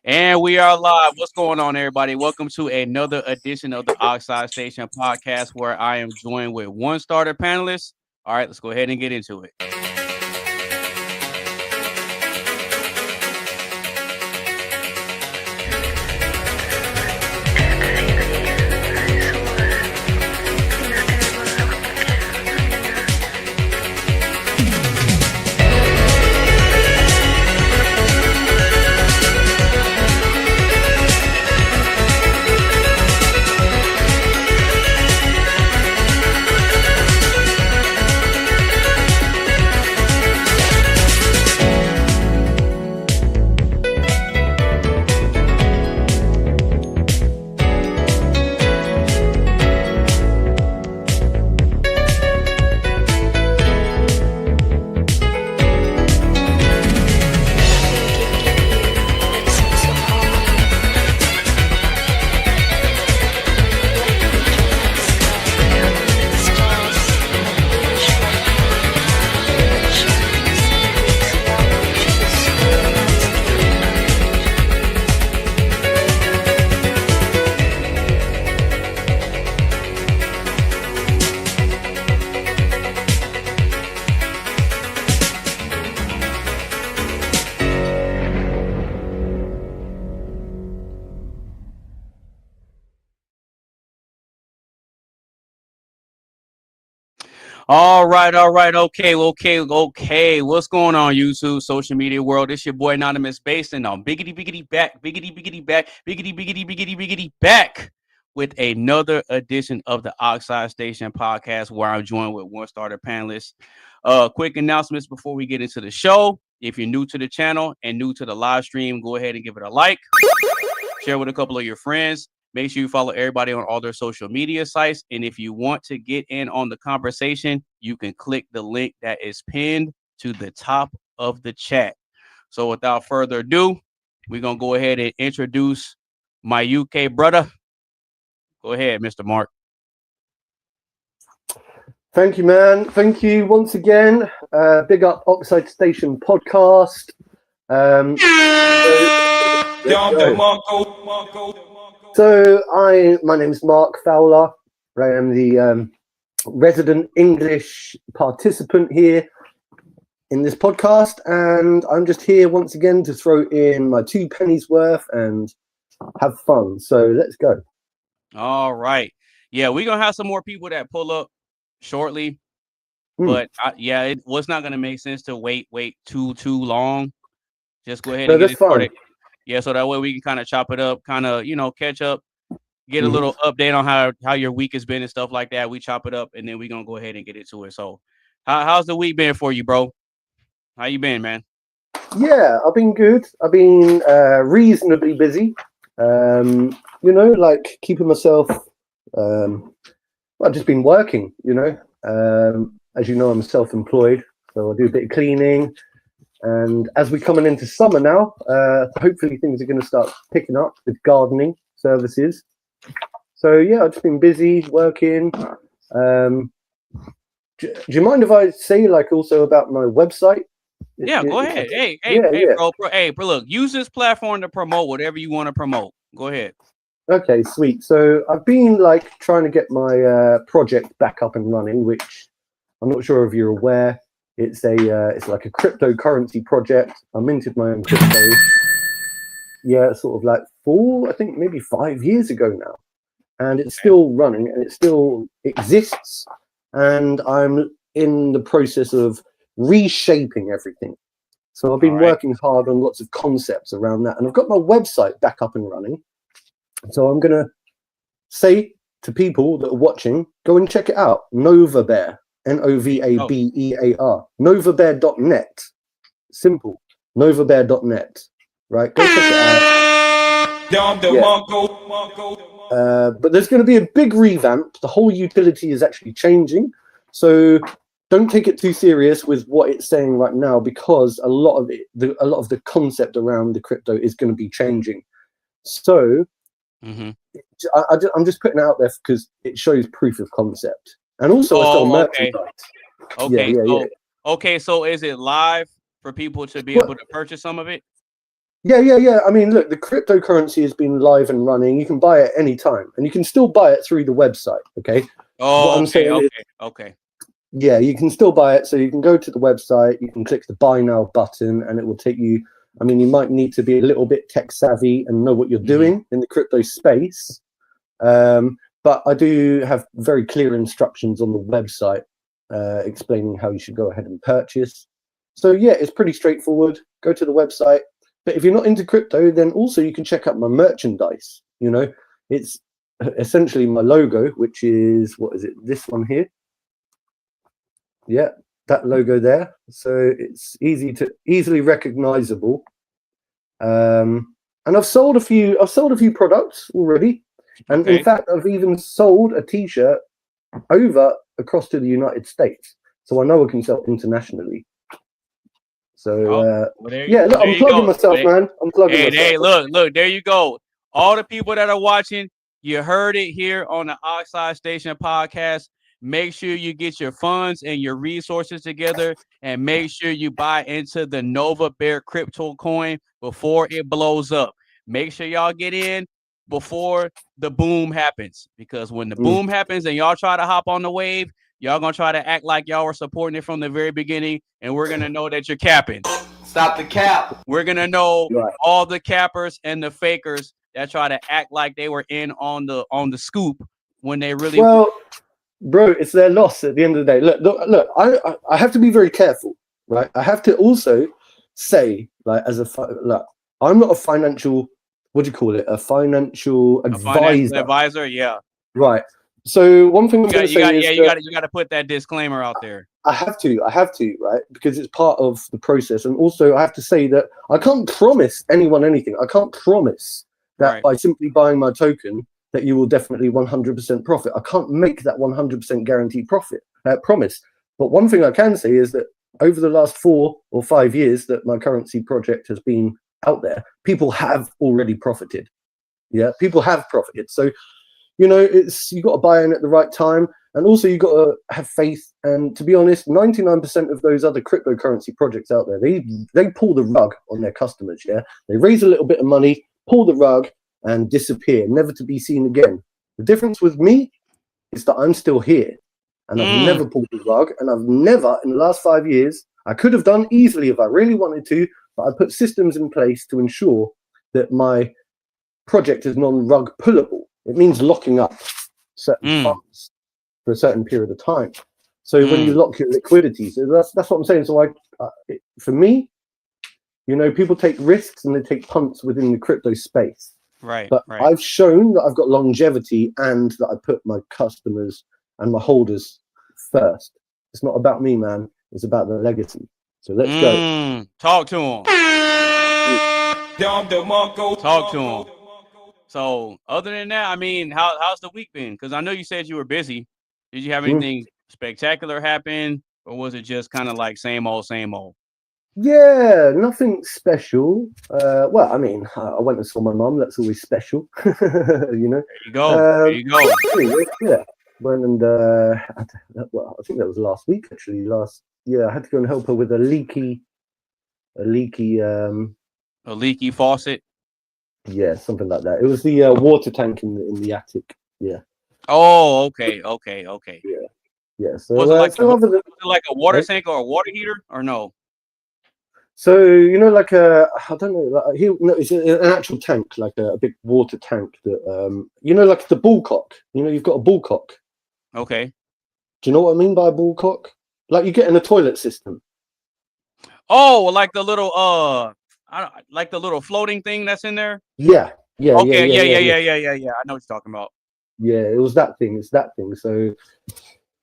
And we are live. What's going on, everybody? Welcome to another edition of the Oxide Station podcast, where I am joined with one starter panelist. All right, let's go ahead and get into it. All right, okay. What's going on, YouTube, social media world? It's your boy Anonymous Basin on biggity back with another edition of the Oxide Station podcast, where I'm joined with one starter panelist. Quick announcements before we get into the show. If you're new to the channel and new to the live stream, go ahead and give it a like, share with a couple of your friends. Make sure you follow everybody on all their social media sites. And if you want to get in on the conversation, you can click the link that is pinned to the top of the chat. So without further ado, we're going to go ahead and introduce my UK brother. Go ahead, Mr. Mark. Thank you, man. Thank you once again. Big up Oxide Station podcast. So my name is Mark Fowler. I am the resident English participant here in this podcast, and I'm just here once again to throw in my 2 pennies worth and have fun. So let's go. All right. Yeah, we're going to have some more people that pull up shortly, but it was not going to make sense to wait too long. Just go ahead and get it started. Yeah, so that way we can kind of chop it up, kind of, catch up, get a little update on how your week has been and stuff like that. We chop it up, and then we're going to go ahead and get into it. So how's the week been for you, bro? How you been, man? Yeah, I've been good. I've been reasonably busy, like keeping myself, I've just been working, as you know, I'm self-employed, so I do a bit of cleaning. And as we're coming into summer now, hopefully things are going to start picking up with gardening services. So yeah, I've just been busy working. Do you mind if I say also about my website? Yeah, go ahead. Hey, bro, look, use this platform to promote whatever you want to promote. Go ahead. Okay, sweet. So I've been trying to get my project back up and running, which I'm not sure if you're aware. It's like a cryptocurrency project. I minted my own crypto. Yeah, sort of 4, I think maybe 5 years ago now, and it's still running and it still exists. And I'm in the process of reshaping everything. So I've been working hard on lots of concepts around that, and I've got my website back up and running. So I'm gonna say to people that are watching, go and check it out. Novabear. Novabear. Novabear.net. Simple. Novabear.net. Right? Go check it out. But there's going to be a big revamp. The whole utility is actually changing. So don't take it too serious with what it's saying right now, because a lot of the concept around the crypto is going to be changing. So I'm just putting it out there because it shows proof of concept. And also, it's still merchandise. Okay, so is it live for people to be able to purchase some of it? Yeah. I mean, look, the cryptocurrency has been live and running. You can buy it any time, and you can still buy it through the website. Okay. Oh, What I'm okay, saying is, okay. yeah, you can still buy it. So you can go to the website, you can click the buy now button, and it will take you. I mean, you might need to be a little bit tech savvy and know what you're doing in the crypto space. But I do have very clear instructions on the website explaining how you should go ahead and purchase. So yeah, it's pretty straightforward. Go to the website. But if you're not into crypto, then also you can check out my merchandise. You know, it's essentially my logo, which is, what is it? This one here. Yeah, that logo there. So it's easily recognizable. And I've sold a few products already. And in fact, I've even sold a T-shirt across to the United States. So I know I can sell internationally. So yeah, look, I'm plugging myself, man. I'm plugging myself. Hey, look, there you go. All the people that are watching, you heard it here on the Oxide Station podcast. Make sure you get your funds and your resources together, and make sure you buy into the Nova Bear crypto coin before it blows up. Make sure y'all get in before the boom happens, because when the boom happens and y'all try to hop on the wave, y'all gonna try to act like y'all were supporting it from the very beginning, and we're gonna know that you're capping. Stop the cap. We're gonna know all the cappers and the fakers that try to act like they were in on the scoop when they really. Well, bro, it's their loss at the end of the day. Look. I have to be very careful, right? I have to also say, like, I'm not a financial. What do you call it? A financial advisor. Yeah. Right. So one thing I'm going to say is you got to put that disclaimer out there. I have to, right? Because it's part of the process. And also I have to say that I can't promise anyone anything. I can't promise that by simply buying my token that you will definitely 100% profit. I can't make that 100% guaranteed promise. But one thing I can say is that over the last 4 or 5 years that my currency project has been out there, people have already profited. Yeah, people have profited. So, you know, you got to buy in at the right time, and also you got to have faith. And to be honest, 99% of those other cryptocurrency projects out there, they pull the rug on their customers. Yeah, they raise a little bit of money, pull the rug, and disappear, never to be seen again. The difference with me is that I'm still here, and I've never pulled the rug, and I've never, in the last 5 years, I could have done easily if I really wanted to, but I put systems in place to ensure that my project is non-rug pullable. It means locking up certain funds for a certain period of time. So when you lock your liquidity, so that's what I'm saying. So for me, you know, people take risks and they take punts within the crypto space. Right. But I've shown that I've got longevity and that I put my customers and my holders first. It's not about me, man. It's about the legacy. So let's go. Talk to him. Talk to him. So other than that, I mean, how's the week been? Because I know you said you were busy. Did you have anything spectacular happen, or was it just kind of like same old, same old? Yeah, nothing special. Well, I mean, I went and saw my mum. That's always special, you know. There you go. There you go. Yeah, went and well, I think that was last week actually. I had to go and help her with a leaky faucet. Yeah, something like that. It was the water tank in the attic. Yeah. Oh, okay. Yeah. So was it like a water tank or a water heater or no? So you know, like I don't know, it's an actual tank, like a big water tank that you know, like the bullcock. You know, you've got a bullcock. Okay. Do you know what I mean by a bullcock? Like you get in a toilet system. Oh, like the little like the little floating thing that's in there. Yeah. Okay. Yeah. I know what you're talking about. Yeah, it was that thing. It's that thing. So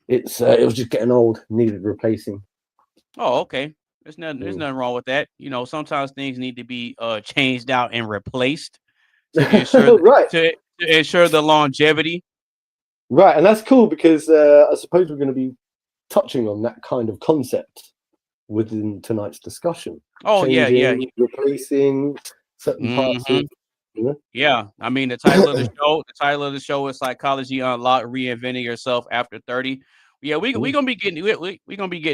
it was just getting old, needed replacing. Oh, okay. There's nothing wrong with that. You know, sometimes things need to be changed out and replaced to ensure to ensure the longevity. Right, and that's cool because I suppose we're going to be touching on that kind of concept within tonight's discussion. Oh, changing, replacing certain parts of, you know? Yeah, I mean the title of the show is Psychology Unlocked: Reinventing Yourself After 30. Yeah, we're gonna be getting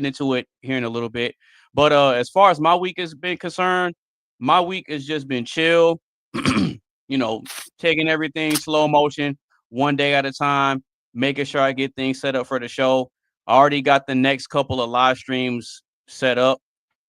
into it here in a little bit. But as far as my week has been concerned, my week has just been chill, taking everything slow motion, one day at a time, making sure I get things set up for the show. I already got the next couple of live streams set up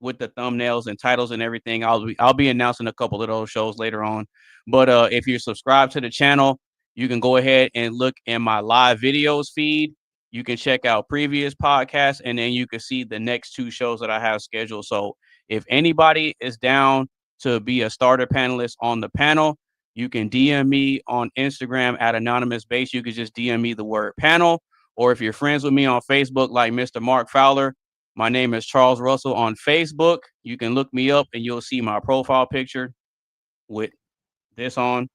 with the thumbnails and titles and everything. I'll be announcing a couple of those shows later on. But if you're subscribed to the channel, you can go ahead and look in my live videos feed. You can check out previous podcasts, and then you can see the next 2 shows that I have scheduled. So if anybody is down to be a starter panelist on the panel, you can DM me on Instagram at Anonymous Base. You can just DM me the word panel. Or if you're friends with me on Facebook, like Mr. Mark Fowler, my name is Charles Russell on Facebook. You can look me up and you'll see my profile picture with this on.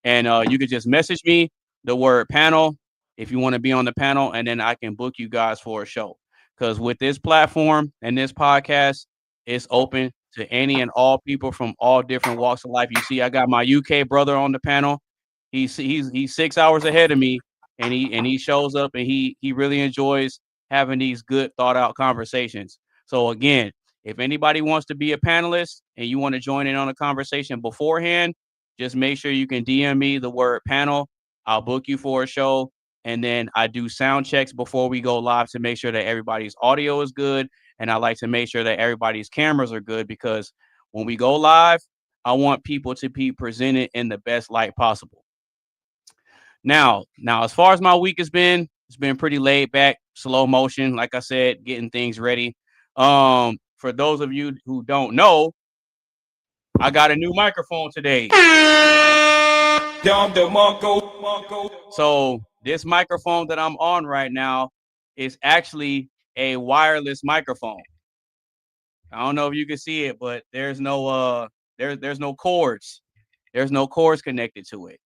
And you can just message me the word panel if you want to be on the panel, and then I can book you guys for a show. Because with this platform and this podcast, it's open to any and all people from all different walks of life. You see, I got my UK brother on the panel. He's 6 hours ahead of me, and he shows up, and he really enjoys having these good thought out conversations. So again, if anybody wants to be a panelist and you want to join in on a conversation beforehand, just make sure you can DM me the word panel. I'll book you for a show. And then I do sound checks before we go live to make sure that everybody's audio is good. And I like to make sure that everybody's cameras are good, because when we go live, I want people to be presented in the best light possible. Now, as far as my week has been, it's been pretty laid back, slow motion. Like I said, getting things ready. For those of you who don't know, I got a new microphone today. So this microphone that I'm on right now is actually a wireless microphone. I don't know if you can see it, but there's no there's no cords. There's no cords connected to it.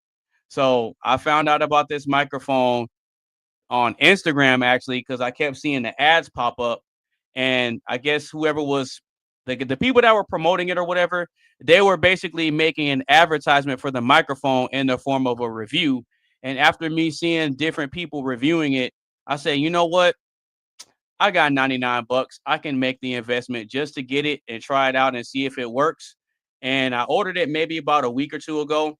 So I found out about this microphone on Instagram, actually, because I kept seeing the ads pop up, and I guess whoever was the people that were promoting it or whatever, they were basically making an advertisement for the microphone in the form of a review. And after me seeing different people reviewing it, I said, you know what? I got $99. I can make the investment just to get it and try it out and see if it works. And I ordered it maybe about a week or 2 ago,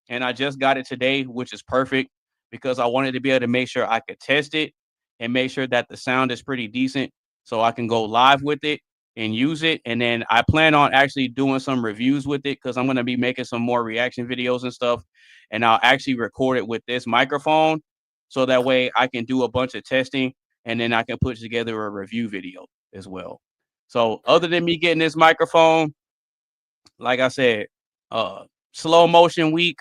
and I just got it today, which is perfect because I wanted to be able to make sure I could test it and make sure that the sound is pretty decent so I can go live with it and use it. And then I plan on actually doing some reviews with it because I'm going to be making some more reaction videos and stuff. And I'll actually record it with this microphone so that way I can do a bunch of testing and then I can put together a review video as well. So other than me getting this microphone, like I said, slow motion week,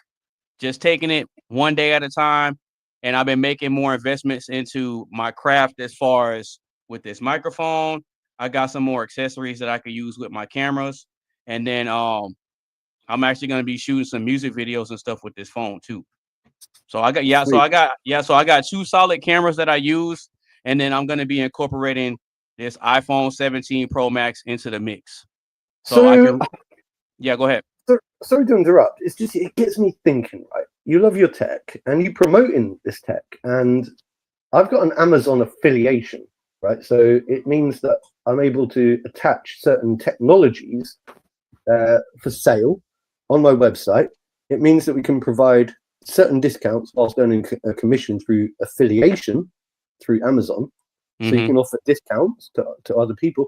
just taking it one day at a time. And I've been making more investments into my craft as far as with this microphone. I got some more accessories that I could use with my cameras. And then I'm actually going to be shooting some music videos and stuff with this phone too. So I got 2 solid cameras that I use, and then I'm going to be incorporating this iPhone 17 Pro Max into the mix. So I can go ahead. Sorry to interrupt. It's just, it gets me thinking, right? You love your tech and you promoting this tech, and I've got an Amazon affiliation, right? So it means that I'm able to attach certain technologies for sale on my website. It means that we can provide certain discounts whilst earning a commission through affiliation through Amazon. So you can offer discounts to other people.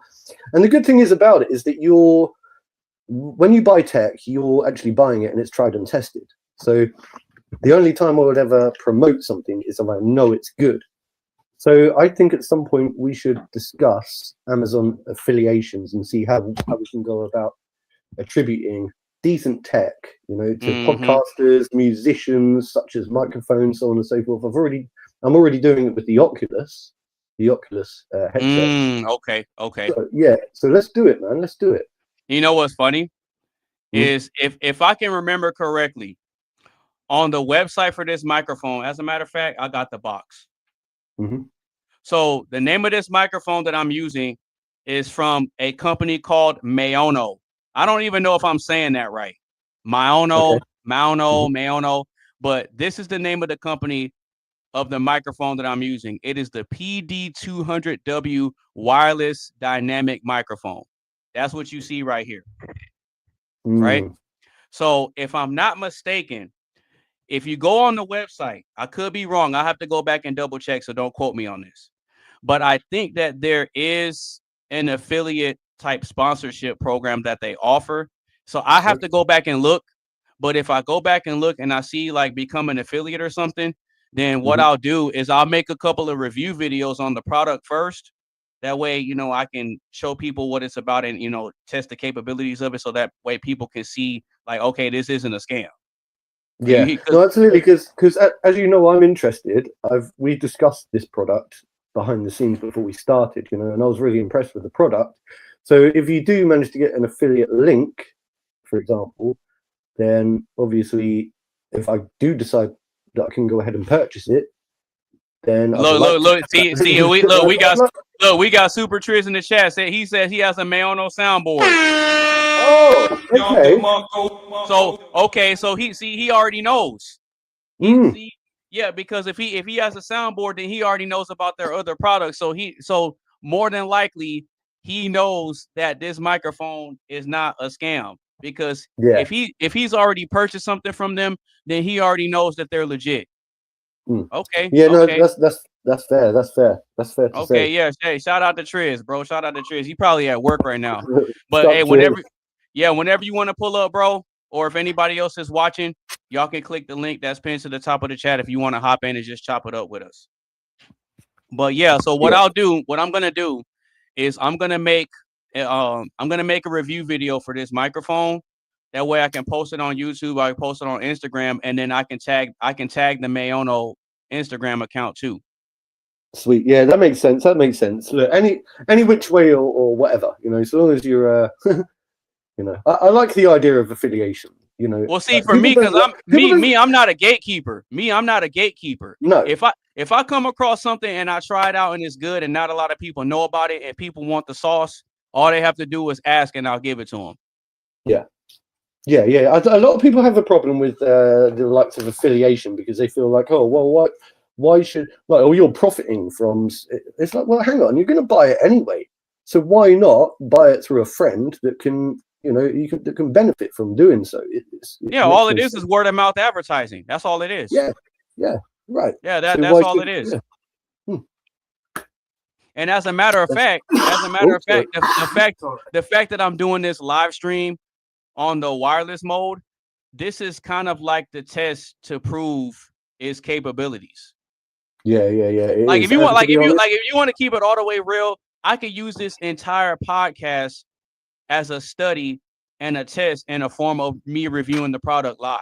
And the good thing is about it is that when you buy tech, you're actually buying it and it's tried and tested. So the only time I would ever promote something is if I know it's good. So I think at some point we should discuss Amazon affiliations and see how we can go about attributing decent tech, to podcasters, musicians, such as microphones, so on and so forth. I'm already doing it with the Oculus headset. Okay. So let's do it, man. Let's do it. You know what's funny is if I can remember correctly, on the website for this microphone, as a matter of fact, I got the box. So the name of this microphone that I'm using is from a company called Maono. I don't even know if I'm saying that right. Maono, but this is the name of the company of the microphone that I'm using. It is the PD200W wireless dynamic microphone. That's what you see right here. right? So if I'm not mistaken, if you go on the website, I could be wrong. I have to go back and double check, so don't quote me on this. But I think that there is an affiliate type sponsorship program that they offer. So I have to go back and look. But if I go back and look and I see like become an affiliate or something, then what I'll do is I'll make a couple of review videos on the product first. That way, I can show people what it's about and, test the capabilities of it. So that way people can see like, okay, this isn't a scam. Yeah, no, absolutely. Because as you know, I'm interested. We discussed this product behind the scenes before we started, and I was really impressed with the product. So if you do manage to get an affiliate link, for example, then obviously, if I do decide that I can go ahead and purchase it, then we got Super Triz in the chat. He says he has a Mayono soundboard. Oh, okay. So he already knows. Because if he has a soundboard, then he already knows about their other products. So more than likely he knows that this microphone is not a scam, because if he's already purchased something from them, then he already knows that they're legit. Okay. Yeah, no, that's fair. That's fair to say. Yeah. Hey, shout out to Triz, bro. Shout out to Triz. He probably at work right now. But hey, whenever you want to pull up, bro, or if anybody else is watching, y'all can click the link that's pinned to the top of the chat if you want to hop in and just chop it up with us. But yeah, so what I'm gonna do is I'm gonna make a review video for this microphone. That way I can post it on YouTube, I can post it on Instagram, and then I can tag the Mayono Instagram account too. Sweet. Yeah, that makes sense. Look, any which way or whatever, so long as you're I like the idea of affiliation, Well, see, for me, because I'm not a gatekeeper. No. If I come across something and I try it out and it's good and not a lot of people know about it and people want the sauce, all they have to do is ask and I'll give it to them. Yeah. A lot of people have a problem with the likes of affiliation because they feel like, oh, well, why should you're profiting from? It's like, well, hang on, you're going to buy it anyway, so why not buy it through a friend that can, that can benefit from doing so? All it is word of mouth advertising. That's all it is. Yeah, right. Yeah, that's all it is. And as a matter of fact, the fact that I'm doing this live stream on the wireless mode, this is kind of like the test to prove its capabilities. Yeah. If you want to keep it all the way real, I could use this entire podcast as a study and a test in a form of me reviewing the product live.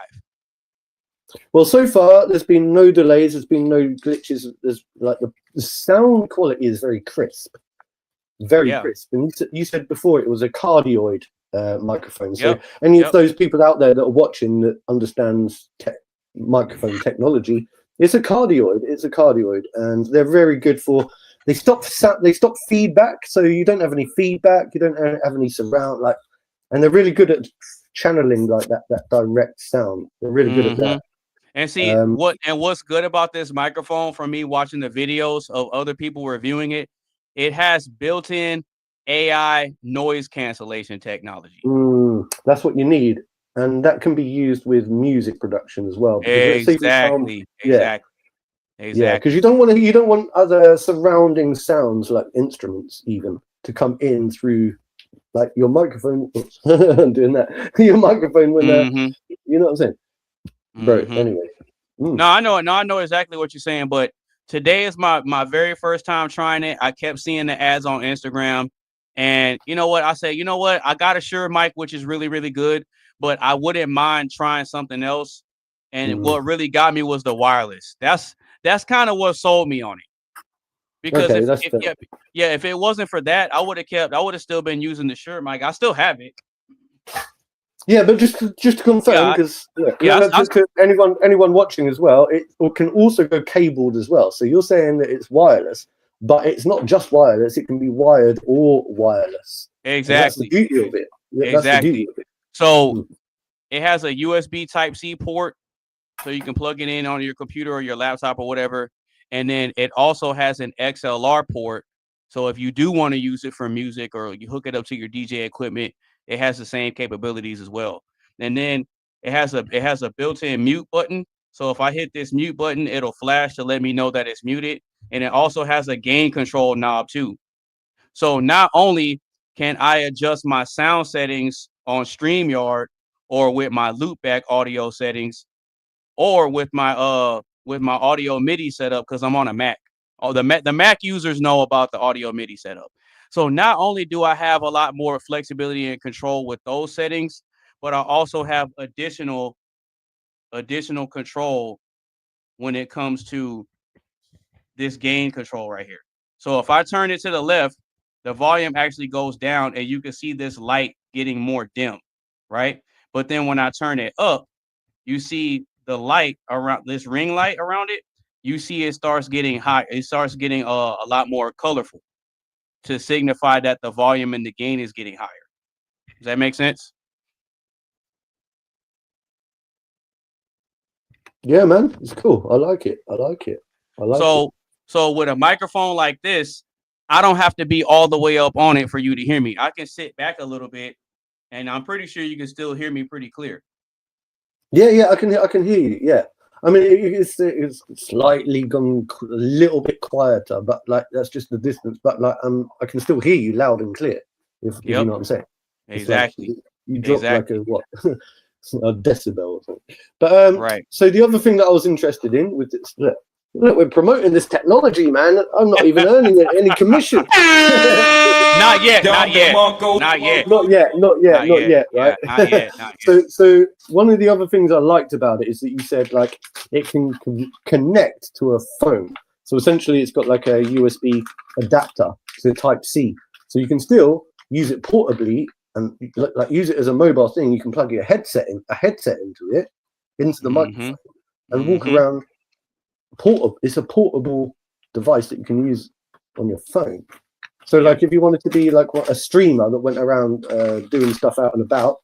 Well, so far there's been no delays, there's been no glitches. There's like the sound quality is very crisp, crisp. And you said before it was a cardioid microphone. So any of those people out there that are watching that understands microphone technology, it's a cardioid, and they're very good for. They stop feedback, so you don't have any feedback. You don't have any surround and they're really good at channeling like that direct sound. They're really good at that. And see what's good about this microphone from me watching the videos of other people reviewing it, it has built-in AI noise cancellation technology. That's what you need, and that can be used with music production as well. Exactly. Yeah, because you don't want other surrounding sounds like instruments even to come in through like your microphone. I'm doing that. Your microphone when you know what I'm saying, bro. Anyway, No, I know exactly what you're saying. But today is my very first time trying it. I kept seeing the ads on Instagram, and you know what? I said, I got a Shure mic, which is really, really good, but I wouldn't mind trying something else. And what really got me was the wireless. That's kind of what sold me on it. Because if it wasn't for that, I would have still been using the Shure mic. I still have it. Yeah, but just to confirm, because anyone watching as well, it can also go cabled as well. So you're saying that it's wireless, but it's not just wireless; it can be wired or wireless. Exactly. That's the beauty of it. Exactly. So it has a USB Type-C port, so you can plug it in on your computer or your laptop or whatever. And then it also has an XLR port. So if you do want to use it for music or you hook it up to your DJ equipment, it has the same capabilities as well. And then it has a built-in mute button. So if I hit this mute button, it'll flash to let me know that it's muted. And it also has a gain control knob too. So not only can I adjust my sound settings on StreamYard or with my loopback audio settings or with my audio MIDI setup because I'm on a Mac. Oh, the Mac users know about the audio MIDI setup. So not only do I have a lot more flexibility and control with those settings, but I also have additional control when it comes to this gain control right here. So if I turn it to the left, the volume actually goes down and you can see this light getting more dim, right? But then when I turn it up, you see the light around this ring light around it, you see it starts getting high. It starts getting a lot more colorful to signify that the volume and the gain is getting higher. Does that make sense? Yeah, man, it's cool. I like it. I like it. So with a microphone like this, I don't have to be all the way up on it for you to hear me. I can sit back a little bit, and I'm pretty sure you can still hear me pretty clear. Yeah, I can hear you. Yeah, I mean it's slightly gone a little bit quieter, but like that's just the distance. But like I can still hear you loud and clear. If you know what I'm saying. Exactly. Like you dropped like a what? A decibel or something. But right. So the other thing that I was interested in with this, look, we're promoting this technology, man. I'm not even earning any commission. Not yet. Right? So one of the other things I liked about it is that you said like it can connect to a phone. So essentially, it's got like a USB adapter to Type-C, so you can still use it portably and like use it as a mobile thing. You can plug a headset into it, into the microphone, and walk around. It's a portable device that you can use on your phone. So like if you wanted to be like a streamer that went around doing stuff out and about,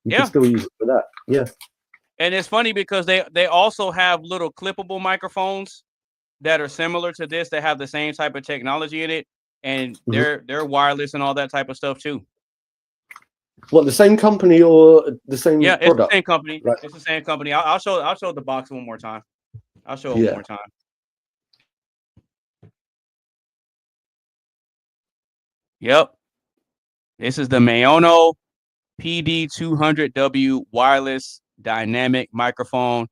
you can still use it for that. Yeah. And it's funny because they also have little clippable microphones that are similar to this, that have the same type of technology in it, and they're wireless and all that type of stuff too. What, the same company or the same product? It's the same company. Right. It's the same company. I'll show the box one more time. I'll show it one more time. Yep. This is the Maono PD200W wireless dynamic microphone.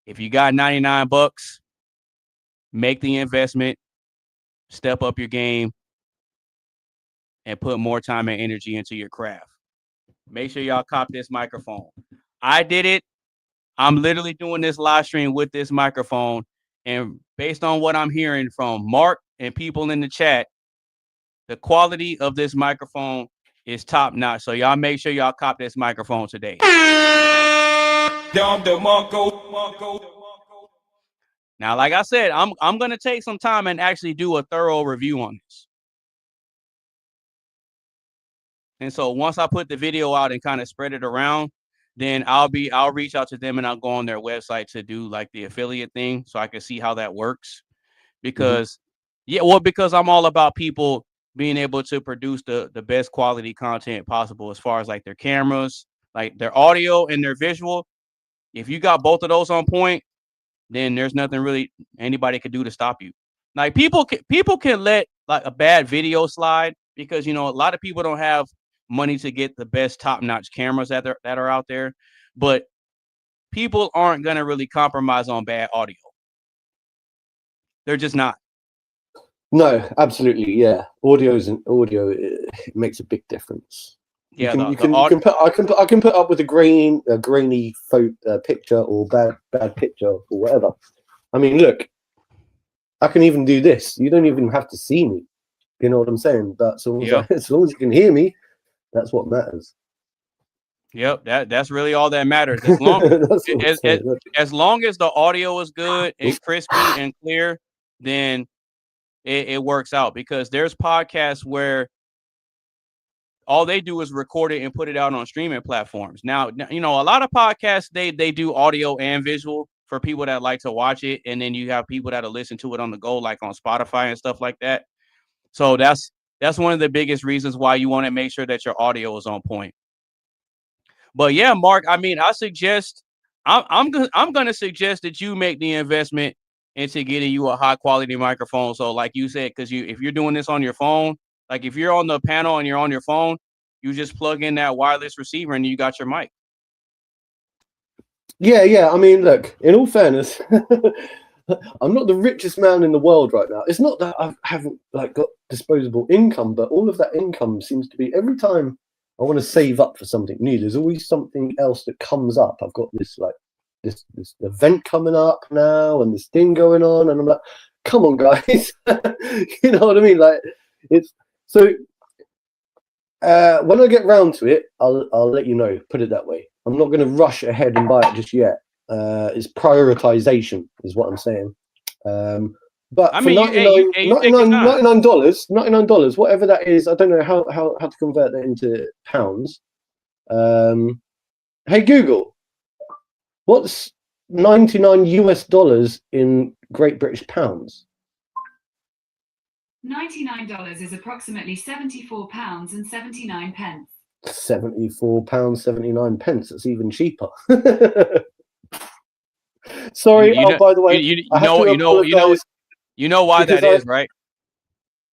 If you got $99, make the investment, step up your game, and put more time and energy into your craft. Make sure y'all cop this microphone. I did it. I'm literally doing this live stream with this microphone. And based on what I'm hearing from Mark and people in the chat, the quality of this microphone is top notch. So y'all make sure y'all cop this microphone today. Now, like I said, I'm gonna take some time and actually do a thorough review on this. And so once I put the video out and kind of spread it around, then I'll reach out to them and I'll go on their website to do like the affiliate thing so I can see how that works. Because because I'm all about people being able to produce the best quality content possible as far as like their cameras, like their audio and their visual. If you got both of those on point, then there's nothing really anybody could do to stop you. Like people can let like a bad video slide because, you know, a lot of people don't have money to get the best top-notch cameras that are out there, but people aren't going to really compromise on bad audio. They're just not. No, absolutely. Yeah. Audio, it makes a big difference. Yeah, I can put up with a grainy picture or bad picture or whatever. I mean, look, I can even do this. You don't even have to see me. You know what I'm saying? But as long as you can hear me, that's what matters. Yep, that's really all that matters. As long as the audio is good and crispy and clear, then it works out. Because there's podcasts where all they do is record it and put it out on streaming platforms. Now, you know, a lot of podcasts, they do audio and visual for people that like to watch it. And then you have people that'll listen to it on the go, like on Spotify and stuff like that. So that's That's one of the biggest reasons why you want to make sure that your audio is on point. But yeah, Mark, I mean, I'm gonna suggest that you make the investment into getting you a high quality microphone. So, like you said, because if you're doing this on your phone, like if you're on the panel and you're on your phone, you just plug in that wireless receiver and you got your mic. Yeah. I mean, look, in all fairness, I'm not the richest man in the world right now. It's not that I haven't like got disposable income, but all of that income seems to be every time I want to save up for something new, there's always something else that comes up. I've got this this event coming up now and this thing going on, and I'm like, come on, guys. You know what I mean? Like, it's so when I get round to it, I'll let you know, put it that way. I'm not going to rush ahead and buy it just yet. It's prioritization is what I'm saying. But I for mean, $99, whatever that is, I don't know how to convert that into pounds. Hey Google, what's $99 in Great British pounds? $99 is approximately £74.79. £74.79. That's even cheaper. Sorry. By the way, you know why that is, right?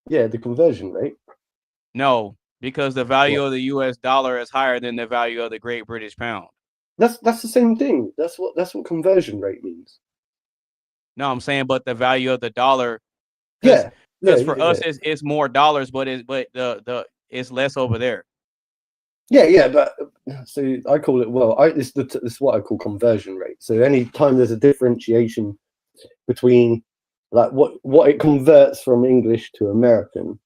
Yeah, the conversion rate. No, because the value of the US dollar is higher than the value of the Great British pound. That's the same thing. That's what conversion rate means. No, I'm saying, but the value of the dollar. Yeah. Because for us, it's more dollars, but it's less over there. Yeah, but so I call it this is what I call conversion rate. So any time there's a differentiation between like what it converts from English to American,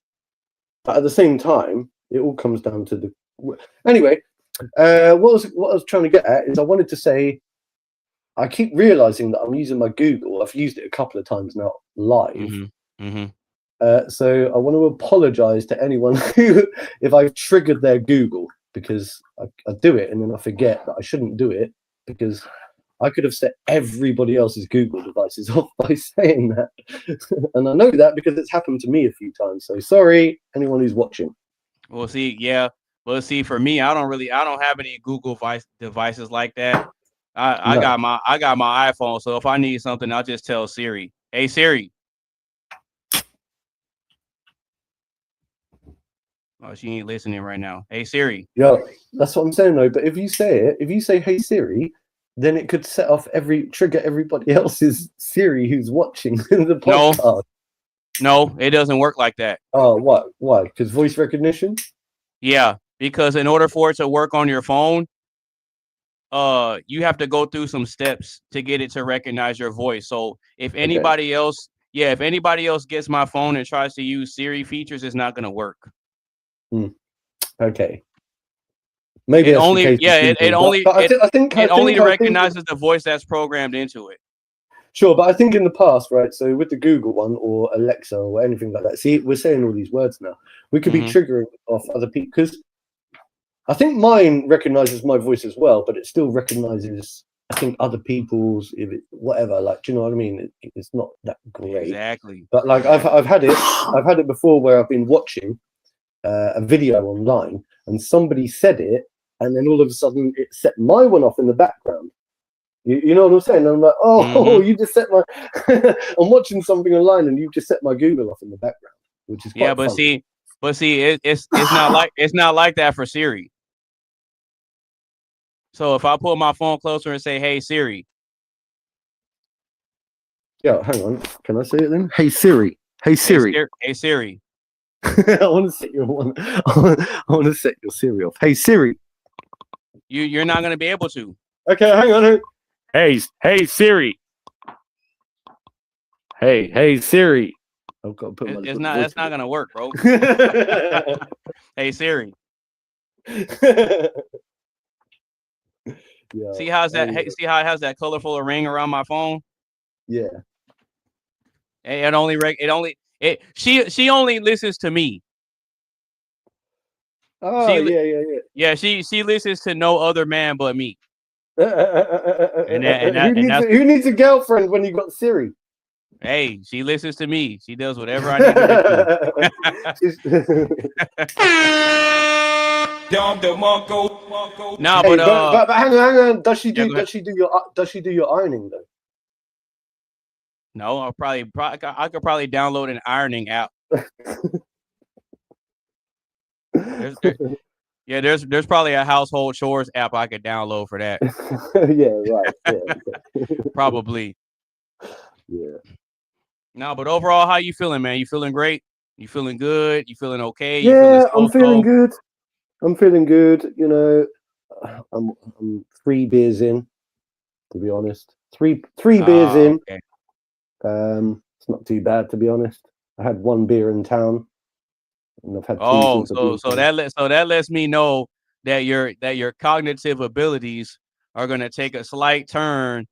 but at the same time, it all comes down to the anyway. What I was trying to get at is I wanted to say I keep realizing that I'm using my Google. I've used it a couple of times now live. Mm-hmm. So I want to apologize to anyone who, if I've triggered their Google, because I do it and then I forget that I shouldn't do it, because I could have set everybody else's Google devices off by saying that. And I know that because it's happened to me a few times. So sorry, anyone who's watching. Well, see, for me, I don't have any Google devices like that. I got my iPhone, so if I need something, I'll just tell Siri, "Hey Siri." Oh, she ain't listening right now. Hey Siri. Yeah, that's what I'm saying though. But if you say, "Hey Siri," then it could trigger everybody else's Siri who's watching the podcast. No, it doesn't work like that. Oh, what? Why? Because voice recognition? Yeah, because in order for it to work on your phone, you have to go through some steps to get it to recognize your voice. So if anybody else gets my phone and tries to use Siri features, it's not going to work. Okay. Maybe it only recognizes the voice that's programmed into it. Sure, but I think in the past, right? So with the Google one or Alexa or anything like that, see, we're saying all these words now. We could be triggering off other people because I think mine recognizes my voice as well, but it still recognizes, I think, other people's, whatever. Like, do you know what I mean? It's not that great. Exactly. But like, I've had it before where I've been watching a video online and somebody said it, and then all of a sudden it set my one off in the background. You know what I'm saying? And I'm like, you just set my. I'm watching something online, and you just set my Google off in the background, which is quite funny. it's not like that for Siri. So if I pull my phone closer and say, "Hey Siri," yeah, hang on, can I say it then? Hey Siri. Hey Siri. Hey Siri. I want to set your one. I want to set your Siri off. Hey Siri. You're not going to be able to. Okay, hang on. Hey Siri. Hey Siri. I've got to put That's not going to work, bro. Hey Siri. Yeah, see how it has that colorful ring around my phone? Yeah. She only listens to me. Oh, yeah. Yeah, she listens to no other man but me. Who needs a girlfriend when you got Siri? Hey, she listens to me. She does whatever I need her to do. No, Hey, but but hang on. Does she yeah, do? go ahead. Does she do your ironing though? No, I could probably download an ironing app. There's probably a household chores app I could download for that. Yeah, right. Yeah, Probably. yeah. No, but overall, how you feeling, man? You feeling great? You feeling good? You feeling okay? You Yeah, I'm feeling feeling good. I'm feeling good. You know, I'm 3 beers in, to be honest. Three beers in. Okay. It's not too bad, to be honest. I had 1 beer in town, and I've had 2 Oh, since I've been so that lets me know that your cognitive abilities are gonna take a slight turn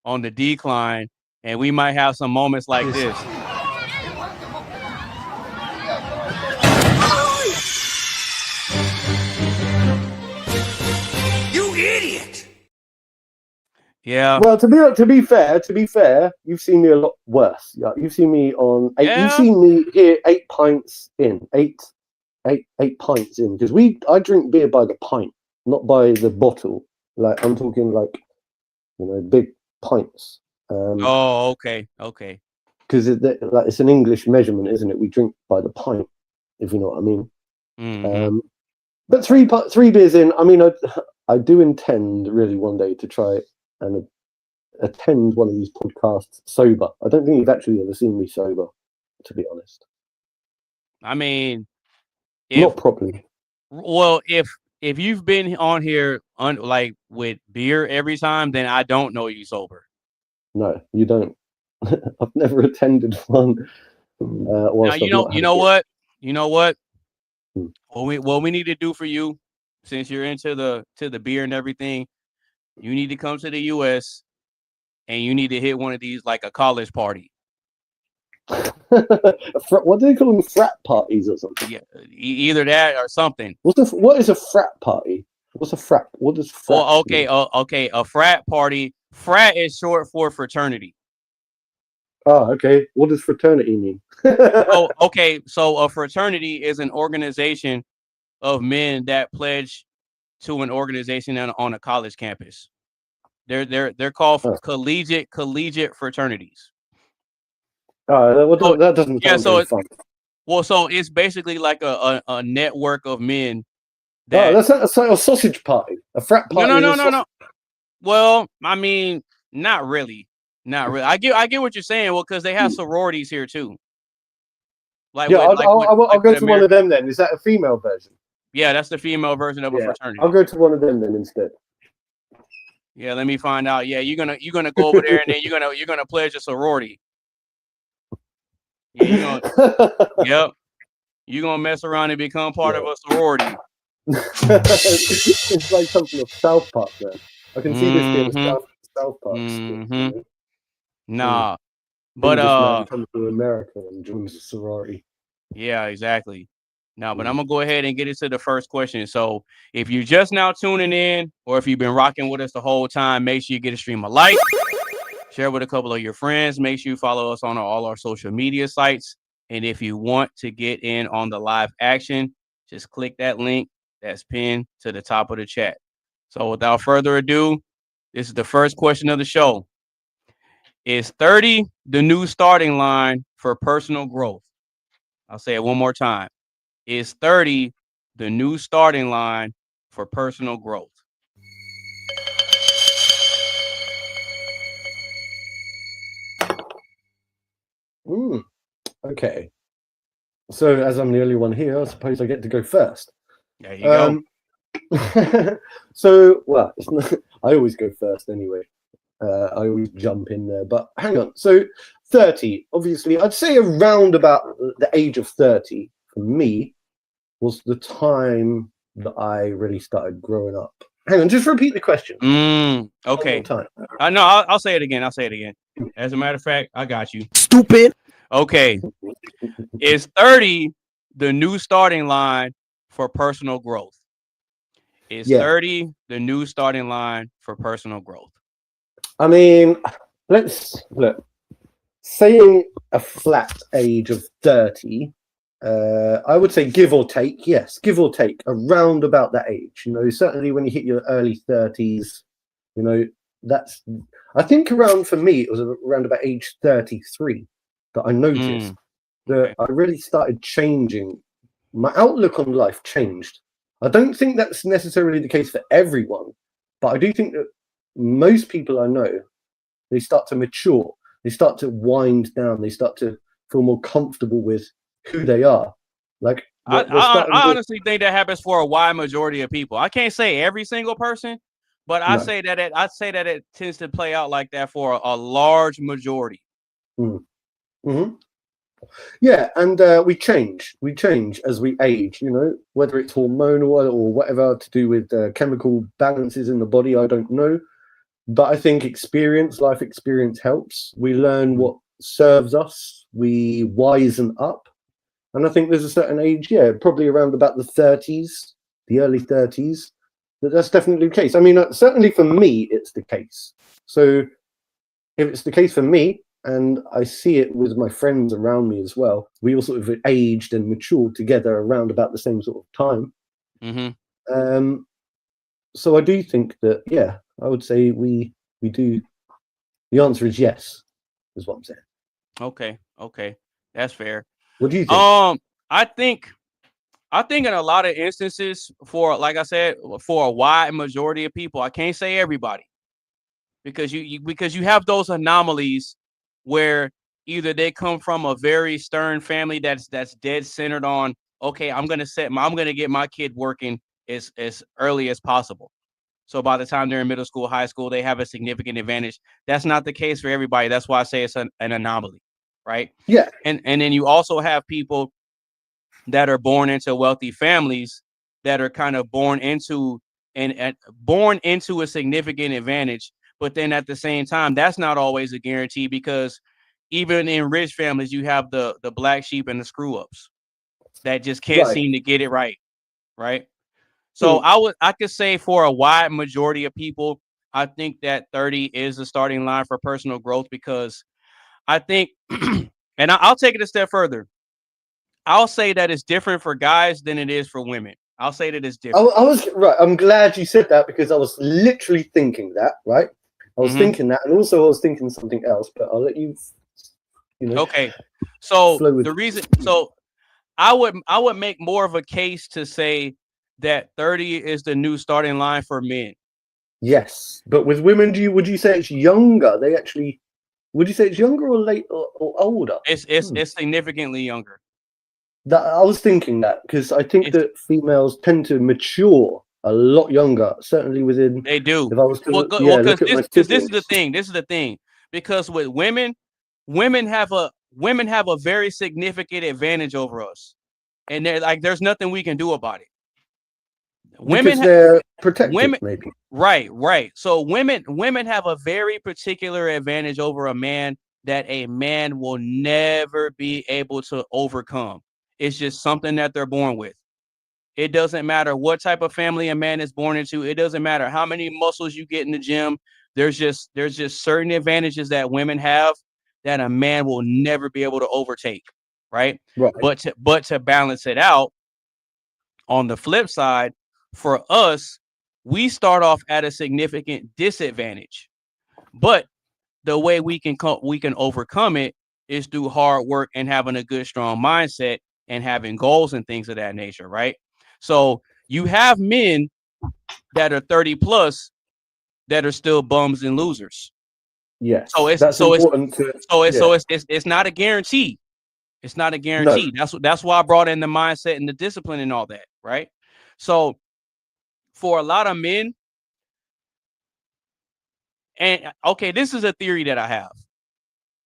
on the decline, and we might have some moments like this. You idiot! Yeah. Well, to be fair, you've seen me a lot worse. Yeah, you've seen me on 8. Yeah. You've seen me here 8 pints in, 8 pints in, because I drink beer by the pint, not by the bottle. Like I'm talking like, big pints. Oh, okay. Because it's an English measurement, isn't it? We drink by the pint, if you know what I mean. Mm-hmm. But 3 beers in, I mean, I do intend really one day to try and attend one of these podcasts sober. I don't think you've actually ever seen me sober, to be honest. I mean, Not properly. if you've been on here like with beer every time, then I don't know you sober. No, you don't. I've never attended one. Now you know what? What we need to do for you, since you're into the beer and everything, you need to come to the US and you need to hit one of these like a college party. What do they call them? Frat parties or something? Yeah, either that or something. What is a frat party? What's a frat? What does frat? Well, okay, a frat party. Frat is short for fraternity. Oh, okay. What does fraternity mean? Oh, okay. So a fraternity is an organization of men that pledge to an organization on a college campus. They're called collegiate fraternities. That doesn't sound very fun. Well, so it's basically like a network of men. That's like a sausage party. A frat party. No. Well, I mean, not really. I get what you're saying. Well, because they have sororities here too. Like, I'll go to one of them then. Is that a female version? Yeah, that's the female version of a fraternity. I'll go to one of them then instead. Yeah, let me find out. Yeah, you're gonna go over there and then you're gonna pledge a sorority. Yeah, yep. You're gonna mess around and become part of a sorority. It's like something of South Park there. I can see this being a South Park. Mm-hmm. Nah, but man comes to America and joins a sorority. Yeah, exactly. Now, but I'm gonna go ahead and get into the first question. So, if you're just now tuning in, or if you've been rocking with us the whole time, make sure you get a stream a like, share with a couple of your friends. Make sure you follow us on all our social media sites. And if you want to get in on the live action, just click that link that's pinned to the top of the chat. So, without further ado, this is the first question of the show. Is 30 the new starting line for personal growth? I'll say it one more time. Is 30 the new starting line for personal growth? Okay. So, as I'm the only one here, I suppose I get to go first. There you go. So, well, I always go first anyway. I always jump in there. But hang on. So, 30, obviously, I'd say around about the age of 30 for me was the time that I really started growing up. Hang on, just repeat the question. Okay. No, I'll say it again. As a matter of fact, I got you. Stupid. Okay. Is 30 the new starting line for personal growth? Is 30 the new starting line for personal growth? I mean, let's look. saying a flat age of 30, I would say give or take, yes, give or take, around about that age. You know, certainly when you hit your early 30s, you know, that's, I think around, for me, it was around about age 33 that I noticed that I really started changing. My outlook on life changed. I don't think that's necessarily the case for everyone, but I do think that most people I know, they start to mature, they start to wind down, they start to feel more comfortable with who they are. Like I honestly think that happens for a wide majority of people. I can't say every single person, but I say that it tends to play out like that for a large majority. Mm-hmm. Yeah, and we change as we age. You know, whether it's hormonal or whatever to do with chemical balances in the body, I don't know. But I think life experience helps. We learn what serves us. We wisen up. And I think there's a certain age, probably around about the 30s, the early 30s, that's definitely the case. I mean, certainly for me, it's the case. So if it's the case for me, and I see it with my friends around me as well, we all sort of aged and matured together around about the same sort of time. Mm-hmm. So I do think that, I would say we do. The answer is yes, is what I'm saying. Okay, that's fair. What do you think? I think in a lot of instances, for like I said, for a wide majority of people, I can't say everybody, because you have those anomalies where either they come from a very stern family that's dead centered on, okay, I'm gonna get my kid working as early as possible. So by the time they're in middle school, high school, they have a significant advantage. That's not the case for everybody. That's why I say it's an anomaly, right? Yeah. And then you also have people that are born into wealthy families that are kind of born into a significant advantage. But then at the same time, that's not always a guarantee, because even in rich families, you have the black sheep and the screw ups that just can't seem to get it right. Right. So I could say for a wide majority of people, I think that 30 is the starting line for personal growth, because I think, and I'll take it a step further. I'll say that it's different for guys than it is for women. I'll say that it's different. I was right. I'm glad you said that, because I was literally thinking that, right? I was thinking that, and also I was thinking something else, but I'll let you, Okay. So the reason, I would make more of a case to say that 30 is the new starting line for men. Yes, but with women, would you say it's younger? Would you say it's younger or late or older? It's significantly younger. That I was thinking that, because I think that females tend to mature a lot younger. Certainly within, they do. If I was to because this is the thing. This is the thing. Because with women have a very significant advantage over us, and there's nothing we can do about it. They're protected, maybe. Right. So women have a very particular advantage over a man that a man will never be able to overcome. It's just something that they're born with. It doesn't matter what type of family a man is born into. It doesn't matter how many muscles you get in the gym. There's just certain advantages that women have that a man will never be able to overtake. Right. But to balance it out, on the flip side, for us, we start off at a significant disadvantage. But the way we can overcome it is through hard work and having a good, strong mindset and having goals and things of that nature, right? So you have men that are 30 plus that are still bums and losers. Yes. So it's not a guarantee. It's not a guarantee. No. That's why I brought in the mindset and the discipline and all that, right? So for a lot of men, and okay, this is a theory that I have.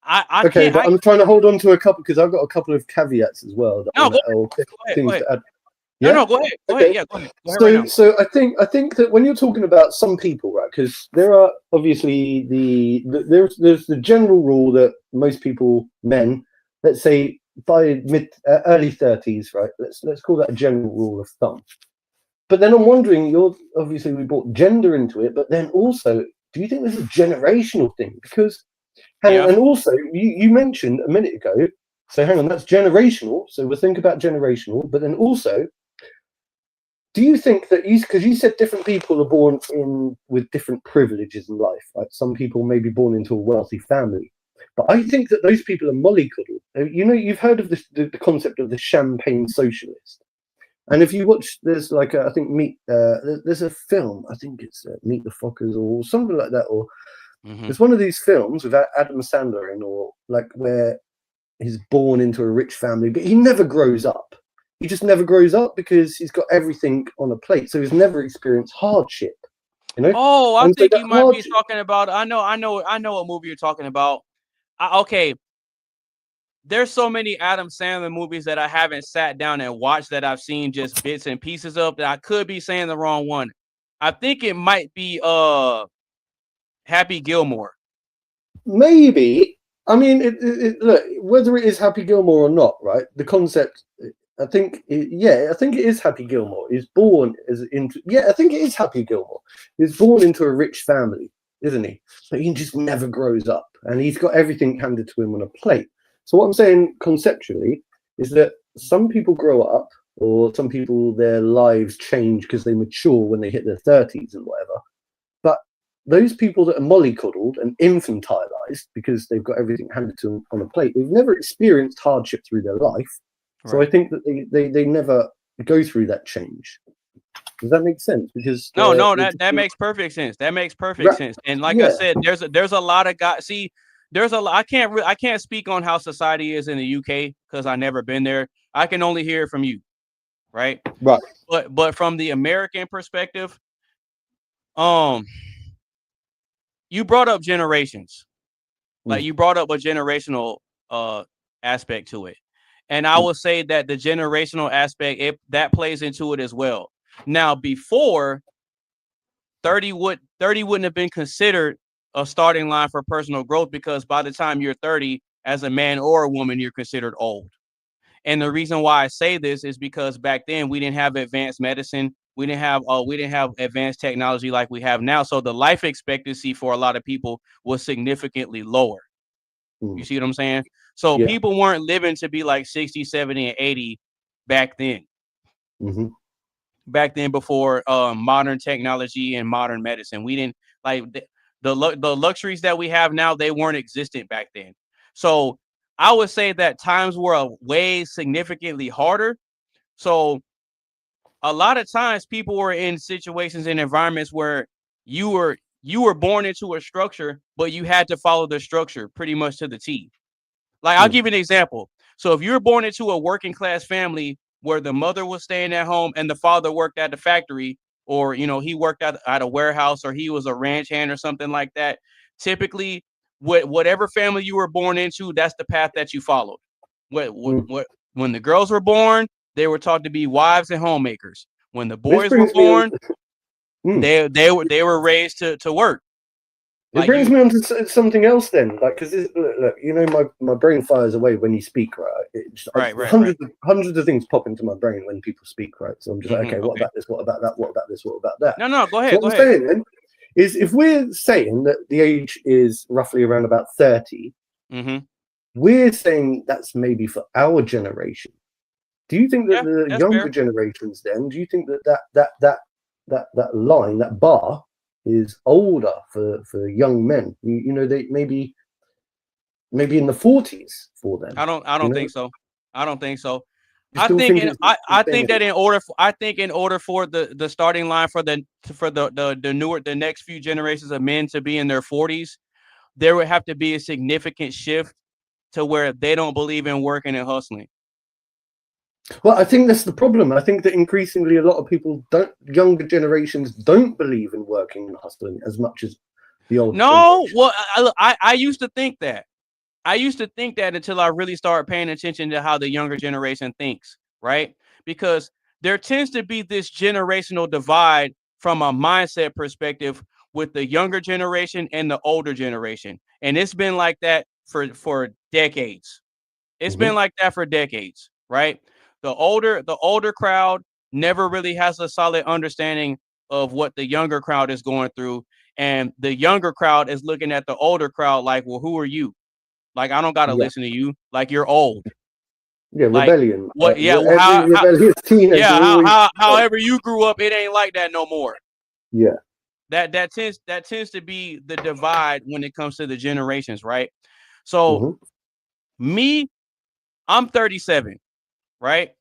I'm trying to hold on to a couple, because I've got a couple of caveats as well. No, go ahead. Yeah? No, go ahead. Okay. Yeah, go ahead. So I think that when you're talking about some people, right, because there are obviously there's the general rule that most people, men, let's say by early 30s, right? Let's call that a general rule of thumb. But then I'm wondering, we brought gender into it, but then also, do you think there's a generational thing? Because And also, you mentioned a minute ago, so hang on, that's generational. So we'll think about generational, but then also, do you think that because you said different people are born in with different privileges in life, like some people may be born into a wealthy family, but I think that those people are mollycoddled. You know, you've heard of the concept of the champagne socialist. And if you watch, there's like I think there's a film, I think it's Meet the Fockers or something like that, or it's one of these films with Adam Sandler in, or like where he's born into a rich family, but he never grows up. He just never grows up because he's got everything on a plate, so he's never experienced hardship. You know? Oh, I think you might be talking about. I know what movie you're talking about. Okay. There's so many Adam Sandler movies that I haven't sat down and watched that I've seen just bits and pieces of that I could be saying the wrong one. I think it might be Happy Gilmore. Maybe. I mean, look, whether it is Happy Gilmore or not, right? The concept, I think it is Happy Gilmore. He's born I think it is Happy Gilmore. He's born into a rich family, isn't he? But he just never grows up, and he's got everything handed to him on a plate. So what I'm saying conceptually is that some people grow up, or some people, their lives change because they mature when they hit their 30s and whatever. But those people that are mollycoddled and infantilized because they've got everything handed to them on a plate, they've never experienced hardship through their life. Right. So I think that they never go through that change. Does that make sense? Because that makes perfect sense. That makes perfect sense. And like I said, there's a lot of guys. See, there's a lot. I can't speak on how society is in the UK because I've never been there. I can only hear it from you, right? Right. But from the American perspective, you brought up generations, like you brought up a generational aspect to it, and I will say that the generational aspect that plays into it as well. Now, before 30 wouldn't have been considered a starting line for personal growth, because by the time you're 30, as a man or a woman, you're considered old. And the reason why I say this is because back then we didn't have advanced medicine. We didn't have advanced technology like we have now. So the life expectancy for a lot of people was significantly lower. You see what I'm saying? So people weren't living to be like 60, 70, and 80 back then. Back then, before modern technology and modern medicine, we didn't like the luxuries that we have now. They weren't existent back then. So I would say that times were way significantly harder. So a lot of times people were in situations and environments where you were born into a structure, but you had to follow the structure pretty much to the T. Like, I'll give you an example. So if you're born into a working class family where the mother was staying at home and the father worked at the factory, or, you know, he worked at a warehouse, or he was a ranch hand or something like that, typically whatever family you were born into, that's the path that you followed. When the girls were born, they were taught to be wives and homemakers. When the boys were born, they were raised to work. It brings me on to something else then, like, because look, you know, my brain fires away when you speak, right? Hundreds of things pop into my brain when people speak, right? So I'm just like, okay, what about this? What about that? What about this? What about that? No, go ahead. So what I'm saying then is, if we're saying that the age is roughly around about 30, we're saying that's maybe for our generation. Do you think that the younger generations then? Do you think that line, that bar, is older for young men? You know, they maybe in the 40s for them. I don't think so. I don't think so. I think that in order for the starting line for the next few generations of men to be in their 40s, there would have to be a significant shift to where they don't believe in working and hustling. Well, I think that's the problem. I think that increasingly a lot of people younger generations don't believe in working and hustling as much as the old. No, well, I used to think that. I used to think that until I really started paying attention to how the younger generation thinks, right? Because there tends to be this generational divide from a mindset perspective with the younger generation and the older generation. And it's been like that for decades. It's been like that for decades, right? The older crowd never really has a solid understanding of what the younger crowd is going through. And the younger crowd is looking at the older crowd like, well, who are you? Like, I don't got to listen to you. Like, you're old. Yeah, Like, rebellion. what? Yeah, Every rebellious teenager. yeah. However you grew up, it ain't like that no more. Yeah. That tends to be the divide when it comes to the generations, right? So me, I'm 37, right?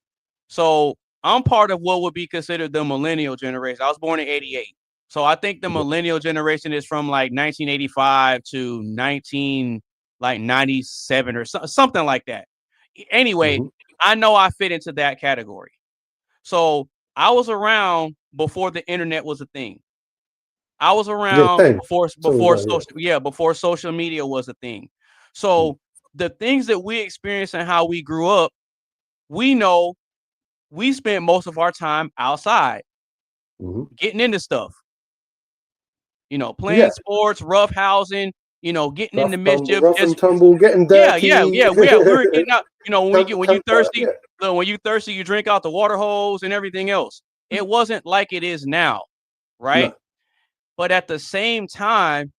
So I'm part of what would be considered the millennial generation. I was born in 88. So I think the millennial generation is from like 1985 to 1997 or something like that. Anyway, I know I fit into that category. So I was around before the internet was a thing. I was around before social media was a thing. So the things that we experienced and how we grew up, we know we spent most of our time outside getting into stuff. You know, playing sports, rough housing, you know, getting into mischief, rough and tumble, getting dirty. Yeah. We were getting out. You know, when you thirsty, you drink out the water hose and everything else. It wasn't like it is now, right? No. But at the same time,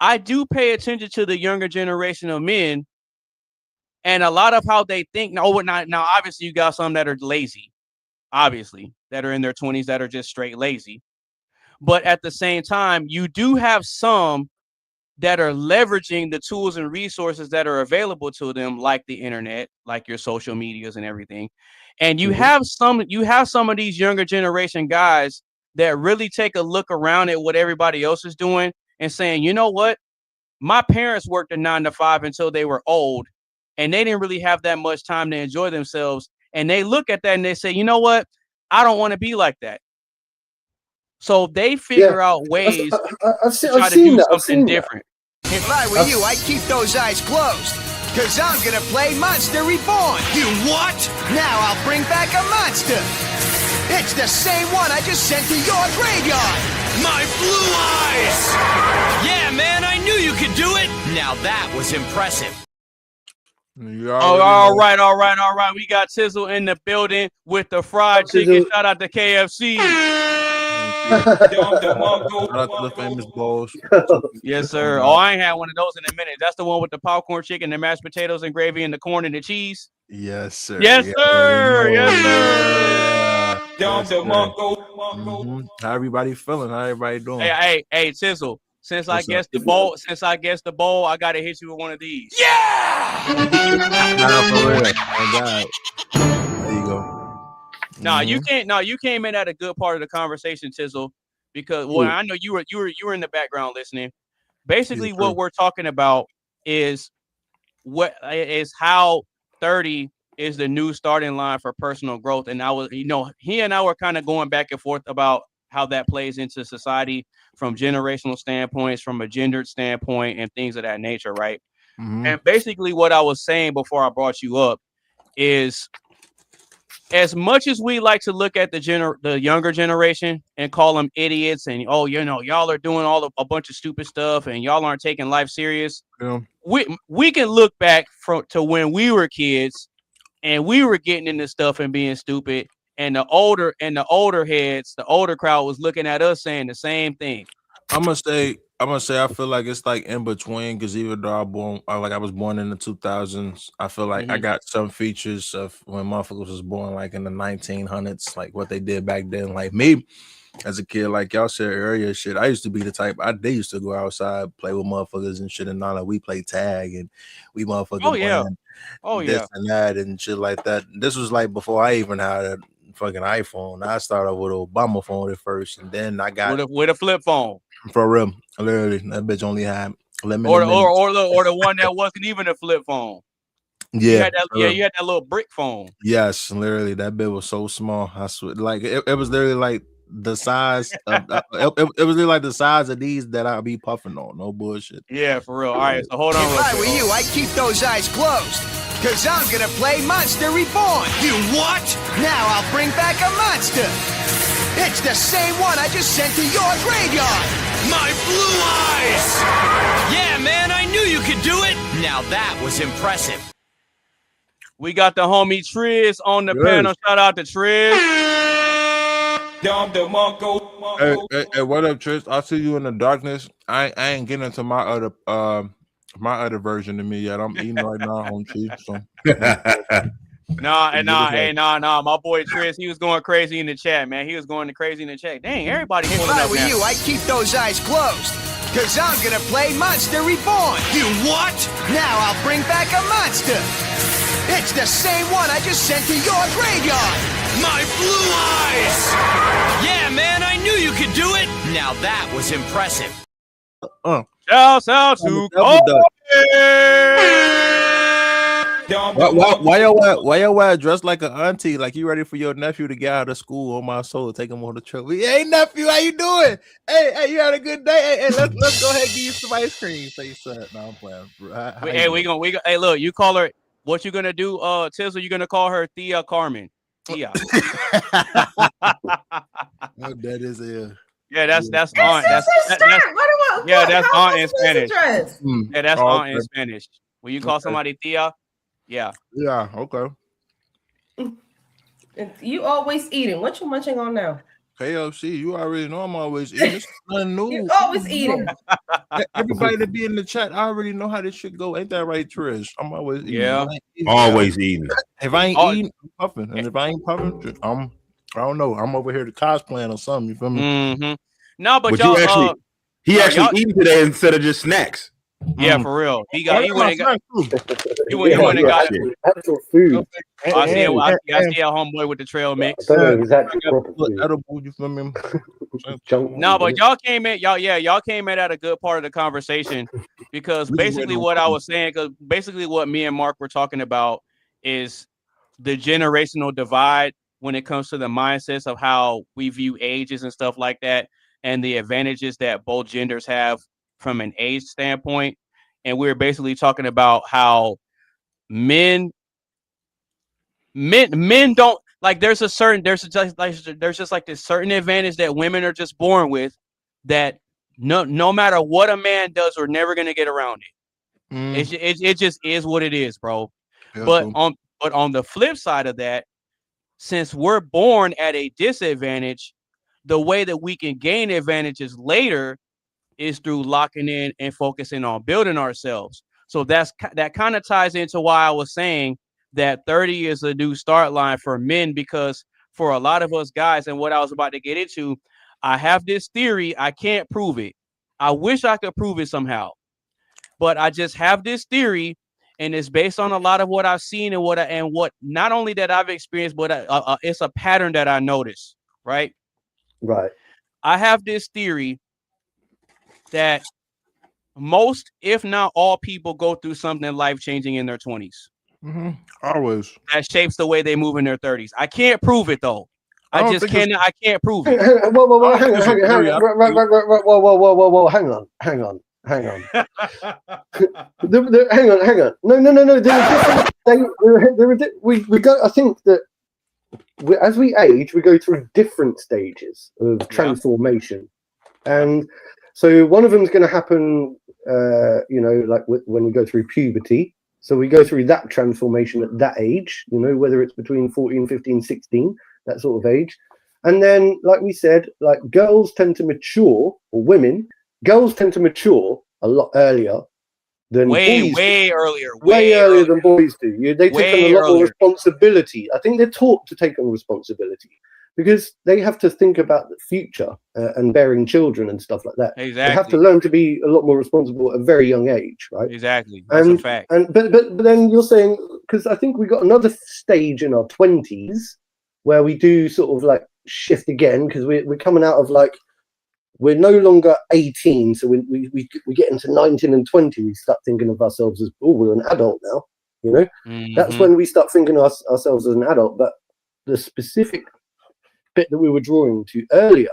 I do pay attention to the younger generation of men and a lot of how they think. Now, obviously, you got some that are lazy, obviously, that are in their 20s that are just straight lazy. But at the same time, you do have some that are leveraging the tools and resources that are available to them, like the internet, like your social medias and everything. And you have some of these younger generation guys that really take a look around at what everybody else is doing and saying, you know what? My parents worked a 9 to 5 until they were old, and they didn't really have that much time to enjoy themselves. And they look at that and they say, you know what? I don't want to be like that. So they figure out ways to try to do something different. If I were you, I'd keep those eyes closed. Cause I'm gonna play Monster Reborn. You what? Now I'll bring back a monster. It's the same one I just sent to your graveyard. My blue eyes! Yeah, man, I knew you could do it. Now that was impressive. All right. We got Tizzle in the building with the fried chicken. Shout out to KFC. Shout out to the famous balls. Yes, sir. Oh, I ain't had one of those in a minute. That's the one with the popcorn chicken, the mashed potatoes and gravy, and the corn and the cheese. Yes, sir. Yes, sir. Yes, sir. How everybody feeling? How everybody doing? Hey, Tizzle. Since I guessed the bowl, I gotta hit you with one of these. Yeah! Oh God. There you go. No, you came in at a good part of the conversation, Tizzle, because I know you were in the background listening. Basically, what we're talking about is how 30 is the new starting line for personal growth. And he and I were kind of going back and forth about how that plays into society from generational standpoints, from a gendered standpoint, and things of that nature, right? And basically what I was saying before I brought you up is, as much as we like to look at the younger generation and call them idiots and, y'all are doing a bunch of stupid stuff and y'all aren't taking life serious. Yeah. We can look back to when we were kids and we were getting into stuff and being stupid. And the older heads, the older crowd was looking at us saying the same thing. I'm gonna say I feel like it's like in between, because even though I was born in the 2000s, I feel like I got some features of when motherfuckers was born like in the 1900s, like what they did back then. Like me as a kid, like y'all said earlier, shit, I used to be the type, they used to go outside, play with motherfuckers and shit, and all that. We play tag and we motherfuckers this and that and shit like that. This was like before I even had a fucking iPhone. I started with an Obama phone at first, and then I got with a flip phone. For real, literally, that bitch only had or the one that wasn't even a flip phone. Yeah, you had that little brick phone. Yes, literally, that bit was so small. I swear, like it was literally like the size of it was literally like the size of these that I'll be puffing on. No bullshit. Yeah, for real. All right, so hold on. If I were you, I'd keep those eyes closed. Cause I'm gonna play Monster Reborn. You what? Now I'll bring back a monster. It's the same one I just sent to your graveyard. My blue eyes! Yeah, man, I knew you could do it. Now that was impressive. We got the homie Triz on the panel. Shout out to Triz. Hey, what up, Trish? I see you in the darkness. I ain't getting into my other version of me yet. I'm eating right now on cheese. So Nah. My boy Tris, he was going crazy in the chat, man. He was going crazy in the chat. Dang, everybody If pulling I up were now. you, I'd keep those eyes closed. Cause I'm gonna play Monster Reborn. You what? Now I'll bring back a monster. It's the same one I just sent to your graveyard. My blue eyes! Yeah, man, I knew you could do it. Now that was impressive. Shouts out to Kobe. Why your ass dressed like an auntie? Like you ready for your nephew to get out of school? On my soul, take him on the trip. Hey nephew, how you doing? Hey, you had a good day. Hey, let's go ahead and give you some ice cream. Say son. No, I'm playing. Hey, we gonna hey, look, you call her. What you gonna do, Tizzle? You gonna call her Thea Carmen? Thea. Oh, that is Yeah, that's aunt. That's aunt in Spanish. Yeah, that's aunt in Spanish. When you call somebody Thea, yeah. Yeah, okay. You always eating. What you munching on now? KFC, you already know I'm always eating. It's nothing new. You always eating. Everybody that be in the chat, I already know how this shit go. Ain't that right, Trish? I'm always eating. Yeah. Always eating. If I ain't eating, I'm puffing. And if I ain't puffing, I don't know. I'm over here to cosplaying or something. You feel me? Mm-hmm. No, but you y'all he actually eating today instead of just snacks. Yeah, for real. He went and got actual food. I see a homeboy with the trail mix. I don't know exactly proper food. Edible, you feel me? No, but y'all came in at a good part of the conversation because basically what I was saying, because basically what me and Mark were talking about is the generational divide when it comes to the mindsets of how we view ages and stuff like that, and the advantages that both genders have from an age standpoint. And we're basically talking about how men don't like, there's just like this certain advantage that women are just born with that no matter what a man does, we're never going to get around it. It just is what it is, bro. Yeah, but on the flip side of that, since we're born at a disadvantage, the way that we can gain advantages later is through locking in and focusing on building ourselves. So that kind of ties into why I was saying that 30 is a new start line for men, because for a lot of us guys, and what I was about to get into, I have this theory. I can't prove it. I wish I could prove it somehow, but I just have this theory, and it's based on a lot of what I've seen and what not only that I've experienced, but it's a pattern that I noticed. Right. I have this theory that most, if not all, people go through something life-changing in their 20s. Mm-hmm. Always. That shapes the way they move in their 30s. I can't prove it though. I can't prove it. Whoa, hang on. Hang on. No. We go. I think that as we age, we go through different stages of transformation, and so one of them is going to happen, like when we go through puberty. So we go through that transformation at that age, whether it's between 14, 15, 16, that sort of age. And then, like we said, like girls tend to mature, or girls tend to mature a lot earlier than boys. Way earlier than boys do. They take on a lot more responsibility. I think they're taught to take on responsibility, because they have to think about the future and bearing children and stuff like that. Exactly. They have to learn to be a lot more responsible at a very young age, right? Exactly. That's a fact. But then you're saying, because I think we got another stage in our 20s where we do sort of like shift again, because we're coming out of like, we're no longer 18, so we get into 19 and 20, we start thinking of ourselves as, we're an adult now, Mm-hmm. That's when we start thinking of ourselves as an adult. But the specific bit that we were drawing to earlier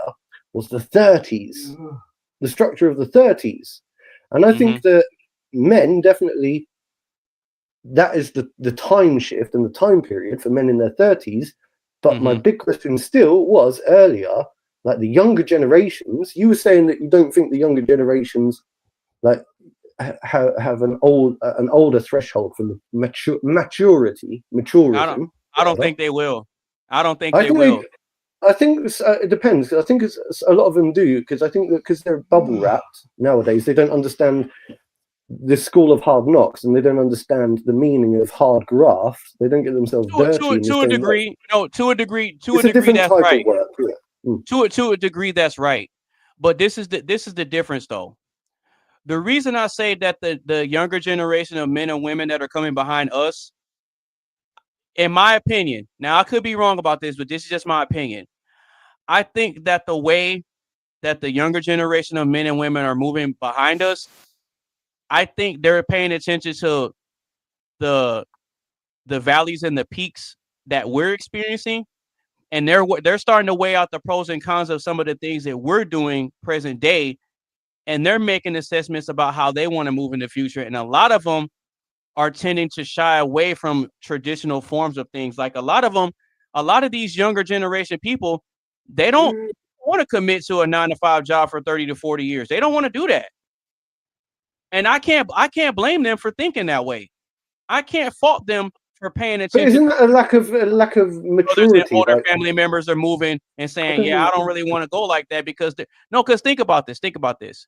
was the 30s, the structure of the 30s. And I think that men definitely, that is the time shift and the time period for men in their 30s. But my big question still was earlier, like the younger generations, you were saying that you don't think the younger generations like have an older threshold for the maturity. I don't think they will. I don't think they will. I think it depends. I think a lot of them do, because I think that because they're bubble wrapped nowadays, they don't understand the school of hard knocks, and they don't understand the meaning of hard graft. They don't get themselves dirty. To a degree, to a degree, different that's type right. of work. Yeah. To a degree, that's right. But this is the difference, though. The reason I say that the younger generation of men and women that are coming behind us, in my opinion, now I could be wrong about this, but this is just my opinion. I think that the way that the younger generation of men and women are moving behind us, I think they're paying attention to the valleys and the peaks that we're experiencing, and they're starting to weigh out the pros and cons of some of the things that we're doing present day, and they're making assessments about how they want to move in the future. And a lot of them are tending to shy away from traditional forms of things. Like a lot of these younger generation people, they don't want to commit to a 9-to-5 job for 30 to 40 years. They don't want to do that. And I can't blame them for thinking that way. I can't fault them for paying attention. But isn't that a lack of maturity? Older family members are moving and saying, "Yeah, I don't really want to go like that," because think about this. Think about this.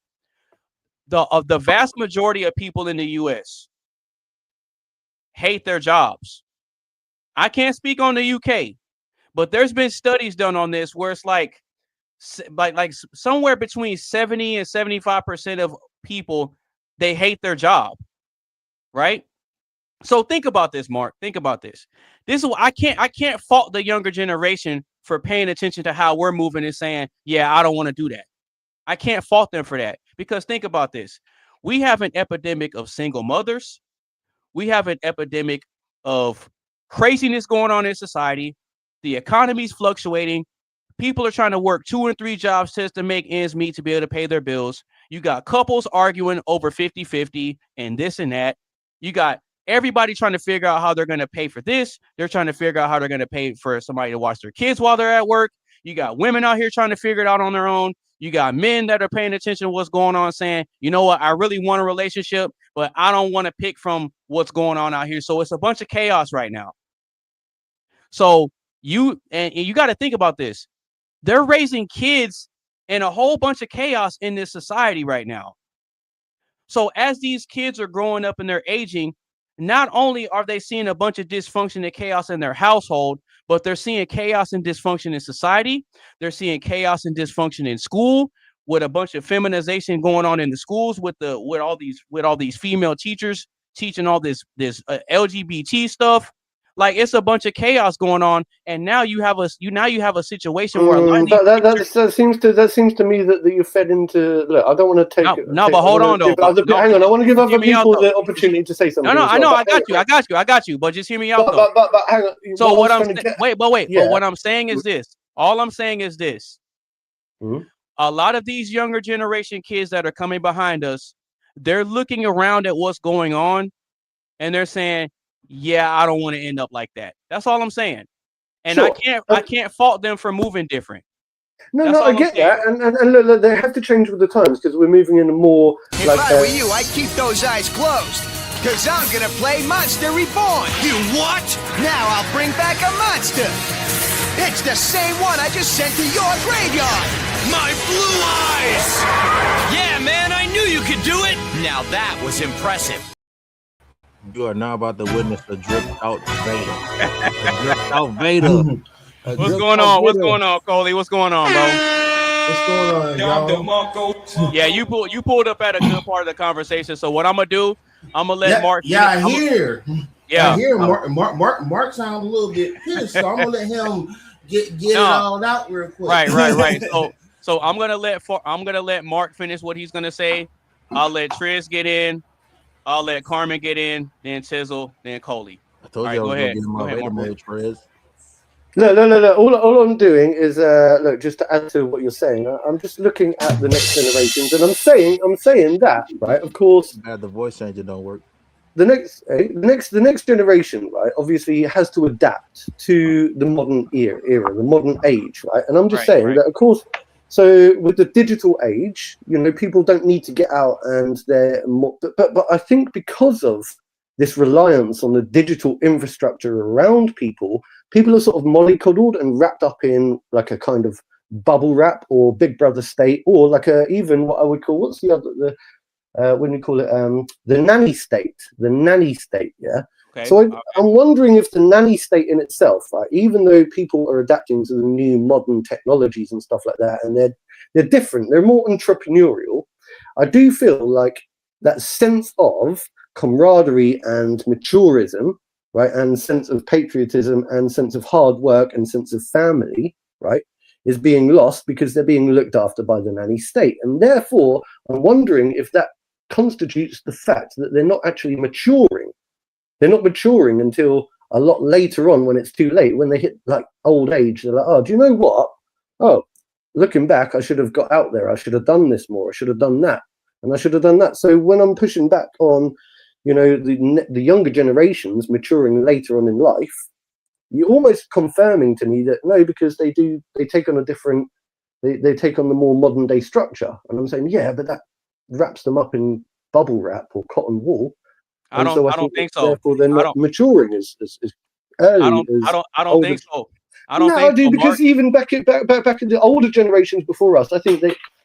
The vast majority of people in the U.S. hate their jobs. I can't speak on the UK, but there's been studies done on this where it's like somewhere between 70 and 75% of people, they hate their job, right? So think about this, Mark. Think about this. This is I can't fault the younger generation for paying attention to how we're moving and saying, "Yeah, I don't want to do that." I can't fault them for that, because think about this. We have an epidemic of single mothers. We have an epidemic of craziness going on in society. The economy's fluctuating. People are trying to work 2 and 3 jobs just to make ends meet to be able to pay their bills. You got couples arguing over 50-50 and this and that. You got everybody trying to figure out how they're going to pay for this. They're trying to figure out how they're going to pay for somebody to watch their kids while they're at work. You got women out here trying to figure it out on their own. You got men that are paying attention to what's going on, saying, "You know what, I really want a relationship, but I don't want to pick from what's going on out here." So it's a bunch of chaos right now. So you got to think about this. They're raising kids in a whole bunch of chaos in this society right now. So as these kids are growing up and they're aging, not only are they seeing a bunch of dysfunction and chaos in their household, but they're seeing chaos and dysfunction in society. They're seeing chaos and dysfunction in school, with a bunch of feminization going on in the schools, with all these female teachers teaching all this LGBT stuff. Like, it's a bunch of chaos going on, and now you have a situation where that seems to me that you fed into. Look, I don't want to take. No, but hold on though. Hang on, I want to give other people the opportunity to say something. No, I know, I got you. But just hear me out though. But hang on. So what I'm But what I'm saying is this. All I'm saying is this. Mm-hmm. A lot of these younger generation kids that are coming behind us, they're looking around at what's going on, and they're saying, "Yeah, I don't want to end up like that." That's all I'm saying. And sure. I can't fault them for moving different. No, I get that. And look, they have to change with the times, because we're moving in a more if I were you, I'd keep those eyes closed, because I'm going to play Monster Reborn. You what? Now I'll bring back a monster. It's the same one I just sent to your graveyard. My blue eyes! Yeah, man, I knew you could do it. Now that was impressive. You are now about to witness the dripped out Vader. Dripped out Vader. What's going on? What's going on, Coley? What's going on, bro? What's going on, y'all? Yeah, you pulled up at a good part of the conversation. So what I'm gonna do, I'm gonna let Mark. I hear Mark sounds a little bit pissed, so I'm gonna let him get it all out real quick. Right. So I'm gonna let Mark finish what he's gonna say. I'll let Triz get in. I'll let Carmen get in, then Tizzle, then Coley. I told you I was going to get my Vader mode, Triz. No. All I'm doing is look, just to add to what you're saying. I'm just looking at the next generations, and I'm saying that, right? Of course, the voice changer don't work. The next generation, right? Obviously, has to adapt to the modern era, the modern age, right? And I'm just saying that, of course. So with the digital age, people don't need to get out, and but I think because of this reliance on the digital infrastructure around people, people are sort of mollycoddled and wrapped up in like a kind of bubble wrap or Big Brother state, or like even what I would call, what's the other, when you call it, the nanny state, yeah. Okay. So I'm wondering if the nanny state in itself, right, even though people are adapting to the new modern technologies and stuff like that, and they're different, they're more entrepreneurial, I do feel like that sense of camaraderie and maturism, right, and sense of patriotism and sense of hard work and sense of family, right, is being lost because they're being looked after by the nanny state. And therefore, I'm wondering if that constitutes the fact that they're not actually maturing. They're not maturing until a lot later on when it's too late. When they hit like old age, they're like, oh, do you know what? Oh, looking back, I should have got out there. I should have done this more. I should have done that. And I should have done that. So when I'm pushing back on, you know, the younger generations maturing later on in life, you're almost confirming to me that no, because they take on a different, they take on the more modern day structure. And I'm saying, yeah, but that wraps them up in bubble wrap or cotton wool. I don't think so. Therefore, they're not maturing as early. I don't think so. I don't think I do, so, because even back in the older generations before us, I think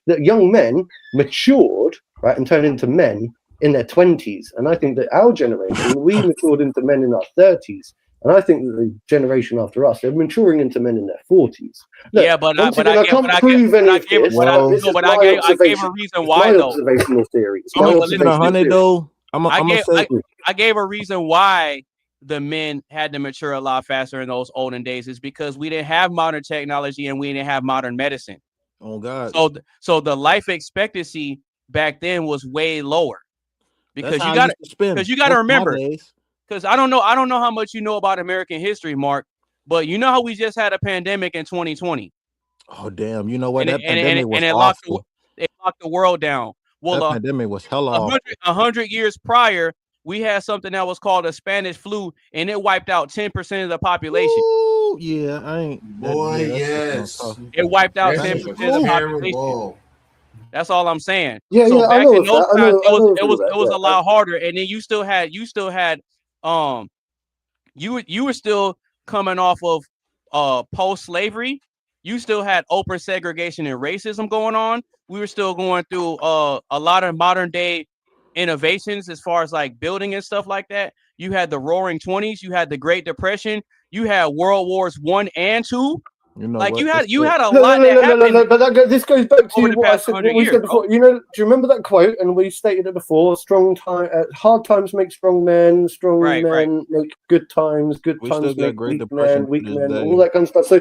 that young men matured, right, and turned into men in their 20s. And I think that our generation, we matured into men in our 30s. And I think that the generation after us, they're maturing into men in their 40s. Look, yeah, but I can't prove any of this. I gave a reason why, though. Observational theory. I gave a reason why the men had to mature a lot faster in those olden days is because we didn't have modern technology and we didn't have modern medicine. Oh God! So the life expectancy back then was way lower because you got to remember, because I don't know how much you know about American history, Mark, but you know how we just had a pandemic in 2020. Oh damn! You know what? That pandemic was awful. It locked the world down. Well, that pandemic was hella awful. 100 years prior, we had something that was called a Spanish flu, and it wiped out 10% of the population. Ooh, yeah, I ain't. Boy, yes. It wiped out 10% of the population. That's all I'm saying. Yeah, so yeah, back in those times, it was a lot harder, and then you still had you were still coming off of post-slavery. You still had open segregation and racism going on. We were still going through a lot of modern day innovations as far as like building and stuff like that. You had the Roaring 20s. You had the Great Depression. You had World Wars 1 and 2. You know, like you had a lot that happened. But this goes back to what I said. What we said before. You know, do you remember that quote? And we stated it before: hard times make strong men. Strong men make good times. Good times make weak men. All that kind of stuff. So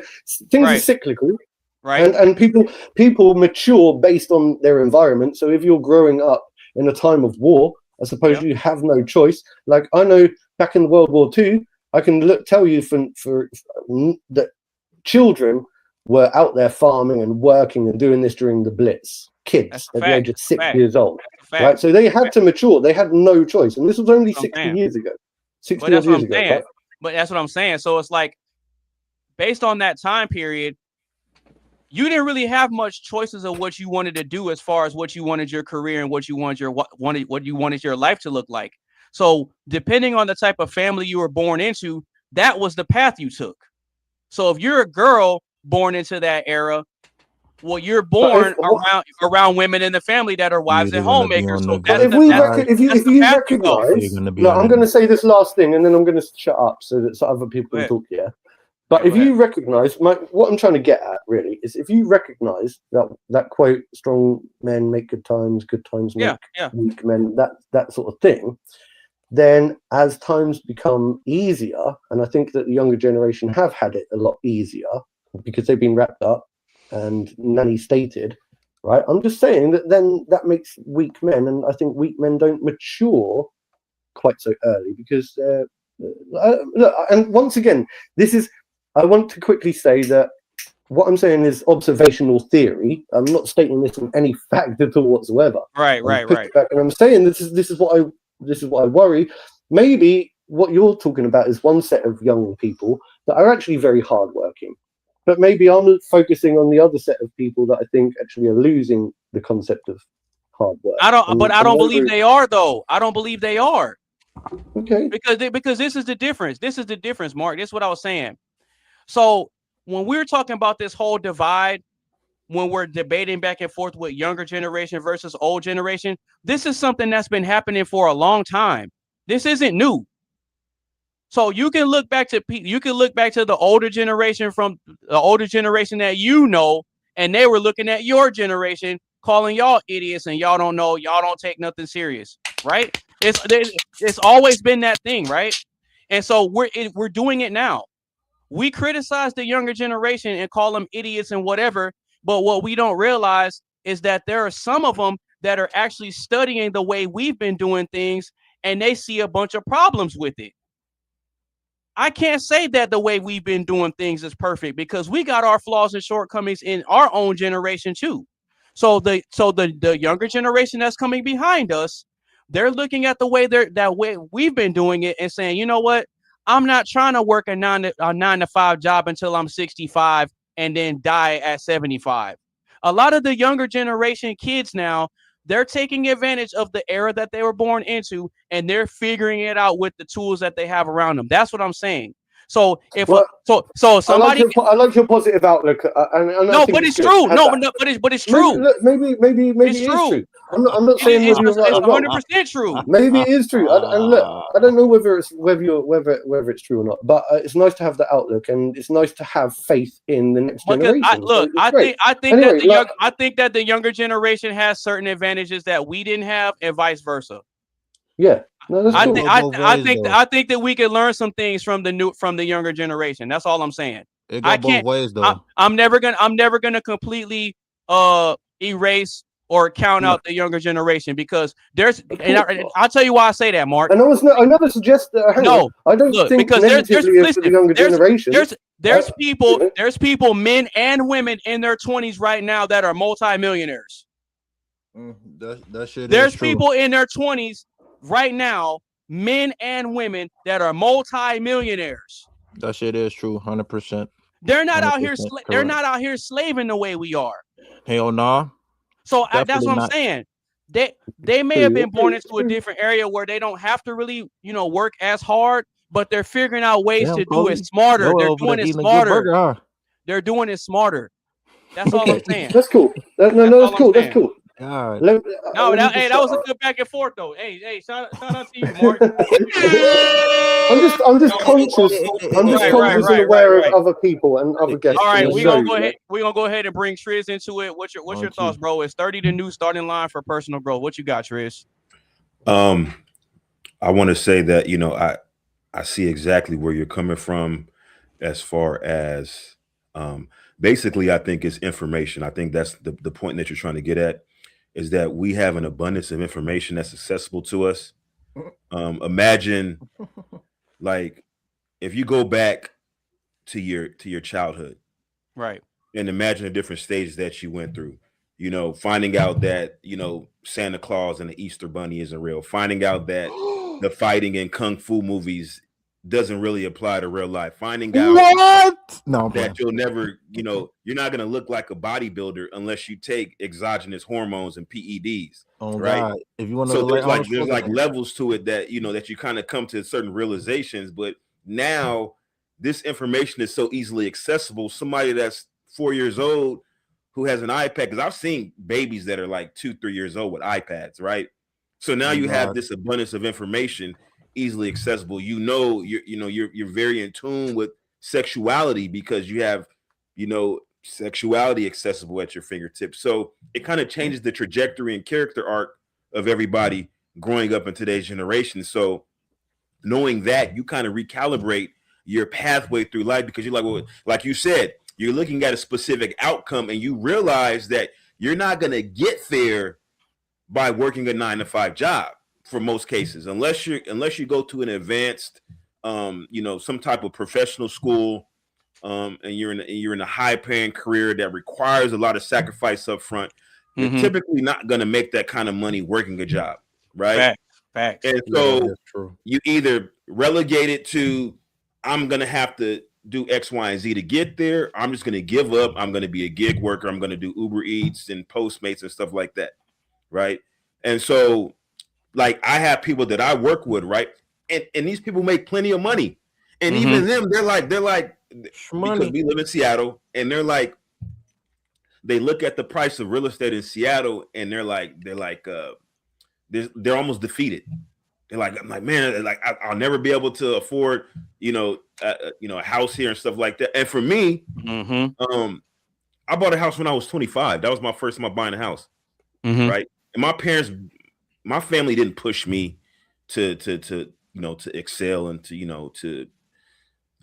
things are cyclical. Right. And people mature based on their environment. So if you're growing up in a time of war, I suppose you have no choice. Like I know back in World War II, I can tell you for that children were out there farming and working and doing this during the Blitz. Kids at the age of 6 years old, right? So they had to mature. They had no choice, and this was only 60 years ago. 60 years ago. Right? But that's what I'm saying. So it's like based on that time period, you didn't really have much choices of what you wanted to do as far as what you wanted your career and what you wanted your life to look like. So depending on the type of family you were born into, that was the path you took. So if you're a girl born into that era, well, you're born around women in the family that are wives and homemakers. So if you recognize, I'm going to say this last thing, and then I'm going to shut up so that other people can talk here. But if you recognize, what I'm trying to get at really is if you recognize that quote, strong men make good times make weak men, that sort of thing, then as times become easier, and I think that the younger generation have had it a lot easier because they've been wrapped up and nanny stated, right? I'm just saying that then that makes weak men, and I think weak men don't mature quite so early because, look, and once again, I want to quickly say that what I'm saying is observational theory. I'm not stating this in any fact at all whatsoever. Right. And I'm saying this is what I worry. Maybe what you're talking about is one set of young people that are actually very hardworking, but maybe I'm focusing on the other set of people that I think actually are losing the concept of hard work. I don't believe they are, though. I don't believe they are. Okay. Because this is the difference. This is the difference, Mark. This is what I was saying. So when we're talking about this whole divide, when we're debating back and forth with younger generation versus old generation, this is something that's been happening for a long time. This isn't new. So you can look back to the older generation from the older generation that you know, and they were looking at your generation, calling y'all idiots, and y'all don't know, y'all don't take nothing serious, right? It's always been that thing, right? And so we're doing it now. We criticize the younger generation and call them idiots and whatever, but what we don't realize is that there are some of them that are actually studying the way we've been doing things, and they see a bunch of problems with it. I can't say that the way we've been doing things is perfect, because we got our flaws and shortcomings in our own generation too. So the younger generation that's coming behind us, they're looking at the way that way we've been doing it and saying, you know what? I'm not trying to work a 9 to 5 job until I'm 65 and then die at 75. A lot of the younger generation kids now, they're taking advantage of the era that they were born into, and they're figuring it out with the tools that they have around them. That's what I'm saying. So if somebody, I like your positive outlook. No, but it's true. But it's true. Maybe it's it is true. true. I'm not saying it's whether you're right or wrong. 100% true. Maybe it is true. And look, I don't know whether it's true or not, but it's nice to have the outlook, and it's nice to have faith in the next generation. I think that the younger generation has certain advantages that we didn't have, and vice versa. Yeah. No, that's cool. I think that we can learn some things from the younger generation. That's all I'm saying. It goes both ways, though. I'm never gonna completely erase or count out the younger generation, because I'll tell you why I say that, Mark. And I never suggest that. I don't think because negatively of the younger generation. There's people, men and women in their 20s right now that are multimillionaires. That shit. There's people in their 20s right now, men and women, that are multi-millionaires. That shit is true, 100%. They're not out here. They're not out here slaving the way we are. Hell nah. So that's what I'm saying. They may have been born into a different area where they don't have to really, work as hard, but they're figuring out ways to do it smarter. They're doing it smarter. They're doing it smarter. That's all I'm saying. That's cool. That's cool. That's cool. God. That was a good back and forth though. Hey, shout out to you, Mark. I'm just conscious. I'm just conscious and aware of other people and other guests. All right, we're gonna go ahead and bring Triz into it. What's your thoughts, bro? Is 30 the new starting line for personal growth? What you got, Triz? I want to say that I see exactly where you're coming from, as far as basically I think it's information. I think that's the point that you're trying to get at, is that we have an abundance of information that's accessible to us. Imagine, like, if you go back to your childhood, right, and imagine the different stages that you went through. Finding out that Santa Claus and the Easter Bunny isn't real. Finding out that the fighting in kung fu movies doesn't really apply to real life. Finding out that you'll never, you're not going to look like a bodybuilder unless you take exogenous hormones and PEDs. Oh, right. God. If you want to, so there's like levels to it that that you kind of come to certain realizations. But now this information is so easily accessible. Somebody that's 4 years old who has an iPad, because I've seen babies that are like 2-3 years old with iPads, right? So now you have this abundance of information easily accessible. You're very in tune with sexuality because you have sexuality accessible at your fingertips. So it kind of changes the trajectory and character arc of everybody growing up in today's generation. So knowing that, you kind of recalibrate your pathway through life, because you're like, well, like you said, you're looking at a specific outcome, and you realize that you're not going to get there by working a 9-to-5 job for most cases, unless you go to an advanced, some type of professional school, and you're in a high-paying career that requires a lot of sacrifice up front. You're typically not going to make that kind of money working a job, right? Fact. And so you either relegate it to, I'm going to have to do X, Y, and Z to get there. I'm just going to give up. I'm going to be a gig worker. I'm going to do Uber Eats and Postmates and stuff like that, right? And so, like, I have people that I work with, right? And these people make plenty of money. And even them, they're like, because we live in Seattle, and they're like, they look at the price of real estate in Seattle, and they're almost defeated. They're like, I'm like, man, like I'll never be able to afford, a house here and stuff like that. And for me, I bought a house when I was 25. That was my first time buying a house, right? And my family didn't push me to excel and to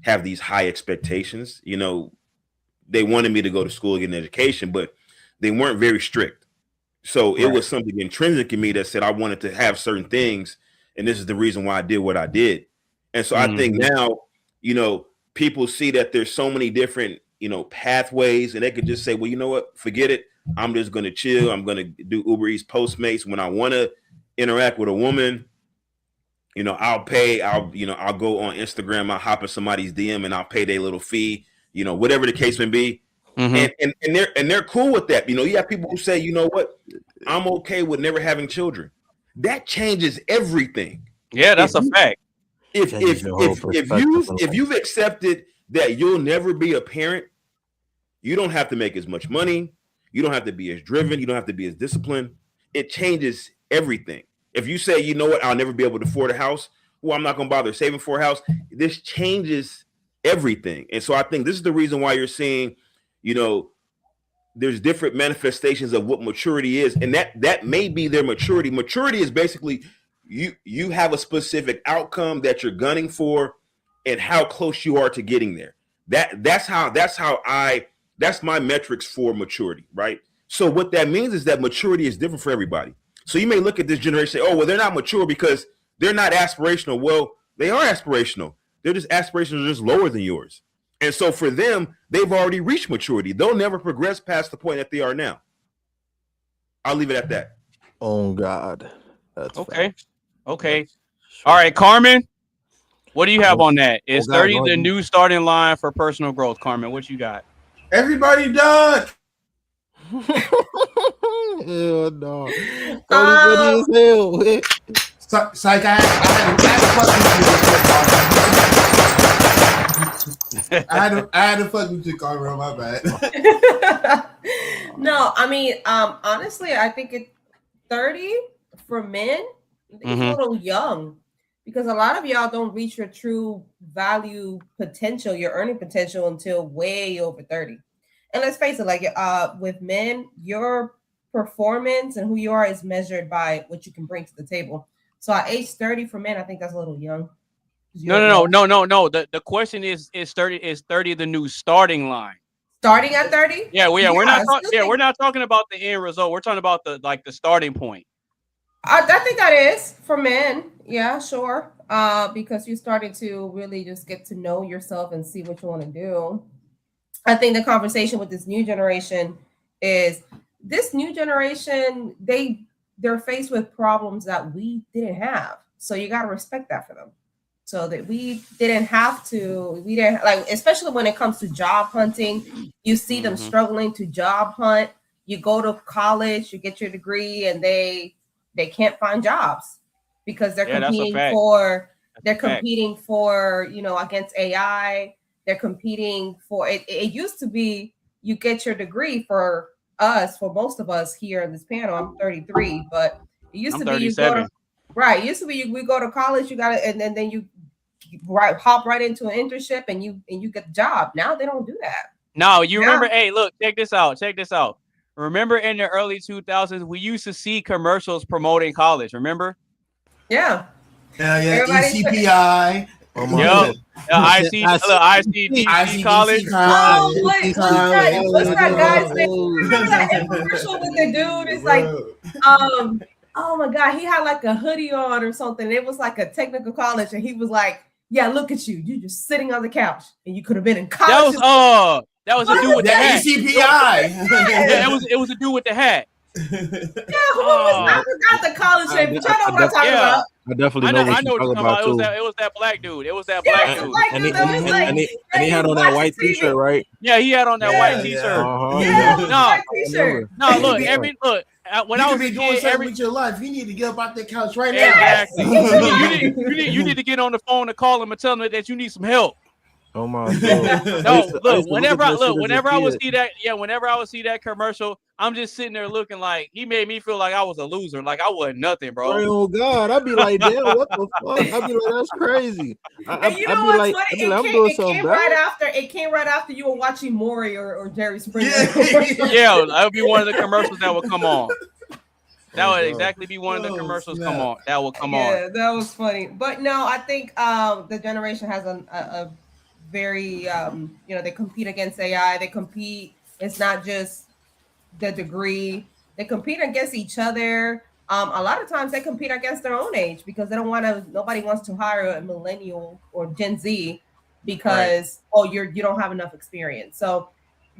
have these high expectations. They wanted me to go to school and get an education, but they weren't very strict. So it was something intrinsic in me that said I wanted to have certain things, and this is the reason why I did what I did. And so I think now, people see that there's so many different, pathways, and they could just say, well, you know what, forget it. I'm just going to chill. I'm going to do Uber Eats, Postmates. When I want to interact with a woman, I'll pay. I'll go on Instagram. I'll hop in somebody's DM and I'll pay their little fee. Whatever the case may be, and they're cool with that. You have people who say, you know what, I'm okay with never having children. That changes everything. Yeah, that's a fact. If you've accepted that you'll never be a parent, you don't have to make as much money. You don't have to be as driven. You don't have to be as disciplined. It changes everything. If you say, you know what, I'll never be able to afford a house, well, I'm not going to bother saving for a house. This changes everything. And so I think this is the reason why you're seeing, there's different manifestations of what maturity is. And that may be their maturity. Maturity is basically you have a specific outcome that you're gunning for and how close you are to getting there. That's my metrics for maturity, right? So what that means is that maturity is different for everybody. So you may look at this generation and say, oh, well, they're not mature because they're not aspirational. Well, they are aspirational. They're just aspirations are just lower than yours. And so for them, they've already reached maturity. They'll never progress past the point that they are now. I'll leave it at that. Oh, God. That's okay. Facts. Okay. All right, Carmen, what do you have on that? Is 30 the new starting line for personal growth? Carmen, what you got? Everybody done. Hell no. Psych, I had to fuck with you, Carmen. My bad. No, I mean, honestly, I think 30 for men is a little young because a lot of y'all don't reach your true value potential, your earning potential until way over 30. And let's face it, like with men, your performance and who you are is measured by what you can bring to the table. So at age 30 for men, I think that's a little young. No. The question is 30 the new starting line? Starting at 30? Yeah, we're not talking about the end result. We're talking about the starting point. I think that is for men. Yeah, sure. Because you're starting to really just get to know yourself and see what you want to do. I think the conversation with this new generation is they're faced with problems that we didn't have. So you got to respect that for them. So that we didn't like, especially when it comes to job hunting, you see them struggling to job hunt. You go to college, you get your degree, and they can't find jobs because they're competing for, against AI. They're competing for it. It used to be you get your degree for most of us here in this panel. I'm 33, but it used to be 37. It used to be we go to college, you got it, and then you hop right into an internship and you get the job. Now they don't do that. No, remember, hey, look, check this out. Remember in the early 2000s, we used to see commercials promoting college, remember? Yeah. Yeah, ECPI. Yep. ICT college. Oh, what's that guy's name? Remember that commercial with the dude? It's like, oh my God, he had like a hoodie on or something. It was like a technical college, and he was like, "Yeah, look at you. You're just sitting on the couch, and you could have been in college." That was a dude with the hat. ECPI. Yeah, it was a dude with the hat. Yeah, I forgot the college name, but y'all know what I'm talking about. I definitely know what you're talking about too. It was that black dude. And he had on that white t-shirt, right? Yeah, he had on that white t-shirt. No, look, when I was be doing something with your life, you need to get up out that couch right now. Exactly. you need to get on the phone and call him and tell him that you need some help. Oh my God. No, I look. used to Whenever at I that shit as a whenever I would kid. see that, whenever I would see that commercial, I'm just sitting there looking like he made me feel like I was a loser, like I wasn't nothing, bro. Oh God, I'd be like, damn, what the fuck? I'd be like, that's crazy. And you know I'd be what's like, funny? I'd be like, I'm doing something It came right after you were watching Maury or Jerry Springer. Yeah, that would be one of the commercials that would come on. That would exactly be one of the commercials come on. That will come on. Yeah, that was funny. But no, I think the generation has a very they compete against AI. They compete. It's not just the degree. They compete against each other. A lot of times they compete against their own age because they don't want to. Nobody wants to hire a millennial or Gen Z because you don't have enough experience. So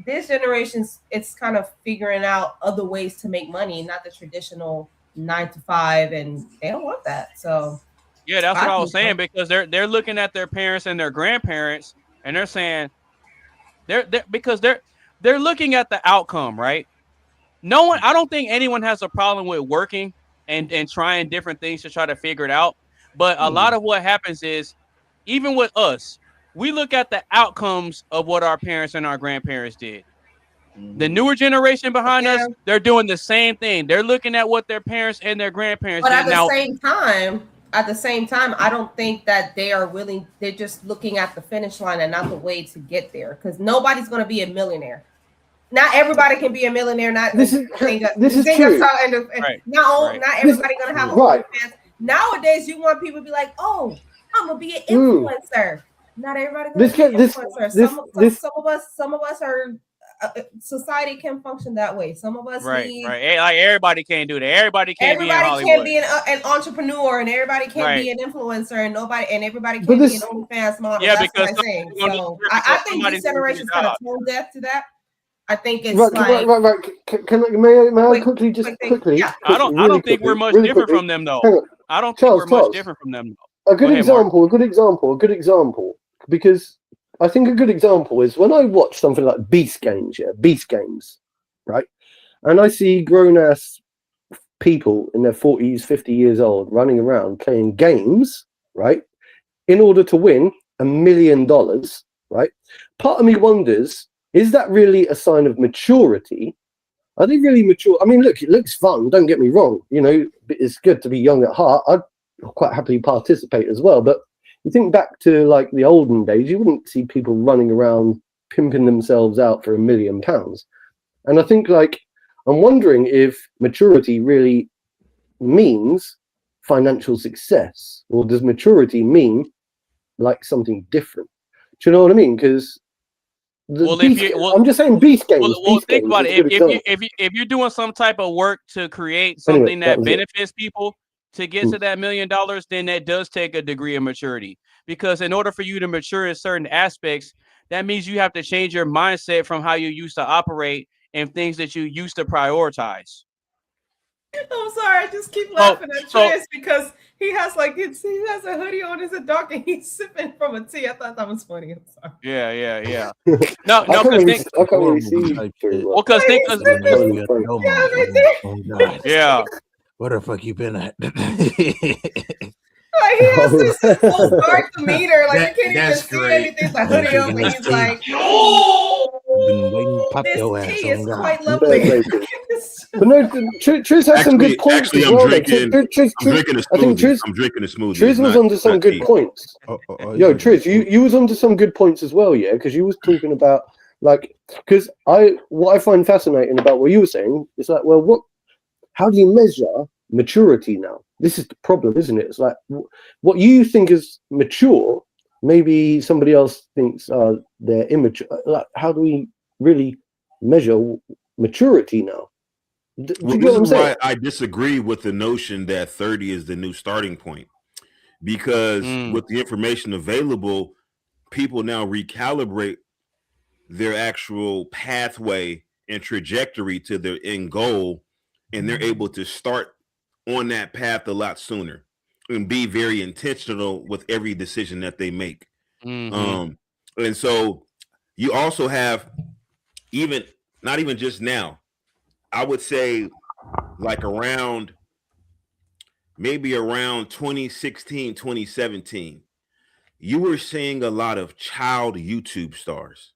this generation's it's kind of figuring out other ways to make money, not the traditional 9 to 5, and they don't want that. So yeah, that's what I was saying because they're looking at their parents and their grandparents and they're saying they're looking at the outcome, right? I don't think anyone has a problem with working and trying different things to try to figure it out. But a lot of what happens is, even with us, we look at the outcomes of what our parents and our grandparents did. The newer generation behind us, they're doing the same thing. They're looking at what their parents and their grandparents but did. At the same time, I don't think that they are willing. They're just looking at the finish line and not the way to get there because nobody's going to be a millionaire. Not everybody can be a millionaire. Not this is true. Not everybody going to have OnlyFans. Nowadays, you want people to be like, "Oh, I'm gonna be an influencer." Not everybody gonna be an influencer. Some of us are. Society can function that way. Some of us need, like everybody can't do that. Everybody can't be an entrepreneur, and everybody can't be an influencer, and everybody can't be an OnlyFans model. Yeah, that's what I'm saying. So I think this generation's kind of tone deaf to that. I think it's right. May I quickly? Yeah. I don't think we're much different from them though. I don't think we're much different from them. A good example. Because I think a good example is when I watch something like Beast Games, right? And I see grown-ass people in their 40s, 50 years old running around playing games, right? In order to win $1 million, right? Part of me wonders, is that really a sign of maturity? Are they really mature? I mean, look, it looks fun, don't get me wrong. You know, it's good to be young at heart. I'd quite happily participate as well, but you think back to like the olden days, you wouldn't see people running around pimping themselves out for £1 million. And I think I'm wondering if maturity really means financial success, or does maturity mean like something different? Do you know what I mean? Because I'm just saying Beast Games. Well, think about it. If you're doing some type of work to create something that benefits people, to get to that $1 million, then that does take a degree of maturity. Because in order for you to mature in certain aspects, that means you have to change your mindset from how you used to operate and things that you used to prioritize. I'm sorry, I just keep laughing at Chris because he has he has a hoodie on as a dog and he's sipping from a tea. I thought that was funny. I'm sorry. Yeah. No, because yeah. Where the fuck you been at? He has this full dark demeanor, you can't even see anything. Like hoodie up, and he's like, this tea is quite lovely. But no, Triz has some good points as well. I'm drinking a smoothie. Triz was onto some good points. Yo, Triz, you was onto some good points as well, yeah, because you was talking about because what I find fascinating about what you were saying is how do you measure maturity now? This is the problem, isn't it? It's like what you think is mature, maybe somebody else thinks they're immature. How do we really measure maturity now? This is why I disagree with the notion that 30 is the new starting point, because with the information available, people now recalibrate their actual pathway and trajectory to their end goal, and they're able to start on that path a lot sooner and be very intentional with every decision that they make. And so you also have not even just now, I would say maybe around 2016, 2017, you were seeing a lot of child YouTube stars.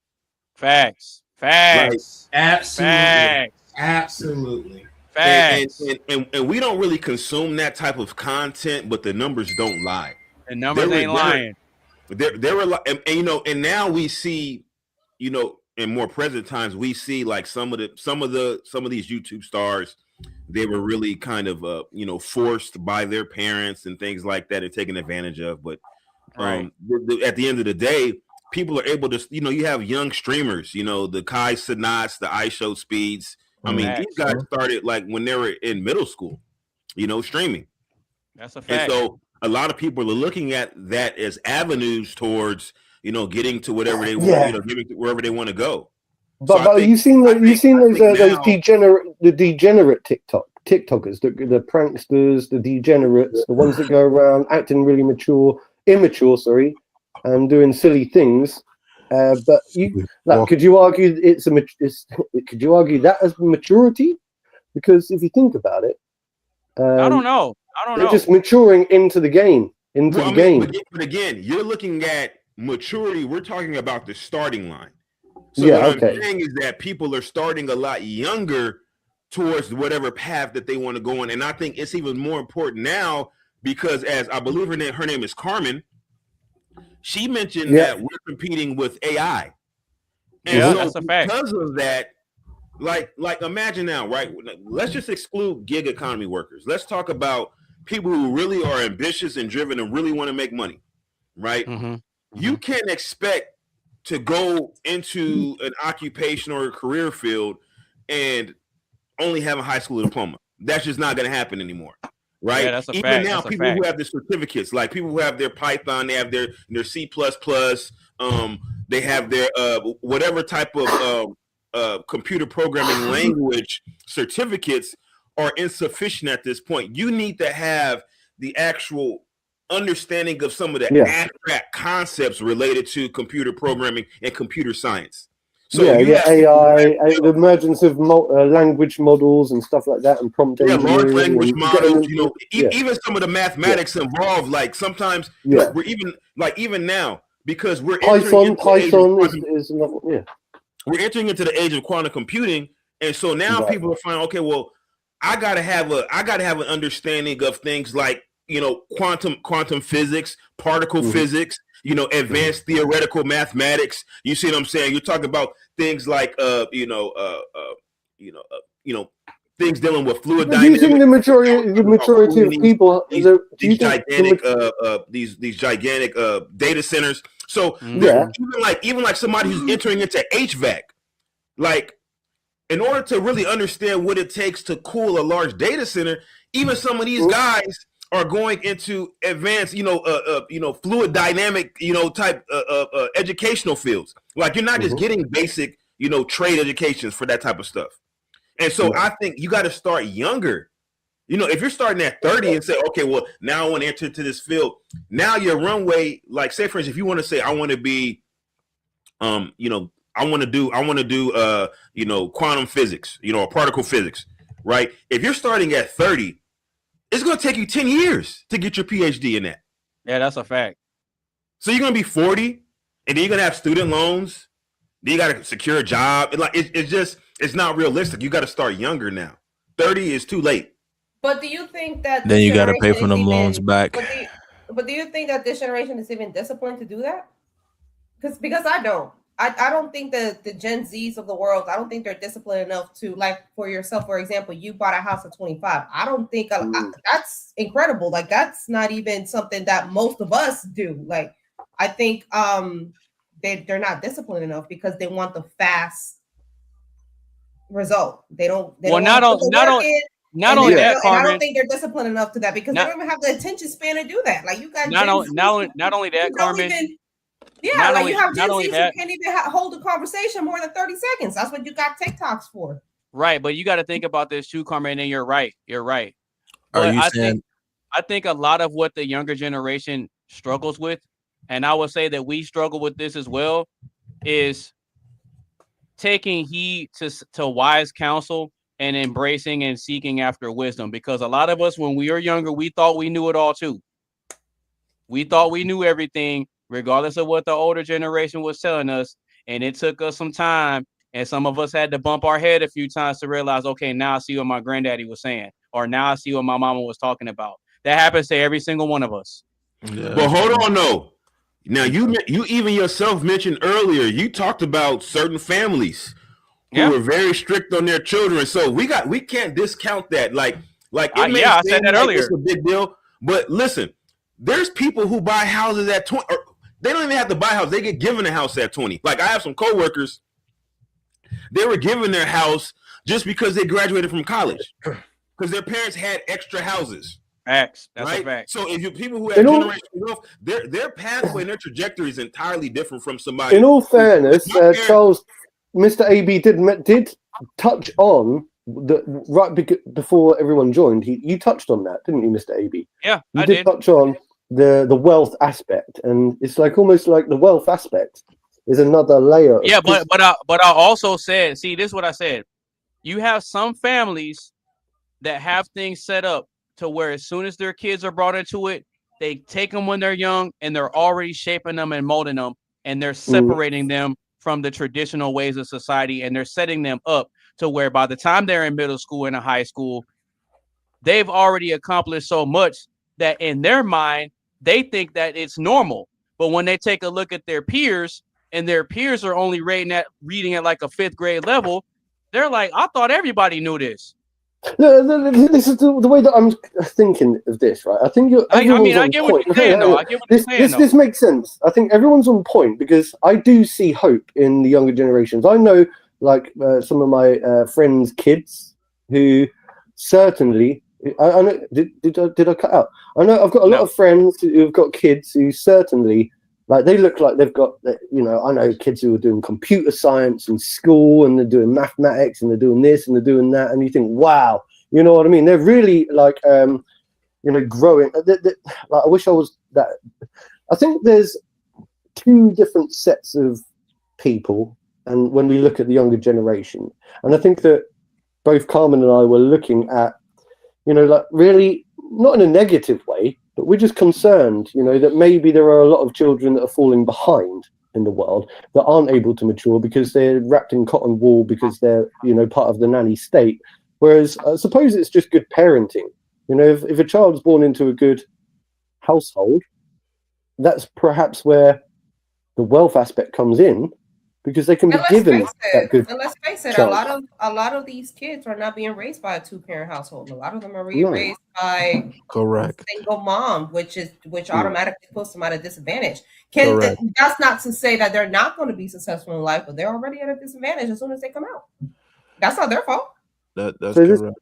Facts. Facts. Absolutely. Facts. Absolutely. Facts. And we don't really consume that type of content, but the numbers don't lie. The numbers ain't lying. There were and you know, and now we see, you know, in more present times, we see like some of these YouTube stars, they were really kind of you know, forced by their parents and things like that and taken advantage of. But at the end of the day, people are able to, you know, you have young streamers, you know, the Kai Cenats, the iShow Speeds. I mean, these guys started like when they were in middle school, you know, streaming. That's a fact. And so a lot of people are looking at that as avenues towards, you know, getting to whatever they want, you know, getting to wherever they want to go. But So you've seen those degenerate TikTokers, the pranksters, the degenerates, the ones that go around acting really immature, and doing silly things. But you, like, could you argue could you argue that as maturity? Because if you think about it, I don't know. They're just maturing into the game. But again, you're looking at maturity. We're talking about the starting line. So what I'm saying is that people are starting a lot younger towards whatever path that they want to go on. And I think it's even more important now because, as I believe her name is Carmen, she mentioned that we're competing with AI. And so that's a fact. Because of that, like imagine now, right? Let's just exclude gig economy workers. Let's talk about people who really are ambitious and driven and really want to make money, right? You can't expect to go into an occupation or a career field and only have a high school diploma. That's just not going to happen anymore, right? Yeah, that's a Even fact. now, That's a people fact. who have the certificates, like people who have their Python, they have their C++, they have their whatever type of computer programming language certificates are insufficient at this point. You need to have the actual understanding of some of the abstract concepts related to computer programming and computer science. So AI, the emergence of language models and stuff like that, and prompt engineering. Large language models. You know, even some of the mathematics involved. Like sometimes, we're even now because we're Python is another. We're entering into the age of quantum computing, and so now people are finding, okay, well, I gotta have an understanding of things like, you know, quantum physics, particle physics, you know, advanced theoretical mathematics. You see what I'm saying? You're talking about things like things dealing with fluid dynamics. Do you think the majority of people these gigantic data centers? So even like somebody who's entering into HVAC, like in order to really understand what it takes to cool a large data center, even some of these guys are going into advanced, fluid dynamic, type educational fields. Like you're not just getting basic, trade educations for that type of stuff. And so I think you got to start younger. If you're starting at 30 and say, okay, well, now I want to enter into this field. Now your runway, like say for instance, if you want to say, I want to be, I want to do quantum physics, or particle physics, right? If you're starting at 30, it's going to take you 10 years to get your PhD in that. Yeah, that's a fact. So you're going to be 40 and then you're going to have student loans. Then you got to secure a job. It's not realistic. You got to start younger now. 30 is too late. But do you think that then you got to pay for them loans back? But do you think that this generation is even disciplined to do that? Because I don't. I don't think that the Gen Zs of the world, I don't think they're disciplined enough to, like, for yourself, for example, you bought a house at 25. I don't think that's incredible. Like, that's not even something that most of us do. Like, I think they're not disciplined enough because they want the fast result. Not only that, Carmen, I don't think they're disciplined enough to that because they don't even have the attention span to do that. Like, you got not only that, Carmen. You have Gen Zs who can't even hold a conversation more than 30 seconds. That's what you got TikToks for. Right, but you got to think about this too, Carmen, and you're right. You're right. Are but you I think a lot of what the younger generation struggles with, and I would say that we struggle with this as well, is taking heed to wise counsel and embracing and seeking after wisdom. Because a lot of us, when we were younger, we thought we knew it all too. We thought we knew everything. regardless of what the older generation was telling us. And it took us some time, and some of us had to bump our head a few times to realize, okay, now I see what my granddaddy was saying, or now I see what my mama was talking about. That happens to every single one of us. Yeah. But hold on, though. Now you even yourself mentioned earlier, you talked about certain families who were very strict on their children. So we can't discount that. Like I said that earlier. It's a big deal. But listen, there's people who buy houses at 20. They don't even have to buy a house. They get given a house at 20. Like I have some coworkers, they were given their house just because they graduated from college because their parents had extra houses. Facts. That's right? a fact. So if you people who have generational wealth, their pathway and their trajectory is entirely different from somebody. In all fairness, Charles, Mr. AB did touch on before everyone joined. You touched on that, didn't you, Mr. AB? Yeah, I did touch on the wealth aspect, and it's like almost like the wealth aspect is another layer. Yeah, but I also said, see, this is what I said. You have some families that have things set up to where as soon as their kids are brought into it, they take them when they're young and they're already shaping them and molding them, and they're separating them from the traditional ways of society, and they're setting them up to where by the time they're in middle school and high school, they've already accomplished so much that in their mind, they think that it's normal. But when they take a look at their peers, and their peers are only reading at like a 5th grade level, they're like, I thought everybody knew this. This is the way that I'm thinking of this, right? I think I get what you're saying, though. I get what you're saying, though. This makes sense. I think everyone's on point because I do see hope in the younger generations. I know, like some of my friends' kids who certainly. I know. Did I cut out? I know I've got a lot of friends who've got kids who certainly. Like they look like they've got, I know kids who are doing computer science in school and they're doing mathematics and they're doing this and they're doing that. And you think, wow, you know what I mean? They're really like, growing. I wish I was that. I think there's 2 different sets of people. And when we look at the younger generation, and I think that both Carmen and I were looking at, like really not in a negative way, but we're just concerned, that maybe there are a lot of children that are falling behind in the world that aren't able to mature because they're wrapped in cotton wool because they're, part of the nanny state. Whereas I suppose it's just good parenting. If a child is born into a good household, that's perhaps where the wealth aspect comes in because they can be given that good. And let's face it, child. a lot of these kids are not being raised by a 2-parent household. A lot of them are being raised by a single mom, which automatically puts them at a disadvantage. That's not to say that they're not going to be successful in life, but they're already at a disadvantage as soon as they come out. That's not their fault. That's correct.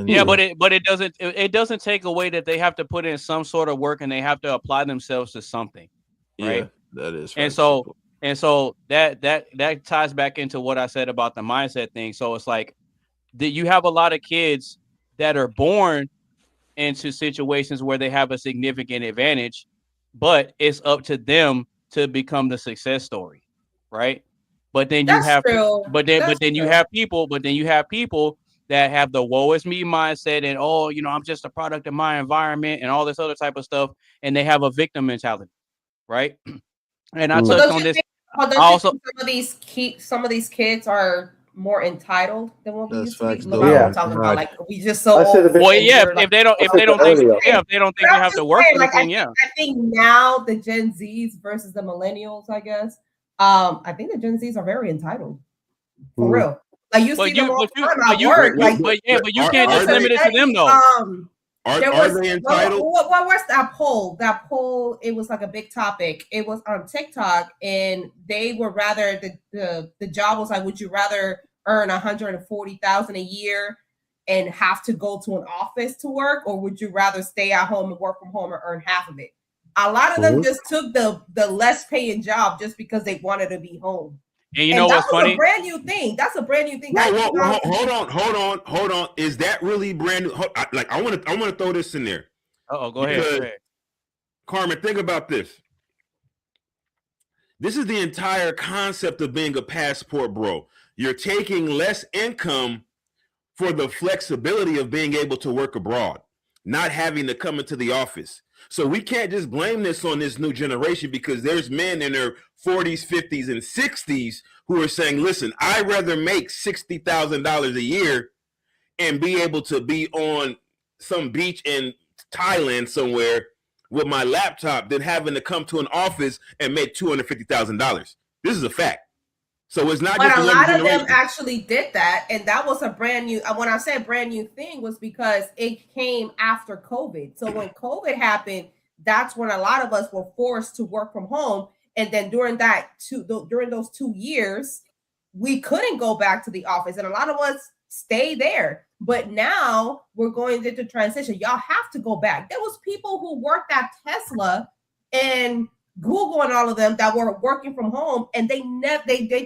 Yeah, but it doesn't take away that they have to put in some sort of work and they have to apply themselves to something, right? Yeah, that is. And so that ties back into what I said about the mindset thing. So it's like you have a lot of kids that are born into situations where they have a significant advantage, but it's up to them to become the success story, right? But then you have people that have the woe is me mindset and I'm just a product of my environment and all this other type of stuff, and they have a victim mentality, right? And I touched on this. Also, some of these kids are more entitled than what we used to be. Yeah, talking about like we just so old. Well, yeah, if they don't think they have to work for anything, I think now the Gen Zs versus the millennials, I guess. I think the Gen Zs are very entitled, for real. Like you see them all the time at work. But you can't just limit it to them though. Are they entitled? What's that poll? That poll, it was like a big topic. It was on TikTok, and they were rather the job was like, would you rather earn $140,000 a year and have to go to an office to work, or would you rather stay at home and work from home and earn half of it? A lot of them just took the less paying job just because they wanted to be home. And you know what's funny? That's a brand new thing. That's a brand new thing. Hold on. Is that really brand new? I want to throw this in there. Go ahead. Carmen, think about this. This is the entire concept of being a passport bro. You're taking less income for the flexibility of being able to work abroad. not having to come into the office. So we can't just blame this on this new generation, because there's men in their 40s, 50s, and 60s who are saying, listen, I'd rather make $60,000 a year and be able to be on some beach in Thailand somewhere with my laptop than having to come to an office and make $250,000. This is a fact. So it's not but just a lot of them actually did that, and that was a brand new. When I said brand new thing, was because it came after COVID. So when COVID happened, that's when a lot of us were forced to work from home, and then during those 2 years, we couldn't go back to the office, and a lot of us stay there. But now we're going into transition. Y'all have to go back. There was people who worked at Tesla and Google and all of them that were working from home, and they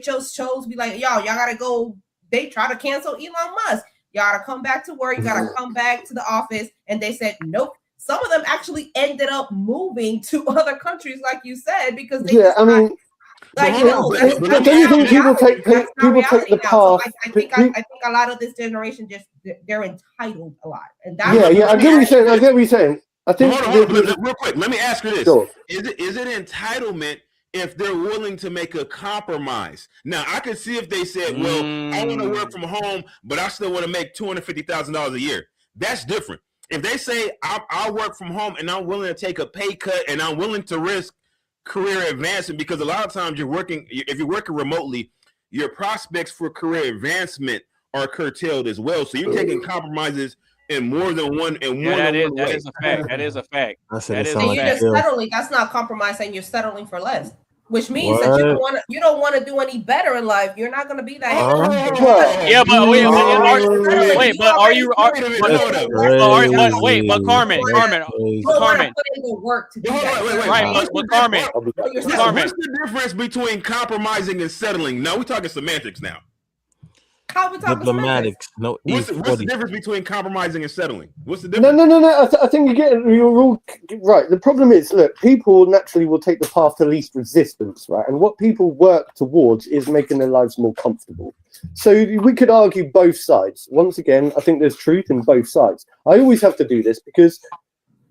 just chose to be like, y'all gotta go. They try to cancel Elon Musk. Y'all gotta come back to work. You gotta come back to the office. And they said nope. Some of them actually ended up moving to other countries, like you said, because they don't you think people take the path? So I think a lot of this generation they're entitled a lot, and that's I get what you're saying. I think hold on, real quick. Let me ask you this: sure. Is it entitlement if they're willing to make a compromise? Now, I could see if they said, "Well, I want to work from home, but I still want to make $250,000 a year." That's different. If they say, "I'll work from home and I'm willing to take a pay cut and I'm willing to risk career advancement," because a lot of times if you're working remotely, your prospects for career advancement are curtailed as well. So you're taking compromises in more than one. That is a fact. That is a fact. You're just settling. That's not compromising. You're settling for less, which means that you don't want to do any better in life. You're not going to be that. Yeah, but Carmen. You don't want to put in the work to do that. Right, but Carmen. What's the difference between compromising and settling? Now we're talking semantics now. How we talking diplomatics? No, what's the difference between compromising and settling? What's the difference? No. I think you're all right. The problem is, look, people naturally will take the path to least resistance, right? And what people work towards is making their lives more comfortable. So we could argue both sides. Once again, I think there's truth in both sides. I always have to do this because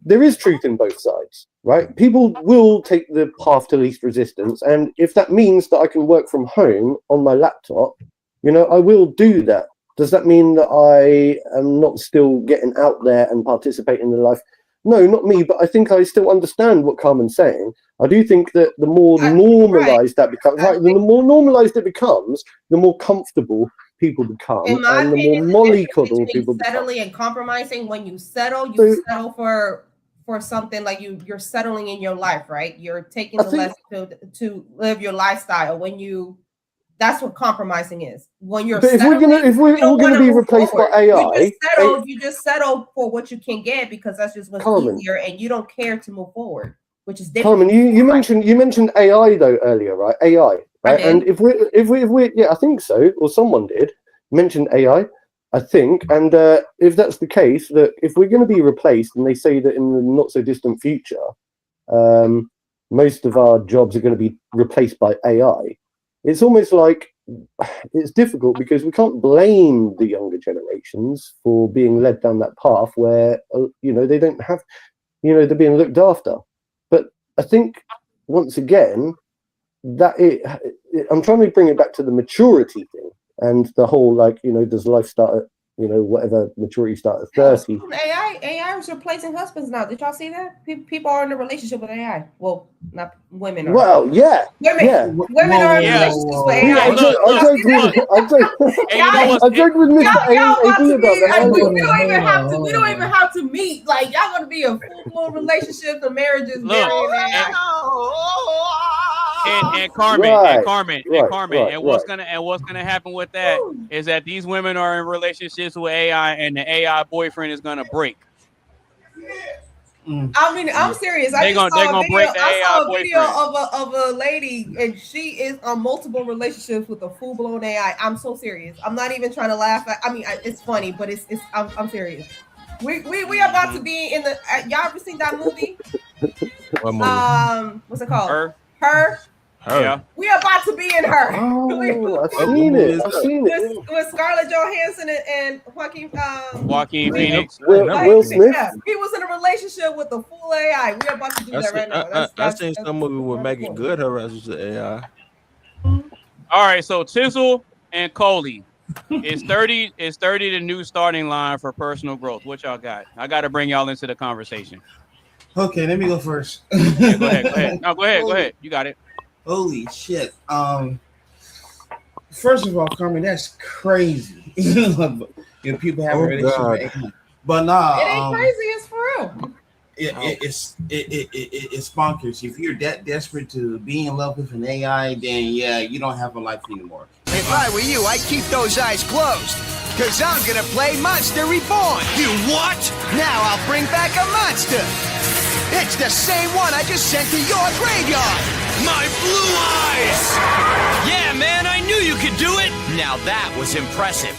there is truth in both sides, right? People will take the path to least resistance, and if that means that I can work from home on my laptop, I will do that. Does that mean that I am not still getting out there and participating in the life? No, not me, but I think I still understand what Carmen's saying. I do think that the more normalized that becomes, the more normalized it becomes, the more comfortable people become, and the more mollycoddle people become. Settling and compromising. When you settle, settle for something like you're settling in your life, right? You're taking the lesson to live your lifestyle. That's what compromising is. When you're if we're all gonna be replaced by AI, you just settle for what you can get because that's just what's easier, and you don't care to move forward, which is different. Carmen, you mentioned AI though earlier, right? AI, right? And if we I think so, or someone did mention AI, I think, and if that's the case, that if we're going to be replaced, and they say that in the not so distant future, most of our jobs are going to be replaced by AI. It's almost like it's difficult because we can't blame the younger generations for being led down that path where, they don't have, they're being looked after. But I think, once again, that I'm trying to bring it back to the maturity thing and the whole, does life start at, whatever maturity start at 30. AI is replacing husbands now. Did y'all see that? People are in a relationship with AI. Well, not women. Well, yeah. Women are in relationships with AI. I joked with Mr. A about that. We don't even have to meet. Like, y'all gonna be a full-blown relationship. The marriages. And Carmen, and what's gonna happen with that is that these women are in relationships with AI, and the AI boyfriend is gonna break. I mean, I'm serious. I saw a video of a lady, and she is on multiple relationships with a full-blown AI. I'm so serious. I'm not even trying to laugh. It's funny, but I'm serious. We are about to be in the. Y'all ever seen that movie? What movie? What's it called? Her. Yeah. We about to be in her. Oh, I've seen it. I've seen it. With Scarlett Johansson and Joaquin Phoenix. Will Smith. Yeah, he was in a relationship with a full AI. We're about to do that right now. I seen some movie with Megan Good. Her as was the AI. All right, so Tizzle and Coley. Is 30 the new starting line for personal growth? What y'all got? I got to bring y'all into the conversation. Okay, let me go first. Yeah, go ahead. No, go ahead. You got it. Holy shit. First of all, Carmen, that's crazy. People have a relationship. But nah, it ain't crazy. It's for real. It's bonkers. If you're that desperate to be in love with an AI, then yeah, you don't have a life anymore. If I were you, I'd keep those eyes closed. Cause I'm gonna play Monster Reborn. You what? Now I'll bring back a monster. It's the same one I just sent to your graveyard. My blue eyes! Yeah, man, I knew you could do it. Now that was impressive.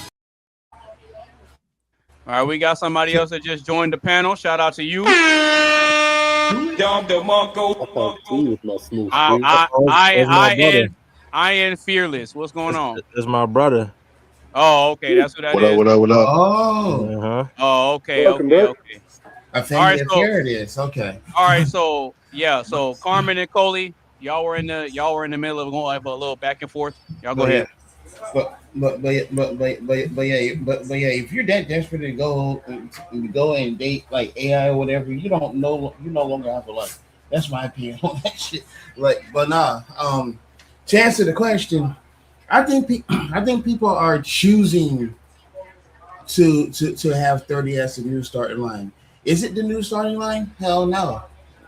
All right, we got somebody else that just joined the panel. Shout out to you. I am Fearless. What's going on? That's my brother. Oh, okay. That's who that is. What up? Oh, okay. Welcome, Okay. I think here it is. Okay. All right, so Carmen and Coley, y'all were in the middle of going have a little back and forth. Y'all go ahead. But yeah, if you're that desperate to go and date like AI or whatever, you no longer have a life. That's my opinion on that shit. But nah. To answer the question, I think people are choosing to have 30 as the new starting line. Is it the new starting line? Hell no.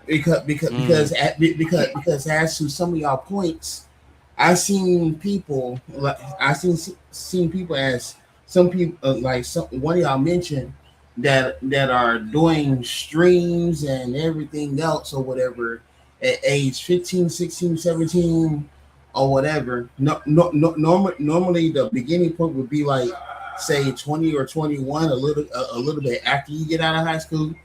Because as to some of y'all points, I've seen people seen people as some people one of y'all mentioned that are doing streams and everything else or whatever at age 15, 16, 17 or whatever. Normally the beginning point would be like say 20 or 21, a little bit after you get out of high school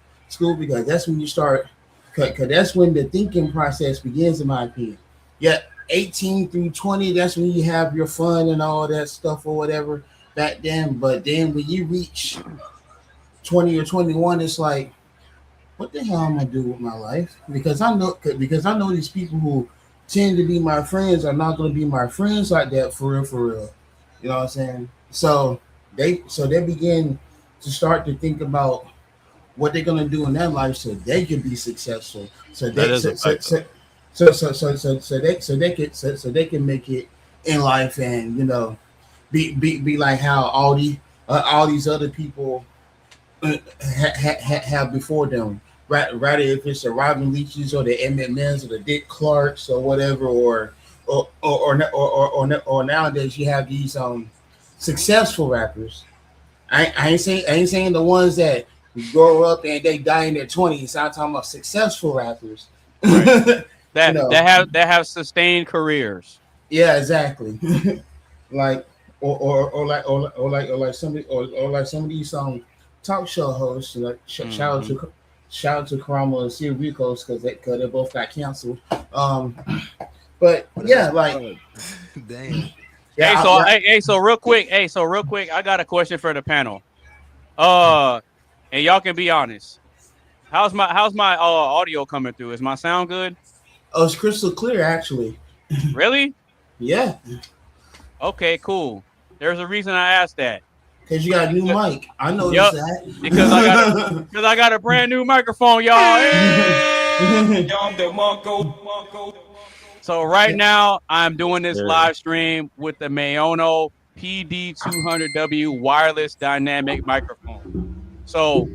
because that's when you start, because that's when the thinking process begins, in my opinion. Yeah, 18 through 20, that's when you have your fun and all that stuff or whatever back then. But then when you reach 20 or 21, it's like, what the hell am I doing with my life? Because I know these people who tend to be my friends are not going to be my friends like that for real. You know what I'm saying? So they begin to start to think about what they're going to do in their life so they can be successful. So they can make it in life, and be like how all these other people have before them. Rather if it's the Robin Leaches or the MMNs or the Dick Clarks or whatever, or nowadays you have these successful rappers. I ain't saying the ones that grow up and they die in their 20s. I'm talking about successful rappers. Right. that have sustained careers. Yeah, exactly. like some of these talk show hosts. Shout out to Karamo and Sir Ricos because they both got canceled. But yeah, like damn. So real quick, I got a question for the panel. And y'all can be honest. How's my audio coming through? Is my sound good? Oh, it's crystal clear, actually. Really? Yeah. Okay, cool. There's a reason I asked that. Because you got a new mic. I noticed that. Because I got a brand new microphone, y'all. Hey! So right now I'm doing this live stream with the Mayono PD200W wireless dynamic microphone. So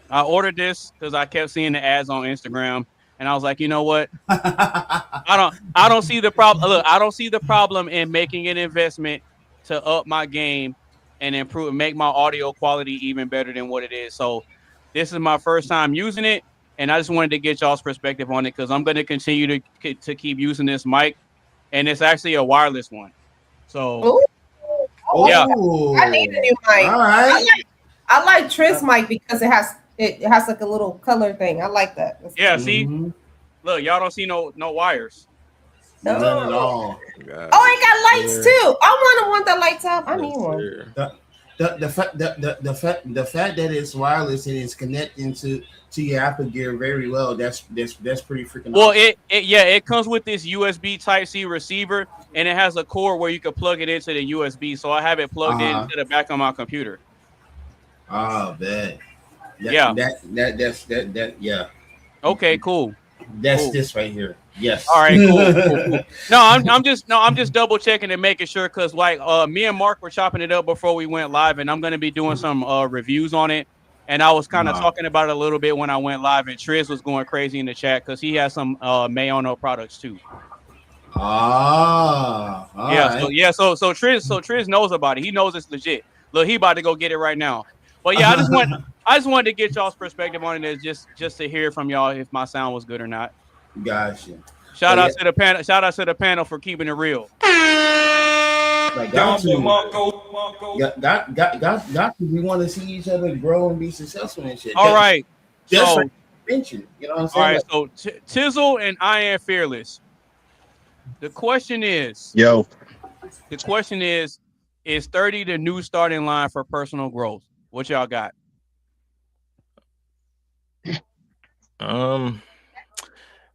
I ordered this because I kept seeing the ads on Instagram, and I was like, you know what? I don't see the problem. Look, I don't see the problem in making an investment to up my game and improve and make my audio quality even better than what it is. So this is my first time using it, and I just wanted to get y'all's perspective on it because I'm going to continue to keep using this mic, and it's actually a wireless one. So yeah, I need a new mic. All right. I like Tris mic because it has like a little color thing. I like that. Yeah, see, look, y'all don't see no wires. None at all. God. Oh, it got lights too. I want that lights up. I need one. The fact that it's wireless and it's connecting to your Apple Gear very well. That's pretty freaking. Well, awesome. it comes with this USB Type-C receiver, and it has a cord where you can plug it into the USB. So I have it plugged into the back of my computer. Oh, man. Yeah. Yeah. Okay, cool. That's cool. this right here. Yes. All right, cool. No, I'm just double checking and making sure, because like me and Mark were chopping it up before we went live, and I'm gonna be doing some reviews on it. And I was kind of talking about it a little bit when I went live, and Triz was going crazy in the chat because he has some Mayonnaise products too. So Triz knows about it. He knows it's legit. Look, he about to go get it right now. But yeah, I just wanted to get y'all's perspective on it, just to hear from y'all if my sound was good or not. Gotcha. Shout out to the panel. Shout out to the panel for keeping it real. Got to. We want to see each other grow and be successful and shit. All right. Just so, like mention, you know what I'm saying? All right. So Tizzle and I Am Fearless. The question is, is 30 the new starting line for personal growth? What y'all got?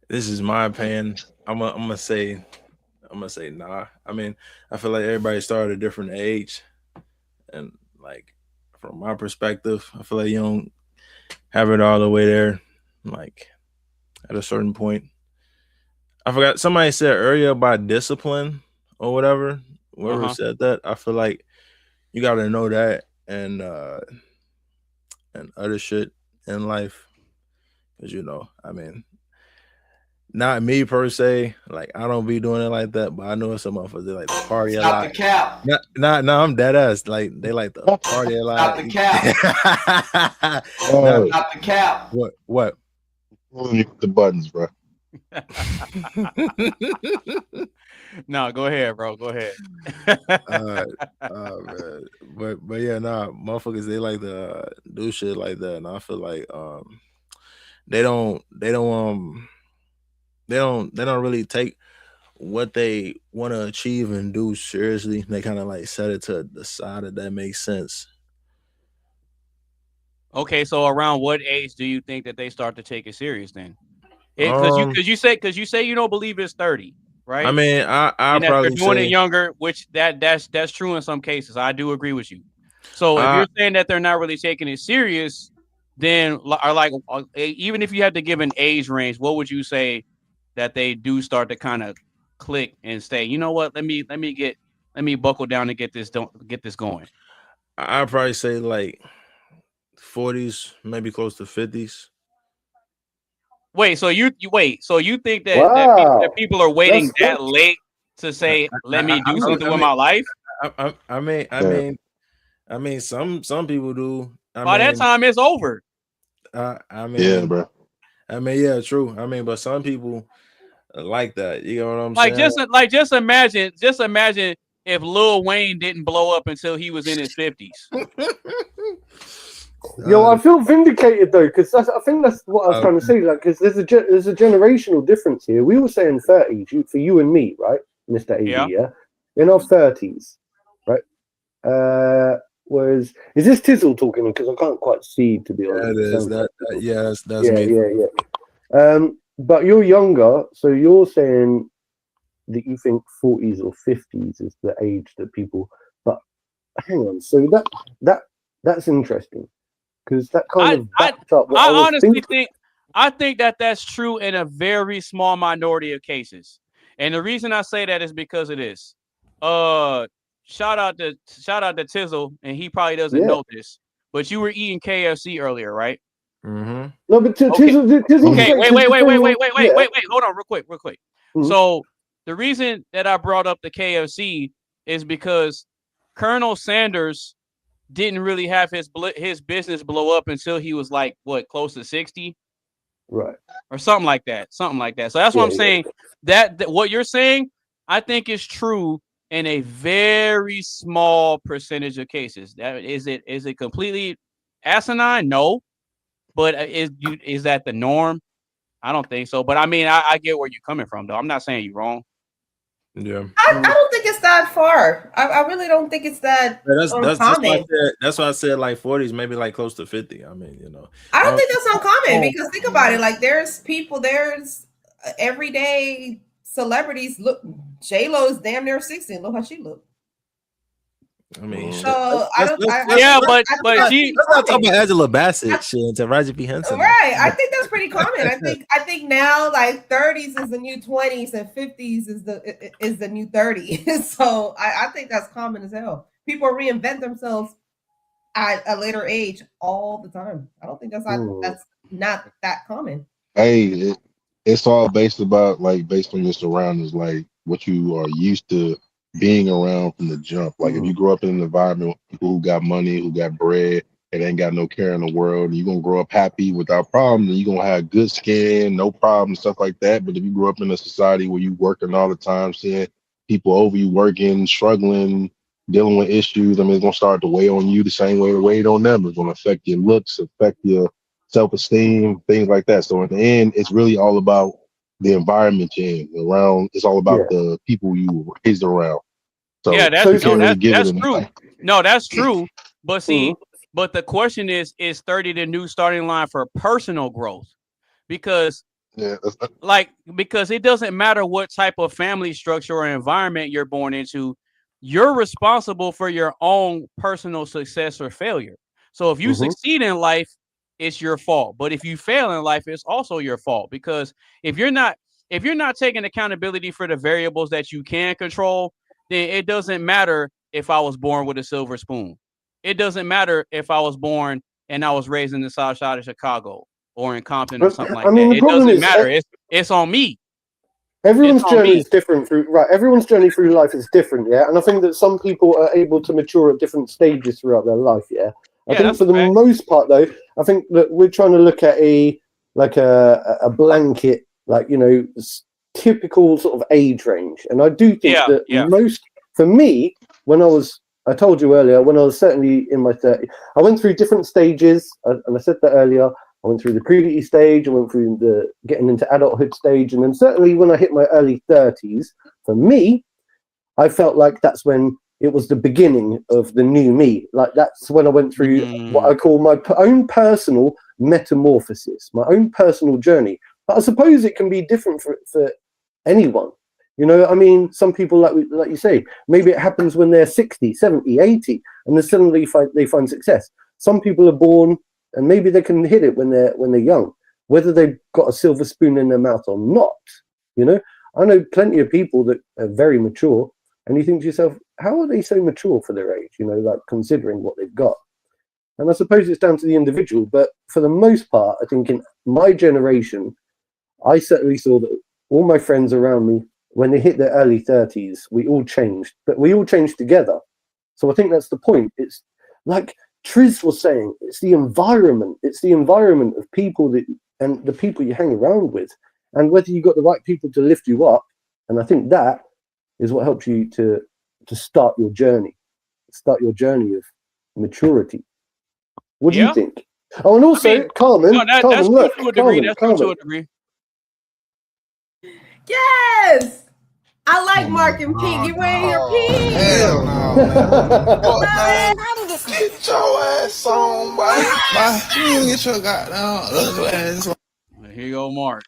This is my opinion. I'm gonna say nah. I mean, I feel like everybody started at a different age, and like from my perspective, I feel like you don't have it all the way there. Like at a certain point, I forgot somebody said earlier about discipline or whatever. Whoever said that, I feel like you got to know that and other shit in life, because I mean. Not me per se, like I don't be doing it like that, but I know some motherfuckers they like to party a lot. Stop the cap. No, I'm dead ass. Like they like to party a lot. Stop the cap. Stop the cap. What? The buttons, bro. No, go ahead, bro. Go ahead. Man. But yeah, motherfuckers they like to do shit like that, and I feel like they don't really take what they want to achieve and do seriously. They kind of like set it to the side, if that makes sense. Okay, so around what age do you think that they start to take it serious then? Because you say you don't believe it's 30, right? I mean, I probably they're doing it younger, which that's true in some cases. I do agree with you. So if you're saying that they're not really taking it serious, then even if you had to give an age range, what would you say that they do start to kind of click and say, you know what, let me buckle down and get this going? I'd probably say like 40s, maybe close to 50s. Wait, so you think that people are waiting that late to say, let me do something with my life? I mean, some people do. By that time, it's over. Yeah, bro. I mean, yeah, true. I mean, but some people like that. You know what I'm saying? Just imagine if Lil Wayne didn't blow up until he was in his 50s. Yo, I feel vindicated though, because I think that's what I was trying to say. Like, because there's a generational difference here. We were saying 30s for you and me, right, Mr. AD? Yeah, in our 30s, right? Is this Tizzle talking? Because I can't quite see, to be honest. That is. That's me. Yeah. But you're younger, so you're saying that you think 40s or 50s is the age that people. But hang on, so that's interesting, because that kind of backed up what I honestly think. I think that that's true in a very small minority of cases, and the reason I say that is because of this. Shout out to Tizzle, and he probably doesn't know this, but you were eating KFC earlier, right? Mm-hmm. No, but Tizzle. Okay, wait. Hold on, real quick. Mm-hmm. So the reason that I brought up the KFC is because Colonel Sanders didn't really have his business blow up until he was like close to 60, right, or something like that. So that's what I'm saying. That what you're saying, I think is true in a very small percentage of cases. That is it completely asinine? No, but is that the norm? I don't think so. But I mean, I get where you're coming from, though. I'm not saying you're wrong. Yeah. I don't think it's that far. I really don't think it's that uncommon. That's why I said like 40s, maybe like close to 50. I mean, you know. I don't think that's uncommon because think about it. Like there's everyday celebrities. Look, J-Lo's damn near 60. Look how she look. I mean, so let's not talk about Angela Bassett shit and Taraji P. Henson. Right. I think that's pretty common. I think now like 30s is the new 20s and 50s is the new 30s. So I think that's common as hell. People reinvent themselves at a later age all the time. I don't think that's not that common. Hey, it's all based on your surroundings, like what you are used to being around from the jump. Like if you grow up in an environment with people who got money, who got bread, and ain't got no care in the world, and you're gonna grow up happy without problems, and you're gonna have good skin, no problems, stuff like that. But if you grow up in a society where you working all the time, seeing people over you working, struggling, dealing with issues, I mean, it's gonna start to weigh on you the same way it weighed on them. It's gonna affect your looks, affect your self-esteem, things like that. So in the end, it's really all about the environment you're in. Around, it's all about the people you were raised around. So yeah, that's true. No, that's true. But see, but the question is 30 the new starting line for personal growth? Because because it doesn't matter what type of family structure or environment you're born into, you're responsible for your own personal success or failure. So if you succeed in life, it's your fault. But if you fail in life, it's also your fault. Because if you're not taking accountability for the variables that you can control, then it doesn't matter if I was born with a silver spoon. It doesn't matter if I was born and I was raised in the South Side of Chicago or in Compton or something like that. It doesn't matter. It's on me. Everyone's journey is different everyone's journey through life is different, yeah. And I think that some people are able to mature at different stages throughout their life, yeah. I think for the most part, though, I think that we're trying to look at a blanket, typical sort of age range. And I do think that for me, I told you earlier, when I was certainly in my 30s, I went through different stages, and I said that earlier. I went through the puberty stage, I went through the getting into adulthood stage, and then certainly when I hit my early 30s, for me, I felt like that's when it was the beginning of the new me. Like that's when I went through what I call my own personal metamorphosis, my own personal journey. But I suppose it can be different for anyone. You know, I mean, some people, like you say, maybe it happens when they're 60, 70, 80, and then suddenly they find success. Some people are born and maybe they can hit it when they're young, whether they've got a silver spoon in their mouth or not. You know, I know plenty of people that are very mature, and you think to yourself, how are they so mature for their age? You know, like considering what they've got. And I suppose it's down to the individual, but for the most part, I think in my generation, I certainly saw that all my friends around me, when they hit their early 30s, we all changed, but we all changed together. So I think that's the point. It's like Triz was saying, it's the environment. It's the environment of people and the people you hang around with, and whether you got the right people to lift you up. And I think that is what helps you to start your journey of maturity. What do you think? Oh, and also, Carmen, that's look, true to a degree. That's true to a degree. Yes, I like Mark and Pink. You wearing your pink? Hell no, man. Get your ass on, boy. You get your goddamn ugly ass on. Here you go, Mark.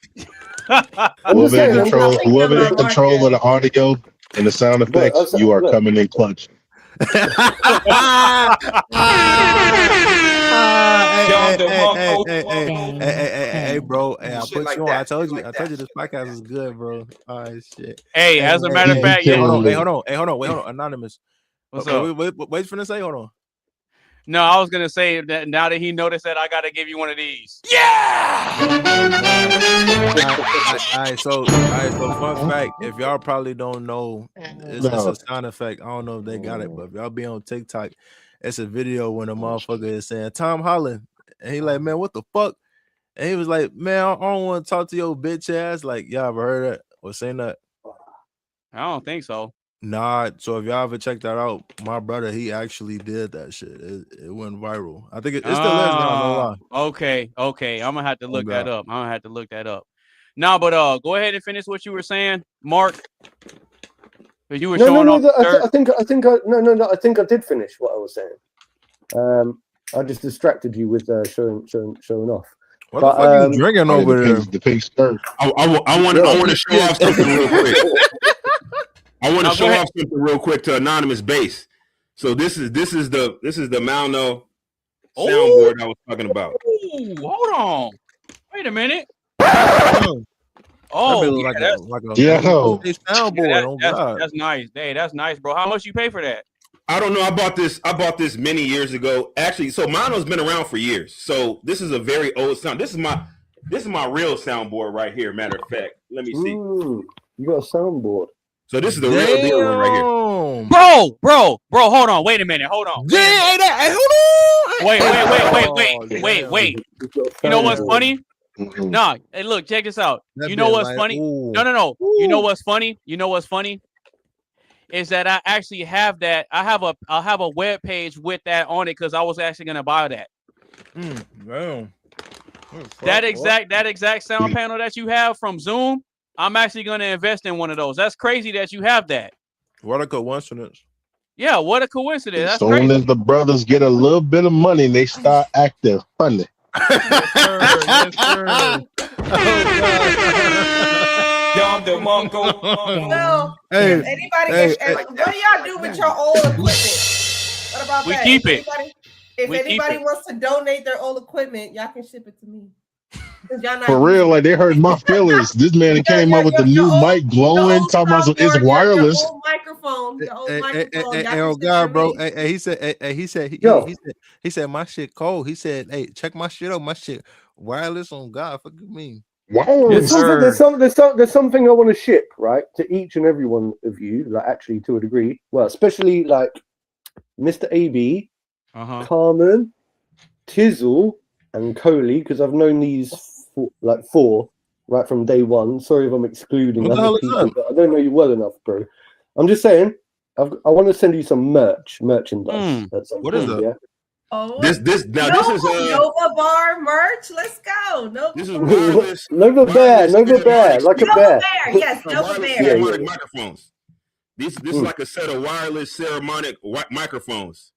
Whoever in control of the audio and the sound effects, you are coming in clutch. Hey, bro. Hey, I put you on. I told you this podcast is good, bro. All right, shit. Hey, as a matter of fact, hold on. Anonymous. What's up? Wait for to say, hold on. No, I was gonna say that now that he noticed that, I gotta give you one of these. Yeah. All right, so fun fact, if y'all probably don't know, it's a sound effect. I don't know if they got it, but if y'all be on TikTok, it's a video when a motherfucker is saying Tom Holland, and he like, man, what the fuck? And he was like, man, I don't want to talk to your bitch ass. Like, y'all ever heard that or seen that? I don't think so. Nah, so if y'all ever checked that out, my brother, he actually did that shit. It went viral. I think it still is now. Okay. I'm gonna have to look that up. No, but go ahead and finish what you were saying, Mark. But you were No, showing no, off. no. the I think I did finish what I was saying. I just distracted you with showing off. What the fuck are you drinking over there? The pink skirt. I want to show off something real quick. I want to show off something real quick to Anonymous Bass. So this is the Malno soundboard I was talking about. Ooh, hold on. Wait a minute. Oh, yeah, that's nice. Hey, that's nice, bro. How much you pay for that? I don't know. I bought this many years ago. Actually, so Mono's been around for years. So this is a very old sound. This is my real soundboard right here. Matter of fact, let me see. Ooh, you got a soundboard. So this is the real deal one right here. Bro, hold on. Wait a minute. Hold on. Wait. You know what's funny? Nah, hey, look, check this out. You know what's funny? No. You know what's funny? Is that I actually have that. I'll have a web page with that on it because I was actually gonna buy that. That exact sound panel that you have from Zoom, I'm actually gonna invest in one of those. That's crazy that you have that. What a coincidence. Yeah, what a coincidence. As That's soon crazy. as the brothers get a little bit of money, they start acting funny. Well, if anybody what do y'all do with your old equipment? What about We that? keep it. If We keep anybody it. wants to donate their old equipment, y'all can ship it to me. 'Cause y'all not For real, like they hurt my feelings. This man came up with the new mic glowing, talking about it's wireless. Your old microphone, your old microphone. Hey, y'all oh can God, ship bro. to me. He said my shit cold. He said, hey, check my shit out. My shit wireless on God. Fuck me. Wow. There's something I want to ship, right, to each and every one of you, like actually to a degree. Well, especially like Mr. AB, Carmen, Tizzle, and Coley, because I've known these four right from day one. Sorry if I'm excluding What the other hell is people, that? but I don't know you well enough, bro. I'm just saying, I want to send you some merchandise. At some What is point, that? Yeah? Oh, This is Nova Bar merch. Let's go. Nova this is Bar. wireless. Nova Bear, like a bear. Nova Bear. Yes, Nova Wireless Bear. ceramic microphones. This is like a set of wireless ceramic microphones.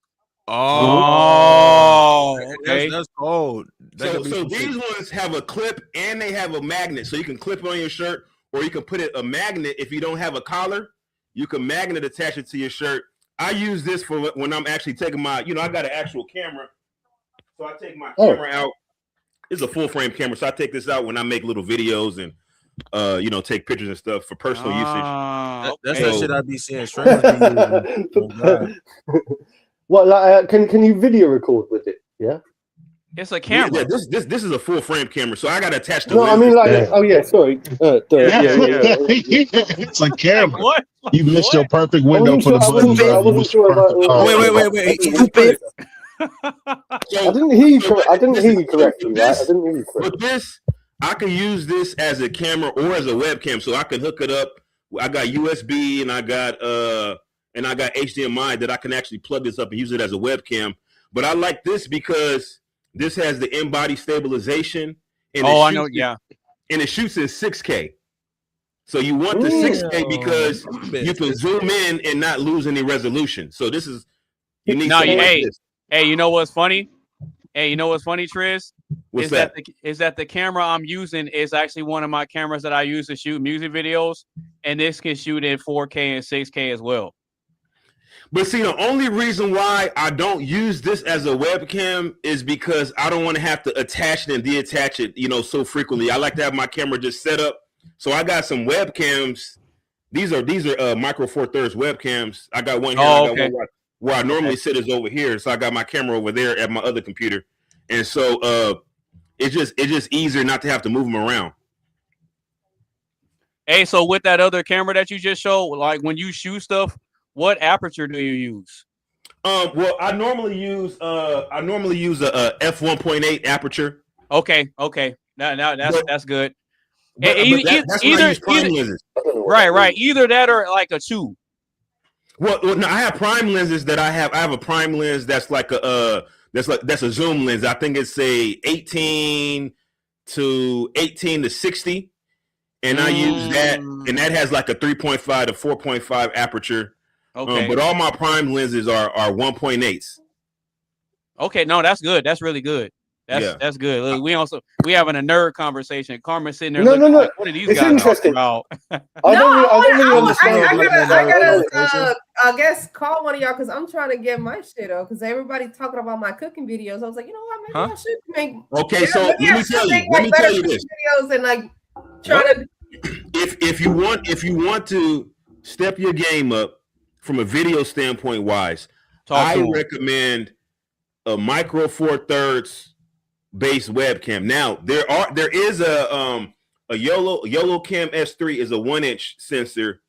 Oh, okay. That's cold. So these ones have a clip and they have a magnet, so you can clip it on your shirt, or you can put it a magnet. If you don't have a collar, you can magnet attach it to your shirt. I use this for when I'm actually taking my, I got an actual camera, so I take my camera out. It's a full frame camera, so I take this out when I make little videos and take pictures and stuff for personal usage. That's the shit I be seeing streamers. Oh, God. What? Like, can you video record with it? Yeah. It's a camera. Yeah, this is a full frame camera, so I got to attach the. No, I mean sorry. It's a camera. What? You missed your perfect window for the button. I wasn't sure about. Wait. Stupid. I didn't hear you. I didn't hear you correctly. Right? I didn't hear you correctly. But this, I can use this as a camera or as a webcam, so I can hook it up. I got USB and I got HDMI that I can actually plug this up and use it as a webcam. But I like this because this has the in-body stabilization. And I know. Yeah. And it shoots in 6K. So you want the 6K because you can zoom in and not lose any resolution. So this is unique. Hey, you know what's funny? Triz? What's that? Is that the camera I'm using is actually one of my cameras that I use to shoot music videos, and this can shoot in 4K and 6K as well. But see, the only reason why I don't use this as a webcam is because I don't want to have to attach it and deattach it, so frequently. I like to have my camera just set up. So I got some webcams. These are Micro Four Thirds webcams. I got one here. I got one where I normally sit is over here. So I got my camera over there at my other computer. And so it's just easier not to have to move them around. Hey, so with that other camera that you just showed, like when you shoot stuff, what aperture do you use? Well, I normally use a f1.8 aperture. Okay. Now that's good. That's when I use prime lenses. Right. Either that or like a 2. Well, no, I have prime lenses that I have a prime lens that's like that's a zoom lens. I think it's a 18 to 60. and I use that, and that has like a 3.5 to 4.5 aperture. Okay. But all my prime lenses are 1.8s. Okay, no, that's good. That's really good. That's good. Look, we having a nerd conversation. Carmen's sitting there. No. Like, what are these It's guys interesting. talking about? I don't really understand. I gotta I guess call one of y'all because I'm trying to get my shit up because everybody's talking about my cooking videos. I was like, you know what, maybe I should make. Okay, so let me tell you this. Videos and like trying to. If you want to step your game up from a video standpoint wise, I recommend a Micro Four Thirds based webcam. Now there is a YOLO Cam S3 is a 1-inch sensor,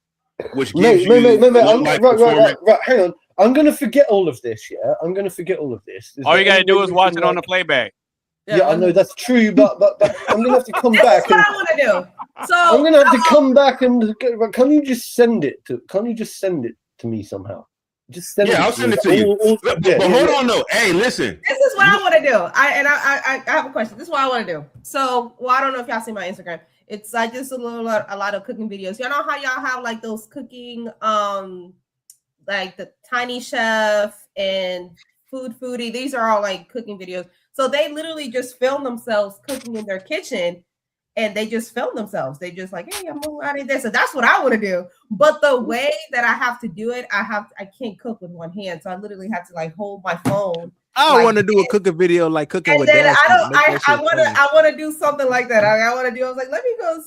which gives right. Hang on, I'm gonna forget all of this. Yeah, I'm gonna forget all of this. All you gotta do is watch it on the playback. Yeah, I know that's true, but I'm gonna have to come back. This is what I want to do. So I'm gonna have to come back and can you just send it to me somehow? Just send it. I'll send it to you. But hold on, though. Hey, listen. This is what I want to do. I have a question. This is what I want to do. So, I don't know if y'all see my Instagram. It's I just a lot of cooking videos. Y'all know how y'all have like those cooking, like the Tiny Chef and Foodie. These are all like cooking videos. So they literally just film themselves cooking in their kitchen. And they just film themselves. They just like, hey, I'm out of this. So that's what I want to do. But the way that I have to do it, I can't cook with one hand. So I literally have to like hold my phone. I want to do a cooking video like cooking and with then Dash. I want to do something like that. I want to do. I was like, let me go.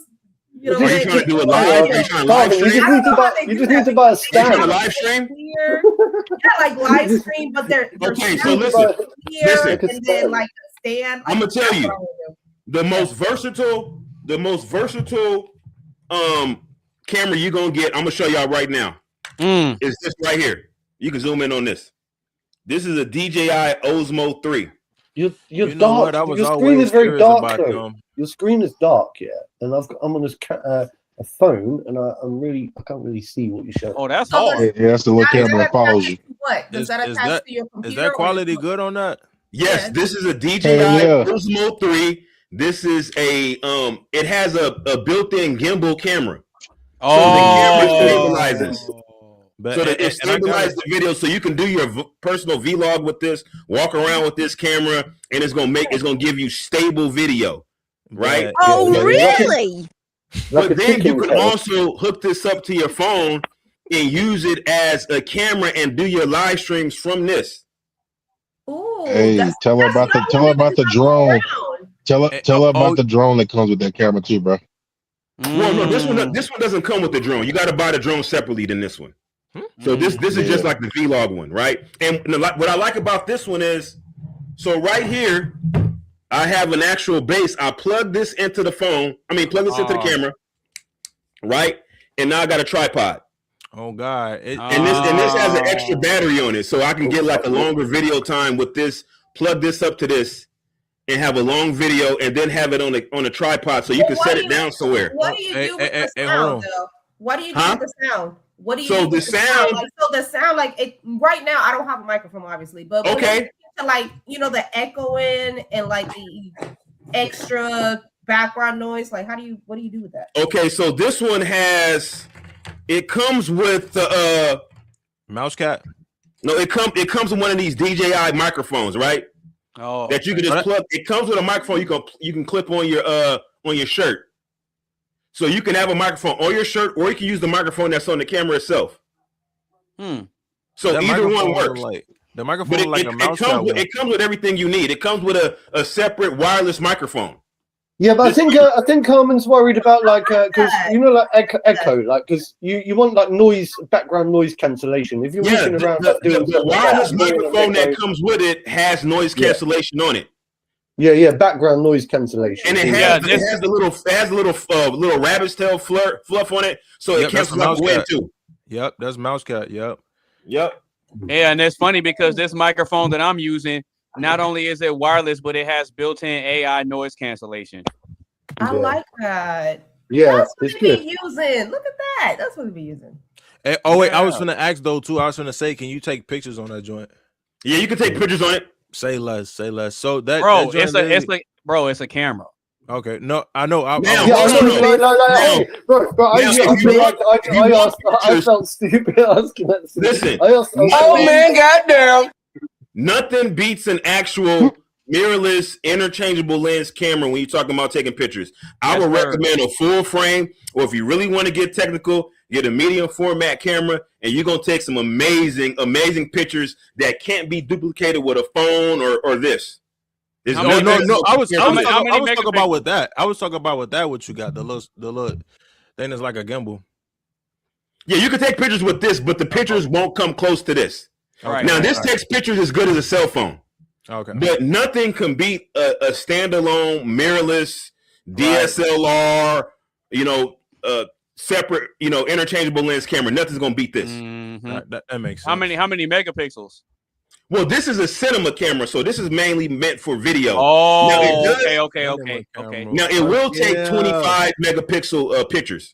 You know, you trying to do a live? You just need to buy a stand. You live stream? Yeah, like live stream, but they're okay. So listen, and then like a stand. I'm gonna tell you. The most versatile camera you're gonna get, I'm gonna show y'all right now. Is this right here. You can zoom in on this. This is a DJI Osmo 3. You're dark. Your screen is very dark though. Your screen is dark, yeah. And I'm on this a phone and I can't really see what you show. Oh, that's hard. Yeah, that's the little camera that follows you. What? Does that attach to your computer? Is that quality good on that? Yes, this is a DJI Osmo 3. This is a it has a built-in gimbal camera. So the camera stabilizes. So that it stabilizes the video so you can do your personal vlog with this, walk around with this camera, and it's gonna give you stable video. Right? Oh, really? But then you can also hook this up to your phone and use it as a camera and do your live streams from this. Ooh, hey, tell her about the drone. Tell her about the drone that comes with that camera too, bro. Well, no, this one doesn't come with the drone. You got to buy the drone separately than this one. So this is just like the vlog one, right? And what I like about this one is, so right here, I have an actual base. I plug this into the phone. Plug this into the camera, right? And now I got a tripod. Oh God! And this has an extra battery on it, so I can get like a longer video time with this. Plug this up to this. And have a long video, and then have it on a tripod, so you can set it down somewhere. What do you do with the sound, though? What do you do with the sound? What do you do with the sound? So the sound, like it right now, I don't have a microphone, obviously, but okay, to like the echoing and like the extra background noise, like what do you do with that? Okay, so this one it comes with the mouse cat. No, it comes with one of these DJI microphones, right? Oh, that you can just plug. It comes with a microphone you can clip on your shirt, so you can have a microphone on your shirt, or you can use the microphone that's on the camera itself. So that either one works. The microphone a mouse. It comes with everything you need. It comes with a separate wireless microphone. Yeah, but I think Carmen's worried about because like echo, like because you want like background noise cancellation. If you're walking around the wireless microphone that comes with it has noise cancellation on it. Yeah, background noise cancellation. And it has a little rabbit's tail fluff on it, so it cancels out the wind too. Yep, that's mouse cat. Yep. Yeah, and it's funny because this microphone that I'm using. Not only is it wireless, but it has built-in AI noise cancellation. I like that. Yeah, that's what we be using. Look at that. That's what we be using. Hey, wait, I was gonna ask though too. I was gonna say, can you take pictures on that joint? Yeah, you can take pictures on it. Say less. So that it's a camera. Okay, no, I know. Now, Yeah, I know. Hey, bro, I felt stupid asking that. Listen, goddamn. nothing beats an actual mirrorless, interchangeable lens camera when you're talking about taking pictures. I would recommend a full frame, or if you really want to get technical, get a medium format camera, and you're gonna take some amazing pictures that can't be duplicated with a phone or this. No. I was talking about with that. I was talking about with that. What you got? The little thing is like a gimbal. Yeah, you can take pictures with this, but the pictures won't come close to this. Now, this takes pictures as good as a cell phone. Okay. But nothing can beat a standalone mirrorless DSLR, separate, interchangeable lens camera. Nothing's gonna beat this. That makes sense. How many megapixels? Well, this is a cinema camera, so this is mainly meant for video. Oh, now, okay. Now it will take 25 megapixel pictures.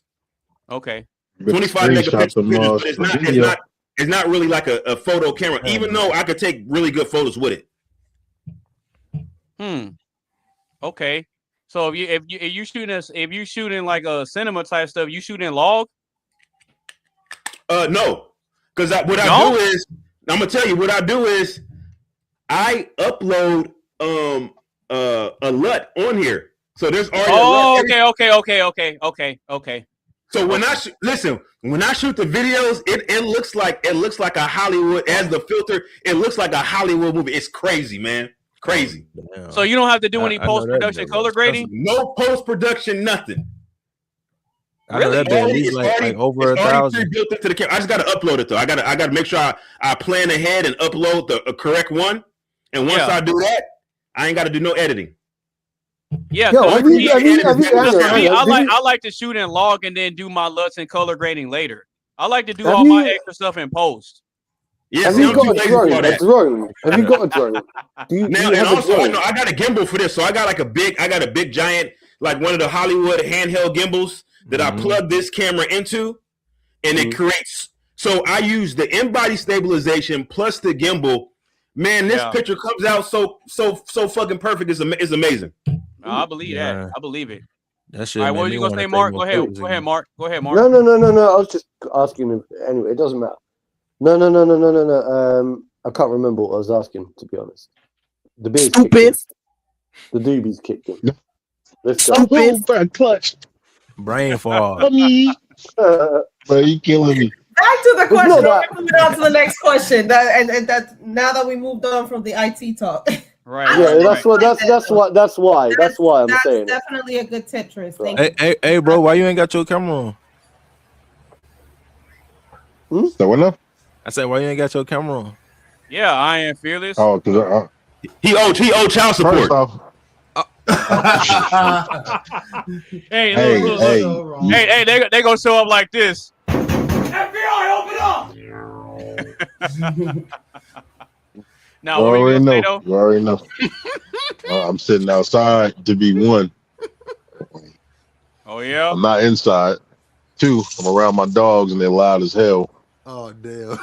Okay. 25 megapixel pictures, but it's not really like a photo camera, even though I could take really good photos with it. Okay. So if you shooting like a cinema type stuff, you shooting log? No, because what I do is I'm gonna tell you what I do is I upload a LUT on here. So there's already okay. So when I when I shoot the videos, it looks like a Hollywood as the filter. It looks like a Hollywood movie. It's crazy, man. Crazy. So you don't have to do any post production color grading? No post production, nothing. Really? That at least like over 1,000. Built into the camera. I just got to upload it though. I got to make sure I plan ahead and upload the correct one. And once I do that, I ain't got to do no editing. Yeah, I like to shoot in log and then do my LUTs and color grading later. I like to do all my extra stuff in post. Yeah, have you got a drone? Have you got a drone? I got a gimbal for this. So I got a big giant, like one of the Hollywood handheld gimbals that I plug this camera into, and it creates. So I use the in-body stabilization plus the gimbal. Man, this picture comes out so fucking perfect. It's amazing. I believe that. I believe it. That shit. All right, what were you gonna say, Mark? Go ahead, Mark. No. I was just asking him. Anyway, it doesn't matter. No. I can't remember what I was asking, to be honest. The beer's kicked in. The doobie's kicked in. Let's go. Clutch. Brain fog. Bro, you killing me. Back to the question. Moving on to the next question. That now that we moved on from the IT talk. Right. Yeah, that's why I'm saying. That's definitely a good tip, Tris. Thank you. Hey, bro, why you ain't got your camera on? So what now? I said, why you ain't got your camera on? Yeah, I am fearless. Oh, because he owed child support. Hey, they gonna show up like this. FBI, open up! Now, you already know. I'm sitting outside to be one. Oh yeah. I'm not inside. 2, I'm around my dogs and they're loud as hell. Oh damn!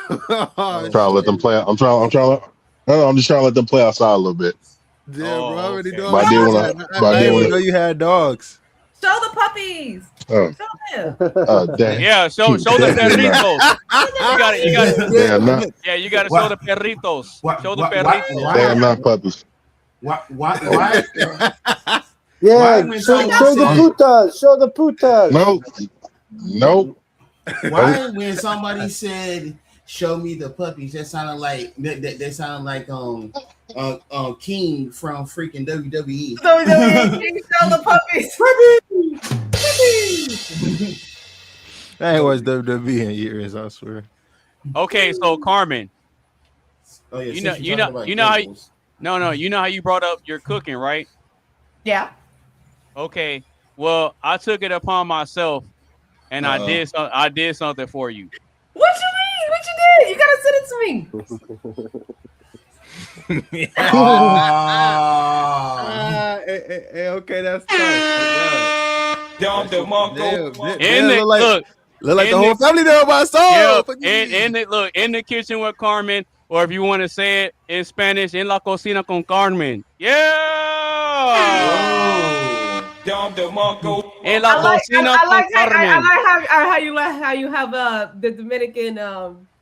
I'm trying to let them play. I'm just trying to let them play outside a little bit. Damn, bro, how many dogs? But I didn't know you had dogs. Show the puppies. Oh. Show them. Damn. Yeah, show the perritos. You got it. Yeah, you got to show the perritos. Show the perritos. They are not puppies. Why? Yeah, show the putas. Show the putas. Nope. Why when somebody said show me the puppies, that sounded like that sounded like King from freaking WWE. King, show the puppies. I ain't watched WWE in years, I swear. Okay, so Carmen. Oh yeah, you know how you brought up your cooking, right? Yeah. Okay. Well, I took it upon myself and I did something for you. What you mean? What you did? You gotta send it to me. Okay, that's look like the whole family there by soul. In the kitchen with Carmen, or if you want to say it in Spanish, en la cocina con Carmen. Yeah. En la cocina con Carmen. how you have the Dominican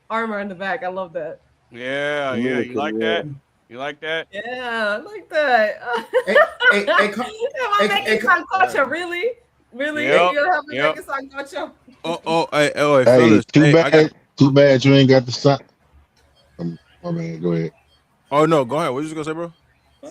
armor in the back. I love that. Yeah. You like that? You like that? Yeah, I like that. Am I making sancocho? Really? Yep, You have me yep. making sancocho? Hey, Hey, fellas. too Hey, I bad. got- Too bad you ain't got the sound. My man, go ahead. Oh no, go ahead. What you just gonna say, bro? I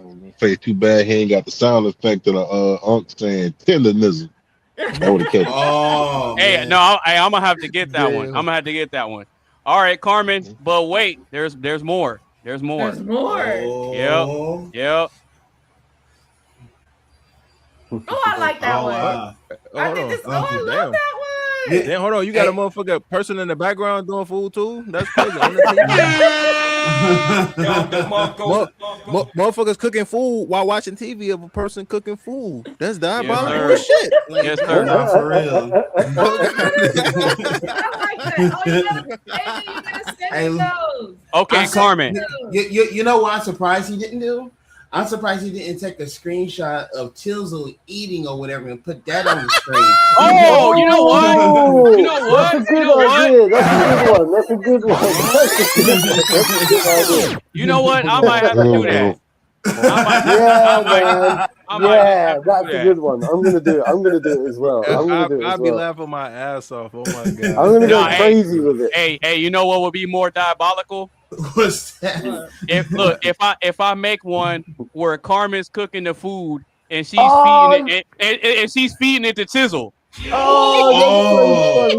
was gonna say too bad he ain't got the sound effect of the Unc saying tenderism. That would have kept it. Oh, Hey, man. no, I'm gonna have to get that one. Yeah. I'm gonna have to get that one. All right, Carmen. But wait, there's more. There's more. There's more. Oh. Yep. Oh, I like that one. Wow. I think this. Oh, I love that one. Damn, hold on. You got a motherfucker person in the background doing food too? That's crazy. On the TV. Motherfuckers cooking food while watching TV of a person cooking food. That's diabolical sir. as shit. Like, Yes, sir. Nah, for real. I like that. Oh, you gotta send Hey, me those. Okay, I said- Carmen. You know what I'm surprised he didn't do? I'm surprised he didn't take a screenshot of Tizzle eating or whatever and put that on the screen. Oh, you know what? You know That's what? a You good know what? idea. That's a good one. That's a good idea. You know what? I might have to do that. Yeah, man. I might Yeah, have to that's do a that. good one. I'm gonna do it. I'm gonna do it as well. I'm gonna do it I'll as be well. laughing my ass off. Oh my god. I'm gonna go Nah, hey. crazy with it. Hey, you know what would be more diabolical? What's that? If I make one where Carmen's cooking the food and she's Oh. feeding it and she's feeding it to Tizzle. Oh,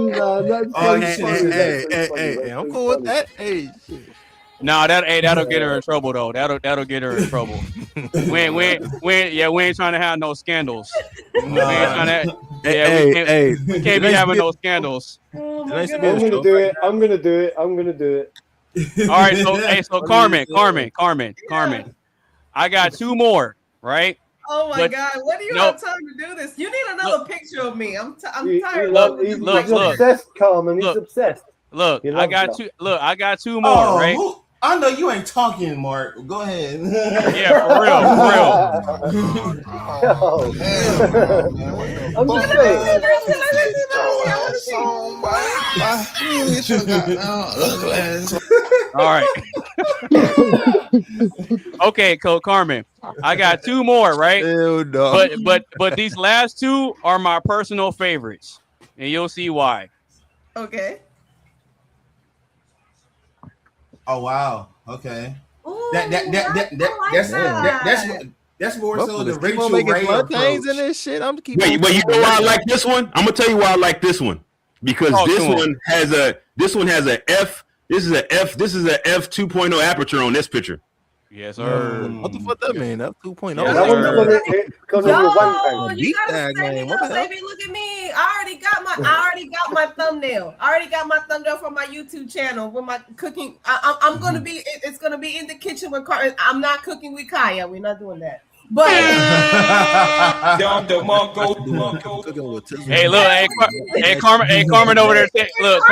that's so funny, man. That's so Oh, funny. Hey, That's so funny. That's I'm so cool with funny. that. Hey, shit. Nah, that'll get her in trouble though. That'll get her in trouble. we ain't trying to have no scandals. We ain't trying to. Hey, We can't be having no scandals. Oh my Nice to God. meet I'm you. gonna do it. I'm gonna do it. I'm gonna do it. All right, so Carmen. I got two more, right? Oh my But- God! What do you no. have time to do this? You need another picture of me. I'm He- tired. look, of he's, look, he's look. obsessed, Carmen. He's Look. obsessed. Look, He I loves got that. two. Look, I got two more, Oh, right? I know you ain't talking, Mark. Go ahead. Yeah, for real. Yo. I'm just saying. All right. Okay, Carmen. I got two more, right? Hell no. But these last two are my personal favorites, and you'll see why. Okay. Oh wow. Okay. Ooh, That's more so the Motherfuckers keep Rachel on making Ray plantains approach. in this shit. I'm keep. Wait, but you know why I like this one? I'm gonna tell you why I like this one because Talk this to him. one has a F. This is a F 2.0 aperture on this picture. Yes, sir. What the fuck that mean? That's 2.0. Yeah, That one's sir. because of your one Yo, tank. you gotta Tag, send me man. What those, the hell? baby. Look at me. I already got my thumbnail. I already got my thumbnail for my YouTube channel with my cooking. I'm gonna be. It's gonna be in the kitchen with Kaya. I'm not cooking with Kaya. We're not doing that. But Hey, look, Carmen over there. Look,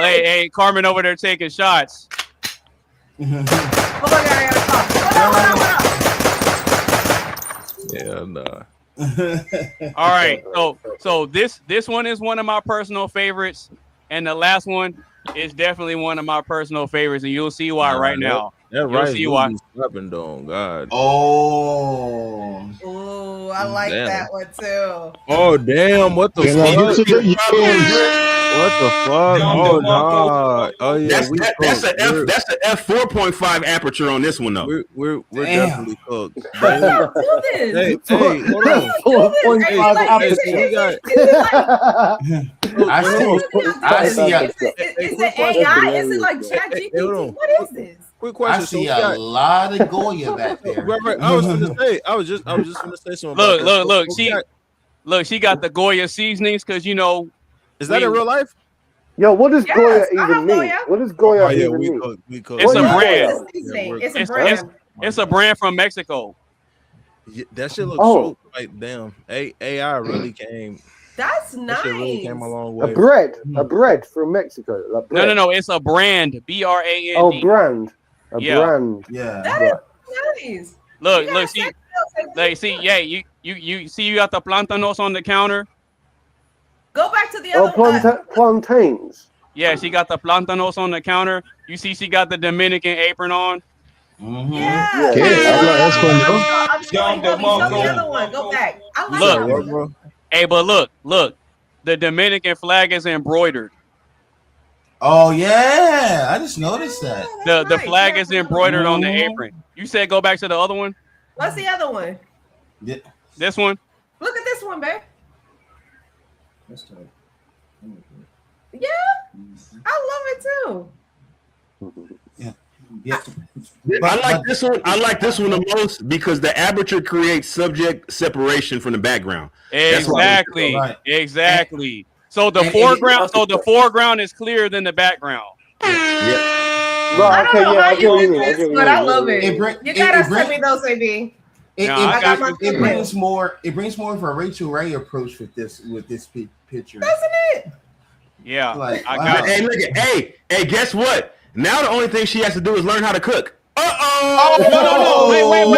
hey, Carmen over there taking shots. Oh my God, I gotta talk. Yeah, nah. All right, so this one is one of my personal favorites, and the last one is definitely one of my personal favorites, and you'll see why right now. That You'll rice see will why. be slapping though. God. Oh. Ooh, I like Damn. that one too. Oh damn! What the Can I get to fuck? the What the fuck? Oh no! Oh yeah, That's a F 4.5 aperture on this one though. We're Damn. definitely cooked. How do you do this? Hey, hold on. 4.5 Hey, we got. I see. Is it AI? Is it like ChatGPT? hold on. What is this? Quick I question. So see we a got. lot of Goya back there. Right. I was gonna say. I was just gonna say something. Look, about that. look. So we got- She got the Goya seasonings because Is that in real life? Yo, what does Yes, Goya I even have mean? Goya. What does Goya Oh yeah, even we mean? cook. We cook. It's What a is brand. Goya? It's a It's- brand. It's a brand from Mexico. Yeah, that shit looks Oh. so like damn. AI really came. That's That nice. shit really came a long A way. bread from Mexico. Like bread. No. It's a brand. BRAND. Oh, brand. A Yeah. brand. Yeah. That is nice. Look. You gotta She send me Like, see, yeah, you see, you got the plantanos on the counter. Go back to the other one. Plantains. Yeah, she got the plantanos on the counter. You see, she got the Dominican apron on. Yeah. That's funny. Show the other one. Go back. I like Look, that. hey, but look, the Dominican flag is embroidered. Oh yeah, I just noticed that. The flag is embroidered on the apron. You said go back to the other one. What's the other one? This one. Look at this one, babe. Yeah, I love it too. Yeah. I like this one. I like this one the most because the aperture creates subject separation from the background. Exactly. Exactly. So the foreground is clearer than the background. I Right, don't okay, know yeah, how I get you what you do mean. I this, get what but you I mean. love it. You gotta send me those, AB. It brings more. It brings more of a Rachel Ray approach with this picture, doesn't it? Yeah, like, I got Hey, look at hey, guess what? Now the only thing she has to do is learn how to cook. Oh, no, wait, hold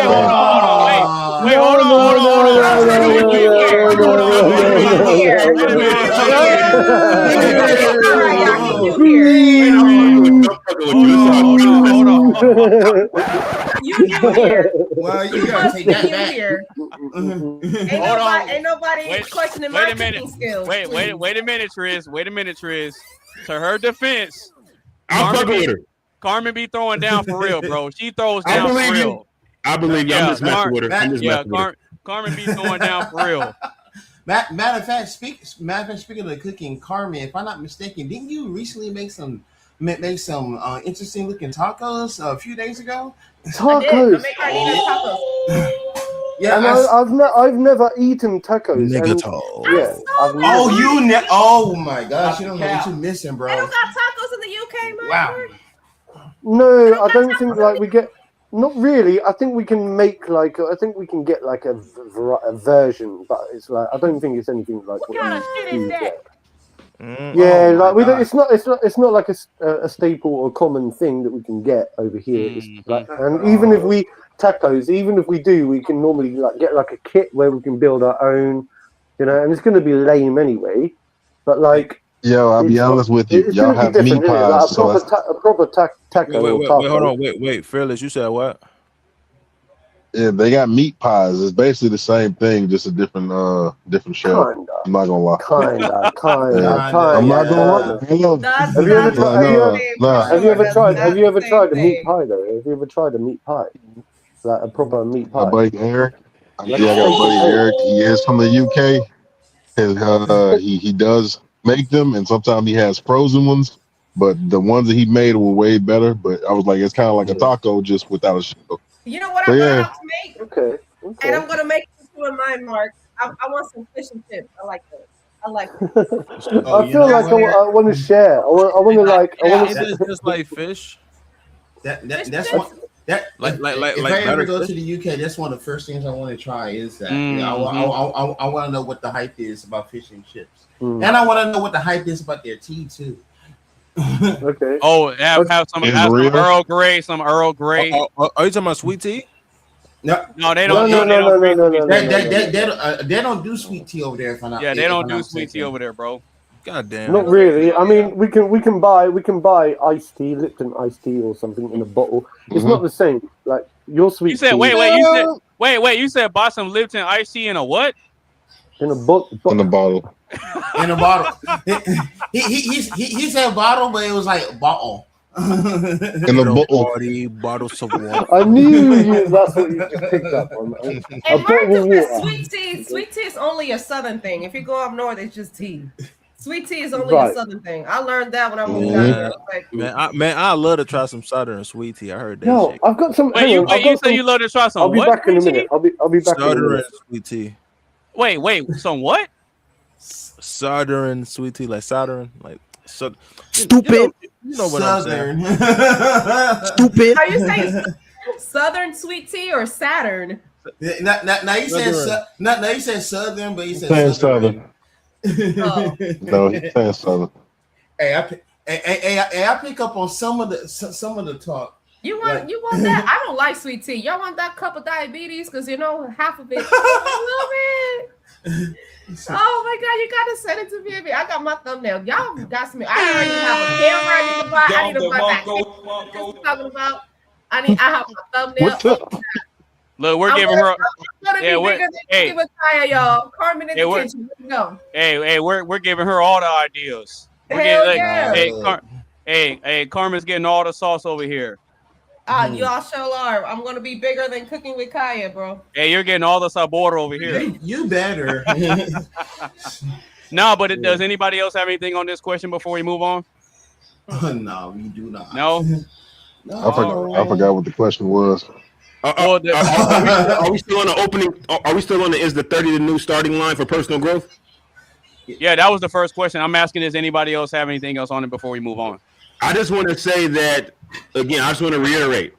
You here. Well, you gotta take that back. Here. Ain't nobody questioning my cooking skills. Wait a minute, Triz. To her defense, I'm fucking with her. Carmen be throwing down for real, bro. She throws down for real. I believe you. I'm just messing with her. Carmen be throwing down for real. Matter of fact, speaking of the cooking, Carmen, if I'm not mistaken, didn't you recently make some interesting looking tacos a few days ago? Tacos. Yeah, and I've never eaten tacos. Oh my gosh, you don't know what you're missing, bro. They don't got tacos in the UK, man. Wow. No, I don't think like we get. Not really. I think we can make like. I think we can get like a version, but it's like I don't think it's anything like. What kind of shit is that? Yeah, like we don't. It's not like a staple or common thing that we can get over here. It's like, and even if we do, we can normally like get like a kit where we can build our own, and it's going to be lame anyway. But like, yo, I'll be honest with you, y'all have meat pies. Like a proper taco. Wait, hold on, wait, Fearless, you said what? Yeah, they got meat pies. It's basically the same thing, just a different shell. Kinda. I'm not gonna lie. Kinda. I'm not gonna lie. Have you ever tried a meat pie though? Have you ever tried a meat pie? Like a proper meat pie? My buddy Eric. I got a buddy Eric. He is from the UK. And he does make them, and sometimes he has frozen ones. But the ones that he made were way better. But I was like, it's kind of like a taco, just without a shell. You know what I'm going to make? Okay. And I'm going to make it in mine, Mark. I want some fish and chips. I like that. I feel like I want to share. I want to like. It's just like fish. That's one. If I ever go to the UK, that's one of the first things I want to try is that. I want to know what the hype is about fish and chips, and I want to know what the hype is about their tea too. Okay. Oh, have some Earl Grey, Are you talking about sweet tea? No, they don't. No. They don't do sweet tea over there. If I'm not, they don't do sweet tea over there, bro. God damn. Not really. I mean, we can buy iced tea, Lipton iced tea, or something in a bottle. It's not the same. Like your sweet. You said tea. wait. You said buy some Lipton iced tea in a what? In a bottle. In a bottle. In a bottle. He said bottle, but it was like bottle. In a bottle of water. I knew that's what you just picked up on. And Mark is sweet tea is only a southern thing. If you go up north, it's just tea. Sweet tea is only a southern thing. I learned that when I moved down there. Man, I love to try some southern sweet tea. I heard that. No, shit. I've got some. You say you love to try some. I'll be back in a minute. I'll be back in a minute. Sweet tea. Wait, some what? Southern sweet tea, like southern, like stupid. You know what Southern. I'm saying? Stupid. Are you saying southern sweet tea or Saturn? Now you said southern, but you said southern. Oh. No, he's saying southern. Hey, I pick up on some of the talk. You want that? I don't like sweet tea. Y'all want that cup of diabetes? Because half of it. I love it. Oh my God, you gotta send it to me. I got my thumbnail. Y'all got some. I already have a camera I need to buy. I need to buy that. Talking about. I have my thumbnail. Look, we're giving her. Hey, y'all. Carmen in the kitchen. Let's go. Hey, we're giving her all the ideas. Hey, Carmen's getting all the sauce over here. Y'all sure are. I'm gonna be bigger than Cooking with Kaya, bro. Hey, you're getting all the sabor over here. You better. No, but does anybody else have anything on this question before we move on? No, we do not. No. I forgot what the question was. Are we still on the opening? Are we still on the? Is the 30 the new starting line for personal growth? Yeah, that was the first question. I'm asking, does anybody else have anything else on it before we move on? I just want to say that again. I just want to reiterate: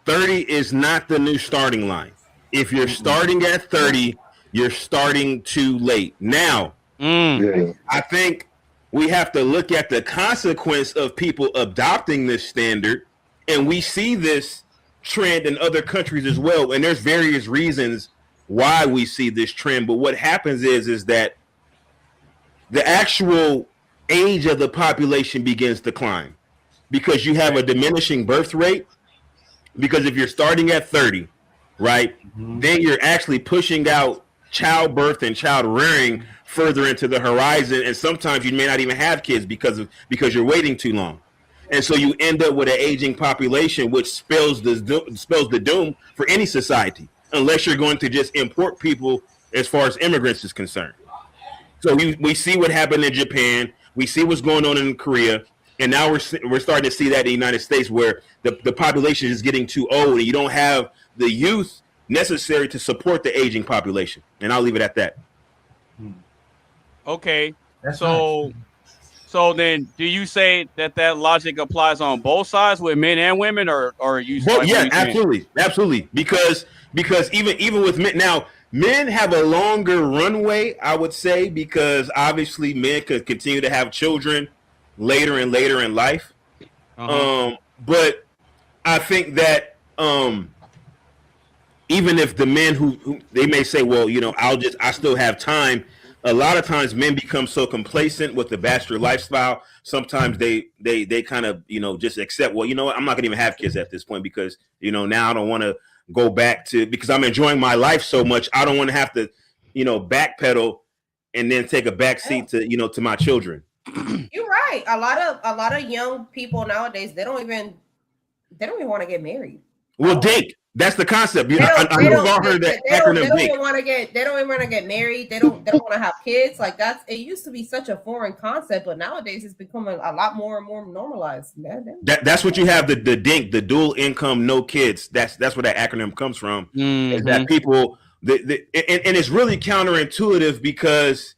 30 is not the new starting line. If you're starting at 30, you're starting too late. Now, I think we have to look at the consequence of people adopting this standard, and we see this trend in other countries as well. And there's various reasons why we see this trend. But what happens is that the actual age of the population begins to climb because you have a diminishing birth rate. Because if you're starting at 30, right, then you're actually pushing out childbirth and child rearing further into the horizon. And sometimes you may not even have kids because you're waiting too long. And so you end up with an aging population, which spells the doom for any society, unless you're going to just import people as far as immigrants is concerned. So we see what happened in Japan. We see what's going on in Korea. And now we're starting to see that in the United States where the population is getting too old and you don't have the youth necessary to support the aging population. And I'll leave it at that. Okay. So then, do you say that logic applies on both sides with men and women, or are you? Well, yeah, absolutely. Because even with men now, men have a longer runway, I would say, because obviously men could continue to have children later and later in life. But I think that even if the men who they may say, well, I still have time. A lot of times men become so complacent with the bachelor lifestyle. Sometimes they kind of, just accept, well, you know what? I'm not going to even have kids at this point because, now I don't want to go back to, because I'm enjoying my life so much. I don't want to have to, backpedal and then take a back seat to, to my children. You're right. A lot of young people nowadays, they don't even want to get married. Well, DINK. That's the concept. They don't even want to get married. They don't want to have kids. Like it used to be such a foreign concept, but nowadays it's becoming a lot more and more normalized. That's what you have, the DINK, the dual income, no kids. That's where that acronym comes from. Is that people and it's really counterintuitive because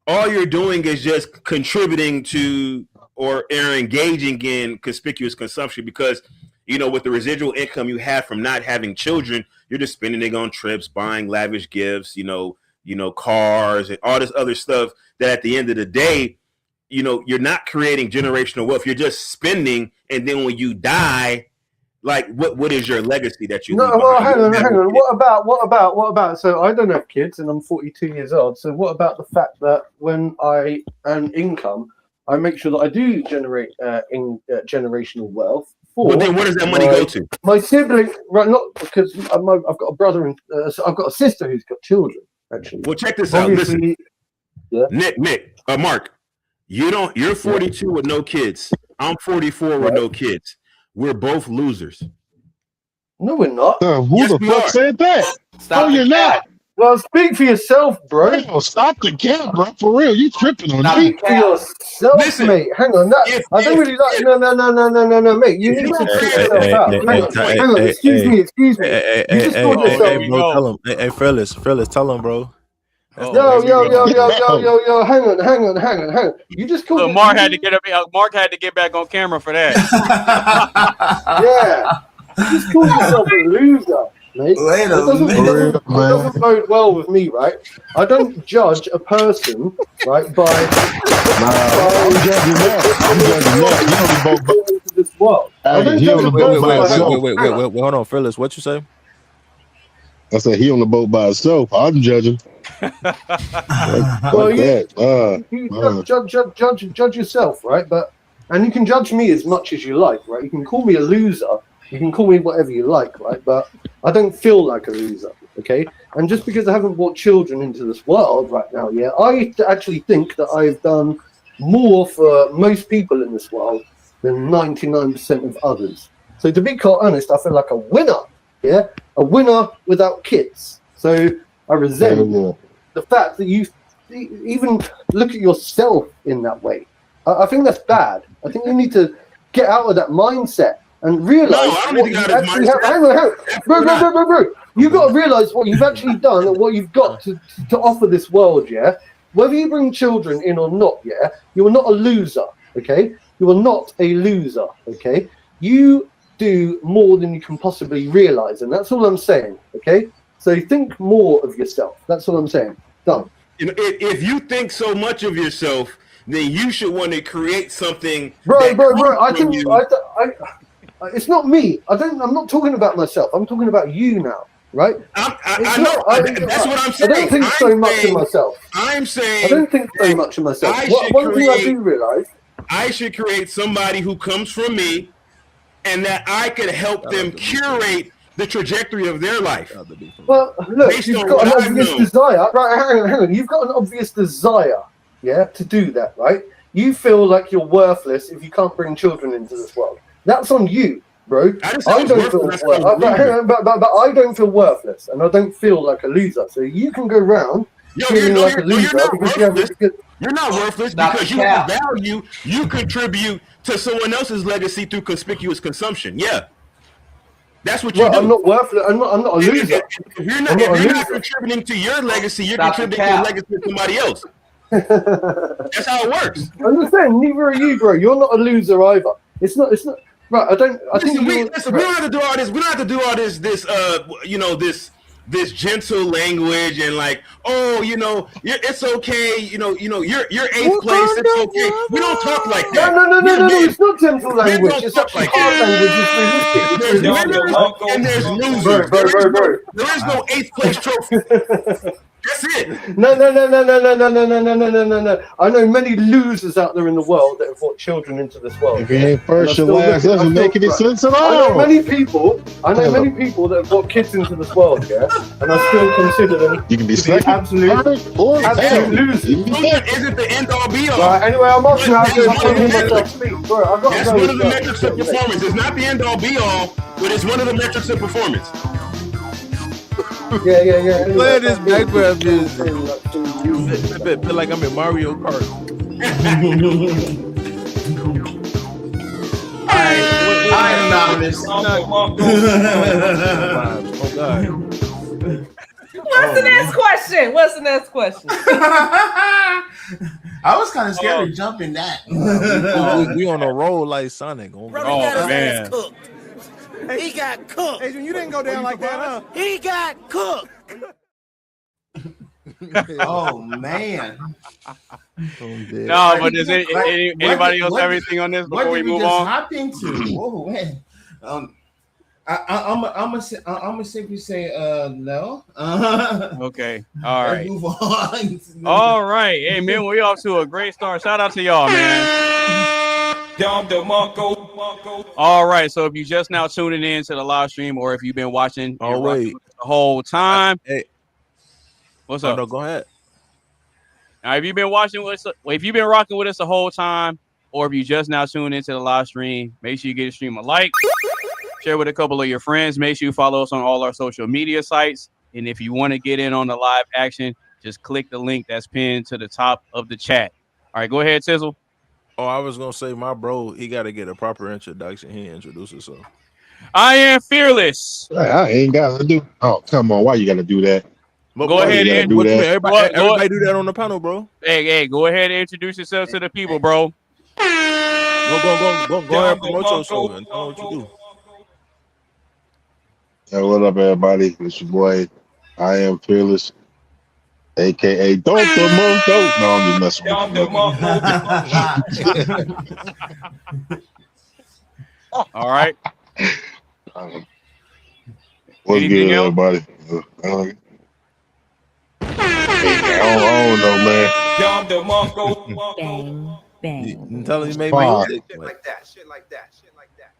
all you're doing is just contributing to or engaging in conspicuous consumption because with the residual income you have from not having children, you're just spending it on trips, buying lavish gifts, cars and all this other stuff that at the end of the day, you're not creating generational wealth. You're just spending. And then when you die, like what is your legacy that you leave behind? Well, hang on. What about? So I don't have kids and I'm 42 years old. So what about the fact that when I earn income, I make sure that I do generate generational wealth. Well, then where does that money go to? My sibling, right? Not because I've got a brother and I've got a sister who's got children. Actually, well, check this out. Listen, Nick, Mark, you're 42 with no kids. I'm 44 with no kids. We're both losers. No, we're not. Who the fuck said that? No, you're not. Well, speak for yourself, bro. Bro, stop the cap, bro. For real, you tripping on me. Speak for yourself, mate. Hang on. I don't really like. No, mate. You need to sort yourself out. Hang on. Excuse me. You just sort yourself. Hey, bro, tell him. Hey, Fearless, tell him, bro. Yo. Hang on. You just called. Mark had to get up. Mark had to get back on camera for that. Yeah. You just called yourself a loser. mate. Wait a It doesn't bode well with me, right? I don't judge a person, right, by I'm judging that. I'm judging that. into this world. I don't He judge on a the boat by person himself. Wait, hold on, Phyllis. What you say? I said he on the boat by himself. I'm judging. Well, you judge yourself, right? And you can judge me as much as you like, right? You can call me a loser, you can call me whatever you like, right? But I don't feel like a loser, okay? And just because I haven't brought children into this world right now, yeah, I actually think that I've done more for most people in this world than 99% of others. So to be quite honest, I feel like a winner, yeah? A winner without kids. So I resent the fact that you even look at yourself in that way. I think that's bad. I think you need to get out of that mindset and realize what you actually have. Hang on. Bro. You got to realize what you've actually done and what you've got to offer this world, yeah? Whether you bring children in or not, yeah? You are not a loser, okay? You are not a loser, okay? You do more than you can possibly realize, and that's all I'm saying, okay? So think more of yourself. That's all I'm saying. Done. You know, if you think so much of yourself, then you should want to create something. Bro. I think it's not me. I'm not talking about myself. I'm talking about you now, right? I know. That's what I'm saying. I don't think so much of myself. I'm saying I don't think so much of myself. One thing I do realize, I should create somebody who comes from me, and that I could help them curate the trajectory of their life. Well, look, you've got an obvious desire. Right, hang on. You've got an obvious desire, yeah, to do that, right? You feel like you're worthless if you can't bring children into this world. That's on you, bro. I don't feel worthless, but I don't feel worthless, and I don't feel like a loser. So you can go around feeling like a loser because you have You're not worthless because you have value. You contribute to someone else's legacy through conspicuous consumption. Yeah. That's what you do. I'm not worthless. I'm not a loser. If you're not contributing to your legacy, you're contributing to the legacy of somebody else. That's how it works. I'm just saying, neither are you, bro. You're not a loser either. It's not right. I think we don't have to do all this. We don't have to do all this this gentle language and like, oh, it's okay, you're eighth place, it's okay. We don't talk like that. No, it's not gentle language. It's actually hard language. It's realistic. And there's losers. Bro. There is no eighth place trophy. That's it. No. I know many losers out there in the world that have brought children into this world. If it ain't first, your last doesn't make any sense at all. I know many people that have brought kids into this world, yeah, and I still consider them to be absolute losers. Isn't the end all be all. Right, anyway, I'm off now. That's one of the metrics of performance. It's not the end all be all, but it's one of the metrics of performance. Yeah. Play this background music. Feel like I'm in Mario Kart. I'm anonymous. What's the next question? I was kind of scared to jump in that. We on a roll like Sonic. Man. He got cooked. Adrian, you didn't go down like that, huh? He got cooked. Oh man. No, but does anybody else have anything on this before we move on? Hop into? Whoa, man. I'm gonna simply say no. Okay. All right. Move on. All right. Hey man, we off to a great start. Shout out to y'all, man. All right. So if you just now tuning in to the live stream, or if you've been watching the whole time, what's up? No, go ahead. Now, if you've been watching with us, if you've been rocking with us the whole time, or if you just now tuned into the live stream, make sure you give the stream a like, share with a couple of your friends. Make sure you follow us on all our social media sites. And if you want to get in on the live action, just click the link that's pinned to the top of the chat. All right, go ahead, Tizzle. Oh, I was gonna say my bro, he got to get a proper introduction. He introduced himself. I am fearless. I ain't got to do. Oh, come on! Why you got to do that? Go ahead and do that. Everybody do that on the panel, bro. Hey, go ahead and introduce yourself to the people, bro. Go ahead and promote yourself and tell what you do. Hey, what up, everybody? It's your boy. I am Fearless, aka Dr. Monko. No, I'm just messing with you. All right. What's Anything good, else? everybody? I don't know, man. Bang, bang. You tell him you made Fuck. music. Shit like that. Shit like that. Shit like that.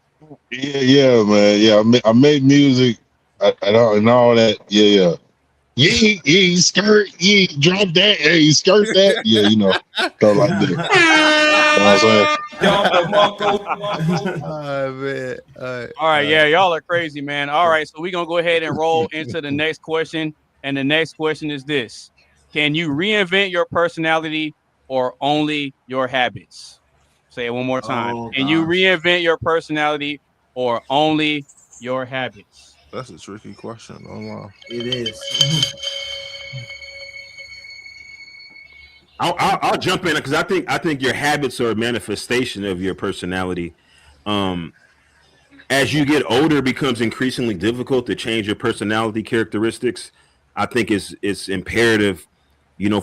Yeah, man. Yeah, I made music and all that. Yeah. Yeah, skirt, yeah, drop that, hey, skirt that. Yeah, you know, stuff like that. You know what I'm saying? Oh man. All right, yeah, y'all are crazy, man. All right, so we're gonna go ahead and roll into the next question. And the next question is this: can you reinvent your personality or only your habits? Say it one more time. Oh, can you gosh. reinvent your personality or only your habits? That's a tricky question. Oh, It is. I'll jump in because I think your habits are a manifestation of your personality. As you get older, it becomes increasingly difficult to change your personality characteristics. I think it's imperative,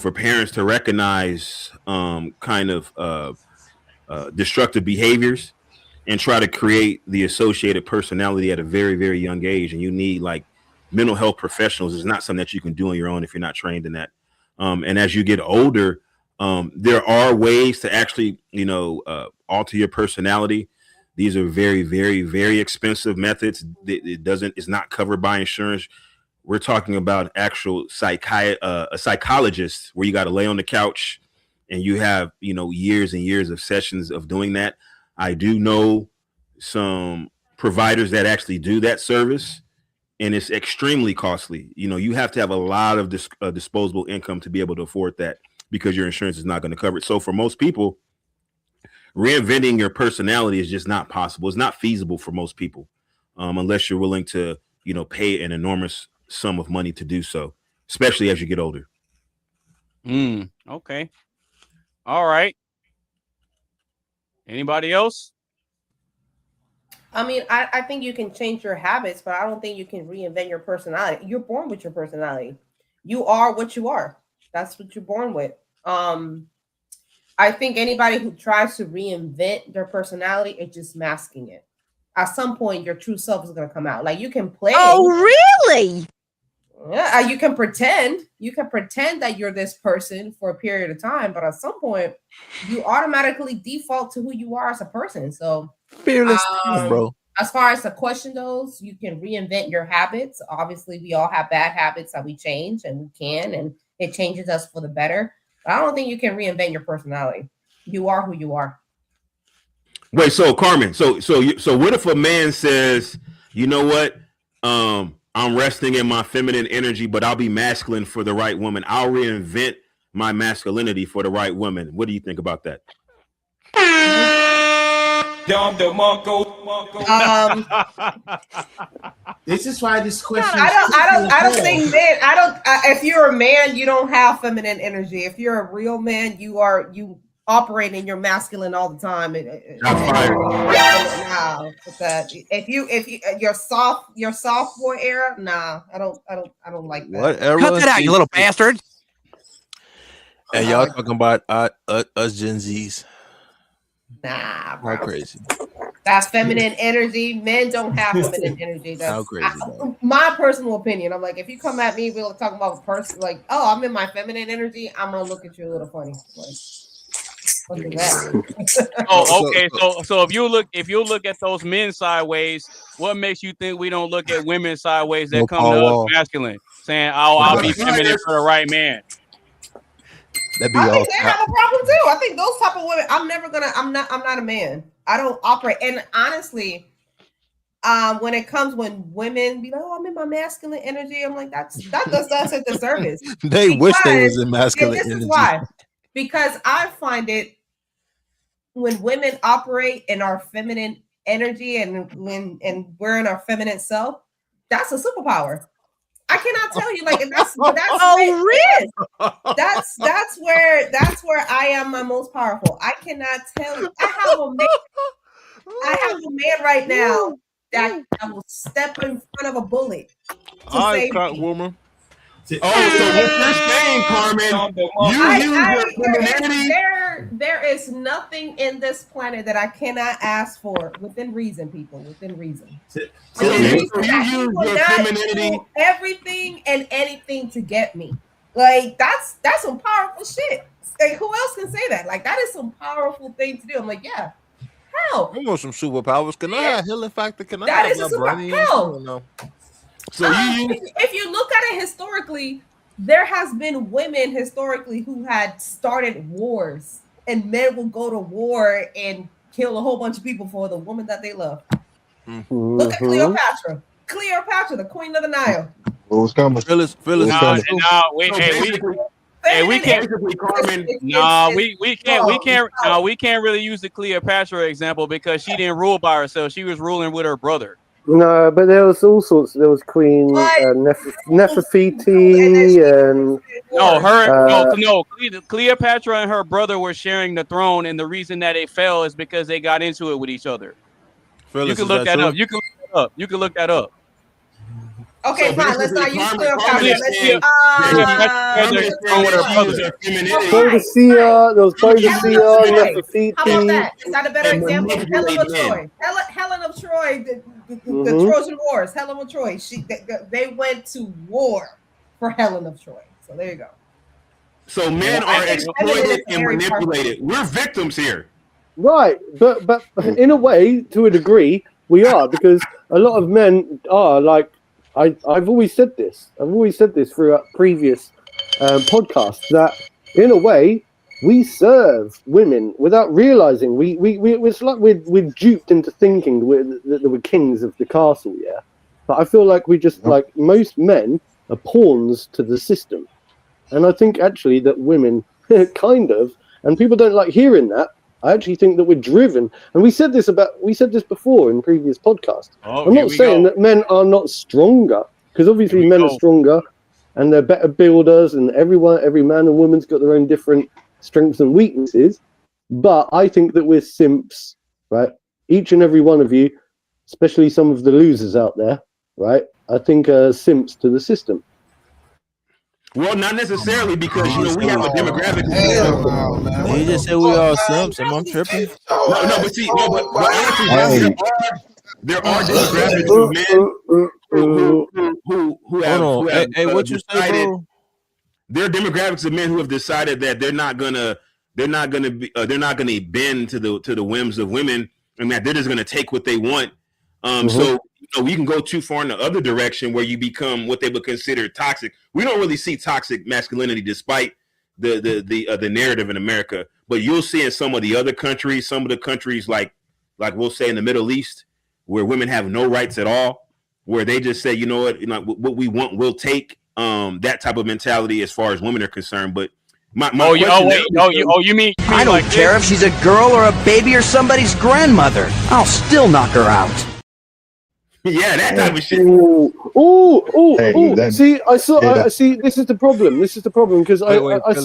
for parents to recognize kind of destructive behaviors and try to create the associated personality at a very, very young age. And you need like mental health professionals. It's not something that you can do on your own if you're not trained in that. And as you get older, there are ways to actually, alter your personality. These are very, very, very expensive methods. It's not covered by insurance. We're talking about actual a psychologist where you got to lay on the couch and you have, years and years of sessions of doing that. I do know some providers that actually do that service, and it's extremely costly. You have to have a lot of disposable income to be able to afford that because your insurance is not going to cover it. So for most people, reinventing your personality is just not possible. It's not feasible for most people unless you're willing to, pay an enormous sum of money to do so, especially as you get older. Okay. All right. Anybody else? I mean, I think you can change your habits, but I don't think you can reinvent your personality. You're born with your personality. You are what you are. That's what you're born with. I think anybody who tries to reinvent their personality is just masking it. At some point, your true self is going to come out. Like you can play. Oh, really? Yeah, you can pretend. You can pretend that you're this person for a period of time, but at some point, you automatically default to who you are as a person. So, Fearless, bro. As far as the question goes, you can reinvent your habits. Obviously, we all have bad habits that we change, and we can, and it changes us for the better. But I don't think you can reinvent your personality. You are who you are. Wait, so Carmen, so what if a man says, you know what? I'm resting in my feminine energy, but I'll be masculine for the right woman. I'll reinvent my masculinity for the right woman. What do you think about that? This is why this question. I don't think men. If you're a man, you don't have feminine energy. If you're a real man, you operate in your masculine all the time. If you your soft boy era, nah, I don't like that. Whatever. Cut that out, you little bastard. And y'all talking about us Gen Zs. Nah, bro. How crazy. That's feminine energy. Men don't have feminine energy. That's how crazy. My personal opinion. I'm like, if you come at me, we'll talk about a person like, oh, I'm in my feminine energy. I'm gonna look at you a little funny. Like, what is that? Oh, okay. So if you look at those men sideways, what makes you think we don't look at women sideways that come to us masculine, saying, "Oh, I'll be feminine for the right man"? That'd be I all. think they have a problem too. I think those type of women. I'm not a man. I don't operate. And honestly, when women be like, "Oh, I'm in my masculine energy," I'm like, that does us a disservice. They wish they was in masculine energy. This is why. Because I find it when women operate in our feminine energy and we're in our feminine self, that's a superpower. I cannot tell you, like, that's really? That's where I am my most powerful. I cannot tell you. I have a man right now that will step in front of a bullet to All right, save me. Catwoman. So what you're saying, Carmen, you use your femininity. There is nothing in this planet that I cannot ask for within reason, people. Within reason. So you use your femininity. Do everything and anything to get me. Like that's some powerful shit. Like who else can say that? Like that is some powerful thing to do. I'm like, yeah, hell. I want some superpowers. Can I have healing factor? Can I That have is my a super brain? hell. No. So if you look at it historically, there has been women historically who had started wars, and men will go to war and kill a whole bunch of people for the woman that they love. Look at Cleopatra. Cleopatra, the queen of the Nile. What was coming? Phyllis. We can't really use the Cleopatra example because she didn't rule by herself. She was ruling with her brother. No, but there was all sorts. There was Queen Nefertiti and Cleopatra and her brother were sharing the throne, and the reason that it fell is because they got into it with each other. Phyllis, you can look that up. You can look that up. Okay, So fine. Let's not use Cleopatra. there was Boadicea, Nefertiti. How about that? Is that a better example? Helen of Troy. Helen of Troy, the Trojan Wars. Helen of Troy. They went to war for Helen of Troy. So there you go. So men are exploited and manipulated. We're victims here. Right, but in a way, to a degree, we are, because a lot of men are like, I've always said this. I've always said this throughout previous podcasts, that in a way we serve women without realizing. It's like we're duped into thinking that we're kings of the castle. Yeah, but I feel like we just like most men are pawns to the system, and I think actually that women kind of, and people don't like hearing that. I actually think that we're driven, and we said this before in previous podcasts. I'm not saying that men are not stronger, because obviously men are stronger, and they're better builders, and every man and woman's got their own different strengths and weaknesses. But I think that we're simps, right? Each and every one of you, especially some of the losers out there, right? I think simps to the system. Well, not necessarily, because we have a demographic. You just said we all simps. Am I tripping? No, but see, but honestly, there are demographics of men who have Hey, what you say, bro? There are demographics of men who have decided that they're not gonna bend to the whims of women, and that they're just gonna take what they want. So you can go too far in the other direction where you become what they would consider toxic. We don't really see toxic masculinity despite the narrative in America, but you'll see in some of the other countries, some of the countries like we'll say in the Middle East, where women have no rights at all, where they just say, what we want, we'll take. That type of mentality as far as women are concerned. But you mean I don't care if she's a girl or a baby or somebody's grandmother. I'll still knock her out. Yeah, that type of shit. See, see. This is the problem. This is the problem because I've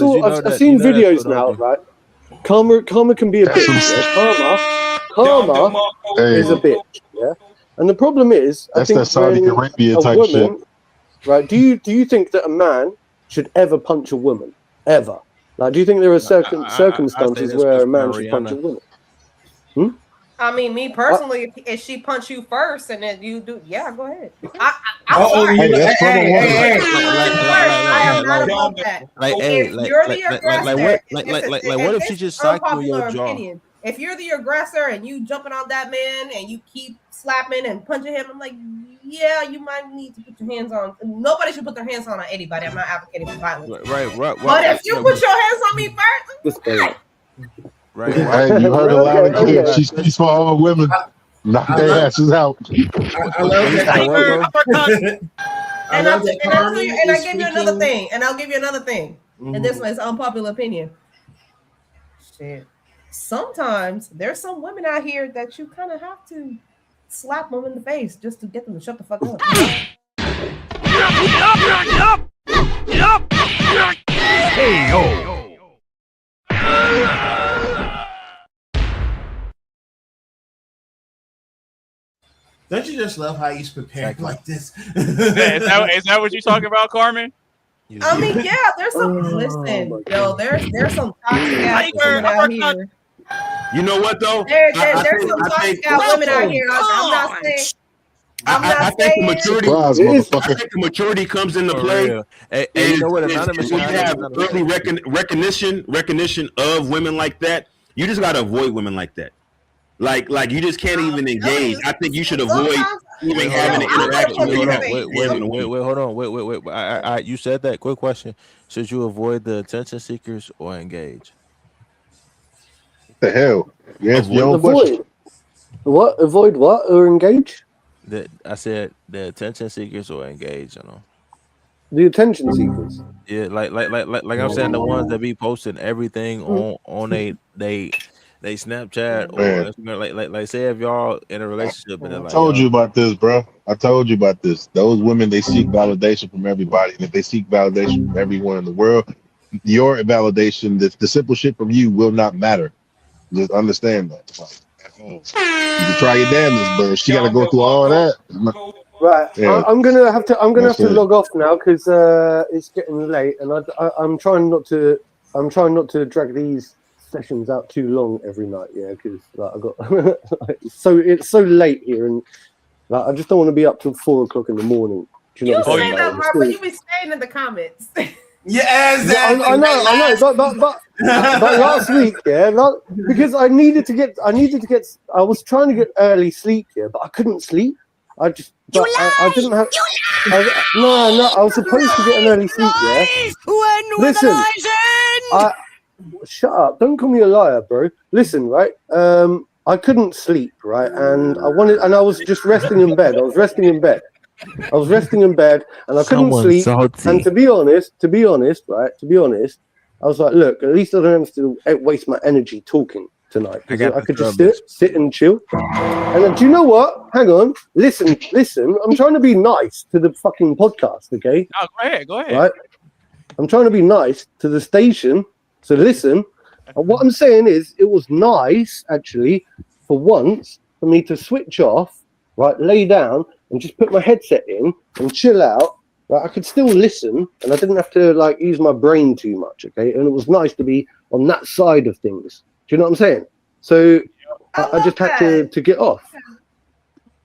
seen videos now, right? Karma can be a bitch. Karma is a bitch. Yeah, and the problem is, I think that Saudi Arabia type shit. Right? Do you think that a man should ever punch a woman? Ever? Like, do you think there are circumstances where a man should punch a woman? I mean, me personally, if she punch you first and then you do, yeah, go ahead. I'm sorry. I am not above that. What if she just socked you in your jaw? If you're the aggressor and you jumping on that man and you keep slapping and punching him, I'm like, yeah, you might need to put your hands on. Nobody should put their hands on anybody. I'm not advocating for violence. Right. But if you put your hands on me first, right. Hey, you heard it loud and clear. She speaks for all women. Knock their asses out. I love that. And I'll give you another thing. And I'll give you another thing. And this one is unpopular opinion. Shit. Sometimes there's some women out here that you kind of have to slap them in the face just to get them to shut the fuck up. Hey, yo. Don't you just love how he's prepared like this? Is that what you're talking about, Carmen? I mean, yeah, there's some. Listen, yo, there's some toxic ass women out here. You know what though? There's some toxic ass women out here. I'm not saying. I think the maturity. I think the maturity comes into play. And you know what? Anonymous, when you have early recognition of women like that, you just gotta avoid women like that. Like you just can't even engage. I think you should avoid even having an interaction. Wait, hold on. Wait. You said that. Quick question: should you avoid the attention seekers or engage? What the hell? Yes, avoid. What? Avoid what? Or engage? I said the attention seekers or engage. You know. The attention seekers. Yeah, like I'm saying, the ones that be posting everything on they Snapchat or like say if y'all in a relationship and they're like, I told you about this, bro. I told you about this. Those women, they seek validation from everybody, and if they seek validation from everyone in the world, your validation, the simple shit from you, will not matter. Just understand that. You can try your damnedest, but she got to go through all that. Right, Yeah. I'm gonna have to That's it. log off now because it's getting late, and I'm trying not to drag these sessions out too long every night. Yeah, because like, I got it's so late here, and like I just don't want to be up till 4 o'clock in the morning. Do you know You what I'm say saying? that, Like, Mark, but you be staying in the comments. Yeah, exactly. I know, but last week, because I was trying to get early sleep, but I couldn't sleep. I didn't have. I was supposed to get an early sleep, Listen, shut up! Don't call me a liar, bro. Listen, right? I couldn't sleep, right? And I was just resting in bed. I was resting in bed, and I couldn't sleep. Salty. And to be honest, right? I was like, look, at least I don't have to waste my energy talking tonight. I could just sit and chill. And then, do you know what? Hang on. Listen. I'm trying to be nice to the fucking podcast, okay? Oh, go ahead. Right? I'm trying to be nice to the station. So listen. And what I'm saying is, it was nice, actually, for once, for me to switch off, right, lay down, and just put my headset in and chill out. Right? I could still listen, and I didn't have to like use my brain too much, okay? And it was nice to be on that side of things. Do you know what I'm saying? So I just had to get off.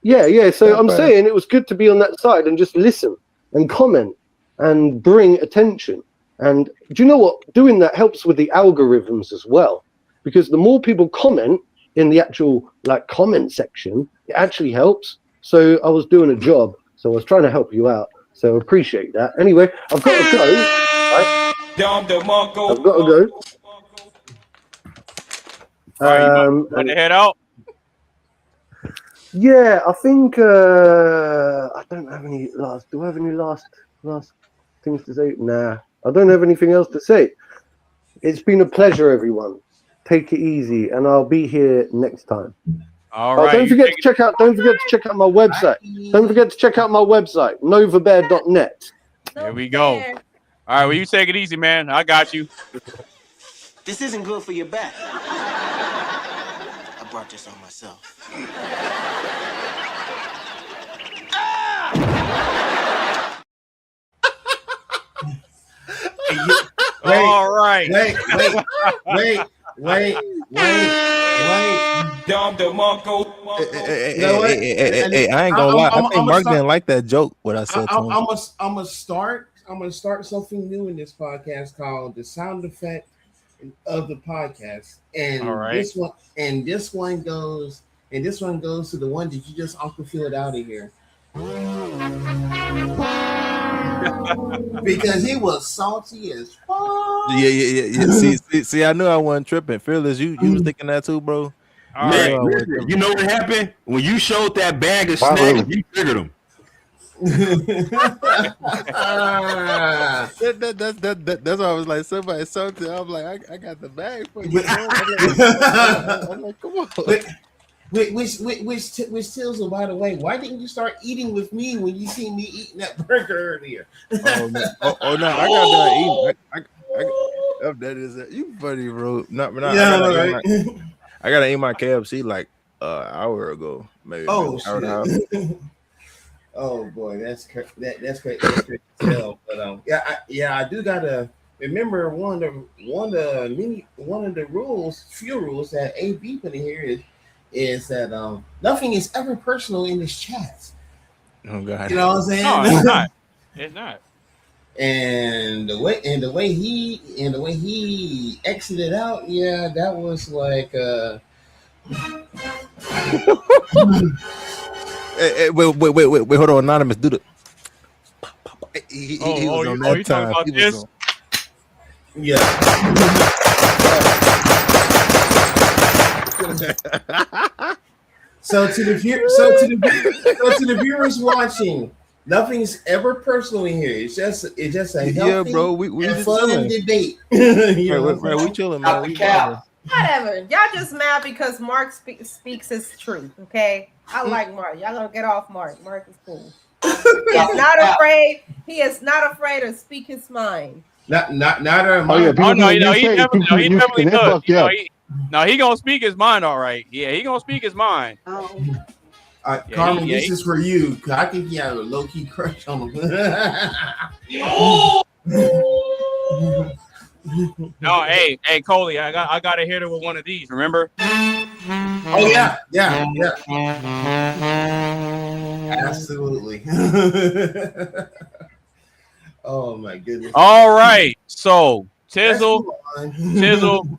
Yeah. So I'm saying it was good to be on that side and just listen and comment and bring attention. And do you know what? Doing that helps with the algorithms as well, because the more people comment in the actual like comment section, it actually helps. So I was doing a job. So I was trying to help you out. So appreciate that. Anyway, I've got to go. Right? I've got to go. Want to head out? Yeah, I think I don't have any last. Do I have any last things to say? Nah, I don't have anything else to say. It's been a pleasure, everyone. Take it easy, and I'll be here next time. All right. Don't forget to check out my website. Don't forget to check out my website, novabear.net. There we go. All right, well, you take it easy, man. I got you. This isn't good for your back. I brought this on myself. All right. Wait. Hey, I ain't gonna lie. I think Mark didn't like that joke. What I said to him. I'm gonna start something new in this podcast called the sound effect of the podcast. And this one goes to the one that you just Uncle Phil'd out of here. Because he was salty as fuck. Yeah. See, I knew I wasn't tripping. Fearless, you was thinking that too, bro. Man, you know what happened? When you showed that bag of snacks, you triggered him. That's why I was like, somebody something. I'm like, I got the bag for you. I'm like, come on. Which tells you, by the way, why didn't you start eating with me when you see me eating that burger earlier? Oh no, I got done eating. That is you funny, bro. I gotta eat my KFC like hour ago, maybe. Oh Hour and a half. shit! Oh boy, that's crazy. That's crazy. That's crazy to tell. But I do gotta remember one of the rules, few rules that AB put in here is that nothing is ever personal in this chat. Oh God, you know what I'm saying? No, it's not. It's not. And the way he exited out, yeah, that was like Hey, wait, hold on, Anonymous, do the. He was on that you time. talking about this? So to the viewers watching, nothing's ever personal in here. It's just a healthy bro. We and just fun chilling. debate. We chilling, man. We vibing. Whatever. Y'all just mad because Mark speaks his truth. Okay, I like Mark. Y'all gonna get off Mark. Mark is cool. He is not afraid. He is not afraid to speak his mind. Not he definitely does. He gonna speak his mind, all right. Yeah, he gonna speak his mind. Carmen, this is for you. I think you have a low key crush on him. No, hey, Coley, I gotta hit her with one of these. Remember? Oh yeah. Absolutely. Oh my goodness. All right, so Tizzle,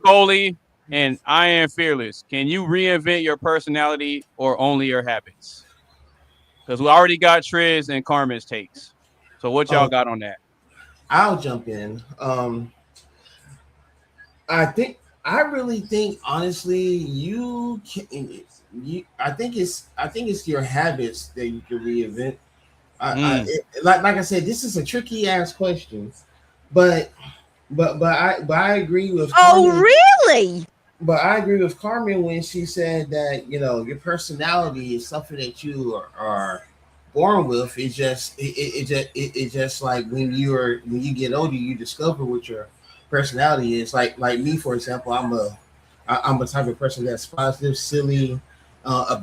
Coley, and I Am Fearless. Can you reinvent your personality or only your habits? Because we already got Triz and Carmen's takes. So what y'all got on that? I'll jump in. I really think honestly I think it's your habits that you can reinvent. Like I said, this is a tricky ass question, but I agree with Carmen. Really? But I agree with Carmen when she said that your personality is something that you are born with. It's just like when you get older, you discover what your personality is. Like me, for example, I'm a type of person that's positive, silly, a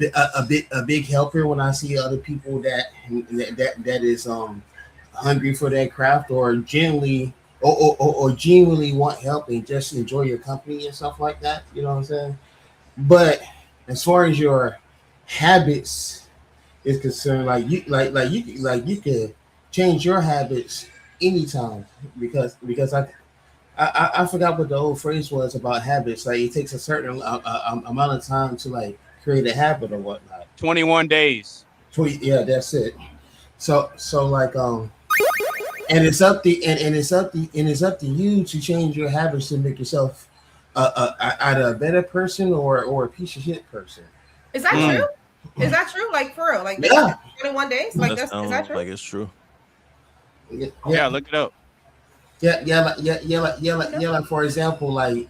big helper when I see other people that is hungry for that craft or genuinely want help and just enjoy your company and stuff like that. You know what I'm saying? But as far as your habits is concerned, you could change your habits anytime because I forgot what the old phrase was about habits. Like it takes a certain amount of time to like create a habit or whatnot. 21 days. Yeah, that's it. So like and it's up to you to change your habits to make yourself either a better person or a piece of shit person. Is that true? Is that true? Like for real? Like 21 days? Like is that true? Like it's true. Yeah, look it up. Yeah. Like for example, like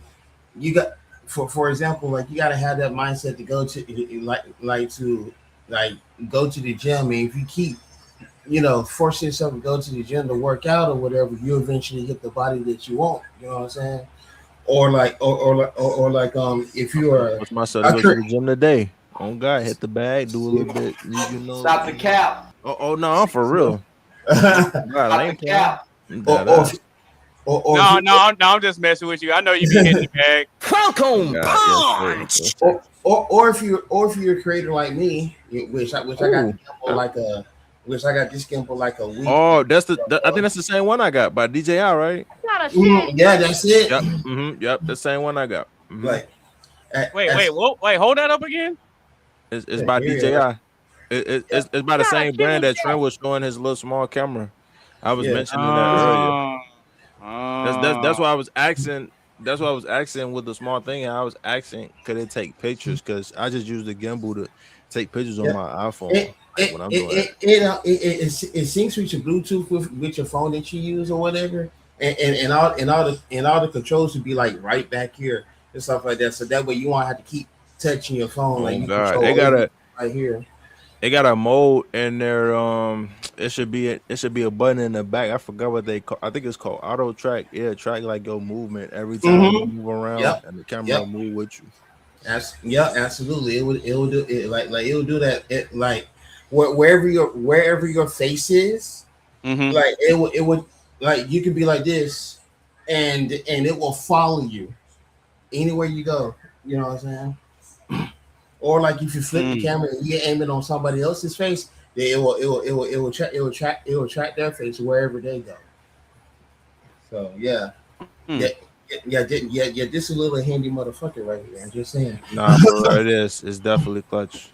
you got for example, like you gotta have that mindset to go to go to the gym, and if you keep force yourself to go to the gym to work out or whatever, you eventually get the body that you want. You know what I'm saying? Or like if you are what's my son go to the gym today? Oh God, hit the bag, do a little bit. Stop the cap. Oh no, I'm for real. God, I ain't playing. I'm just messing with you. I know you be hitting the bag. Falcon punch. Or if you're a creator like me, which I got this gimbal like a week. Oh, I think that's the same one I got by DJI, right? Not a shit. Yeah, that's it. Yep, yep, the same one I got. Like, wait, hold that up again. It's by DJI. It's by the same brand that Trent was showing his little small camera. I was mentioning that earlier. That's why I was asking. That's why I was asking with the small thing. I was asking, could it take pictures? Because I just use the gimbal to take pictures on my iPhone. When I'm doing it syncs with your Bluetooth with your phone that you use or whatever, and all the controls would be like right back here and stuff like that. So that way you won't have to keep touching your phone. Oh like you God, they got right here. They got a mode in there. It should be a button in the back. I forgot what they call. I think it's called auto track. Yeah, track like your movement every time you move around, and the camera will move with you. Absolutely. It would do it like it would do that. It like wherever your face is, like it would like you could be like this, and it will follow you anywhere you go. You know what I'm saying? Or like if you flip the camera and you aim it on somebody else's face, then it will track their face wherever they go. So yeah. Yeah, this is a little handy motherfucker right here. I'm just saying. Nah, bro, it is. It's definitely clutch.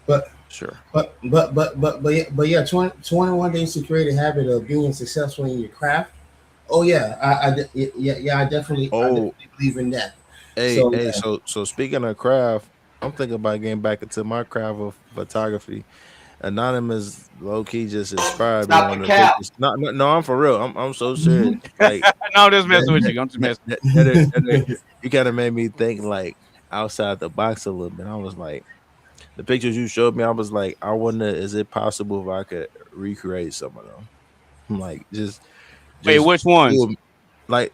But sure. But yeah, 21 days to create a habit of being successful in your craft. Oh yeah, I definitely believe in that. So speaking of craft, I'm thinking about getting back into my craft of photography. Anonymous low key just inspired me on the pictures. No, I'm for real. I'm so serious. Like, no, I'm just messing with you. I'm just messing. You kind of made me think like outside the box a little bit. I was like, the pictures you showed me, I was like, I wonder, is it possible if I could recreate some of them? I'm like, just wait, which ones? Like,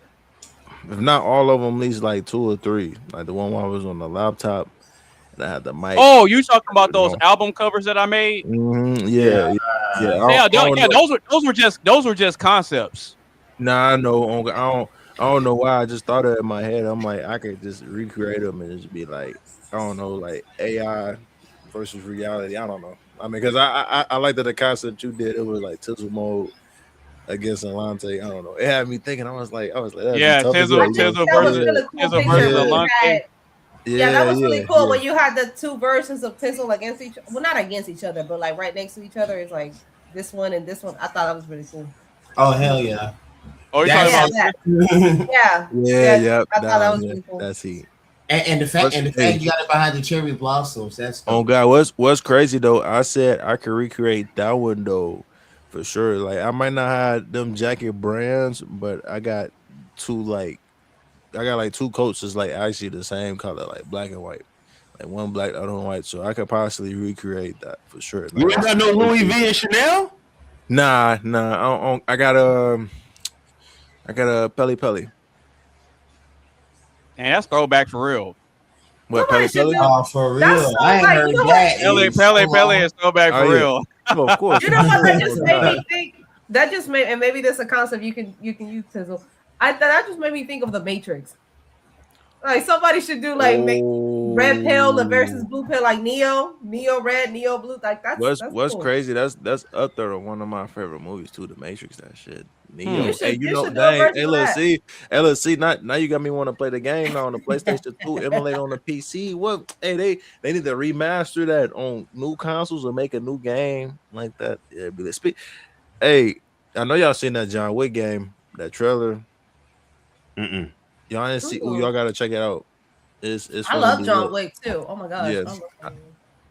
if not all of them, at least like 2 or 3. Like the one where I was on the laptop. I had the mic. Oh, you talking about those album covers that I made? Yeah. Those were just concepts. Nah, I know. I don't know why. I just thought of it in my head. I'm like, I could just recreate them and just be like, I don't know, like AI versus reality. I don't know. I mean, because I like that the concept you did. It was like Tizzle mode against Alante. I don't know. It had me thinking. I was like, yeah, Tizzle versus Alante. Yeah, that was really cool when you had the 2 versions of Tizzle against each other. Well, not against each other, but like right next to each other. It's like this one and this one. I thought that was really cool. Oh hell yeah! Oh, you're talking about yeah. I thought that was really cool. That's heat. And the fact you got it behind the cherry blossoms. That's cool. Oh God, what's crazy though? I said I could recreate that one though, for sure. Like I might not have them jacket brands, but I got 2 coats that's like actually the same color, like black and white. Like one black, the other one white. So I could possibly recreate that for sure. Like, you ain't got no Louis V and Chanel? Nah. I got a Pele. And that's throwback for real. What, Pele? Oh, for real. I ain't heard that. Pele is throwback for real. Oh, of course. You know what that just made me think? That just made, and maybe this is a concept you can use, Tizzle. That just made me think of the Matrix. Like somebody should do like red pill versus blue pill, like Neo red, Neo blue. Like that's what's cool. crazy. That's up there with one of my favorite movies too, The Matrix. That shit. Neo. Let's see. Now you got me want to play the game now on the PlayStation 2, emulate on the PC. What? Hey, they need to remaster that on new consoles or make a new game like that. Yeah, be like, hey, I know y'all seen that John Wick game, that trailer. Y'all didn't see. Y'all gotta check it out. It's I love John Wick too. Oh my god. Yes.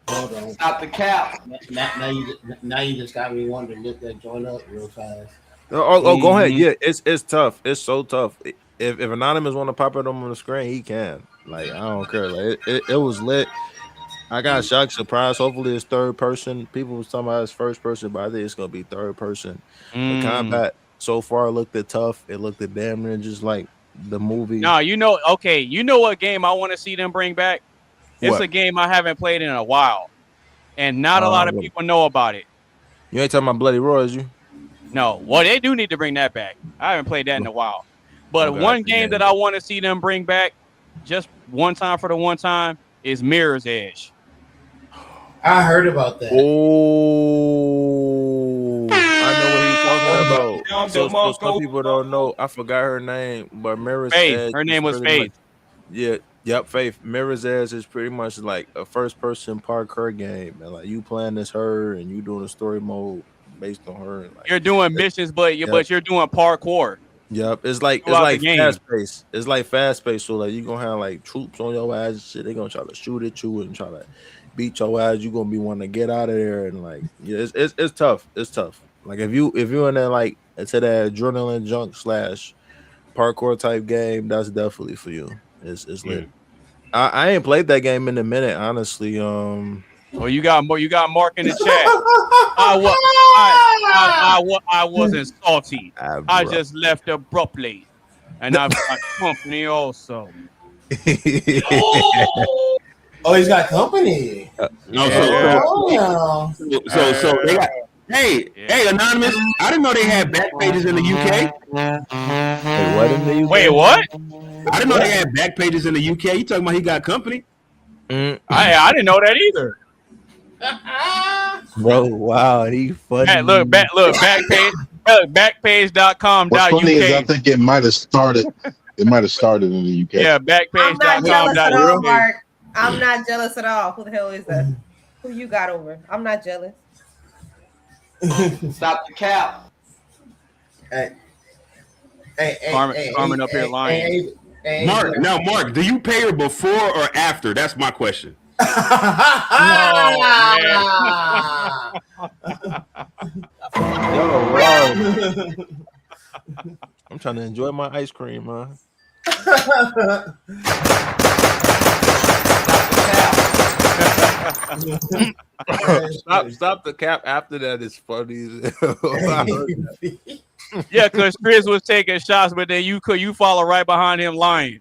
Hold on. Stop the cap. Now you just got me wanting to look that joint up real fast. Oh, go ahead. Yeah, it's tough. It's so tough. If Anonymous want to pop it on the screen, he can. Like I don't care. Like it was lit. I got shocked, surprised. Hopefully it's third person. People was talking about it's first person, but I think it's gonna be third person. The combat so far looked tough. It looked damn near just like the movie. No, you know what game I want to see them bring back? It's a game I haven't played in a while, and not a lot of people know about it. You ain't talking about Bloody Roar, is you? No, well, they do need to bring that back. I haven't played that in a while. But one game that I want to see them bring back, just one time for the one time, is Mirror's Edge. I heard about that. Oh, I know what he's talking about. So some people don't know. I forgot her name, but Mirror's Edge. Her name was Faith. Faith. Mirror's Edge is pretty much like a first-person parkour game, and like you playing as her, and you doing a story mode based on her. And like, you're doing missions, but you're doing parkour. Yep, it's like fast paced. It's like fast paced. So like you gonna have like troops on your ass and shit. They gonna try to shoot at you and try to beat your ass. You gonna be wanting to get out of there and like it's tough. It's tough. Like if you in there like to that adrenaline junk / parkour type game, that's definitely for you. It's lit. I ain't played that game in a minute, honestly. Well, you got Mark in the chat. I wasn't salty. I just left abruptly, and I've got company also. Oh, he's got company. No, Oh, so they got. Hey, Anonymous. I didn't know they had back pages in the UK. Wait, what? I didn't know they had back pages in the UK. You talking about he got company? I didn't know that either. Bro, wow, he funny. Hey, look, backpage, backpage.com.uk. What's funny is I think it might have started. It might have started in the UK. Yeah, I'm not jealous at all, backpage.com.uk. Mark. I'm not jealous at all. Who the hell is that? Who you got over? I'm not jealous. Stop the cap. Hey, Carmen up here lying. Mark, do you pay her before or after? That's my question. I'm trying to enjoy my ice cream, man. Stop the cap after that is funny. Yeah, because Chris was taking shots, but then you follow right behind him lying.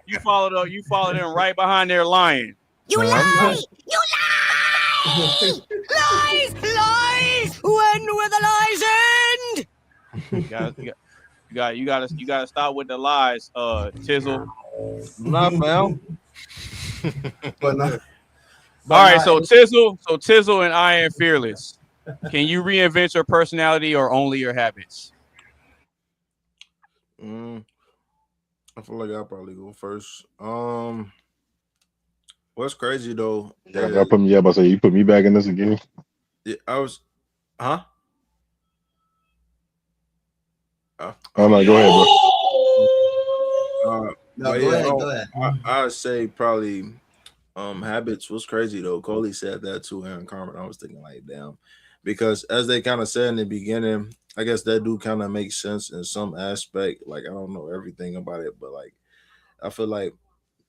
You followed him right behind there lying. You lie! You lie! Lies! Lies! When will the lies end? You gotta stop with the lies, Tizzle. Not man. But no. All right, so Tizzle and I Am Fearless. Can you reinvent your personality or only your habits? I feel like I'll probably go first. What's crazy though? I put me up. I say you put me back in this again. Yeah, I was, huh? I'm like, go ahead, bro. Go ahead. I would say probably habits. What's crazy though? Coley said that too, and Carmen. I was thinking like, damn, because as they kind of said in the beginning, I guess that do kind of make sense in some aspect. Like I don't know everything about it, but like I feel like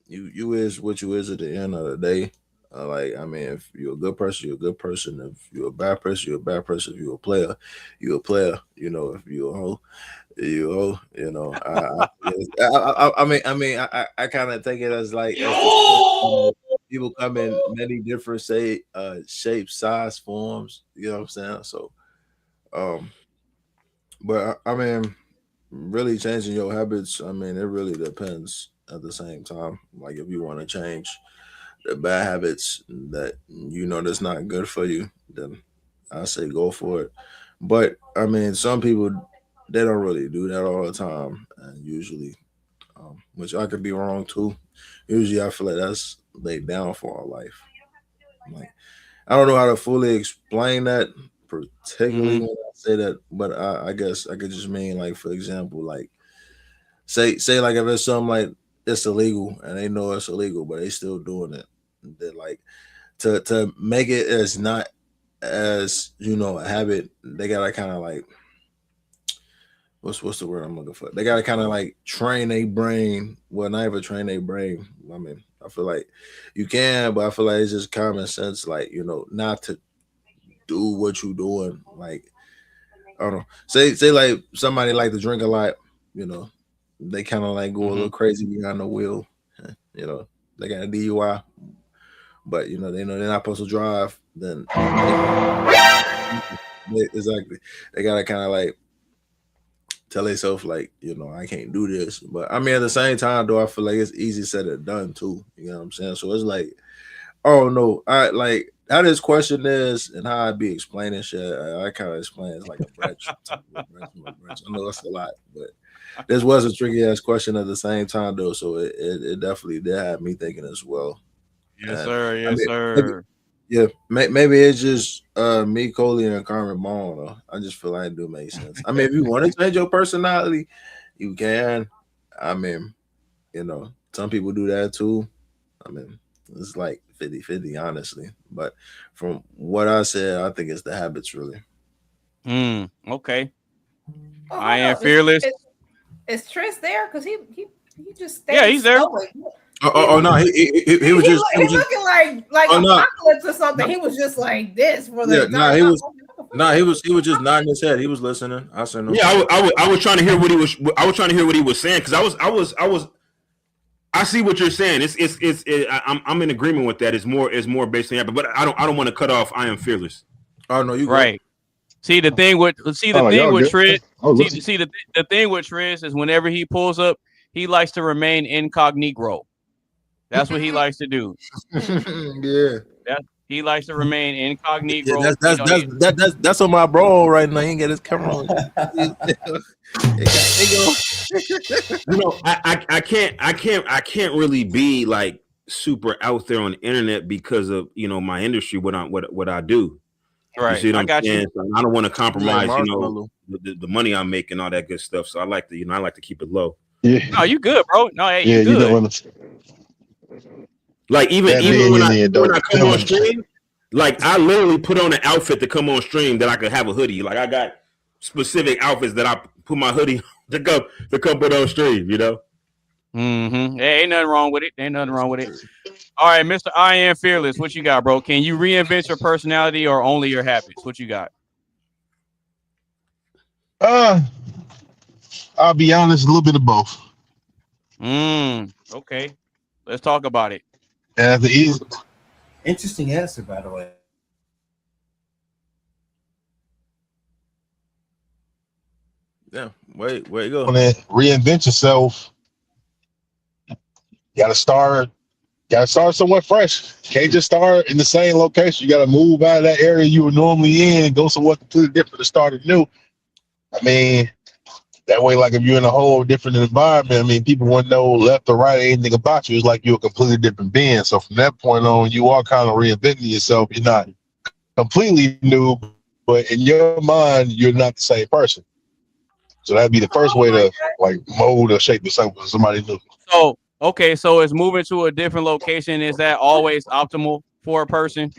you is what you is at the end of the day. Like I mean, if you're a good person, you're a good person. If you're a bad person, you're a bad person. If you're a player, you're a player. You know, if you're a hoe, you're a hoe. You know, I kind of take it as like people come in many different shapes, size, forms. You know what I'm saying? So, but I mean, really changing your habits. I mean, it really depends. At the same time, like if you want to change the bad habits that you know that's not good for you, then I say go for it. But I mean, some people they don't really do that all the time, and usually, which I could be wrong too. Usually, I feel like that's laid down for our life. Like I don't know how to fully explain that, particularly when I say that, but I guess I could just mean like, for example, like say like if it's something like it's illegal and they know it's illegal, but they still doing it. They're like to make it as not as a habit. They gotta kind of like what's the word I'm looking for? They gotta kind of like train their brain. Well, not even train their brain. I mean, I feel like you can, but I feel like it's just common sense, like not to do what you doing. Like I don't know. Say like somebody like to drink a lot. They kind of like go a little crazy behind the wheel. They got a DUI, but they know they're not supposed to drive. Then exactly, they gotta kind of like tell themselves like, I can't do this. But I mean, at the same time, though, I feel like it's easy said than done too. You know what I'm saying? So it's like, oh no, I like how this question is and how I be explaining shit. I kind of explain it's like a branch. I know that's a lot, but. This was a tricky ass question at the same time though, so it definitely did have me thinking as well. Yes, sir. Yes, sir. Maybe it's just me, Coley, and Carmen Bond. I just feel like it do make sense. I mean, if you want to change your personality, you can. I mean, some people do that too. I mean, it's like 50-50, honestly. But from what I said, I think it's the habits really. Okay. I Am Fearless. Is Tris there? Because he just he's there. Oh no, he was just he's looking like Apocalypse or something. He was just like this for the he was just nodding his head. He was listening. I said no. Yeah, I was trying to hear what he was. I was trying to hear what he was saying because I was I see what you're saying. I'm in agreement with that. It's more based on that, but I don't want to cut off I Am Fearless. Oh no, you right. See the thing with Triz. See the thing with Triz is whenever he pulls up, he likes to remain incognito. That's what he likes to do. Yeah. He likes to remain incognito. Yeah, that's on my bro right now. He ain't got his camera on. I can't really be like super out there on the internet because of my industry, what I do. Right. You see what I'm saying? you. So I don't want to compromise, Marshmallow. the money I make and all that good stuff. So I like to keep it low. Yeah. No, you good, bro. No, hey, Yeah, you you good. don't want to. Like even when I come on stream, like I literally put on an outfit to come on stream that I could have a hoodie. Like I got specific outfits that I put my hoodie to come put on stream. Mm-hmm. Hey, ain't nothing wrong with it. All right, Mr. I Am Fearless, what you got, bro? Can you reinvent your personality or only your habits? What you got? I'll be honest, a little bit of both. Okay. Let's talk about it. Interesting answer, by the way. Yeah, where you go? Want to reinvent yourself? Gotta start somewhere fresh. Can't just start in the same location. You gotta move out of that area you were normally in and go somewhere completely different to start anew. I mean, that way, like if you're in a whole different environment, I mean, people wouldn't know left or right anything about you. It's like you're a completely different being. So from that point on, you are kind of reinventing yourself. You're not completely new, but in your mind, you're not the same person. So that'd be the first way to like mold or shape yourself with somebody new. So, okay, so is moving to a different location, is that always optimal for a person?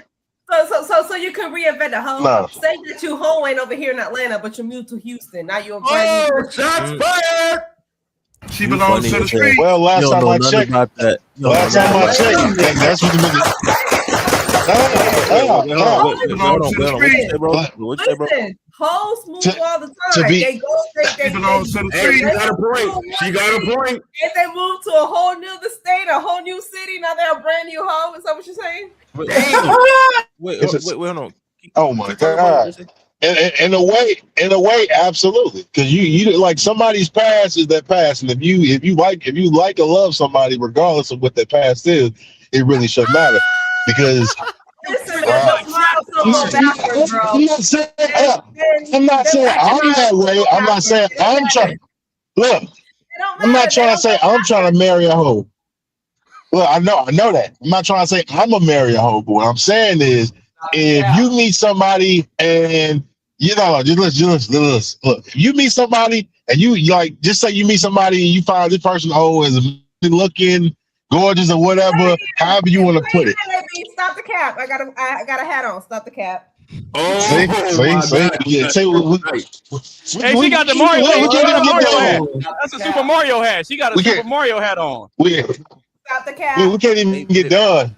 So you can reinvent a home. No. Say that you home ain't over here in Atlanta, but you moved to Houston. Now you're a brand new. Shots fired! She belongs to the street. Well, last time I checked, that's what the Listen, hoes move all the time. They go, they belongs to the street. She got a point. She got a point. And they move to a whole new state, a whole new city. Now they're a brand new hoe. Is that what you're saying? Wait, hold on. Oh my God. In a way, absolutely. Because you like somebody's past is their past, and if you like or love somebody, regardless of what their past is, it really shouldn't matter. Because Listen, I'm not saying I'm that way. I'm not saying I'm trying. Look, I'm not trying to say I'm trying to marry a hoe. Look, I know that. I'm not trying to say I'm a marry a hoe. But what I'm saying is, if you meet somebody and just listen. Look, if you meet somebody and you like, just say you meet somebody and you find this person is looking gorgeous or whatever, however you want to put it. Stop the cap. I got a hat on. Stop the cap. See? Yeah, Hey, she got the Mario hat. That's a Super Mario hat. She got a Super Mario hat on. Stop the cap. We can't even get done.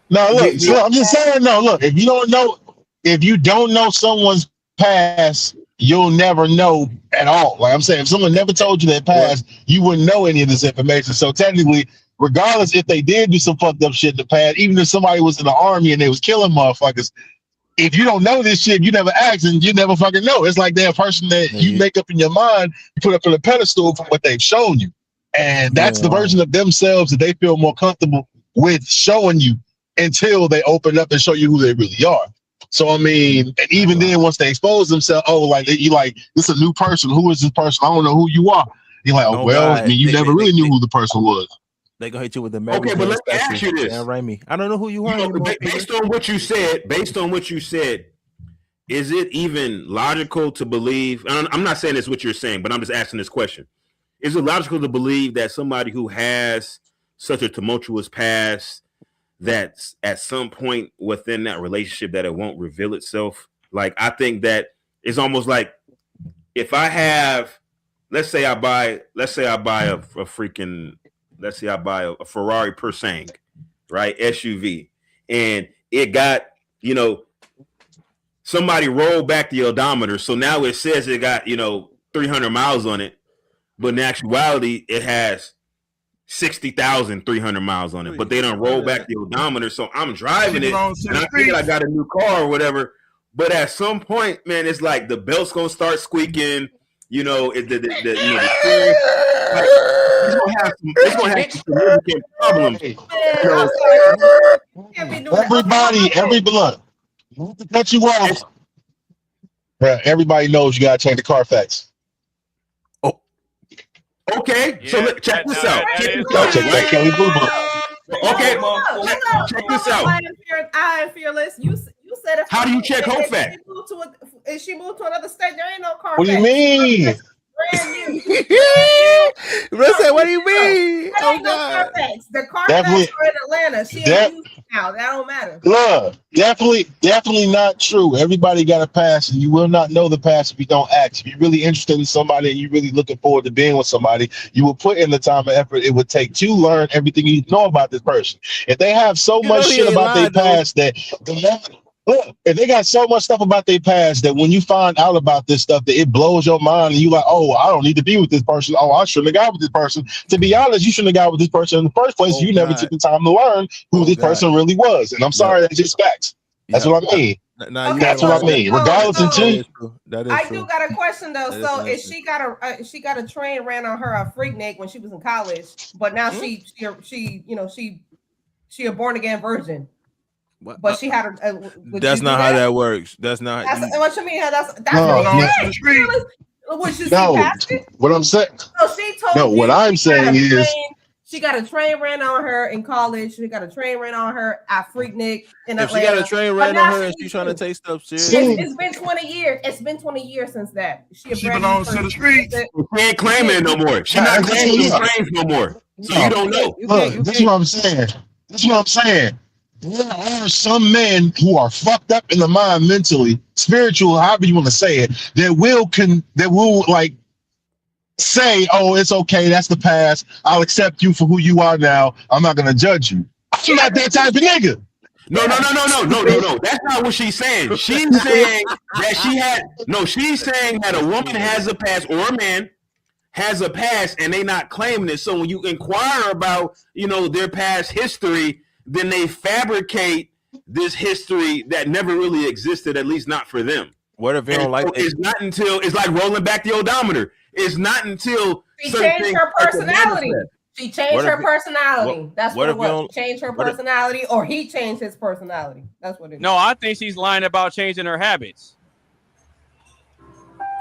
No, look, I'm just saying, look, if you don't know someone's past, you'll never know at all. Like I'm saying, if someone never told you their past, you wouldn't know any of this information. So technically, regardless if they did do some fucked up shit in the past, even if somebody was in the army and they was killing motherfuckers, if you don't know this shit, you never ask and you never fucking know. It's like they're a person that you make up in your mind, you put up on a pedestal for what they've shown you. And that's the version of themselves that they feel more comfortable with showing you until they open up and show you who they really are. So, I mean, and even then, once they expose themselves, this is a new person. Who is this person? I don't know who you are. You're like, I mean, you never really knew who the person was. They gonna hit you with the okay, but let me ask you this. I don't know who you are. Based on what you said, is it even logical to believe? I'm not saying it's what you're saying, but I'm just asking this question. Is it logical to believe that somebody who has such a tumultuous past, that at some point within that relationship that it won't reveal itself? Like, I think that it's almost like if I have, let's say I buy a Ferrari Persang, right? SUV. And it got, somebody rolled back the odometer. So now it says it got, 300 miles on it. But in actuality, it has 60,300 miles on it, but they don't roll back the odometer. So I'm driving it, and I think I got a new car or whatever. But at some point, man, it's like the belt's gonna start squeaking. You know, the steering, like, it's gonna have some significant problems. Every blood. Not to cut you off. Bruh, everybody knows you gotta check the Carfax. Okay, so check this out. Check that Kelly Blue Book. Okay, check this out. I am fearless. You said if how do you check Carfax? If she moved to another state, there ain't no Carfax. What do you mean? Brand new. Bro said, what do you mean? Oh God. The Carfax are in Atlanta. She ain't used now. That don't matter. Look, definitely not true. Everybody got a pass, and you will not know the pass if you don't ask. If you're really interested in somebody and you're really looking forward to being with somebody, you will put in the time and effort it would take to learn everything you know about this person. If they have so much shit about their past that look, if they got so much stuff about their past that when you find out about this stuff that it blows your mind and you like, oh, I don't need to be with this person. Oh, I shouldn't have got with this person. To be honest, you shouldn't have got with this person in the first place. You never took the time to learn who this person really was. And I'm sorry, that's just facts. That's what I mean. That's what I mean. Regardless of I do got a question though. So if she got a train ran on her a Freaknik when she was in college, but now she a born again virgin. But she had a that's not how that works. That's not what you mean. That's what you what I'm saying. So she told what I'm saying is she got a train ran on her in college. She got a train ran on her at Freaknik in Atlanta. If she got a train ran on her and she's trying to take stuff serious. It's been 20 years. It's been 20 years since that. She belongs to the streets. She ain't claiming it no more. She's not claiming these trains no more. So you don't know. Look, this is what I'm saying. There are some men who are fucked up in the mind mentally, spiritual, however you want to say it, that will like say, oh, it's okay, that's the past. I'll accept you for who you are now. I'm not gonna judge you. I'm not that type of nigga. No. That's not what she's saying. She's saying that she's saying that a woman has a past or a man has a past and they not claiming it. So when you inquire about, their past history, then they fabricate this history that never really existed, at least not for them. What if you don't like it? It's not until it's like rolling back the odometer. It's not until she changed her personality. She changed her personality. That's what it was. She changed her personality, or he changed his personality. That's what it is. No, I think she's lying about changing her habits.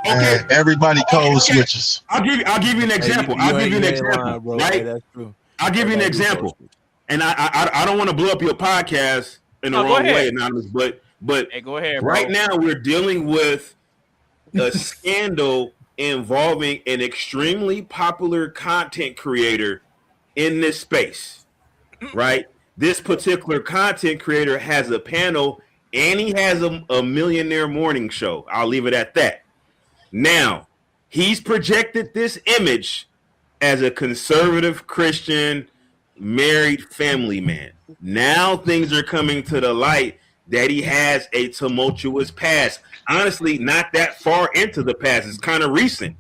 Okay. Everybody code switches. I'll give you an example. Right? That's true. I'll give you an example. And I don't want to blow up your podcast in the wrong way, Anonymous, but hey, go ahead, bro. Right now we're dealing with a scandal involving an extremely popular content creator in this space, right? This particular content creator has a panel and he has a millionaire morning show. I'll leave it at that. Now, he's projected this image as a conservative Christian married family man. Now things are coming to the light that he has a tumultuous past. Honestly, not that far into the past. It's kind of recent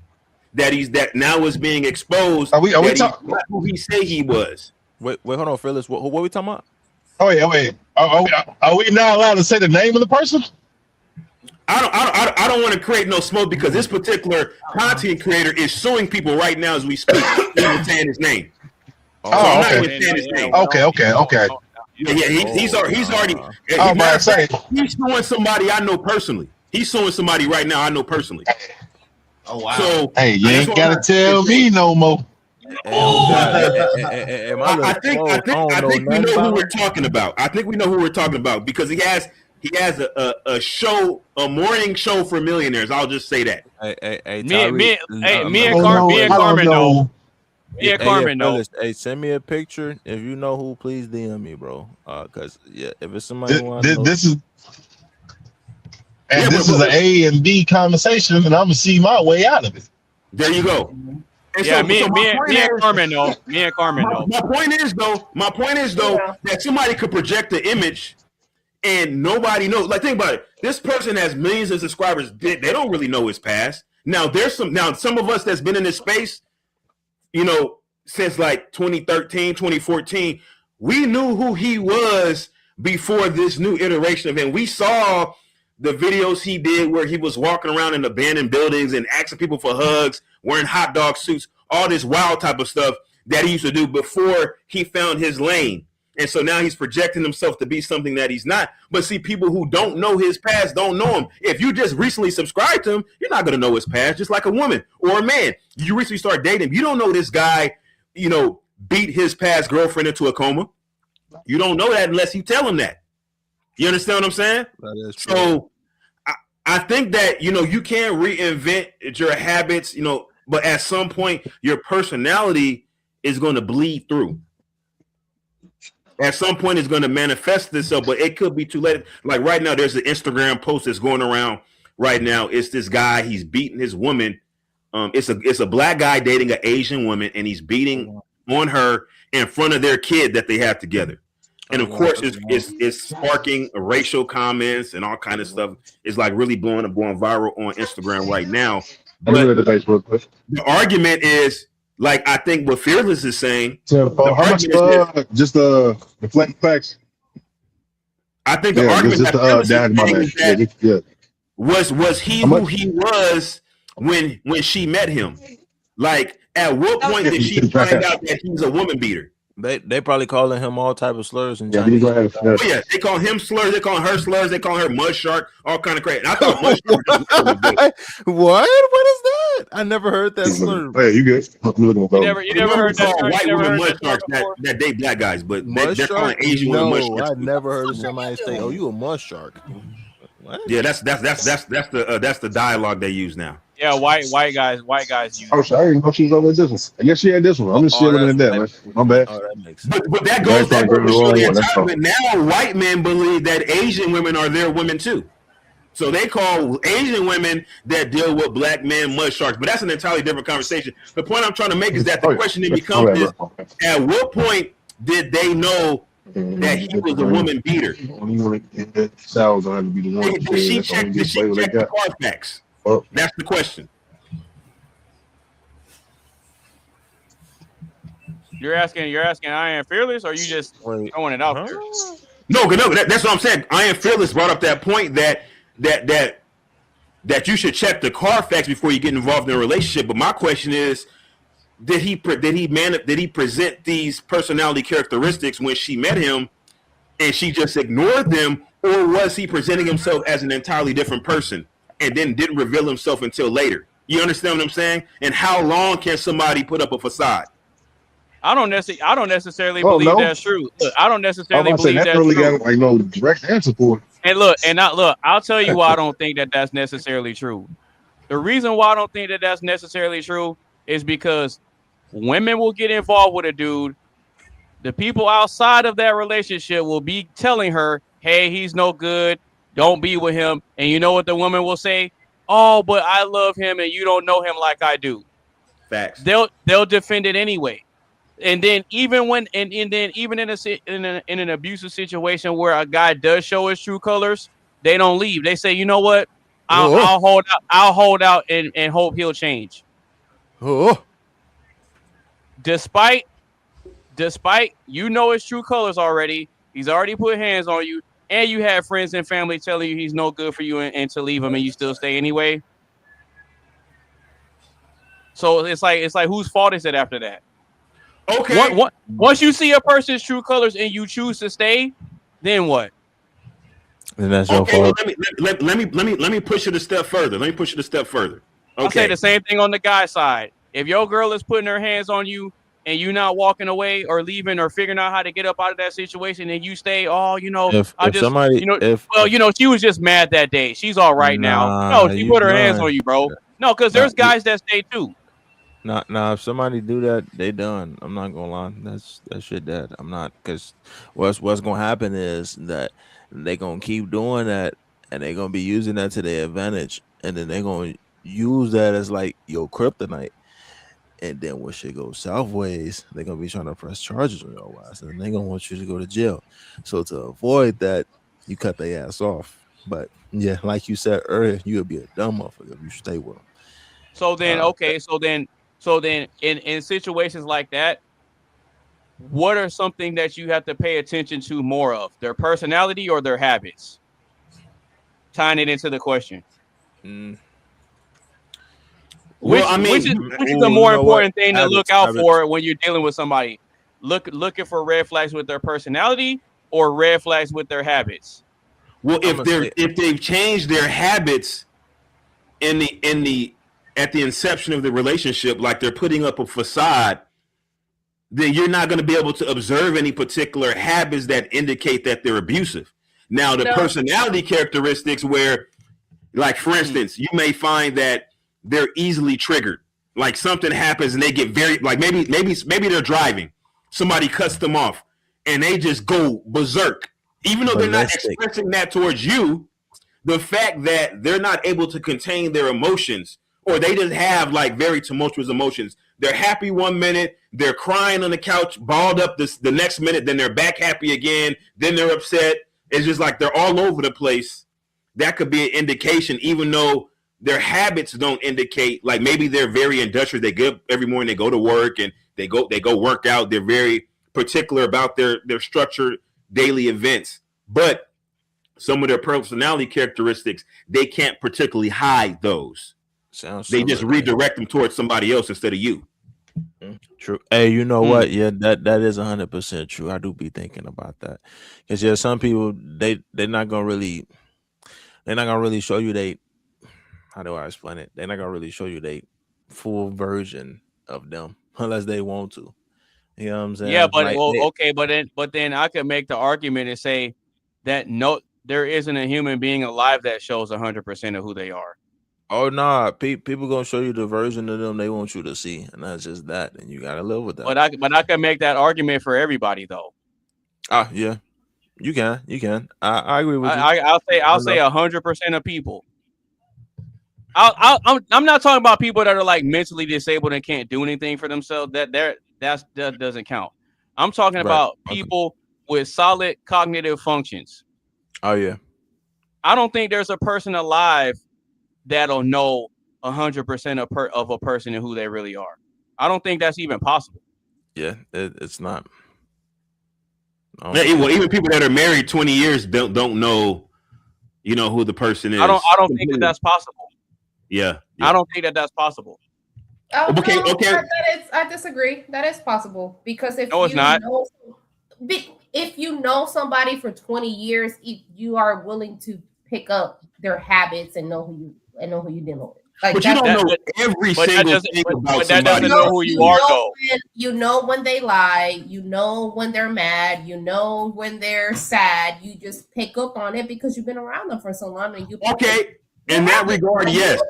that now is being exposed. Are we talking about who he say he was? Wait, hold on, Phyllis. What are we talking about? Wait. Are we not allowed to say the name of the person? I don't want to create no smoke because this particular content creator is suing people right now as we speak. Even saying his name. Okay. Yeah, he's already. He's suing somebody I know personally. He's suing somebody right now I know personally. Oh wow! So hey, you ain't gotta tell me no more. I think we know who we're talking about. I think we know who we're talking about because he has a show, a morning show for millionaires. I'll just say that. Me and Carmen know. Yeah, Carmen, no. Hey, send me a picture if you know who. Please DM me, bro. Cause if it's somebody this is an A and B conversation, and I'm gonna see my way out of it. There you go. And yeah, me and Carmen know. Me and Carmen know. My point is though that somebody could project the image, and nobody knows. Like, think about it. This person has millions of subscribers. They don't really know his past. Now some of us that's been in this space, since like 2013, 2014. We knew who he was before this new iteration of him. We saw the videos he did where he was walking around in abandoned buildings and asking people for hugs, wearing hot dog suits, all this wild type of stuff that he used to do before he found his lane. And so now he's projecting himself to be something that he's not. But see, people who don't know his past don't know him. If you just recently subscribed to him, you're not going to know his past, just like a woman or a man. You recently start dating him. You don't know this guy, beat his past girlfriend into a coma. You don't know that unless you tell him that. You understand what I'm saying? That is true. So I think that, you can't reinvent your habits, but at some point your personality is going to bleed through. At some point it's going to manifest itself, but it could be too late. Like right now, there's an Instagram post that's going around right now. It's this guy, he's beating his woman. It's a black guy dating an Asian woman, and he's beating on her in front of their kid that they have together. And of course, it's sparking racial comments and all kind of stuff. It's like really going viral on Instagram right now. But the argument is, like, I think what Fearless is saying. So, how much? Just the flat facts. I think the argument that was he who he was when she met him. Like, at what point did she find out that he's a woman beater? They probably calling him all type of slurs and they call him slurs, they call her slurs, they call her mud shark, all kind of crazy. And I thought mud shark What is that? I never heard that slur. Hey, you good? You never heard that white women mud sharks that date black guys, but they're calling Asian women mud sharks. I never heard of somebody say, "Oh, you a mud shark." What? Yeah, that's the dialogue they use now. Yeah, white guys use. Oh, sorry, I didn't know she was over this one. I guess she had this one. I'm just looking at that, man. My bad. Oh, that makes sense. But that goes to show the entitlement. Now white men believe that Asian women are their women too. So they call Asian women that deal with black men mud sharks. But that's an entirely different conversation. The point I'm trying to make is that the question then becomes is, at what point did they know that he was a woman beater? Did she check the Carfax? That's the question. You're asking I Am Fearless, or you just throwing it out there? No, that's what I'm saying. I Am Fearless brought up that point that you should check the Carfax before you get involved in a relationship. But my question is, did he present these personality characteristics when she met him, and she just ignored them, or was he presenting himself as an entirely different person and then didn't reveal himself until later? You understand what I'm saying? And how long can somebody put up a facade? I don't necessarily believe that's true. Look, I don't necessarily believe that's true. Got, like, no direct answer for it. And I'll tell you why I don't think that that's necessarily true. The reason why I don't think that that's necessarily true is because women will get involved with a dude. The people outside of that relationship will be telling her, "Hey, he's no good. Don't be with him." And you know what the woman will say? "Oh, but I love him, and you don't know him like I do." Facts. They'll defend it anyway. And then even in an abusive situation where a guy does show his true colors, they don't leave. They say, "You know what? I'll hold out and hope he'll change." Oh. Despite you know his true colors already, he's already put hands on you, and you have friends and family telling you he's no good for you and to leave him, and you still stay anyway. So it's like whose fault is it after that? Okay. Once you see a person's true colors and you choose to stay, then what? And that's your fault. Well, let me push it a step further. Okay. I'll say the same thing on the guy side. If your girl is putting her hands on you and you not walking away or leaving or figuring out how to get up out of that situation and you stay, she was just mad that day. She's all right now. No, she put her hands on you, bro. No, because there's guys that stay too. Nah, if somebody do that, they done. I'm not gonna lie. That's shit dead. I'm not, because what's gonna happen is that they gonna keep doing that and they gonna be using that to their advantage, and then they gonna use that as like your kryptonite. And then when shit goes sideways, they're gonna be trying to press charges on your ass, and they're gonna want you to go to jail. So to avoid that, you cut their ass off. But yeah, like you said earlier, you would be a dumb motherfucker if you stay with them. So then, So then in situations like that, what are something that you have to pay attention to more of? Their personality or their habits? Tying it into the question. Which is the more important thing to look out for when you're dealing with somebody? Looking for red flags with their personality or red flags with their habits? Well, if they've changed their habits at the inception of the relationship, like they're putting up a facade, then you're not going to be able to observe any particular habits that indicate that they're abusive. Now, the personality characteristics where, like, for instance, you may find that they're easily triggered. Like something happens and they get very, like maybe they're driving, somebody cuts them off and they just go berserk. Even though they're not expressing that towards you, the fact that they're not able to contain their emotions, or they just have like very tumultuous emotions. They're happy one minute, they're crying on the couch, balled up the next minute, then they're back happy again, then they're upset. It's just like they're all over the place. That could be an indication, even though their habits don't indicate. Like maybe they're very industrious. They get up every morning, they go to work and they go work out. They're very particular about their structured daily events. But some of their personality characteristics, they can't particularly hide those. They just redirect them towards somebody else instead of you. True. Hey, you know what? Yeah, that is 100% true. I do be thinking about that. Because some people they're not gonna really show you they. How do I explain it? They're not gonna really show you they full version of them unless they want to. You know what I'm saying? Yeah, but but then I could make the argument and say that there isn't a human being alive that shows 100% of who they are. Oh nah, people gonna show you the version of them they want you to see, and that's just that, and you gotta live with that. But I can make that argument for everybody though. Yeah, you can. I agree with you. I'll say 100% of people. I'm not talking about people that are like mentally disabled and can't do anything for themselves. That doesn't count. I'm talking about people with solid cognitive functions. Oh yeah. I don't think there's a person alive that'll know 100% of a person and who they really are. I don't think that's even possible. Yeah, it's not. Yeah, well, even people that are married 20 years don't know, who the person is. I don't think that's possible. Yeah. I don't think that's possible. Oh, okay. I disagree. That is possible because if it's not. If you know somebody for 20 years, you are willing to pick up their habits and know who you dealing with. Like, but you don't know every single thing about somebody. That doesn't know who you are, though. You know when they lie. You know when they're mad. You know when they're sad. You just pick up on it because you've been around them for so long. And you in that regard, yes.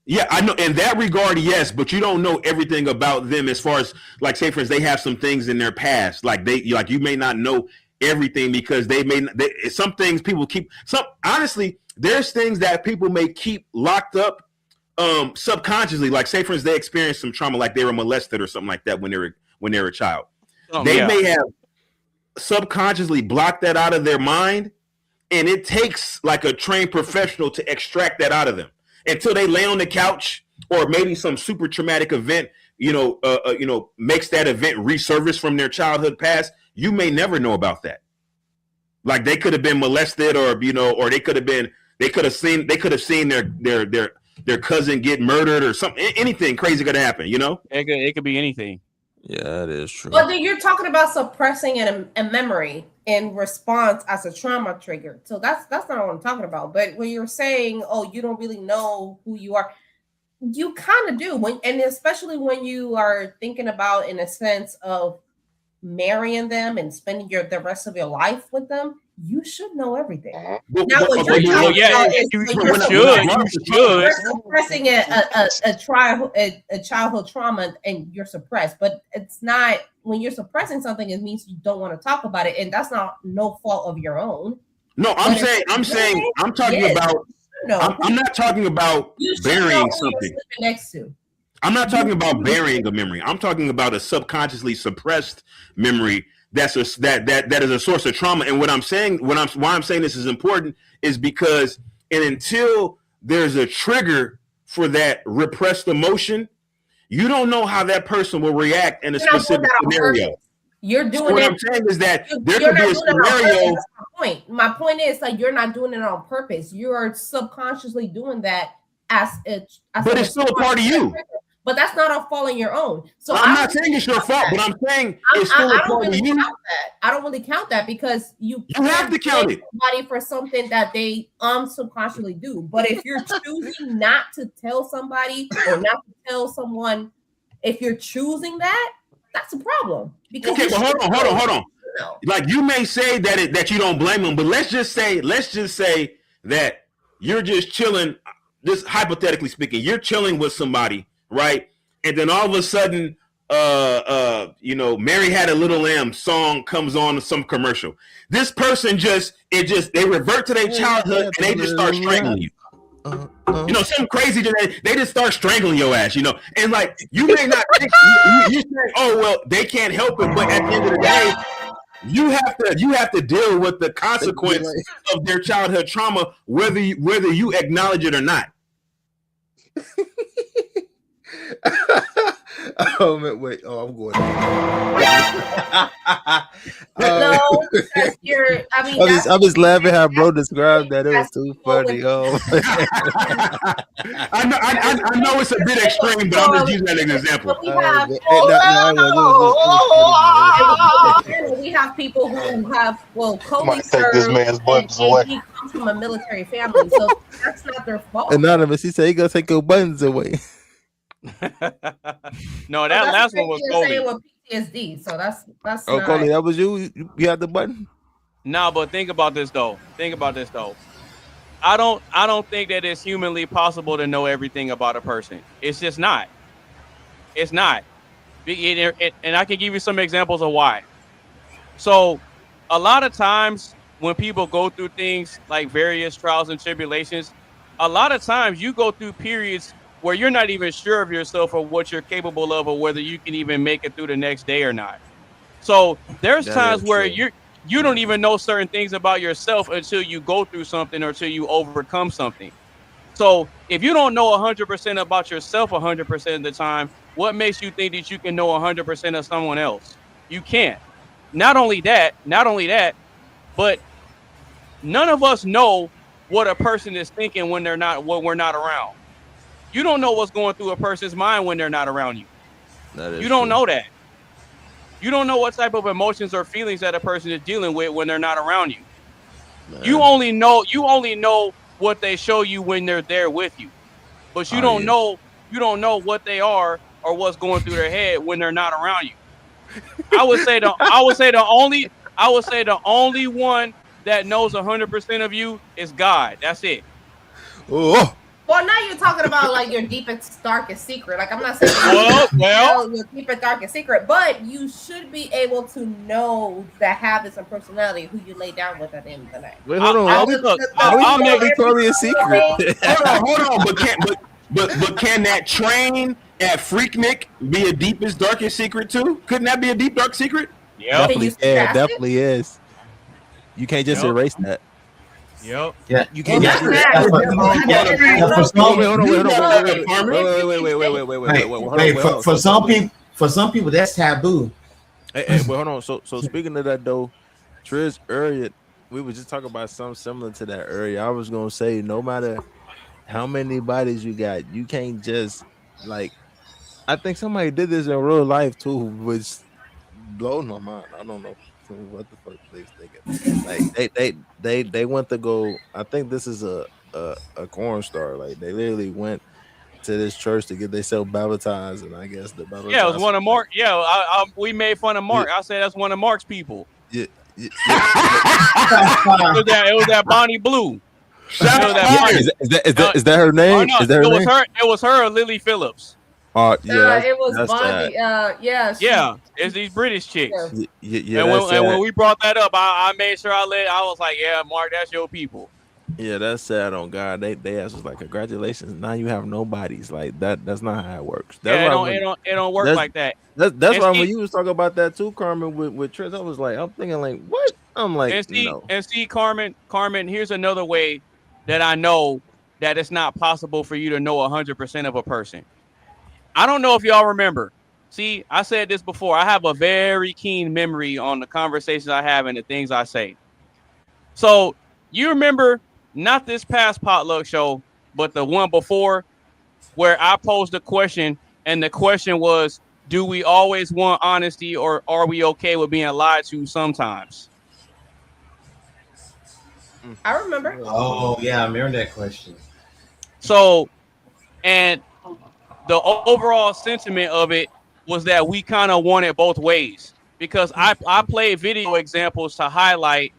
Yeah, I know. In that regard, yes, but you don't know everything about them. As far as, like, say for instance, they have some things in their past, you may not know everything because some things people keep. Honestly, there's things that people may keep locked up subconsciously. Like, say for instance, they experienced some trauma, like they were molested or something like that when they were a child. They may have subconsciously blocked that out of their mind, and it takes like a trained professional to extract that out of them. Until they lay on the couch, or maybe some super traumatic event, makes that event resurface from their childhood past. You may never know about that. Like they could have been molested, or they could have seen their cousin get murdered, or something. Anything crazy could happen. It could be anything. Yeah, that is true. But then you're talking about suppressing a memory in response as a trauma trigger. So that's not what I'm talking about. But when you're saying, oh, you don't really know who you are, you kind of do. And especially when you are thinking about, in a sense of marrying them and spending the rest of your life with them, you should know everything. Now, what you're talking about is you're suppressing a childhood trauma and you're suppressed, but it's not. When you're suppressing something, it means you don't want to talk about it, and that's no fault of your own. No, I'm talking about. I'm not talking about burying something. Next to. I'm not talking about burying a memory. I'm talking about a subconsciously suppressed memory that is a source of trauma. And what I'm saying, why I'm saying this is important, is because until there's a trigger for that repressed emotion, You don't know how that person will react in a specific scenario. You're doing so what it. I'm saying is that there You're could be a not doing it on scenario. purpose. That's my point. My point is like you're not doing it on purpose. You are subconsciously doing that But it's still a part of you. But that's not a fault in your own. So I'm not saying it's your fault, but I'm saying it's still a part of you. I don't really count that because you have to count it. Somebody for something that they subconsciously do. But if you're choosing not to tell somebody or not to tell someone, if you're choosing that, that's a problem. Because okay, but hold on. Like you may say that you don't blame them, but let's just say that you're just chilling. Just hypothetically speaking, you're chilling with somebody, right? And then all of a sudden, Mary Had a Little Lamb song comes on in some commercial. This person they revert to their childhood and they just start strangling you. Something crazy. They just start strangling your ass. And like you may not think you say, oh well, they can't help it, but at the end of the day, you have to deal with the consequence of their childhood trauma, whether you acknowledge it or not. Oh man, wait. Oh, I'm going. No, because you're. I mean, I'm just laughing how bro described that. It was too funny. I know it's a bit extreme, but I'm just using that as an example. We have people who have Somebody take this man's buttons away. He comes from a military family, so that's not their fault. Anonymous, he said he gonna take your buttons away. No, that last one was Coley. With PTSD, so that's. Oh, Coley, that was you. You had the button. No, but think about this though. I don't think that it's humanly possible to know everything about a person. It's just not. It's not. And I can give you some examples of why. So, a lot of times when people go through things like various trials and tribulations, a lot of times you go through periods where you're not even sure of yourself or what you're capable of or whether you can even make it through the next day or not. So there's times where you don't even know certain things about yourself until you go through something or until you overcome something. So if you don't know 100% about yourself 100% of the time, what makes you think that you can know 100% of someone else? You can't. Not only that, but none of us know what a person is thinking when we're not around. You don't know what's going through a person's mind when they're not around you. You don't know that. You don't know what type of emotions or feelings that a person is dealing with when they're not around you. Man. You only know what they show you when they're there with you. But you don't know what they are or what's going through their head when they're not around you. I would say the only one that knows 100% of you is God. That's it. Oh. Well, now you're talking about like your deepest, darkest secret. Like I'm not saying your deepest, darkest secret, but you should be able to know that habits and personality who you lay down with at the end of the night. Wait, hold on. I'll make Victoria's Secret. Hold on. But can that train at Freaknik be a deepest, darkest secret too? Couldn't that be a deep, dark secret? Yeah, definitely is. You can't just erase that. Yep. Yeah. You can't. Wait. For some people, that's taboo. Hey, hold on. So speaking of that though, Triz earlier, we were just talking about something similar to that earlier. I was gonna say, no matter how many bodies you got, you can't just like. I think somebody did this in real life too, which blows my mind. I don't know what the fuck they thinking. Like they went to go. I think this is a corn star. Like they literally went to this church to get themselves baptized, and I guess the baptized. Yeah, it was one of Mark. Yeah, we made fun of Mark. Yeah. I said that's one of Mark's people. Yeah. It was that Bonnie Blue. Is that her name? No, is that her name? It was her or Lily Phillips. It was Bonnie. It's these British chicks. Yeah. And when we brought that up, I made sure I was like, yeah, Mark, that's your people. Yeah, that's sad on God. They asked us like, congratulations. Now you have no bodies. Like that. That's not how it works. It don't work like that. That's why when you was talking about that too, Carmen, with Trish, I was like, I'm thinking like, what? I'm like, and see, Carmen, here's another way that I know that it's not possible for you to know 100% of a person. I don't know if y'all remember. See, I said this before. I have a very keen memory on the conversations I have and the things I say. So you remember not this past potluck show, but the one before, where I posed a question, and the question was, do we always want honesty, or are we okay with being lied to sometimes? I remember. Oh yeah, I remember that question. So, and the overall sentiment of it was that we kind of want it both ways, because I played video examples to highlight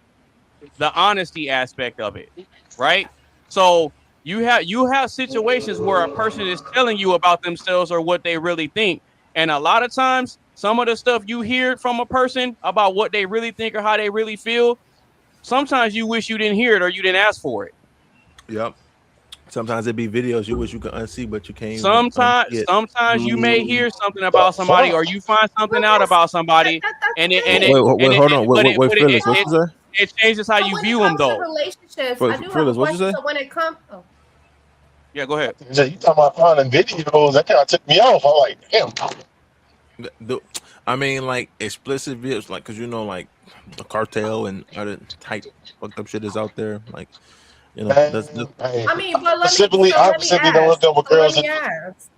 the honesty aspect of it, right? So you have situations where a person is telling you about themselves or what they really think, and a lot of times some of the stuff you hear from a person about what they really think or how they really feel, sometimes you wish you didn't hear it or you didn't ask for it. Yep. Sometimes it be videos you wish you could unsee, but you can't. Sometimes you may hear something about somebody, or you find something out about somebody, and it changes how you view them, though. Relationships, I do have a question. So when it comes, yeah, go ahead. You talking about finding videos? That kind of took me off. I'm like, damn. I mean, like explicit videos, like, cause you know, like the cartel and other type fucked up shit is out there, like. You know, I mean, but let specifically, me I ask. specifically don't look up with girls. Let me ask.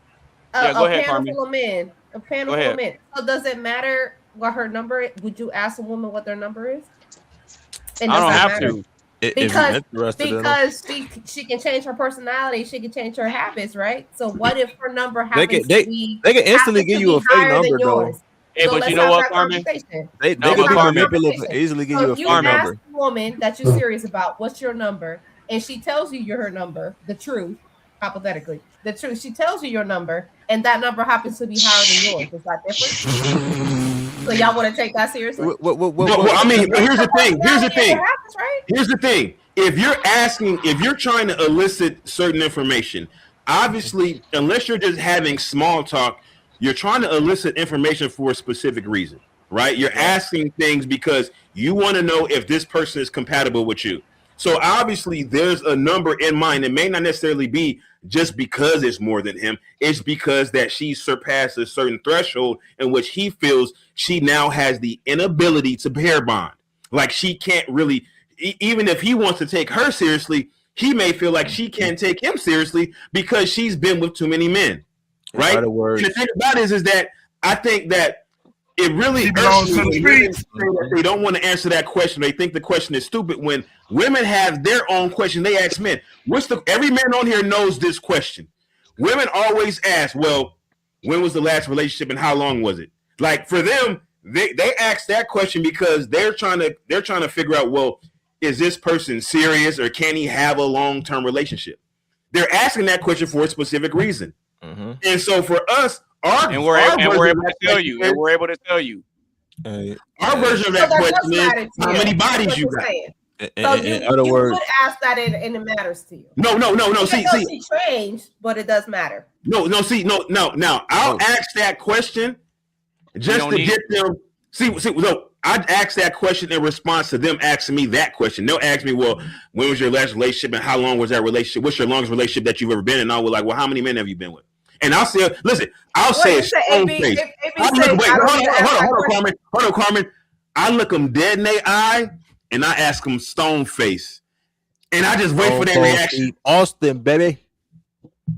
Yeah, go ahead, a panel Carmen. full of men. A panel full of men. So does it matter what her number is? Would you ask a woman what their number is? I don't have to. Because she can change her personality, she can change her habits, right? So what if her number happens to be? They can instantly give you a fake number, though. Hey, but you know what, Carmen? They can be manipulative, easily give you a fake number. Ask a woman that you're serious about, what's your number? And she tells you her number, the truth, hypothetically, the truth. She tells you your number, and that number happens to be higher than yours. Is that different? So y'all want to take that seriously? No, I mean, here's the thing. Here's the thing. If you're trying to elicit certain information, obviously, unless you're just having small talk, you're trying to elicit information for a specific reason, right? You're asking things because you want to know if this person is compatible with you. So obviously there's a number in mind. It may not necessarily be just because it's more than him. It's because that she surpassed a certain threshold in which he feels she now has the inability to pair bond. Like she can't really, even if he wants to take her seriously, he may feel like she can't take him seriously because she's been with too many men. Right? And the thing about it is that I think that it really they don't want to answer that question. They think the question is stupid. When women have their own question, they ask men. Every man on here knows this question. Women always ask, well, when was the last relationship and how long was it? Like for them, they ask that question because they're trying to figure out, well, is this person serious or can he have a long-term relationship? They're asking that question for a specific reason. Mm-hmm. And so for us, we're able to tell you. Our version of that question is how many bodies you got. So you would ask that and it matters to you. No. See, she changed, but it does matter. No. Now I'll ask that question just to get them. I'd ask that question in response to them asking me that question. They'll ask me, well, when was your last relationship and how long was that relationship? What's your longest relationship that you've ever been in? And I'll be like, well, how many men have you been with? And I'll say, listen, I'll say it stone face. Hold on, Carmen. I look them dead in their eye and I ask them stone face. And I just wait for their reaction. Austin, baby.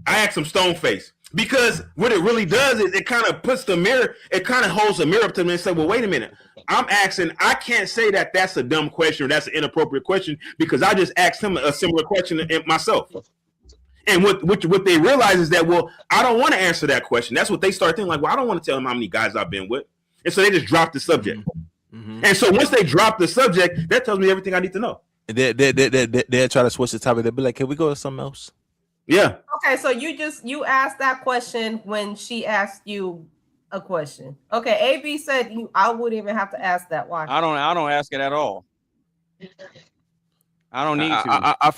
I ask them stone face. Because what it really does is it kind of puts the mirror, it kind of holds the mirror up to them and say, well, wait a minute. I'm asking, I can't say that that's a dumb question or that's an inappropriate question because I just asked him a similar question myself. And what they realize is that, well, I don't want to answer that question. That's what they start thinking, like, well, I don't want to tell him how many guys I've been with. And so they just drop the subject. Mm-hmm. And so once they drop the subject, that tells me everything I need to know. They'll try to switch the topic. They'll be like, can we go to something else? Yeah. Okay, so you asked that question when she asked you a question. Okay, AB said I wouldn't even have to ask that. Why? I don't ask it at all. I don't need to. I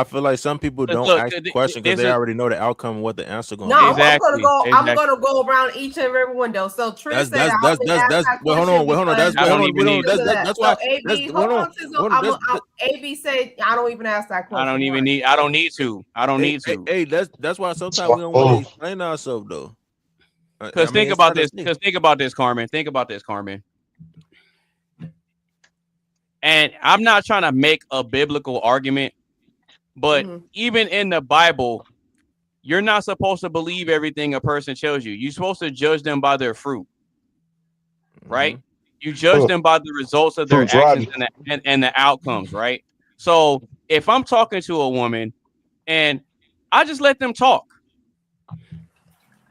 feel like some people don't ask the question because they already know the outcome and what the answer going to be. Exactly. I'm gonna go around each and every window. So Trish said hold on. That's why. AB said I don't even ask that question. I don't need to. Hey, that's why sometimes we don't want to explain ourselves though. Because think about this. Because think about this, Carmen. Think about this, Carmen. And I'm not trying to make a biblical argument, but even in the Bible, you're not supposed to believe everything a person tells you. You're supposed to judge them by their fruit, right? You judge them by the results of their actions and the outcomes, right? So if I'm talking to a woman and I just let them talk,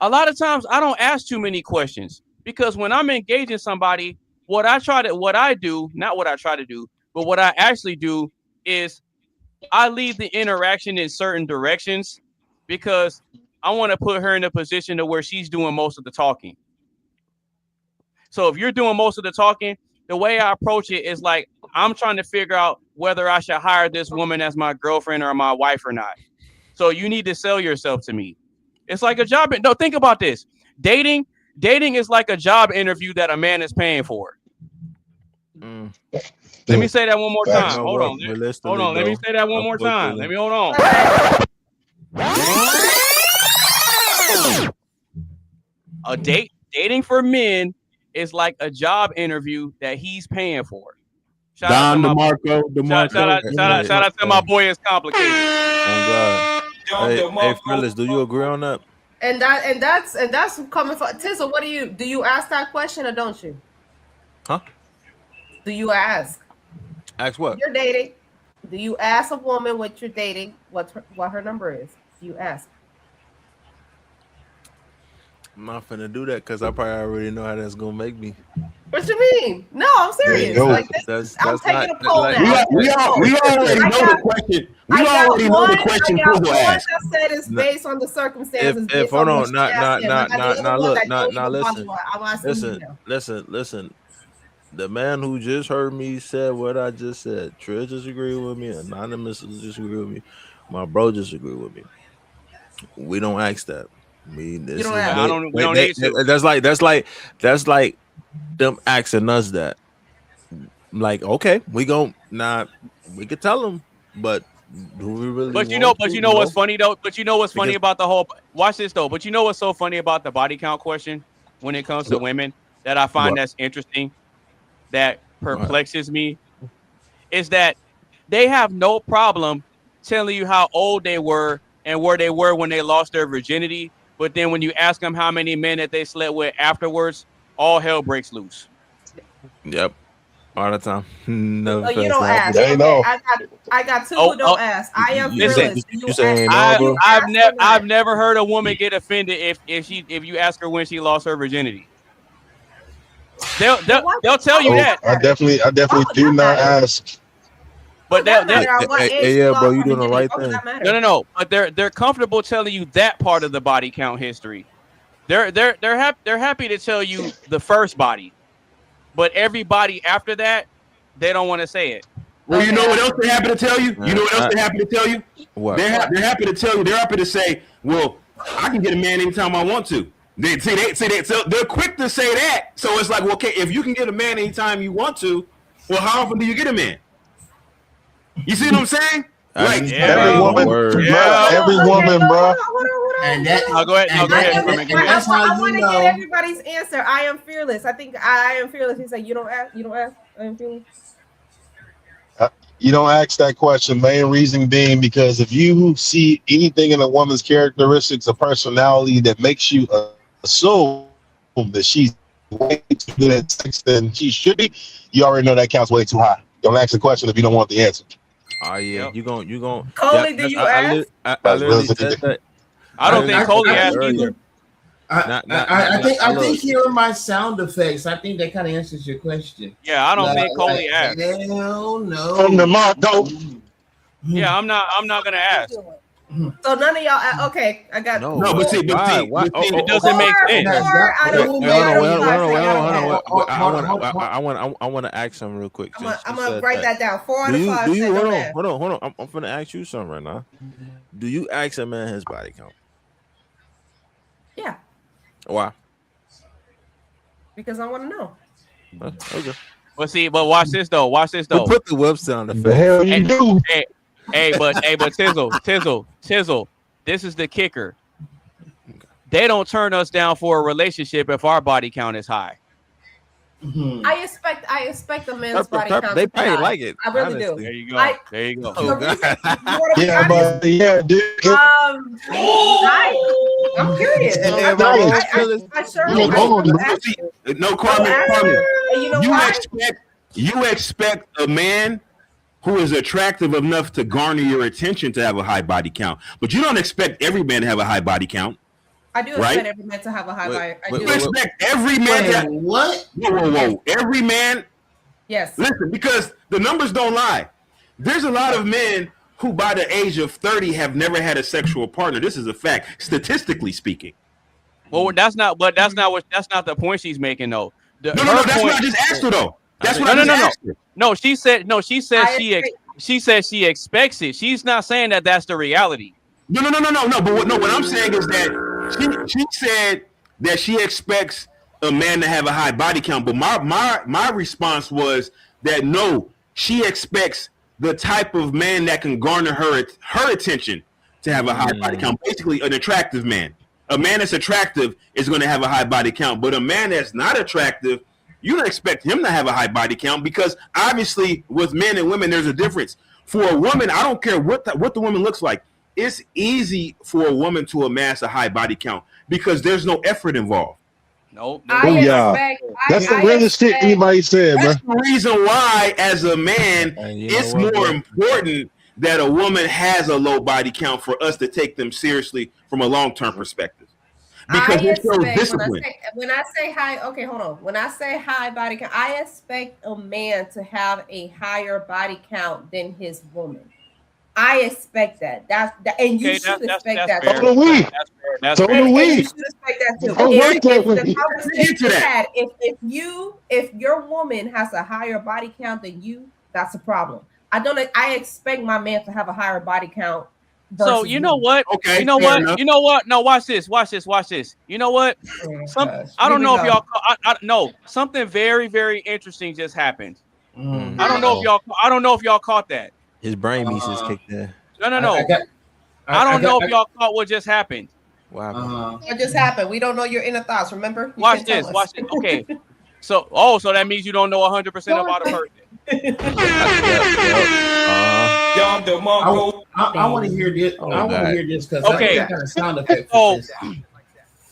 a lot of times I don't ask too many questions, because when I'm engaging somebody, what I actually do is I lead the interaction in certain directions, because I want to put her in a position to where she's doing most of the talking. So if you're doing most of the talking, the way I approach it is like, I'm trying to figure out whether I should hire this woman as my girlfriend or my wife or not. So you need to sell yourself to me. It's like a job. No, think about this. Dating is like a job interview that a man is paying for. Let me say that one more time. Hold on. Let me say that one more time. Let me hold on. Dating for men is like a job interview that he's paying for. Shout out to my boy. It's complicated. Hey, Phyllis, do you agree on that? And that's coming from Tizzle. What do you ask that question or don't you? Huh? Do you ask? Ask what? You're dating. Do you ask a woman what you're dating, what her number is? Do you ask? I'm not finna do that because I probably already know how that's gonna make me. What you mean? No, I'm serious. Like I'm taking a poll now. We already know the question. We already know the question. I said it's based on the circumstances. If hold on, listen. The man who just heard me said what I just said. Trish disagree with me. Anonymous disagree with me. My bro disagree with me. We don't ask that. We don't need to. That's like them asking us that. Like, okay, we could tell them, but do we really? But you know what's funny though? But you know what's funny about the whole? Watch this though. But you know what's so funny about the body count question when it comes to women that I find that's interesting, that perplexes me, is that they have no problem telling you how old they were and where they were when they lost their virginity. But then when you ask them how many men that they slept with afterwards, all hell breaks loose. Yep. All the time. No, you don't ask. Okay, I got two who don't ask. I am fearless. I've never heard a woman get offended if you ask her when she lost her virginity. They'll tell you that. I definitely do not ask. But bro, you doing the right thing. No. But they're comfortable telling you that part of the body count history. They're happy to tell you the first body, but every body after that, they don't want to say it. Well, you know what else they're happy to tell you? You know what else they're happy to tell you? What? They're happy to tell you. They're happy to say, "Well, I can get a man anytime I want to." They're quick to say that. So it's like, well, okay, if you can get a man anytime you want to, well, how often do you get a man? You see what I'm saying? Like every woman, bro. And that, go ahead. I want to get everybody's answer. I am fearless. I think I am fearless. He said, "You don't ask. I am fearless." You don't ask that question. Main reason being because if you see anything in a woman's characteristics or personality that makes you assume that she's way too good at sex than she should be, you already know that counts way too high. Don't ask the question if you don't want the answer. Oh yeah, you gon' Coley, do you ask? I literally said that. I don't think Coley asked either. I think hearing my sound effects, I think that kind of answers your question. Yeah, I don't think Coley asked. Hell no. From the mark, though. Yeah, I'm not gonna ask. So none of y'all. Okay, I got no. But see, it doesn't make sense. I want to ask something real quick. I'm gonna write that down. 4 out of 5. Hold on. I'm gonna ask you something right now. Do you ask a man his body count? Yeah. Why? Because I want to know. Okay. But watch this though. We'll put the web sound effect. The hell you do? Hey, but Tizzle. This is the kicker. they don't turn us down for a relationship if our body count is high. I expect a man's body count. They to be probably high. like it. I really honestly. do. There you go. There you go. The reason- you wanna be Yeah, honest? but yeah, dude. I'm curious. I sure. No, Carmen. You know why? You expect a man who is attractive enough to garner your attention to have a high body count, but you don't expect every man to have a high body count. I do expect every man to have a high body. I do. You expect every man to have what? Whoa. Every man. Yes. Listen, because the numbers don't lie. There's a lot of men who by the age of 30 have never had a sexual partner. This is a fact, statistically speaking. Well, that's not the point she's making though. No, that's what I just asked her though. That's what I just asked her. No, she said she expects it. She's not saying that that's the reality. No. But what I'm saying is that she said that she expects a man to have a high body count. But my response was that no, she expects the type of man that can garner her attention to have a high body count. Basically, an attractive man. A man that's attractive is going to have a high body count. But a man that's not attractive, you don't expect him to have a high body count, because obviously with men and women, there's a difference. For a woman, I don't care what the woman looks like. It's easy for a woman to amass a high body count because there's no effort involved. Nope. That's the realest shit anybody said, bro. That's the reason why, as a man, it's more important that a woman has a low body count for us to take them seriously from a long-term perspective. Because it shows discipline. When I say high, okay, hold on. When I say high body count, I expect a man to have a higher body count than his woman. I expect that. And you should expect that. So do we. So do we. You should expect that too. If your woman has a higher body count than you, that's a problem. I expect my man to have a higher body count. So you know what? Okay. You know what? Enough. You know what? No, watch this. You know what? I don't know if y'all. No, something very, very interesting just happened. I don't know if y'all caught that. His brain pieces kicked in. No. I don't know if y'all caught what just happened. Wow. What just happened? We don't know your inner thoughts. Remember? Watch this. Okay. So that means you don't know 100% about a person. I want to hear this. I want to hear this because okay. that kind of sound effect.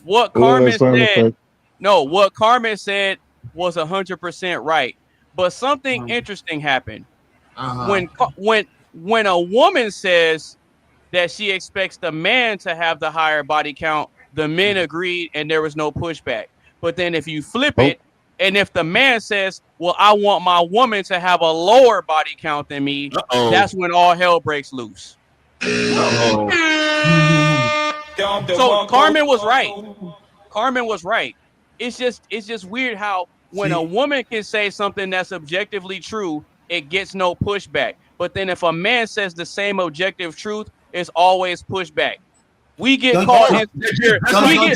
What Carmen said? No, what Carmen said was 100% right. But something interesting happened. When a woman says that she expects the man to have the higher body count, the men agreed and there was no pushback. But then if you flip it, and if the man says, well, I want my woman to have a lower body count than me, that's when all hell breaks loose. So Carmen was right. Carmen was right. It's just weird how when a woman can say something that's objectively true, it gets no pushback. But then if a man says the same objective truth, it's always pushback. We get caught insecure. We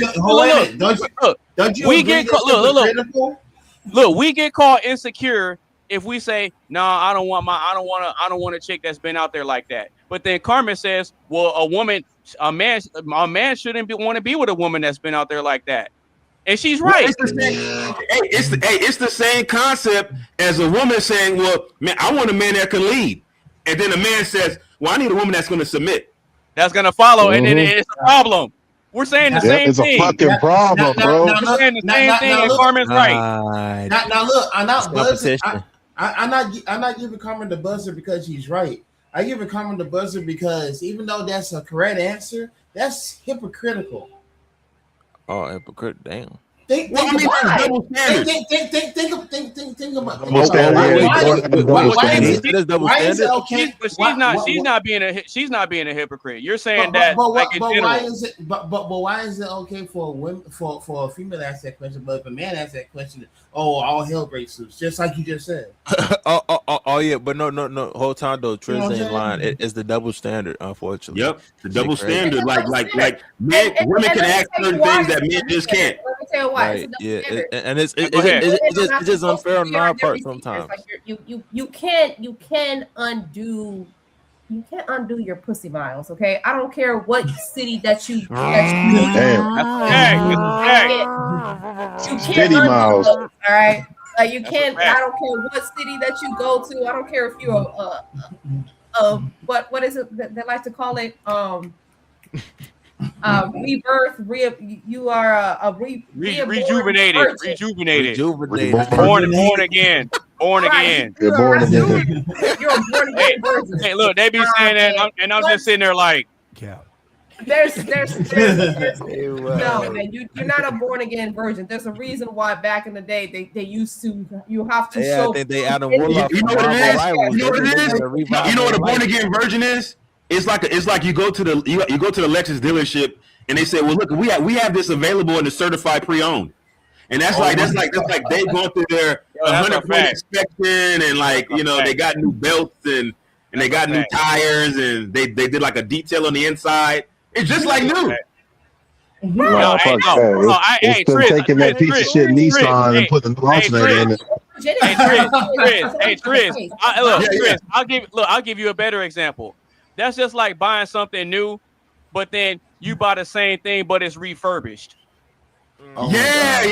get caught insecure if we say, "No, I don't want a chick that's been out there like that." But then Carmen says, "Well, a man shouldn't want to be with a woman that's been out there like that," and she's right. It's the same concept as a woman saying, "Well, man, I want a man that can lead," and then a man says, "Well, I need a woman that's going to submit." That's going to follow, and then it's a problem. We're saying the same thing. It's a fucking problem, bro. We're saying the same thing, and Carmen's right. Now look, I'm not buzzing. I'm not giving Carmen the buzzer because he's right. I give it Carmen the buzzer because even though that's a correct answer, that's hypocritical. Oh, hypocrite! Damn. Think about it. Think about it. Why is it okay? But she's not being a hypocrite. You're saying that like in general. Why is it? But why is it okay for a woman, for a female to ask that question, but if a man asks that question, all hell breaks loose, just like you just said. Oh yeah, but no. Whole time though, Triz ain't lying. It's the double standard, unfortunately. Yep, the double standard. Like men, women can ask certain things that men just can't. Let me tell you why. Right. Yeah, and it's just unfair on our part sometimes. Like you can undo you can't undo your pussy miles, okay? I don't care what city that you you can't City undo miles. those, all right? Like you can't. I don't care what city that you go to. I don't care if you're what is it that they like to call it? Rebirth. You are rejuvenated. Born again. Born again. You're born again. You're a born again person. Hey, look, they be saying that, and I'm just sitting there like, There's no, man. You're not a born again virgin. There's a reason why back in the day they used to. You have to show. I think they Adam Warlock. You know what it is? You know what it is? You know what a born again virgin is? It's like you go to the Lexus dealership and they say, well, look, we have this available in the certified pre-owned. And that's like they've gone through their 100% inspection and they got new belts and they got new tires and they did like a detail on the inside. It's just like new. It's them taking that piece of shit Nissan and putting the alternator in it. Tris, I'll give you a better example. That's just like buying something new, but then you buy the same thing, but it's refurbished. That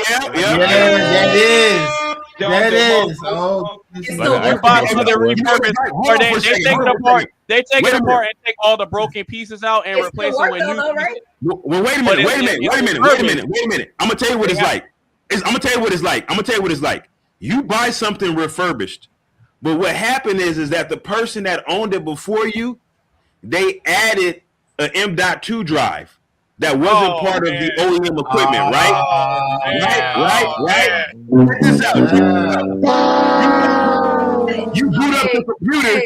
is. Oh, you buy something refurbished, or they take it apart. They take it apart and take all the broken pieces out and replace it with new. Right? Well, wait a minute. I'm gonna tell you what it's like. I'm gonna tell you what it's like. You buy something refurbished, but what happened is that the person that owned it before you, they added an M.2 drive that wasn't part of the OEM equipment, right? Right. Check this out. You boot up the computer.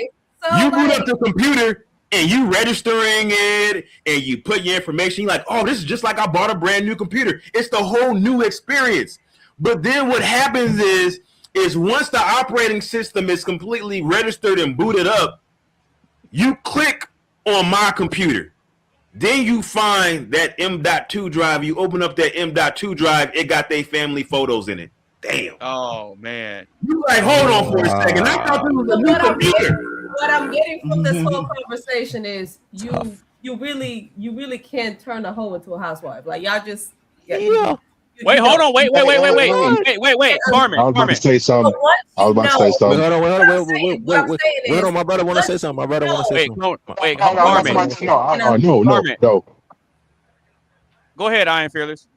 You boot up the computer and you registering it and you put your information. You're like, oh, this is just like I bought a brand new computer. It's the whole new experience. But then what happens is once the operating system is completely registered and booted up, you click on my computer. Then you find that M.2 drive. You open up that M.2 drive. It got their family photos in it. Damn. Oh, man. You like, hold on for a second. I thought this was a new computer. What I'm getting from this whole conversation is you really can't turn a hoe into a housewife. Like y'all just Wait, hold on. Wait. Carmen. I was about to say something. Hold on. My brother want to say something. Wait, Carmen. No. Go ahead, Iron Fearless.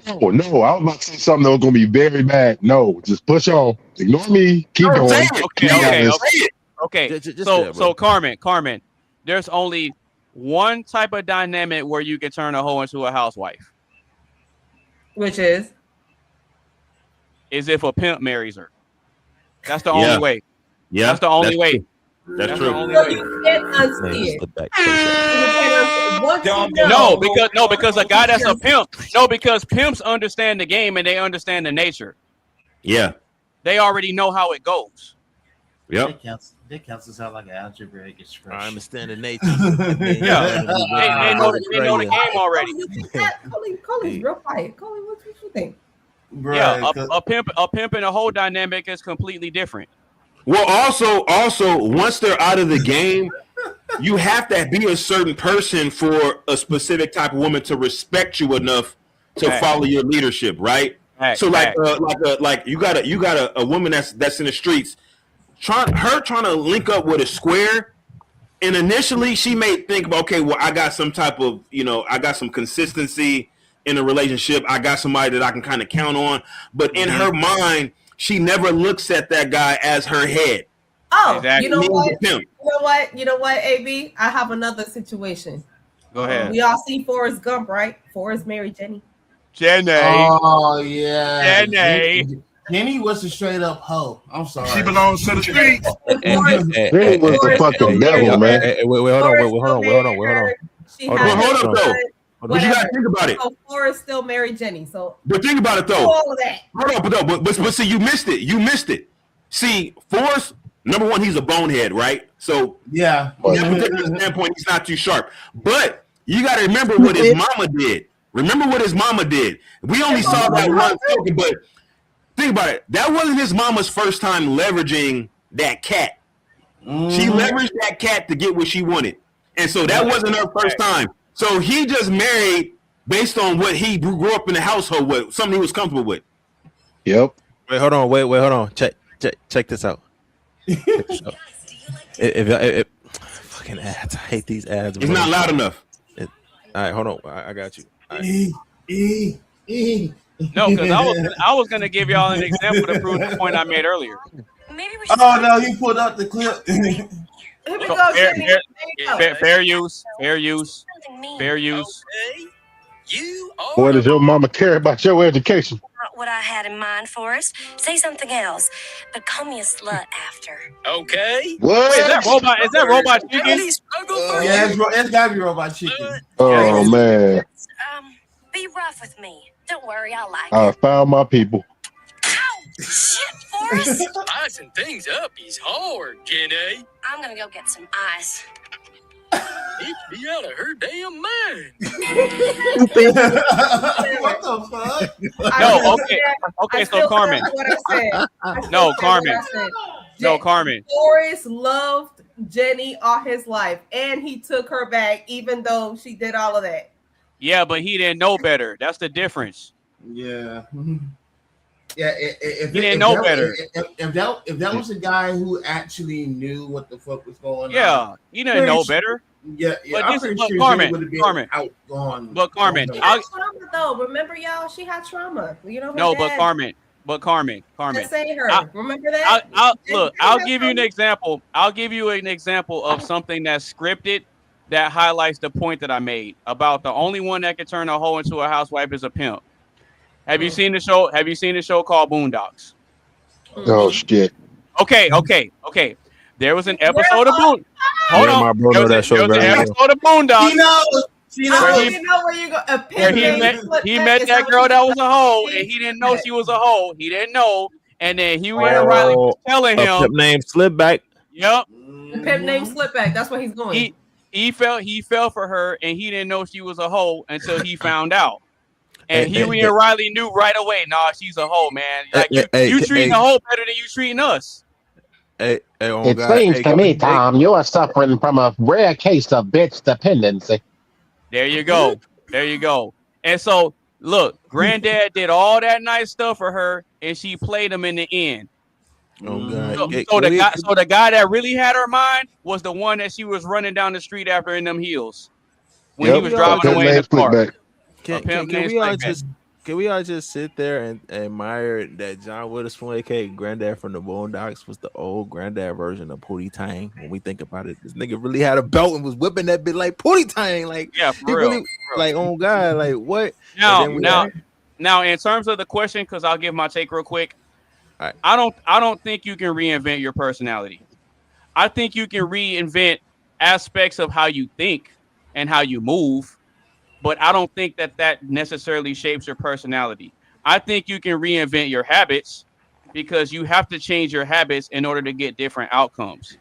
No. I was about to say something that was going to be very bad. No, just push on. Ignore me. Keep going. Okay. So Carmen, there's only one type of dynamic where you can turn a hoe into a housewife. Which is if a pimp marries her. That's the only way. Yeah, that's the only way. That's true. You can't unsee it. No, because a guy that's a pimp. No, because pimps understand the game and they understand the nature. Yeah. They already know how it goes. Yep. That counts as like an algebraic expression. I understand the nature. They know the game already. Colin's real quiet. Colin, what you think? Yeah, a pimp and a whole dynamic is completely different. Well, also, once they're out of the game, you have to be a certain person for a specific type of woman to respect you enough to follow your leadership, right? So, like you got a woman that's in the streets, trying to link up with a square, and initially she may think, okay, well, I got some type of, I got some consistency in a relationship. I got somebody that I can kind of count on, but in her mind, she never looks at that guy as her head. Oh, exactly. You know what, AB? I have another situation. Go ahead. We all see Forrest Gump, right? Forrest married Jenny. Oh yeah. Jenny was a straight up hoe. I'm sorry. She belongs to the streets. Jenny was the fucking devil, man. Wait, hold on. But you gotta think about it. So Forrest still married Jenny. But think about it though. All of that. Hold on, but see, you missed it. See, Forrest, number one, he's a bonehead, right? So yeah, from that particular standpoint, he's not too sharp. But you got to remember what his mama did. We only saw that one token, but think about it. That wasn't his mama's first time leveraging that cat. She leveraged that cat to get what she wanted. And so that wasn't her first time. So he just married based on what he grew up in the household with, something he was comfortable with. Yep. Wait, hold on. Wait, hold on. Check this out. If fucking ads, I hate these ads. It's not loud enough. All right, hold on. I got you. No, because I was gonna give y'all an example to prove the point I made earlier. Oh no, you pulled out the clip. Fair use. Boy, does your mama care about your education? Not what I had in mind for us. Say something else, but call me a slut after. Okay. What? Wait, is that robot chicken? Yeah, it's gotta be robot chicken. Oh man, Be rough with me. Don't worry, I'll like I it. found my people. Shit, Forrest. Icing things up is hard, Jenny. I'm gonna go get some ice. It's me out of her damn mind. What the fuck? No, okay. So Carmen. What I said. No, Carmen. No, Carmen. Forrest loved Jenny all his life, and he took her back, even though she did all of that. Yeah, but he didn't know better. That's the difference. Yeah. Yeah, if He didn't know better. If that was a guy who actually knew what the fuck was going on. Yeah, he didn't know better. Yeah, But I'm this pretty is sure Carmen. would have been Carmen. outgone. But Carmen, She had trauma, though. Remember, y'all? She had trauma. You know. Her no, dad, but Carmen. Let's say her. Remember that? I'll give you an example. I'll give you an example of something that's scripted that highlights the point that I made about the only one that can turn a hoe into a housewife is a pimp. Have you seen the show? Have you seen the show called Boondocks? Oh shit. Okay. There was an episode of Boondocks. Hold on. My bro know that show There was an very well. episode of Boondocks. You know where you go. He met that girl that was a hoe, and he didn't know she was a hoe. He didn't know, and then Huey and Riley was telling A him. pimp named Slipback. Yep. The pimp named Slipback. That's what he's doing. He fell for her, and he didn't know she was a hoe until he found out. And Huey and Riley knew right away. Nah, she's a hoe, man. Like you treating a hoe better than you treating us. It seems to me, Tom, you are suffering from a rare case of bitch dependency. There you go. And so, look, Granddad did all that nice stuff for her, and she played him in the end. Oh God! So the guy that really had her mind was the one that she was running down the street after in them heels when he was driving away in his car. Can we all just sit there and admire that John Witherspoon, aka Granddad from the Boondocks, was the old Granddad version of Pootie Tang? When we think about it, this nigga really had a belt and was whipping that bit like Pootie Tang. Like, yeah, for real. Really, like, oh God, like what? Now, in terms of the question, because I'll give my take real quick. Right. I don't think you can reinvent your personality. I think you can reinvent aspects of how you think and how you move, but I don't think that necessarily shapes your personality. I think you can reinvent your habits because you have to change your habits in order to get different outcomes.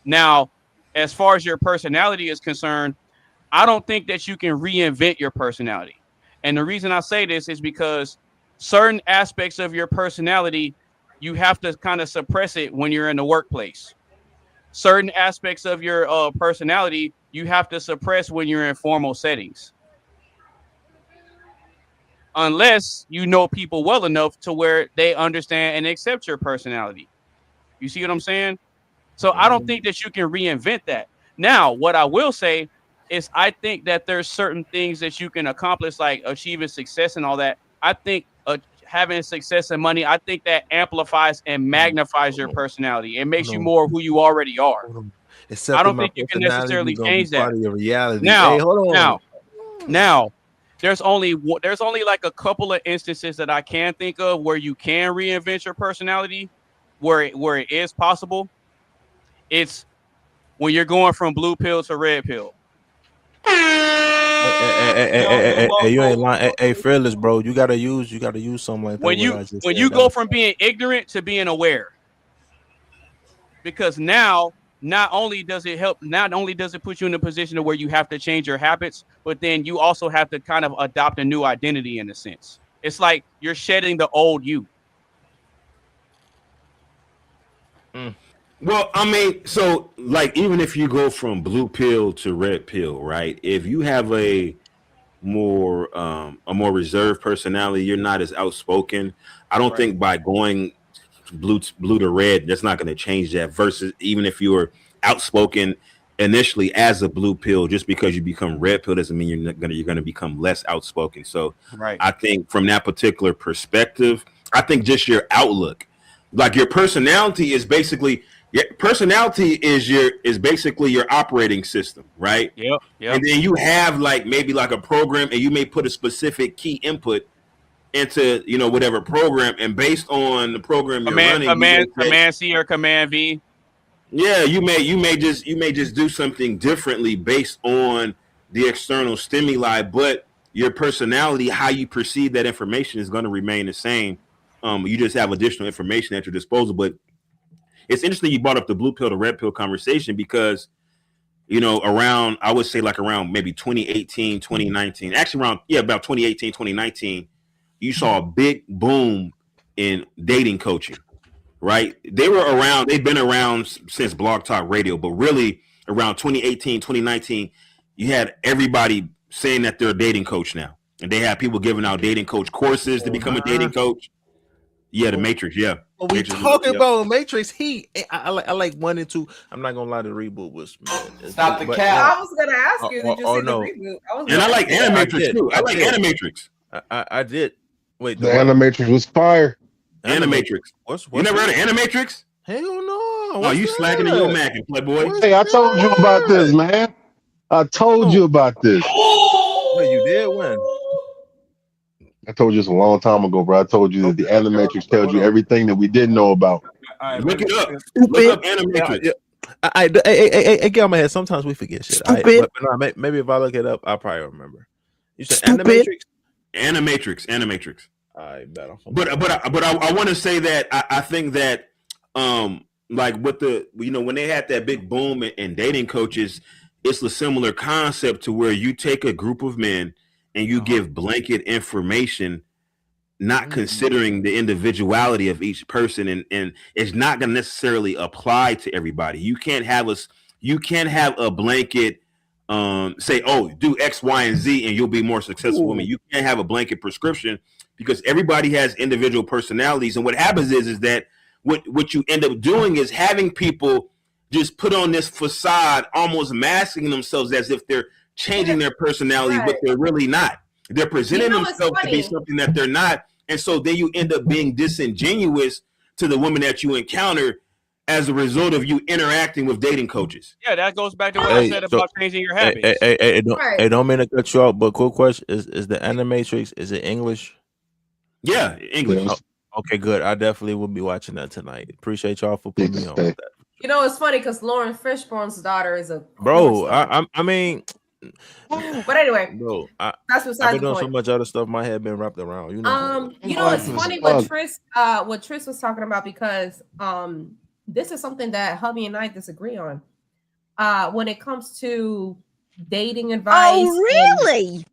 Now, as far as your personality is concerned, I don't think that you can reinvent your personality. And the reason I say this is because certain aspects of your personality, you have to kind of suppress it when you're in the workplace. Certain aspects of your personality, you have to suppress when you're in formal settings. Unless you know people well enough to where they understand and accept your personality. You see what I'm saying? So I don't think that you can reinvent that. Now, what I will say is I think that there's certain things that you can accomplish, like achieving success and all that. I think having success and money, I think that amplifies and magnifies your personality. It makes you more who you already are. I don't think you can necessarily change that. Now, there's only like a couple of instances that I can think of where you can reinvent your personality, where it is possible. It's when you're going from blue pill to red pill. Hey, you ain't lying. Hey, Fearless, bro, you gotta use something like that. When you go from being ignorant to being aware, because now not only does it put you in a position where you have to change your habits, but then you also have to kind of adopt a new identity in a sense. It's like you're shedding the old you. Well, I mean, so like even if you go from blue pill to red pill, right? If you have a more reserved personality, you're not as outspoken. I don't think by going blue to red, that's not going to change that. Versus even if you were outspoken initially as a blue pill, just because you become red pill doesn't mean you're going to become less outspoken. So I think from that particular perspective, I think just your outlook, like your personality is basically basically your operating system, right? Yep. And then you have maybe a program, and you may put a specific key input into whatever program, and based on the program you're running, command C or command V. Yeah, you may just do something differently based on the external stimuli, but your personality, how you perceive that information, is going to remain the same. You just have additional information at your disposal. But it's interesting you brought up the blue pill to red pill conversation, because around, I would say around maybe 2018, 2019, actually about 2018, 2019, you saw a big boom in dating coaching. Right? They've been around since Blog Talk Radio, but really around 2018, 2019, you had everybody saying that they're a dating coach now. And they have people giving out dating coach courses to become a dating coach. Yeah, the Matrix, yeah. Well, we talking about Matrix. I like 1 and 2. I'm not gonna lie, the reboot was Stop the cap. I was gonna ask you, did you see the reboot? And I like Animatrix too. I like Animatrix. I did. Wait, the Animatrix was fire. Animatrix. You never heard of Animatrix? Hell no. Oh, you slacking in your Mac and Playboy. Hey, I told you about this, man. I told you about this. Wait, you did when? I told you this a long time ago, bro. I told you that the Animatrix tells you everything that we didn't know about. Look it up. Look up Animatrix. I get on my head. Sometimes we forget shit. Maybe if I look it up, I'll probably remember. You said Animatrix? Animatrix. I bet. But I want to say that I think that with the when they had that big boom in dating coaches, it's a similar concept to where you take a group of men and you give blanket information, not considering the individuality of each person, and it's not going to necessarily apply to everybody. You can't have a blanket say, oh, do X, Y, and Z and you'll be more successful woman. You can't have a blanket prescription, because everybody has individual personalities. And what happens is that what you end up doing is having people just put on this facade, almost masking themselves as if they're changing their personality, but they're really not. They're presenting themselves to be something that they're not. And so then you end up being disingenuous to the woman that you encounter as a result of you interacting with dating coaches. Yeah, that goes back to what I said about changing your habits. Don't mean to cut you off, but quick question: Is the Animatrix, is it English? Yeah, English. Okay, good. I definitely will be watching that tonight. Appreciate y'all for putting me on with that. It's funny because Lauren Fishburne's daughter is a bro. I mean, but anyway, bro, that's besides I've been the doing point. so much other stuff. My head been wrapped around. It's funny what Tris was talking about, because this is something that hubby and I disagree on. When it comes to dating advice. Oh, really?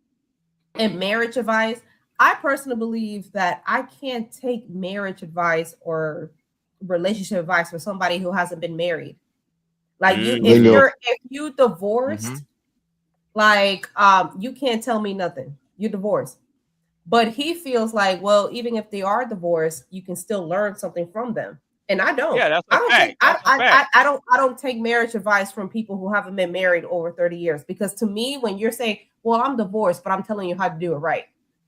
And marriage advice. I personally believe that I can't take marriage advice or relationship advice from somebody who hasn't been married. Like if you divorced, you can't tell me nothing. You're divorced. But he feels like, well, even if they are divorced, you can still learn something from them. And I don't. Yeah, that's a fact. I don't take marriage advice from people who haven't been married over 30 years. Because to me, when you're saying, well, I'm divorced, but I'm telling you how to do it right,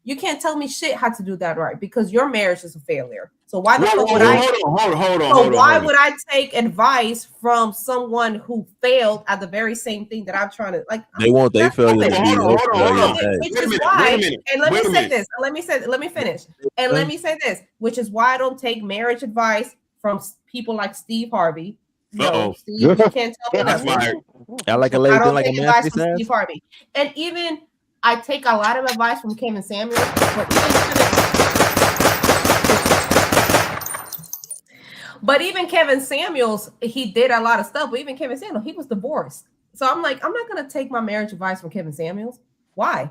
you can't tell me shit how to do that right, because your marriage is a failure. So why the fuck would I would I take advice from someone who failed at the very same thing that I'm trying to like? They want their failure to be hold on. Which is why, and let me say this, let me finish. And let me say this, which is why I don't take marriage advice from people like Steve Harvey. No, Steve, you can't tell me nothing. I like a lady like a nasty from Steve Harvey. And even I take a lot of advice from Kevin Samuels, but even Kevin Samuels, he did a lot of stuff. But even Kevin Samuels, he was divorced. So I'm like, I'm not gonna take my marriage advice from Kevin Samuels. Why?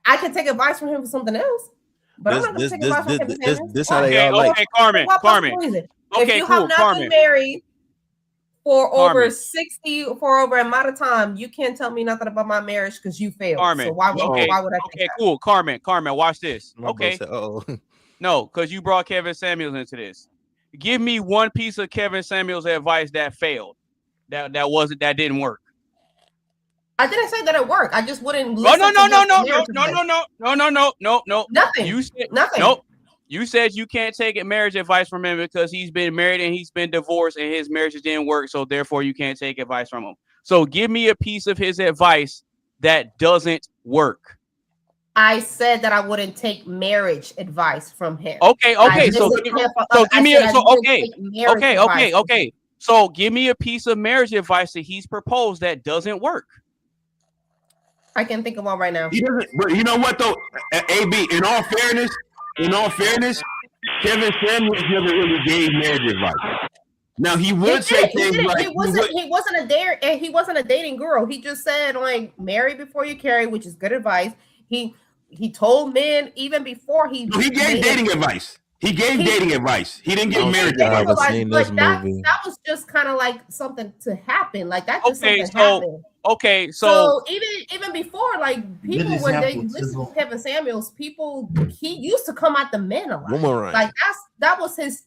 I can take advice from him for something else, but I'm not gonna take advice from Kevin Samuels. This how they are like. Okay, Carmen. If you have not been married, for over Carmen. 60 for over amount of time. You can't tell me nothing about my marriage because you failed. Carmen. So why would I think Okay, that? cool. Carmen, watch this. My boy Okay. said, uh-oh. No, because you brought Kevin Samuels into this. Give me one piece of Kevin Samuels advice that failed. That didn't work. I didn't say that it worked. I just wouldn't No. listen to his marriage advice. No. Nothing. You said Nothing. Nope. You said you can't take marriage advice from him because he's been married and he's been divorced and his marriage didn't work. So therefore, you can't take advice from him. So give me a piece of his advice that doesn't work. I said that I wouldn't take marriage advice from him. Okay. So give me okay. So give me a piece of marriage advice that he's proposed that doesn't work. I can think of one right now. He doesn't. But you know what though, AB. In all fairness, Kevin Samuels never really gave marriage advice. Now he would say things like he wasn't a dating guru. He just said like marry before you carry, which is good advice. He told men even before he gave dating advice. He gave dating advice. He didn't give marriage advice. But that was just kind of like something to happen. Like that just something happened. Okay, so even before, like people when they listen to Kevin Samuels, he used to come at the men a lot. Boomerang. Like that was his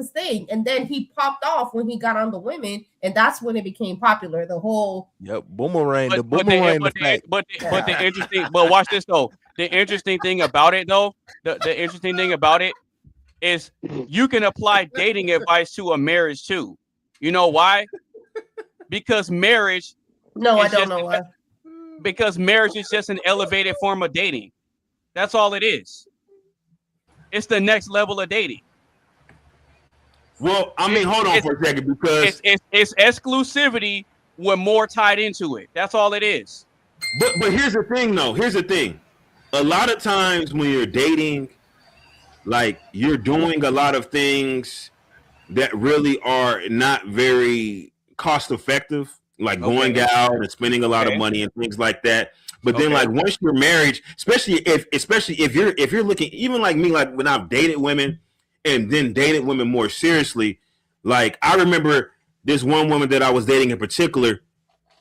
thing, and then he popped off when he got on the women, and that's when it became popular. The whole boomerang. But the interesting. But watch this though. The interesting thing about it though, the interesting thing about it is you can apply dating advice to a marriage too. You know why? Because marriage. No, I don't know why. Because marriage is just an elevated form of dating. That's all it is. It's the next level of dating. Well, I mean, hold on for a second because it's exclusivity with more tied into it. That's all it is. But here's the thing, though. Here's the thing. A lot of times when you're dating, like you're doing a lot of things that really are not very cost effective. Like going out and spending a lot of money and things like that. But then like once you're married, especially if you're looking, even like me, like when I've dated women and then dated women more seriously, like I remember this one woman that I was dating in particular,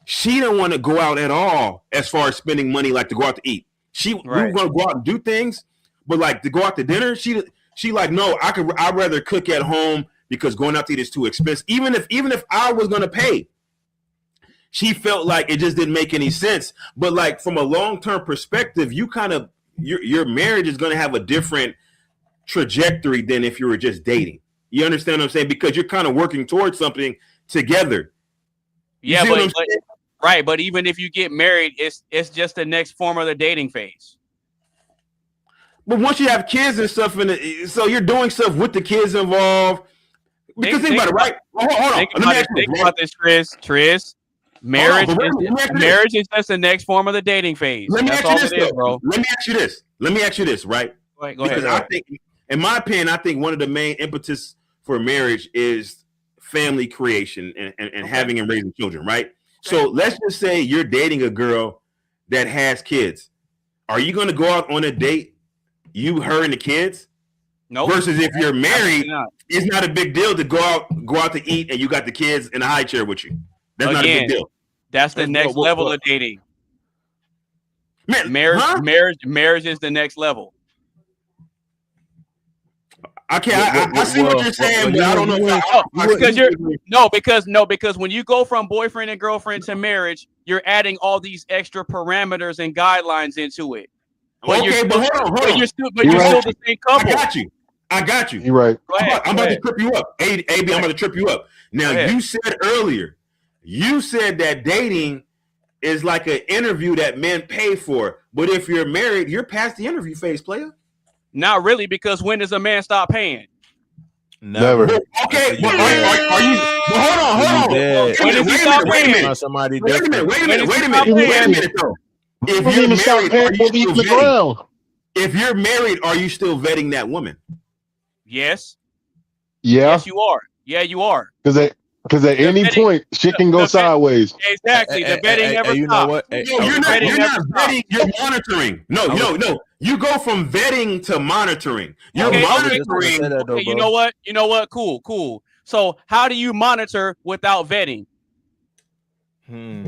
she didn't want to go out at all as far as spending money, like to go out to eat. We were going to go out and do things, but like to go out to dinner, she like, no, I'd rather cook at home because going out to eat is too expensive. Even if I was going to pay. She felt like it just didn't make any sense. But like from a long-term perspective, you kind of your marriage is going to have a different trajectory than if you were just dating. You understand what I'm saying? Because you're kind of working towards something together. Yeah, but even if you get married, it's just the next form of the dating phase. But once you have kids and stuff, so you're doing stuff with the kids involved. Because think about it, right? Hold on. Think about this, Triz. Marriage is just the next form of the dating phase. That's all it is, bro. Let me ask you this, right? Go ahead. I think, in my opinion, one of the main impetus for marriage is family creation and having and raising children, right? So let's just say you're dating a girl that has kids. Are you going to go out on a date, her, and the kids? No. Versus if you're married, it's not a big deal to go out to eat and you got the kids in a high chair with you. That's not a big deal. That's the next level of dating. Marriage is the next level. I see what you're saying, but I don't know. Because when you go from boyfriend and girlfriend to marriage, you're adding all these extra parameters and guidelines into it. But hold on. But you're still the same couple. I got you. You're right. I'm about to trip you up. AB, I'm about to trip you up. Now, you said earlier, that dating is like an interview that men pay for. But if you're married, you're past the interview phase, player. Not really, because when does a man stop paying? Never. Okay, but are you? Hold on. Wait a minute. Though. If you're married, are you still vetting that woman? Yes. Yeah. Yes, you are. Yeah, you are. Because at any point, shit can go sideways. Exactly. The vetting never stops. You know what? You're not vetting. You're monitoring. No. You go from vetting to monitoring. You're monitoring. You know what? Cool. So how do you monitor without vetting? You're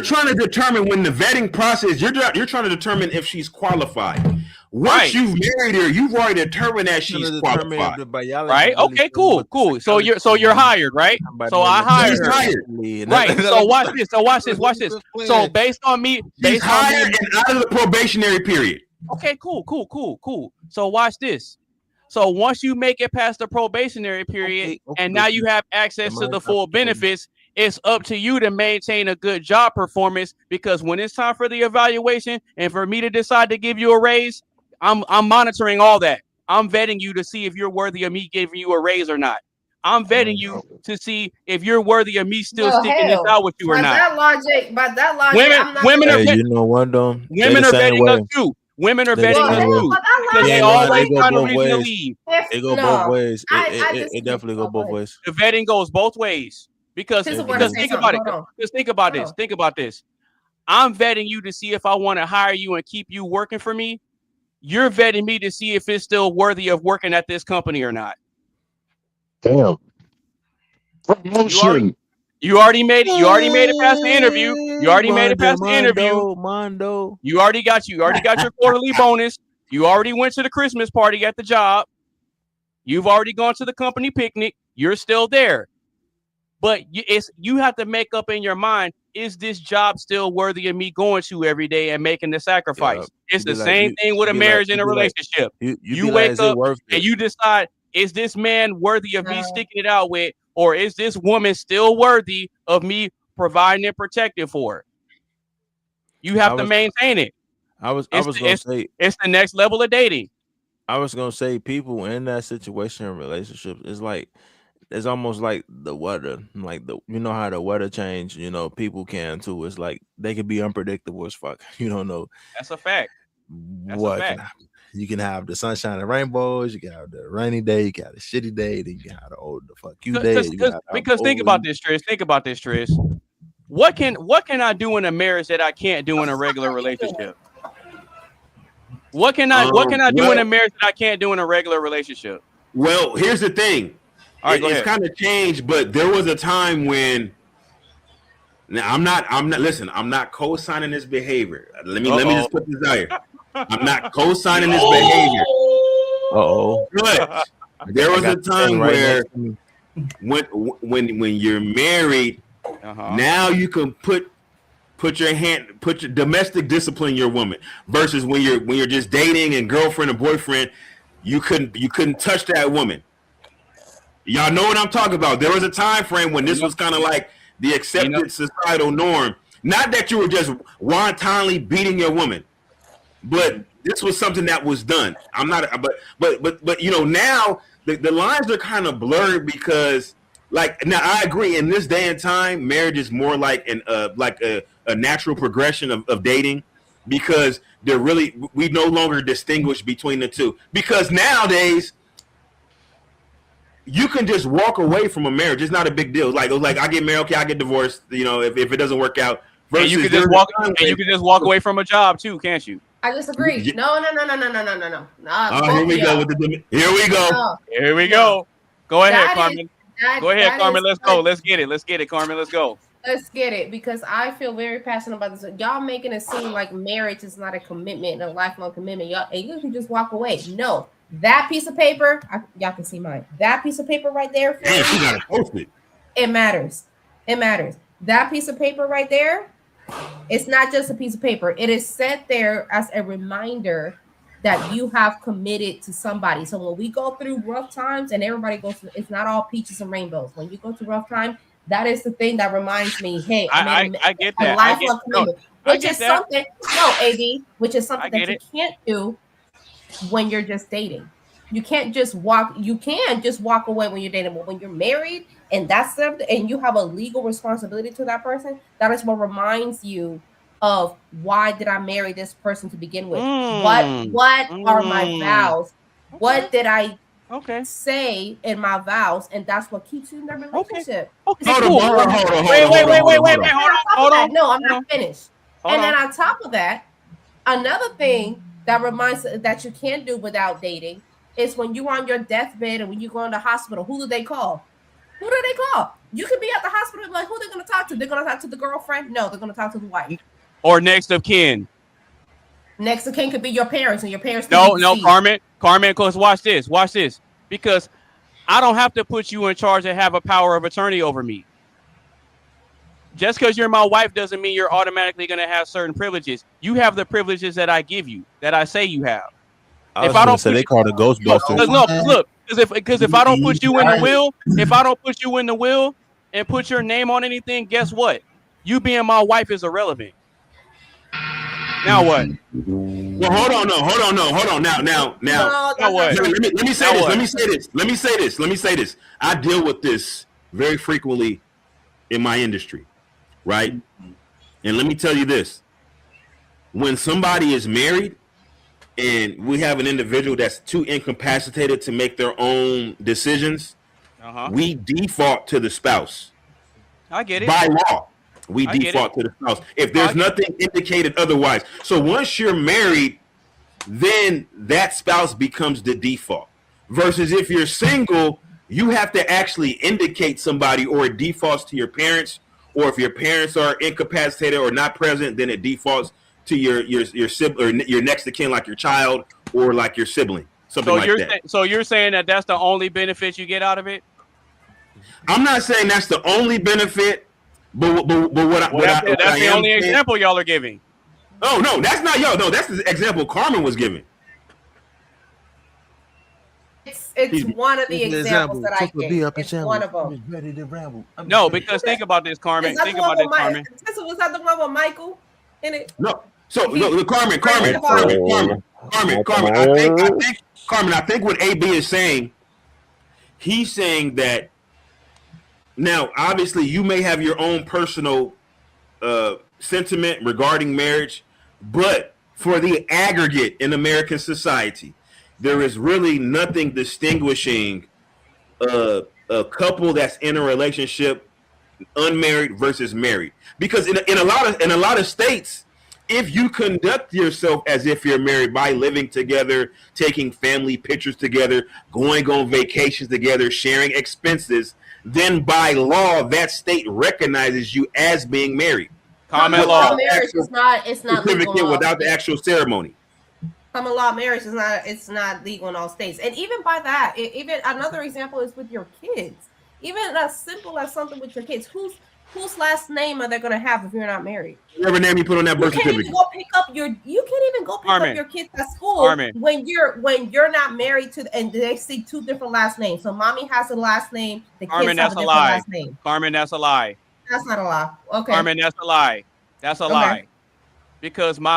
trying to determine when the vetting process. You're trying to determine if she's qualified. Once you've married her, you've already determined that she's qualified. Right? Okay, cool. So you're hired, right? So I hired her. Right. So watch this. So based on me, she's hired and out of the probationary period. Okay, cool. So watch this. So once you make it past the probationary period, and now you have access to the full benefits, it's up to you to maintain a good job performance, because when it's time for the evaluation and for me to decide to give you a raise, I'm monitoring all that. I'm vetting you to see if you're worthy of me giving you a raise or not. I'm vetting you to see if you're worthy of me still sticking this out with you or not. By that logic, women are you know what though? Women are vetting us too. Women are vetting us too because they always find a reason to leave. It go both ways. It definitely go both ways. The vetting goes both ways because think about it. Just think about this. Think about this. I'm vetting you to see if I want to hire you and keep you working for me. You're vetting me to see if it's still worthy of working at this company or not. Damn. Promotion. You already made it past the interview. You already made it past the interview. Mondo. You already got your quarterly bonus. You already went to the Christmas party at the job. You've already gone to the company picnic. You're still there. But you have to make up in your mind, is this job still worthy of me going to every day and making the sacrifice? It's the same thing with a marriage and a relationship. You wake up and you decide, is this man worthy of me sticking it out with, or is this woman still worthy of me providing and protecting for her? You have to maintain it. I was gonna say it's the next level of dating. I was gonna say people in that situation in relationships, it's almost like the weather, like you know how the weather change, people can too. It's like they can be unpredictable as fuck. You don't know. That's a fact. What can happen. You can have the sunshine and rainbows, you can have the rainy day, you can have the shitty day, then you can have the fuck you day. Because think about this, Trish. What can I do in a marriage that I can't do in a regular relationship? What can I do in a marriage that I can't do in a regular relationship? Well, here's the thing. All right, it's kind of changed, but there was a time when. Now I'm not co-signing this behavior. Let me just put this out here. I'm not co-signing this behavior. But there was a time where when you're married, now you can put your domestic discipline your woman, versus when you're just dating and girlfriend and boyfriend, you couldn't touch that woman. Y'all know what I'm talking about. There was a time frame when this was kind of like the accepted societal norm. Not that you were just wantonly beating your woman, but this was something that was done. I'm not, but now the lines are kind of blurred, because now I agree, in this day and time, marriage is more like a natural progression of dating, because we no longer distinguish between the two, because nowadays you can just walk away from a marriage. It's not a big deal. Like I get married, okay, I get divorced. If it doesn't work out, and you can just walk away from a job too, can't you? I disagree. No. Here we go. Go ahead, Carmen. Carmen. Let's go. Let's get it, Carmen. Let's go. Let's get it, because I feel very passionate about this. Y'all making it seem like marriage is not a commitment, a lifelong commitment. You can just walk away. No. That piece of paper, y'all can see mine. That piece of paper right there. Damn, she gotta post it. It matters. That piece of paper right there, it's not just a piece of paper. It is set there as a reminder that you have committed to somebody. So when we go through rough times, and everybody goes through, it's not all peaches and rainbows. When you go through rough time, that is the thing that reminds me, hey, I get that. Lifelong commitment, which is something that you can't do when you're just dating. You can just walk away when you're dating, but when you're married and that's something, and you have a legal responsibility to that person, that is what reminds you of, why did I marry this person to begin with? What are my vows? What did I say in my vows? And that's what keeps you in the relationship. Hold on. Wait. No, I'm not finished. And then on top of that, another thing that reminds that you can't do without dating is when you're on your deathbed and when you go in the hospital. Who do they call? Who do they call? You could be at the hospital and be like, who they're going to talk to? They're going to talk to the girlfriend? No, they're going to talk to the wife. Or next of kin. Next of kin could be your parents, and your parents. No, Carmen, because watch this. Because I don't have to put you in charge and have a power of attorney over me. Just because you're my wife doesn't mean you're automatically going to have certain privileges. You have the privileges that I give you, that I say you have. If I don't say they call it Ghostbusters. Look, because if I don't put you in the will, and put your name on anything, guess what? You being my wife is irrelevant. Now what? Well, hold on. Now. Let me say this. I deal with this very frequently in my industry, right? And let me tell you this: when somebody is married and we have an individual that's too incapacitated to make their own decisions, we default to the spouse. I get it. By law, we default to the spouse if there's nothing indicated otherwise. So once you're married, then that spouse becomes the default. Versus if you're single, you have to actually indicate somebody, or it defaults to your parents, or if your parents are incapacitated or not present, then it defaults to your sibling, or your next of kin, like your child or like your sibling, something like that. So you're saying that that's the only benefit you get out of it? I'm not saying that's the only benefit, but that's the only example y'all are giving. Oh no, that's not y'all. No, that's the example Carmen was giving. It's one of the examples that I give. It's one of them. Ready to ramble. No, because think about this, Carmen. Think about this, Carmen. Was that the one with Michael in it? No. So Carmen. I think what AB is saying, he's saying that now, obviously, you may have your own personal sentiment regarding marriage, but for the aggregate in American society, there is really nothing distinguishing a couple that's in a relationship, unmarried versus married. Because in a lot of states, if you conduct yourself as if you're married by living together, taking family pictures together, going on vacations together, sharing expenses, then by law that state recognizes you as being married. Common law marriage is not legal without the actual ceremony. Common law marriage is not legal in all states. And even by that, even another example is with your kids. Even as simple as something with your kids, whose last name are they going to have if you're not married? Whatever name you put on that birth certificate. You can't even go pick up your kids at school when you're not married to, and they see two different last names. So mommy has a last name, the kids have a different last name. Carmen, that's a lie. That's not a lie. Okay. Carmen, that's a lie. That's a lie. Because my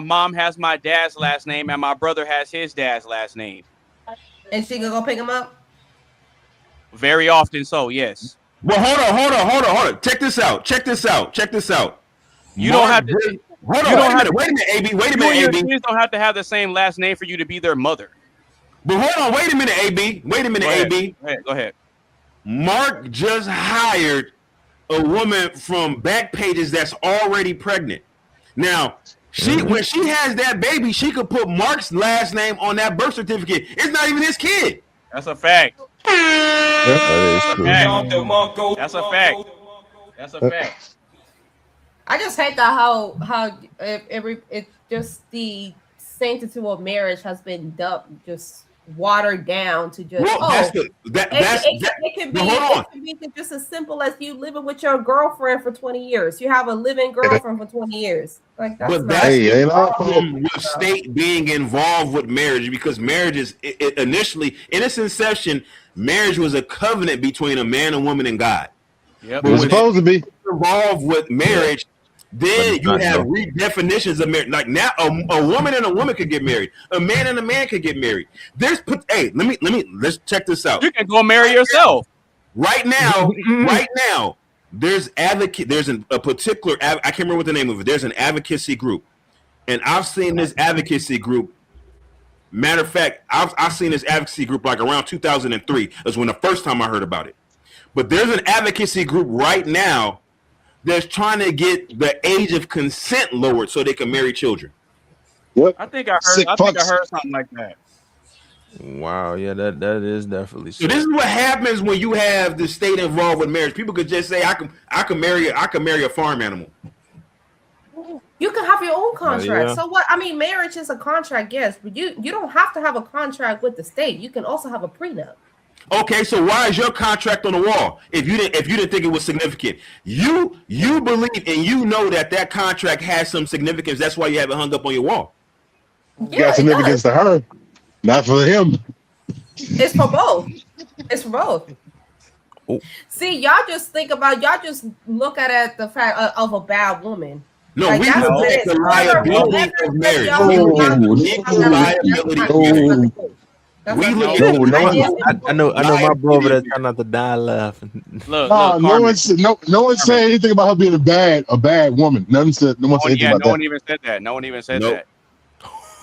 mom has my dad's last name and my brother has his dad's last name. And she can go pick him up? Very often so, yes. Well, hold on. Check this out. You don't have to. Wait a minute, AB. Wait a minute, AB. You don't have to have the same last name for you to be their mother. But hold on. Wait a minute, AB. Go ahead. Mark just hired a woman from Backpages that's already pregnant. Now, when she has that baby, she could put Mark's last name on that birth certificate. It's not even his kid. That's a fact. That's a fact. I just hate that how it just the sanctity of marriage has been dubbed, just watered down to just it can be just as simple as you living with your girlfriend for 20 years. You have a living girlfriend for 20 years. Like that's the problem with state being involved with marriage, because marriage is initially in its inception, marriage was a covenant between a man, a woman, and God. Yep. It was supposed to be involved with marriage. Then you have redefinitions of marriage. Like now, a woman and a woman could get married. A man and a man could get married. Let's check this out. You can go marry yourself. Right now, there's a particular, I can't remember what the name of it. There's an advocacy group, and I've seen this advocacy group. Matter of fact, I've seen this advocacy group like around 2003 is when the first time I heard about it. But there's an advocacy group right now that's trying to get the age of consent lowered so they can marry children. Yep. I think I heard. Sick I think I fucks. heard something like that. Wow, yeah, that is definitely So this is what happens when you have the state involved with marriage. People could just say, "I can marry a farm animal." You can have your own contract. yeah. So what? I mean, marriage is a contract, yes, but you don't have to have a contract with the state. You can also have a prenup. Okay, so why is your contract on the wall? If you didn't think it was significant, you believe and you know that contract has some significance. That's why you have it hung up on your wall. Got significance to her, not for him. It's for both. It's for both. See, y'all just look at the fact of a bad woman. No, Like, we that's look what it at is. the liability of marriage. I know my bro over there trying not to die laughing. Look, No one said anything about her being a bad woman. No one said anything about no one that. even said that. No one even said Nope. that.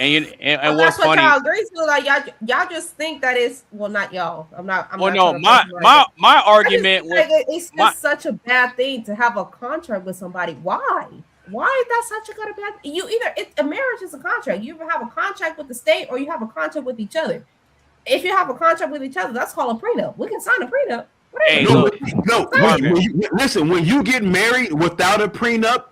And Well, what's that's what funny? y'all agree to. Like y'all just think that it's not y'all. I'm not. Well, not no, my argument was it's just such a bad thing to have a contract with somebody. Why? Why is that such a good bad? You either a marriage is a contract. You either have a contract with the state or you have a contract with each other. If you have a contract with each other, that's called a prenup. We can sign a prenup. Hey, listen. When you get married without a prenup,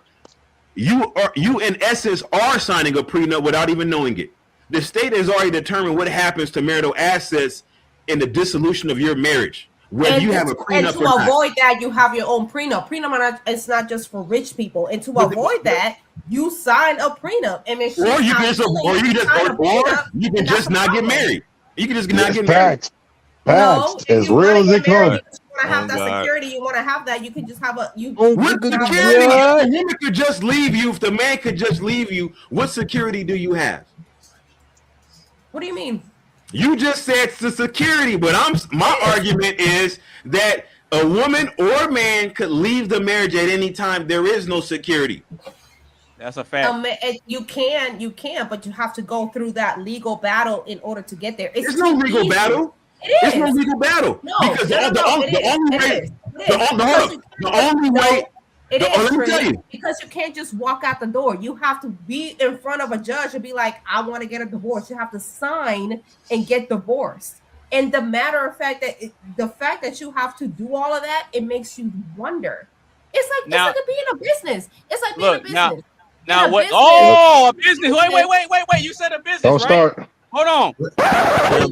you in essence are signing a prenup without even knowing it. The state has already determined what happens to marital assets in the dissolution of your marriage, whether you have a prenup and to or not. avoid that, you have your own prenup. Prenup it's not just for rich people. And to avoid that, you sign a prenup. And if Or you can just not get married. You can just not get married. Facts. As real as it comes. You want to have that security. You want to have that. You can just have a you. What security? If the woman could just leave you, if the man could just leave you, what security do you have? What do you mean? You just said the security, but my argument is that a woman or a man could leave the marriage at any time. There is no security. That's a fact. You can, but you have to go through that legal battle in order to get there. There's no legal battle. It is. There's no legal battle. No, because the only way. It let is, me tell Trey, you. because you can't just walk out the door. You have to be in front of a judge and be like, I want to get a divorce. You have to sign and get divorced. And the matter of fact the fact that you have to do all of that, it makes you wonder. It's like being a business. It's like being a business. Now what? Oh, a business. Wait. You said a business, Don't right? start. Hold on.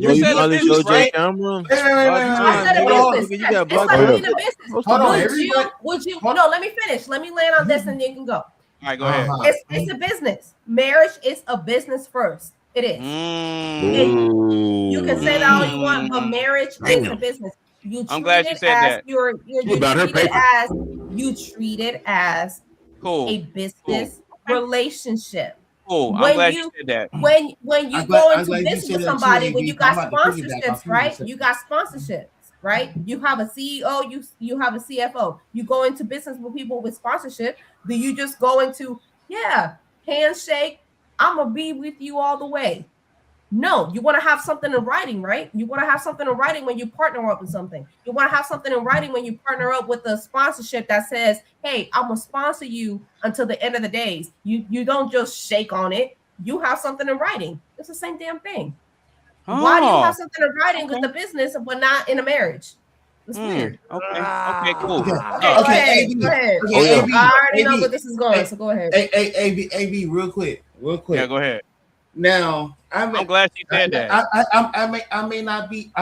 You said a business, right? I said a business. You got blocked. It's like being a business. Hold on, Would you? No, let me finish. Let me land on this, and then you can go. All right, go ahead. It's a business. Marriage is a business first. It is. And you can say that all you want, but marriage is a business. I'm glad you said that. You treat it as cool. a business relationship. Cool. I'm glad you said that. When you go into business with somebody, when you got sponsorships, right? You got sponsorships, right? You have a CEO, you have a CFO. You go into business with people with sponsorship. Do you just go into, handshake, I'm gonna be with you all the way? No, you want to have something in writing, right? You want to have something in writing when you partner up with something. You want to have something in writing when you partner up with a sponsorship that says, hey, I'm gonna sponsor you until the end of the days. You don't just shake on it. You have something in writing. It's the same damn thing. Why do you have something in writing with the business but not in a marriage? It's weird. Okay, cool. Go ahead. I already know where this is going, so go ahead. Hey, AB, real quick. Yeah, go ahead. Now, I'm glad you said that. I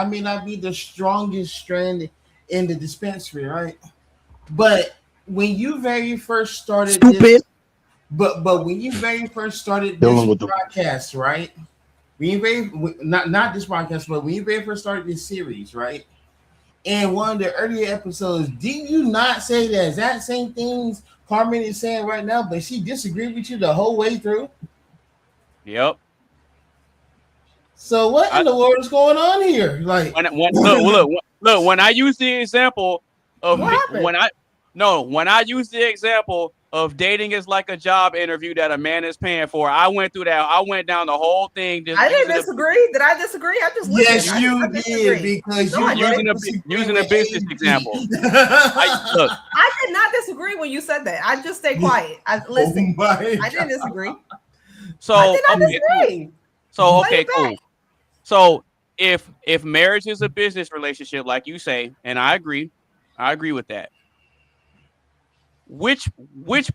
may not be the strongest strand in the dispensary, right? But when you very first started this, but when you very first started this broadcast, right? When you not this podcast, but when you very first started this series, right? In one of the earlier episodes, did you not say that exact same things Carmen is saying right now, but she disagreed with you the whole way through? Yep. So what in the world is going on here? Like, look, when I use the example of when I use the example of dating is like a job interview that a man is paying for, I went through that. I went down the whole thing. I didn't disagree. Did I disagree? I just listened. Yes, you did, because using a business example. I did not disagree when you said that. I just stayed quiet. I listened. I didn't disagree. So okay, cool. So okay, cool. So if marriage is a business relationship, like you say, and I agree with that. Which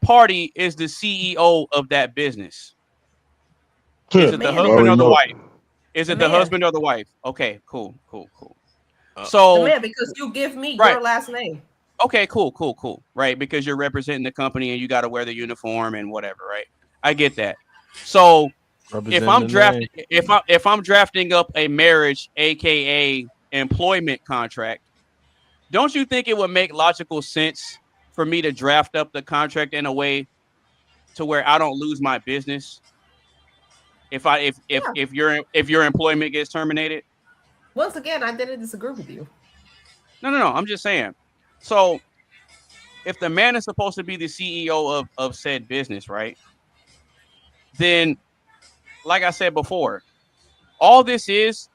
party is the CEO of that business? Is it the husband or the wife? Is it the husband or the wife? Okay, cool. So the man, because you give me your last name. Okay, cool. Right, because you're representing the company and you got to wear the uniform and whatever, right? I get that. So if I'm drafting up a marriage, aka employment contract, don't you think it would make logical sense for me to draft up the contract in a way to where I don't lose my business if your employment gets terminated? Once again, I didn't disagree with you. No. I'm just saying. So if the man is supposed to be the CEO of said business, right? Then, like I said before, all this is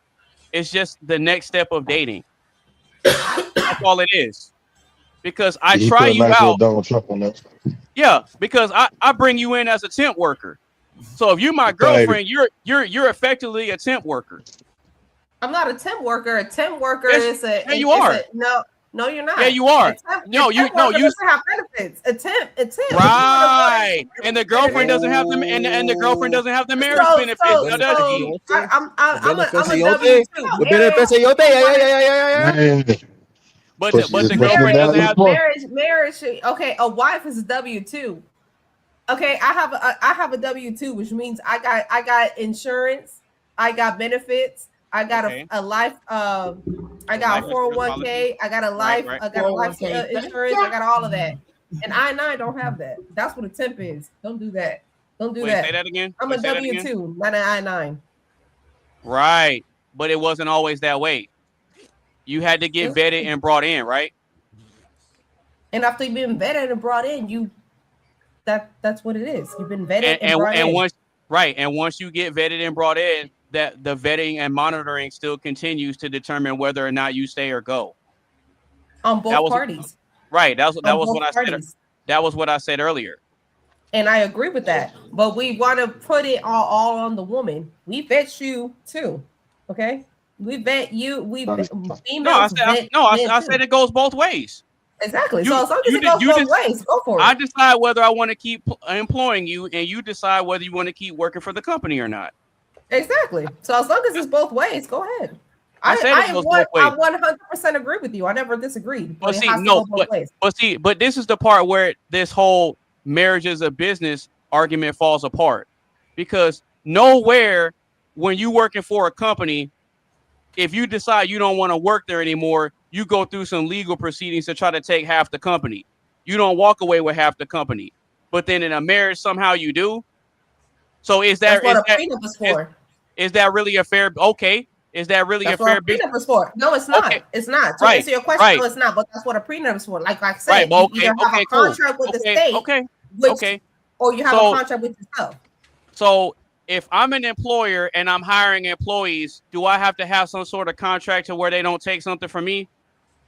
just the next step of dating. That's all it is. Because I try you out. Donald Trump on that. Yeah, because I bring you in as a temp worker. So if you're my girlfriend, you're effectively a temp worker. I'm not a temp worker. A temp worker is a. Yeah, you are. No, you're not. Yeah, you are. You doesn't have benefits. A temp. Right, and the girlfriend doesn't have them, and the girlfriend doesn't have the marriage benefits. I'm a W2. But the girlfriend doesn't have marriage. Okay, a wife is a W2. Okay, I have a W2, which means I got insurance, I got benefits, I got a life. I got a 401k. I got a life. I got a life insurance. I got all of that. And I-9 don't have that. That's what a temp is. Don't do that. Don't do that. Say that again. I'm a W2, not an I-9. Right, but it wasn't always that way. You had to get vetted and brought in, right? And after you've been vetted and brought in, that's what it is. You've been vetted and brought in. And once you get vetted and brought in, that the vetting and monitoring still continues to determine whether or not you stay or go. On both parties. Right. That was what I said. That was what I said earlier. And I agree with that. But we want to put it all on the woman. We vet you too. Okay? We vet you. I said it goes both ways. Exactly. So as long as it goes both ways, go for it. I decide whether I want to keep employing you, and you decide whether you want to keep working for the company or not. Exactly. So as long as it's both ways, go ahead. I 100% agree with you. I never disagreed. But this is the part where this whole marriage is a business argument falls apart, because nowhere when you working for a company, if you decide you don't want to work there anymore, you go through some legal proceedings to try to take half the company. You don't walk away with half the company, but then in a marriage somehow you do. So is that really a fair? Okay, is that really a fair prenup is for? No, it's not. Okay. It's not. To answer your question, no, it's not. But that's what a prenup is for. Like I said, you either have a contract with the state, or you have a contract with yourself. So if I'm an employer and I'm hiring employees, do I have to have some sort of contract to where they don't take something from me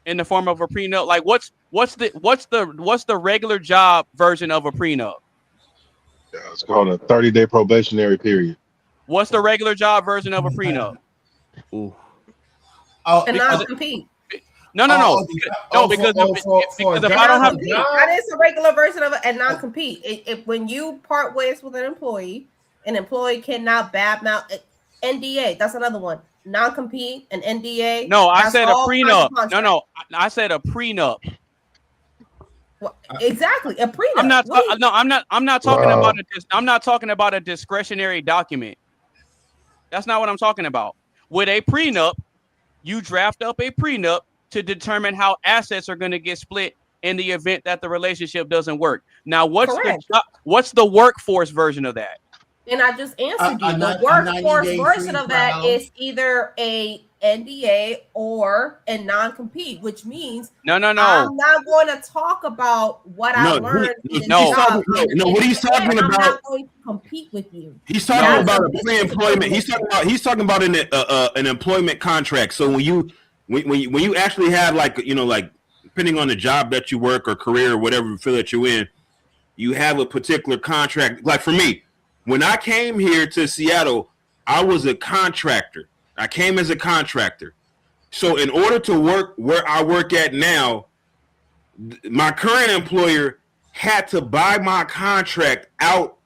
in the form of a prenup? Like what's the regular job version of a prenup? Yeah, it's called a 30-day probationary period. What's the regular job version of a prenup? Ooh. And non-compete. No. Because if I don't have, that is a regular version of it, and non-compete. If when you part ways with an employee cannot badmouth NDA. That's another one. Non-compete, an NDA. No, I said a prenup. No, I said a prenup. Well, exactly, a prenup. I'm not talking about I'm not talking about a discretionary document. That's not what I'm talking about. With a prenup, you draft up a prenup to determine how assets are going to get split in the event that the relationship doesn't work. Now, what's the workforce version of that? And I just answered you. The workforce version of that is either a NDA or a non-compete, which means no. I'm not going to talk about what I learned. What he's talking about. I'm not going to compete with you. He's talking about a pre-employment. He's talking about an employment contract. So when you actually have like depending on the job that you work or career or whatever field that you're in, you have a particular contract. Like for me, When I came here to Seattle, I was a contractor. I came as a contractor. So in order to work where I work at now, my current employer had to buy my contract out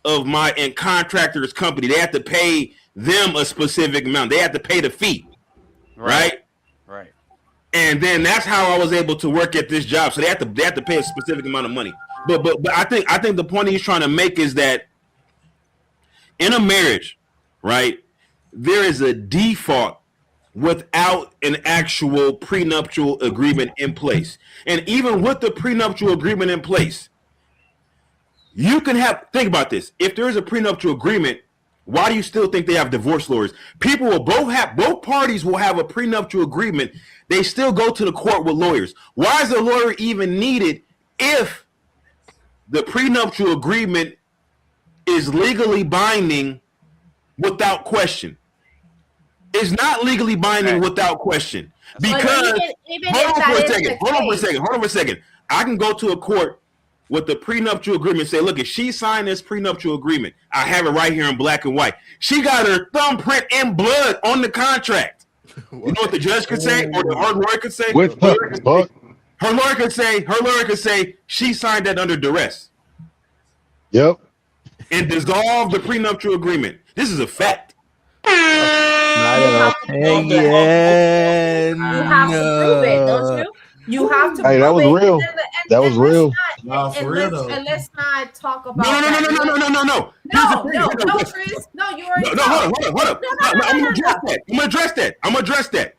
of my contractor's company. They had to pay them a specific amount. They had to pay the fee, right? Right. And then that's how I was able to work at this job. So they had to pay a specific amount of money. But I think the point he's trying to make is that in a marriage, right, there is a default without an actual prenuptial agreement in place. And even with the prenuptial agreement in place, you can think about this. If there is a prenuptial agreement, why do you still think they have divorce lawyers? People will both parties will have a prenuptial agreement. They still go to the court with lawyers. Why is a lawyer even needed if the prenuptial agreement is legally binding without question? It's not legally binding without question. Because hold on for a second. I can go to a court with the prenuptial agreement and say, look, if she signed this prenuptial agreement, I have it right here in black and white. She got her thumbprint in blood on the contract. You know what the judge could say, or the lawyer could say? Her lawyer could say she signed that under duress. Yep. And dissolve the prenuptial agreement. This is a fact. Not an opinion. You have to prove it, don't you? You have to. Hey, that was real. That was real. And let's not talk about. No, Tris. No, you already. No, hold up. I'm gonna address that.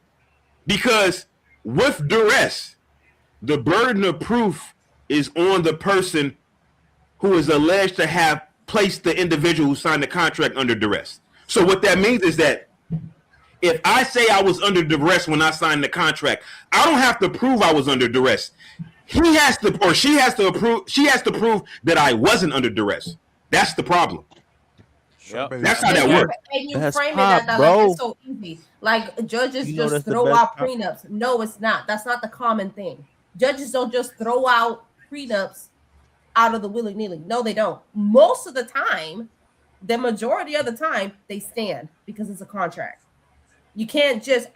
Because with duress, the burden of proof is on the person who is alleged to have placed the individual who signed the contract under duress. So what that means is that if I say I was under duress when I signed the contract, I don't have to prove I was under duress. He has to, or she has to prove that I wasn't under duress. That's the problem. Yep. That's how that works. And you frame it like it's so easy. Like judges just throw out prenups. No, it's not. That's not the common thing. Judges don't just throw out prenups out of the willy-nilly. No, they don't. Most of the time, the majority of the time, they stand because it's a contract. You can't just,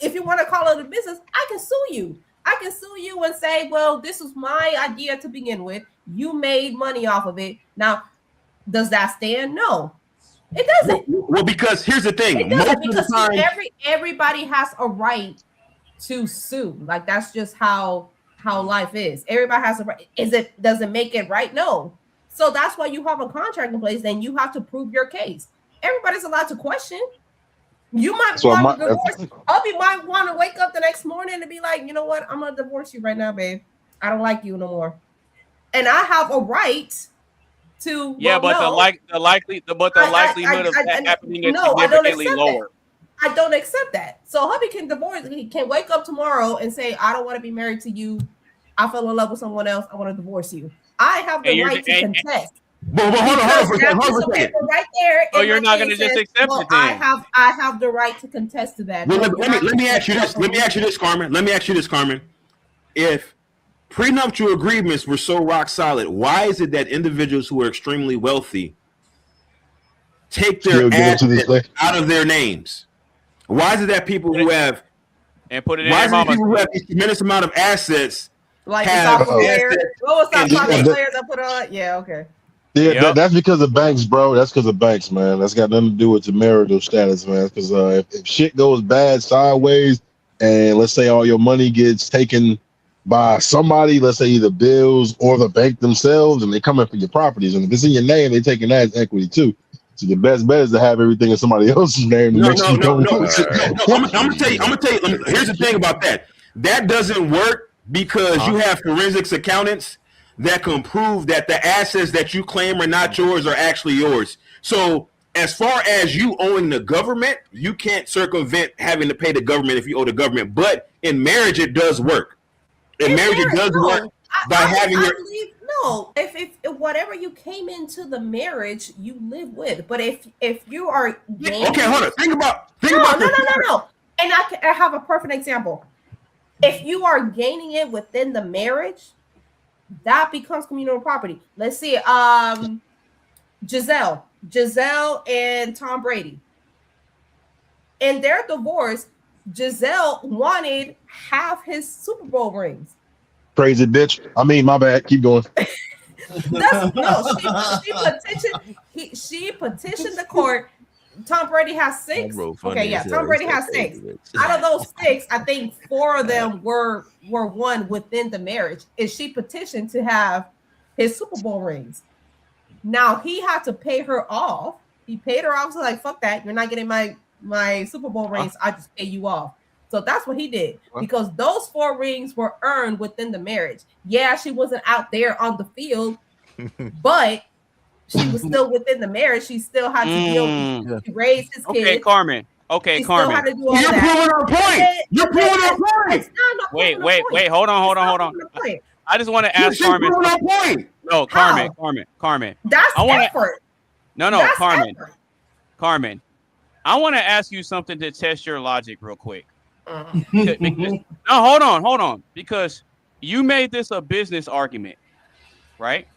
if you want to call it a business, I can sue you. I can sue you and say, well, this was my idea to begin with. You made money off of it. Now, does that stand? No, it doesn't. Well, because here's the thing. It doesn't, because everybody has a right to sue. Like, that's just how life is. Everybody has a right. Does it make it right? No. So that's why you have a contract in place, and you have to prove your case. Everybody's allowed to question. You might want to divorce. Hubby might want to wake up the next morning and be like, you know what? I'm gonna divorce you right now, babe. I don't like you no more. And I have a right to. Yeah, but the likelihood of that happening is significantly lower. I don't accept that. So hubby can divorce. He can wake up tomorrow and say, I don't want to be married to you. I fell in love with someone else. I want to divorce you. I have the right to contest. But hold on for a second. Right there. Oh, you're not going to just accept it then. I have the right to contest to that. Well, let me ask you this, Carmen. If prenuptial agreements were so rock solid, why is it that individuals who are extremely wealthy take their assets out of their names? Why is it that people who have and put it in their mama's who have a tremendous amount of assets like the soccer players? What was that soccer players I put on? Yeah, okay. Yeah, that's because of banks, bro. That's because of banks, man. That's got nothing to do with your marital status, man. Because if shit goes bad sideways, and let's say all your money gets taken by somebody, let's say either bills or the bank themselves, and they come in for your properties, and if it's in your name, they taking that as equity too. So your best bet is to have everything in somebody else's name. No. I'm gonna tell you. Here's the thing about that. That doesn't work because you have forensics accountants that can prove that the assets that you claim are not yours are actually yours. So as far as you owing the government, you can't circumvent having to pay the government if you owe the government. But in marriage, it does work. In marriage, it does work by having your. No, if whatever you came into the marriage, you live with. But if you are gaining, okay, hold on. Think about. No. And I have a perfect example. If you are gaining it within the marriage, that becomes communal property. Let's see. Giselle and Tom Brady. In their divorce, Giselle wanted half his Super Bowl rings. Crazy bitch. I mean, my bad. Keep going. She petitioned the court. Tom Brady has 6. Okay, yeah, Tom Brady has 6. Out of those 6, I think 4 of them were won within the marriage. And she petitioned to have his Super Bowl rings. Now he had to pay her off. He paid her off. So like, fuck that. You're not getting my Super Bowl rings. I just pay you off. So that's what he did, because those 4 rings were earned within the marriage. Yeah, she wasn't out there on the field, but she was still within the marriage. She still had to raise his kids. Okay, Carmen. Okay, she Carmen. Still had to do all that. You're proving our point. Wait. Hold on. I just want to ask Carmen. No, Carmen. That's effort. No, That's Carmen. Effort. Carmen, I want to ask you something to test your logic real quick. Hold on. Because you made this a business argument, right?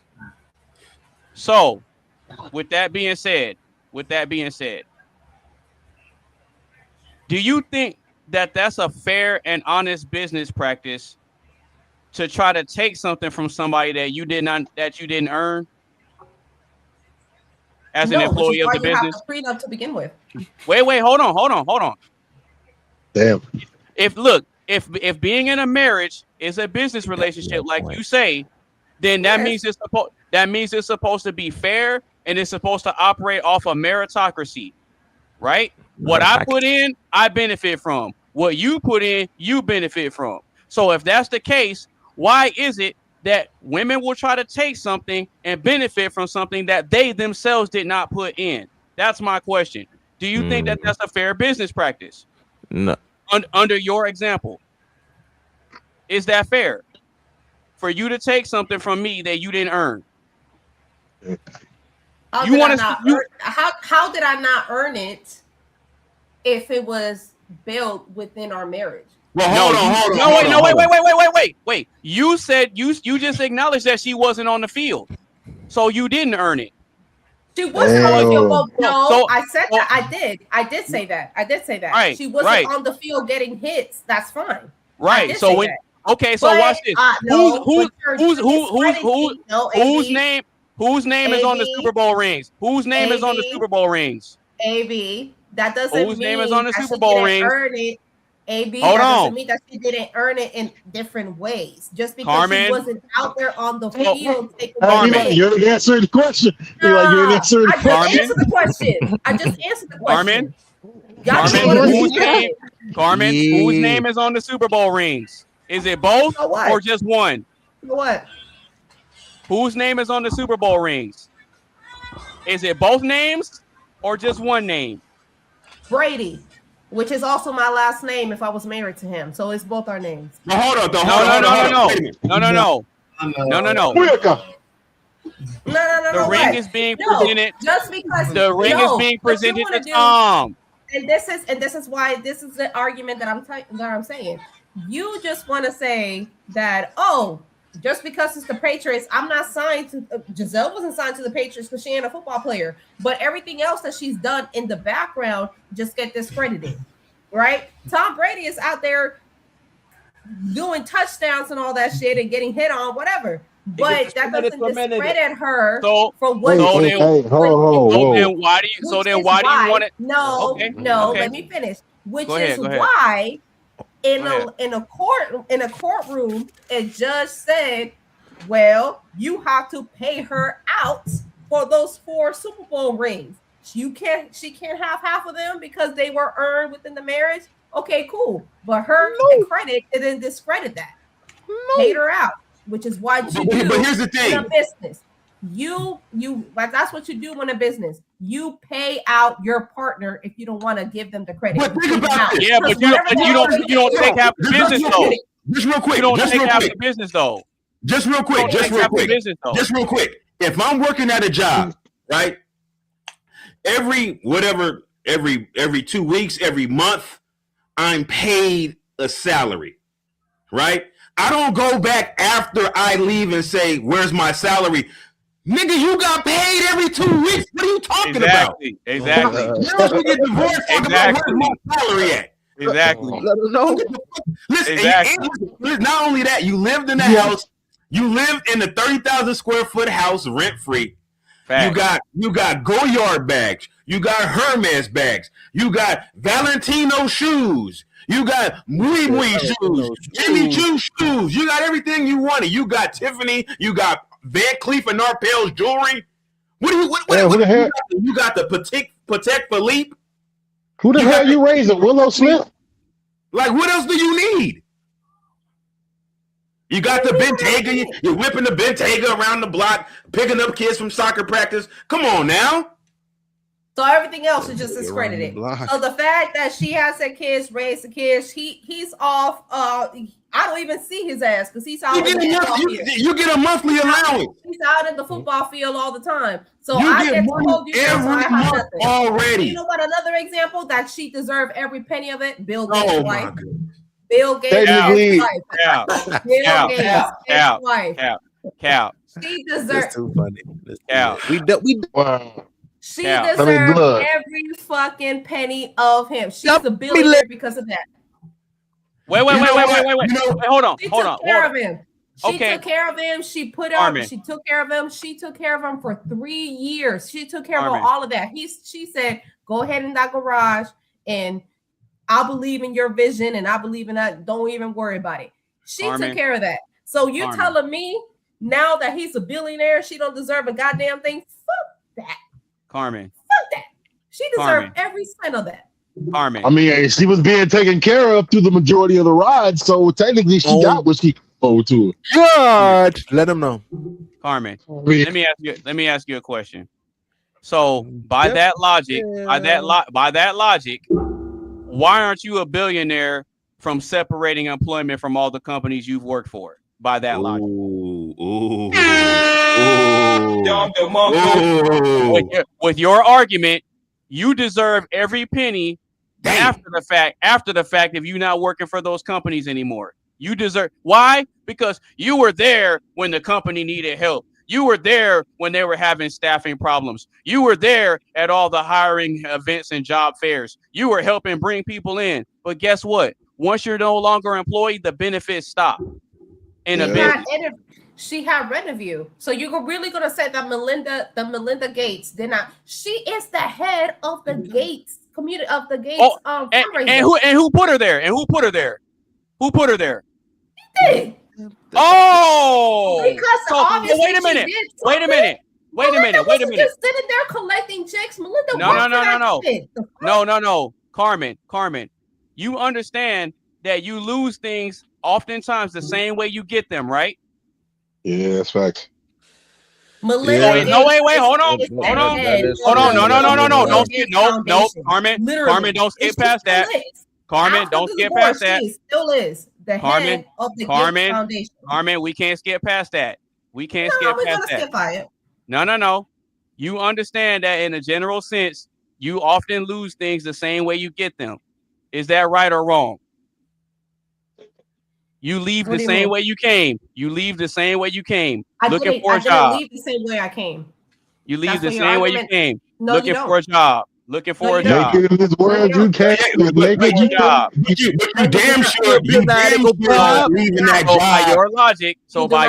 So, with that being said, do you think that that's a fair and honest business practice to try to take something from somebody that you didn't earn as an employee of the business? Have a prenup to begin with. Wait, hold on. Damn. If being in a marriage is a business relationship, like you say, then that means it's supposed to be fair and it's supposed to operate off a meritocracy, right? What I put in, I benefit from. What you put in, you benefit from. So if that's the case, why is it that women will try to take something and benefit from something that they themselves did not put in? That's my question. Do you think that that's a fair business practice? No. Under your example, is that fair for you to take something from me that you didn't earn? How did I not earn it if it was built within our marriage? Well, hold on. Wait. You said you just acknowledged that she wasn't on the field, so you didn't earn it. She wasn't on the field. No, I said that. I did say that. Right, she wasn't on the field getting hits. That's fine. Right. So when watch this. Whose name is on the Super Bowl rings? Whose name is on the Super Bowl rings? AB. That doesn't mean whose name is on the Super Bowl rings? Earn it. AB. That doesn't mean that she didn't earn it in different ways. Just because she wasn't out there on the field. You didn't answer the question. I just answered the question. Carmen, whose name is on the Super Bowl rings? Is it both or just one? What? Whose name is on the Super Bowl rings? Is it both names or just one name? Brady, which is also my last name if I was married to him. So it's both our names. No, hold on. No. The ring is being presented. Just because the ring is being presented to Tom. And this is why this is the argument that I'm saying. You just want to say that, just because it's the Patriots, I'm not signed to Giselle wasn't signed to the Patriots because she ain't a football player. But everything else that she's done in the background just get discredited, right? Tom Brady is out there doing touchdowns and all that shit and getting hit on, whatever. But that doesn't discredit her for what. Then why do you want it? No. Let me finish. Which is why. In a courtroom, a judge said, "Well, you have to pay her out for those 4 Super Bowl rings. She can't have half of them because they were earned within the marriage. Okay, cool. But her credit didn't discredit that. Paid her out, which is why you do. But here's the thing: in a business, that's what you do in a business. You pay out your partner if you don't want to give them the credit. But think about it. Yeah, but you don't take half the business though. Just real quick. You don't take half the business though. Just real quick. If I'm working at a job, right? Every 2 weeks, every month, I'm paid a salary, right? I don't go back after I leave and say, "Where's my salary?" Nigga, you got paid every 2 weeks. What are you talking about? Exactly. Girls who get divorced talk about where's my salary at. Exactly. Listen, Exactly. and not only that, you lived in the house. You lived in a 30,000 square foot house rent free. You got Goyard bags. You got Hermes bags. You got Valentino shoes. You got Mui Mui shoes. Jimmy Choo shoes. You got everything you wanted. You got Tiffany. You got Van Cleef and Arpels jewelry. What the hell? You got the Patek Philippe. Who the hell you raising? Willow Smith? Like, what else do you need? You got the Bentayga. You're whipping the Bentayga around the block, picking up kids from soccer practice. Come on now. So everything else is just discredited. So the fact that she has her kids, raised the kids, he's off. I don't even see his ass because he's out. You get a monthly allowance. He's out in the football field all the time. So You I get get to money hold you every I have month nothing. already. You know what? Another example that she deserved every penny of it. Bill Gates' Oh my wife. goodness. Bill Gates' Technically- wife. Bill Gates' wife. Cal. She deserved. That's too funny. Cal. Wow. She Cal. deserved blood. every fucking penny of him. She's a billionaire because of that. Wait. You know what? Hold on. She took care of him. She Okay. took care of him. She put up. Carmen. She took care of him. She took care of him for 3 years. She took care of Carmen. all of that. She said, "Go ahead in that garage, and I believe in your vision, and I believe in that. Don't even worry about it." She Carmen. took care of that. So you Carmen. telling me now that he's a billionaire, she don't deserve a goddamn thing? Fuck that. Carmen. Fuck that. She deserved Carmen. every cent of that. Carmen. I mean, she was being taken care of through the majority of the ride, so technically she got what she owed to her. God, let him know. Carmen. I mean, Let me ask you a question. So by that logic, why aren't you a billionaire from separating employment from all the companies you've worked for? By that logic. With your argument, you deserve every penny after the fact if you're not working for those companies anymore. You deserve. Why? Because you were there when the company needed help. You were there when they were having staffing problems. You were there at all the hiring events and job fairs. You were helping bring people in. But guess what? Once you're no longer employed, the benefits stop. In a business. She had Renovue. So you're really gonna say that Melinda Gates did not? She is the head of the Gates community of the Gates. And who put her there? Who put her there? He did. Oh, Because so obviously wait a minute. she did Wait a minute. Melinda wasn't just sitting there collecting checks. Melinda No. worked for that shit. No. Carmen, you understand that you lose things oftentimes the same way you get them, right? yeah, that's facts. Melinda. Wait, hold on. No. Don't skip. No, Carmen, don't skip past that. Carmen, don't skip past that. She still is the head of the Gates Foundation. Carmen, we can't skip past that. We can't No, skip we're past gonna that. skip by it. No. You understand that in a general sense, you often lose things the same way you get them. Is that right or wrong? You leave the same way you came. You leave the same way you came. Looking for a job. I didn't leave the same way I came. You leave That's the when your same way you argument- came. No, Looking you don't. for a job. Looking for a job. Naked in this world, you can't. Naked, you job. But you damn sure leaving that So by job. your logic, You do not.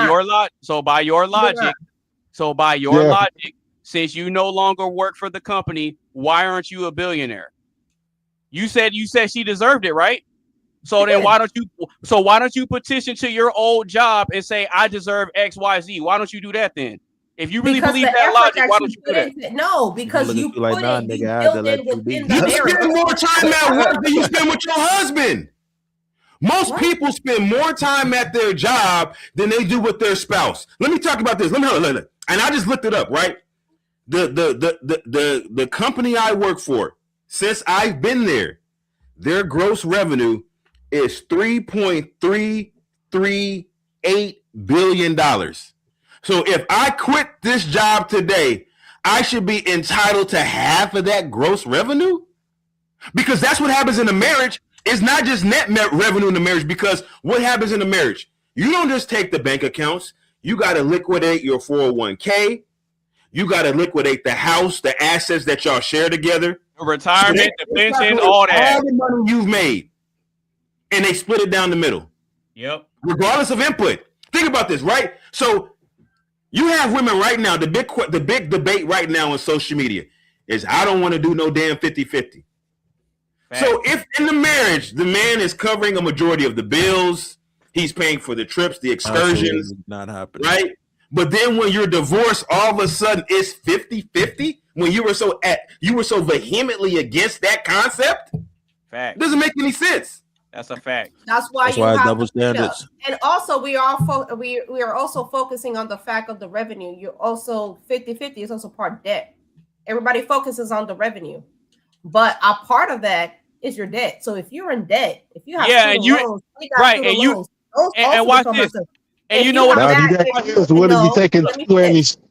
by your logic, since you no longer work for the company, why aren't you a billionaire? You said she deserved it, right? So then why don't you petition to your old job and say I deserve XYZ? Why don't you do that then? If you really Because believe the that effort logic, why you don't you put do that? into- No, because you like, put nah, it, nigga, you I had to built let it you within be. the You spend marriage. more time at work than you spend with your husband. Most people spend more time at their job than they do with their spouse. Let me talk about this. Let me. And I just looked it up. Right, the company I work for, since I've been there, their gross revenue is $3.338 billion. So if I quit this job today, I should be entitled to half of that gross revenue? Because that's what happens in a marriage. It's not just net revenue in the marriage, because what happens in a marriage? You don't just take the bank accounts. You got to liquidate your 401k. You got to liquidate the house, the assets that y'all share together, retirement, the pension, all that. All the money you've made, and they split it down the middle. Yep. Regardless of input. Think about this, right? So you have women right now. The big debate right now on social media is I don't want to do no damn 50-50. So if in the marriage the man is covering a majority of the bills, he's paying for the trips, the excursions, not happening, right? But then when you're divorced, all of a sudden it's 50-50. When you were so vehemently against that concept, fact doesn't make any sense. That's a fact. That's why That's you why have double to split up. standards. And also we are also focusing on the fact of the revenue. You're also 50-50 is also part of debt. Everybody focuses on the revenue, but a part of that is your debt. So if you're in debt, if you have and you loans, right, and you loans, and watch this. And you know what? What if you taking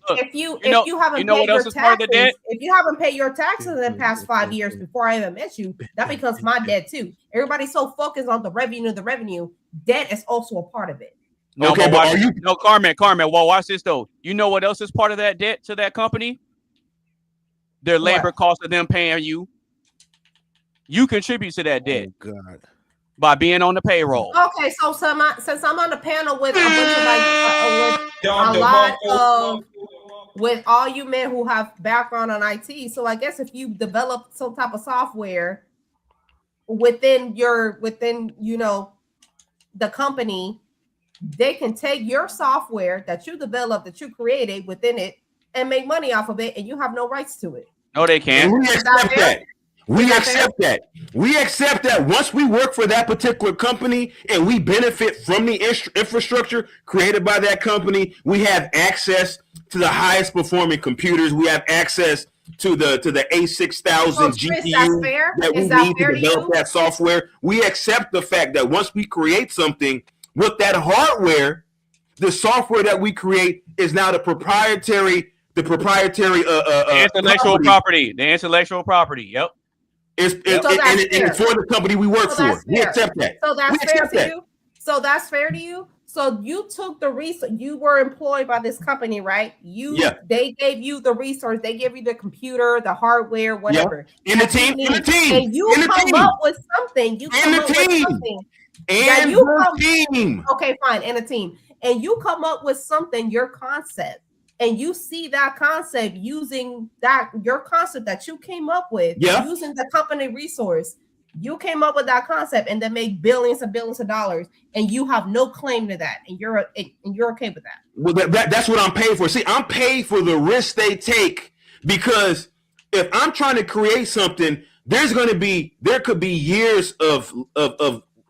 If you haven't paid your taxes, if you haven't paid your taxes in the past 5 years before I even met you, that becomes my debt too. Everybody's so focused on the revenue. Debt is also a part of it. No, okay, but no, Carmen. Well, watch this though. You know what else is part of that debt to that company? Their labor cost of them paying you. You contribute to that debt. Oh, God. By being on the payroll. Okay, so since I'm on the panel with a bunch of with all you men who have background on IT, so I guess if you develop some type of software within the company, they can take your software that you developed, that you created within it, and make money off of it, and you have no rights to it. No, they can't. We accept that. We accept that. We accept that once we work for that particular company and we benefit from the infrastructure created by that company, we have access to the highest performing computers. We have access to the A6000 GPU that we need to develop that software. We accept the fact that once we create something with that hardware, the software that we create is now the proprietary intellectual property. The intellectual property. Yep. It's for the company we work for. We accept that. So that's fair to you. So that's fair to you. So you took the resource. You were employed by this company, right? They gave you the resource. They gave you the computer, the hardware, whatever. In the team. And you come up with something. You come up with something. And the team. Okay, fine. And a team. And you come up with something. Your concept. And you see that concept using your concept that you came up with, using the company resource. You came up with that concept and then made billions and billions of dollars, and you have no claim to that, and you're okay with that. Well, that's what I'm paid for. See, I'm paid for the risk they take, because if I'm trying to create something, there could be years of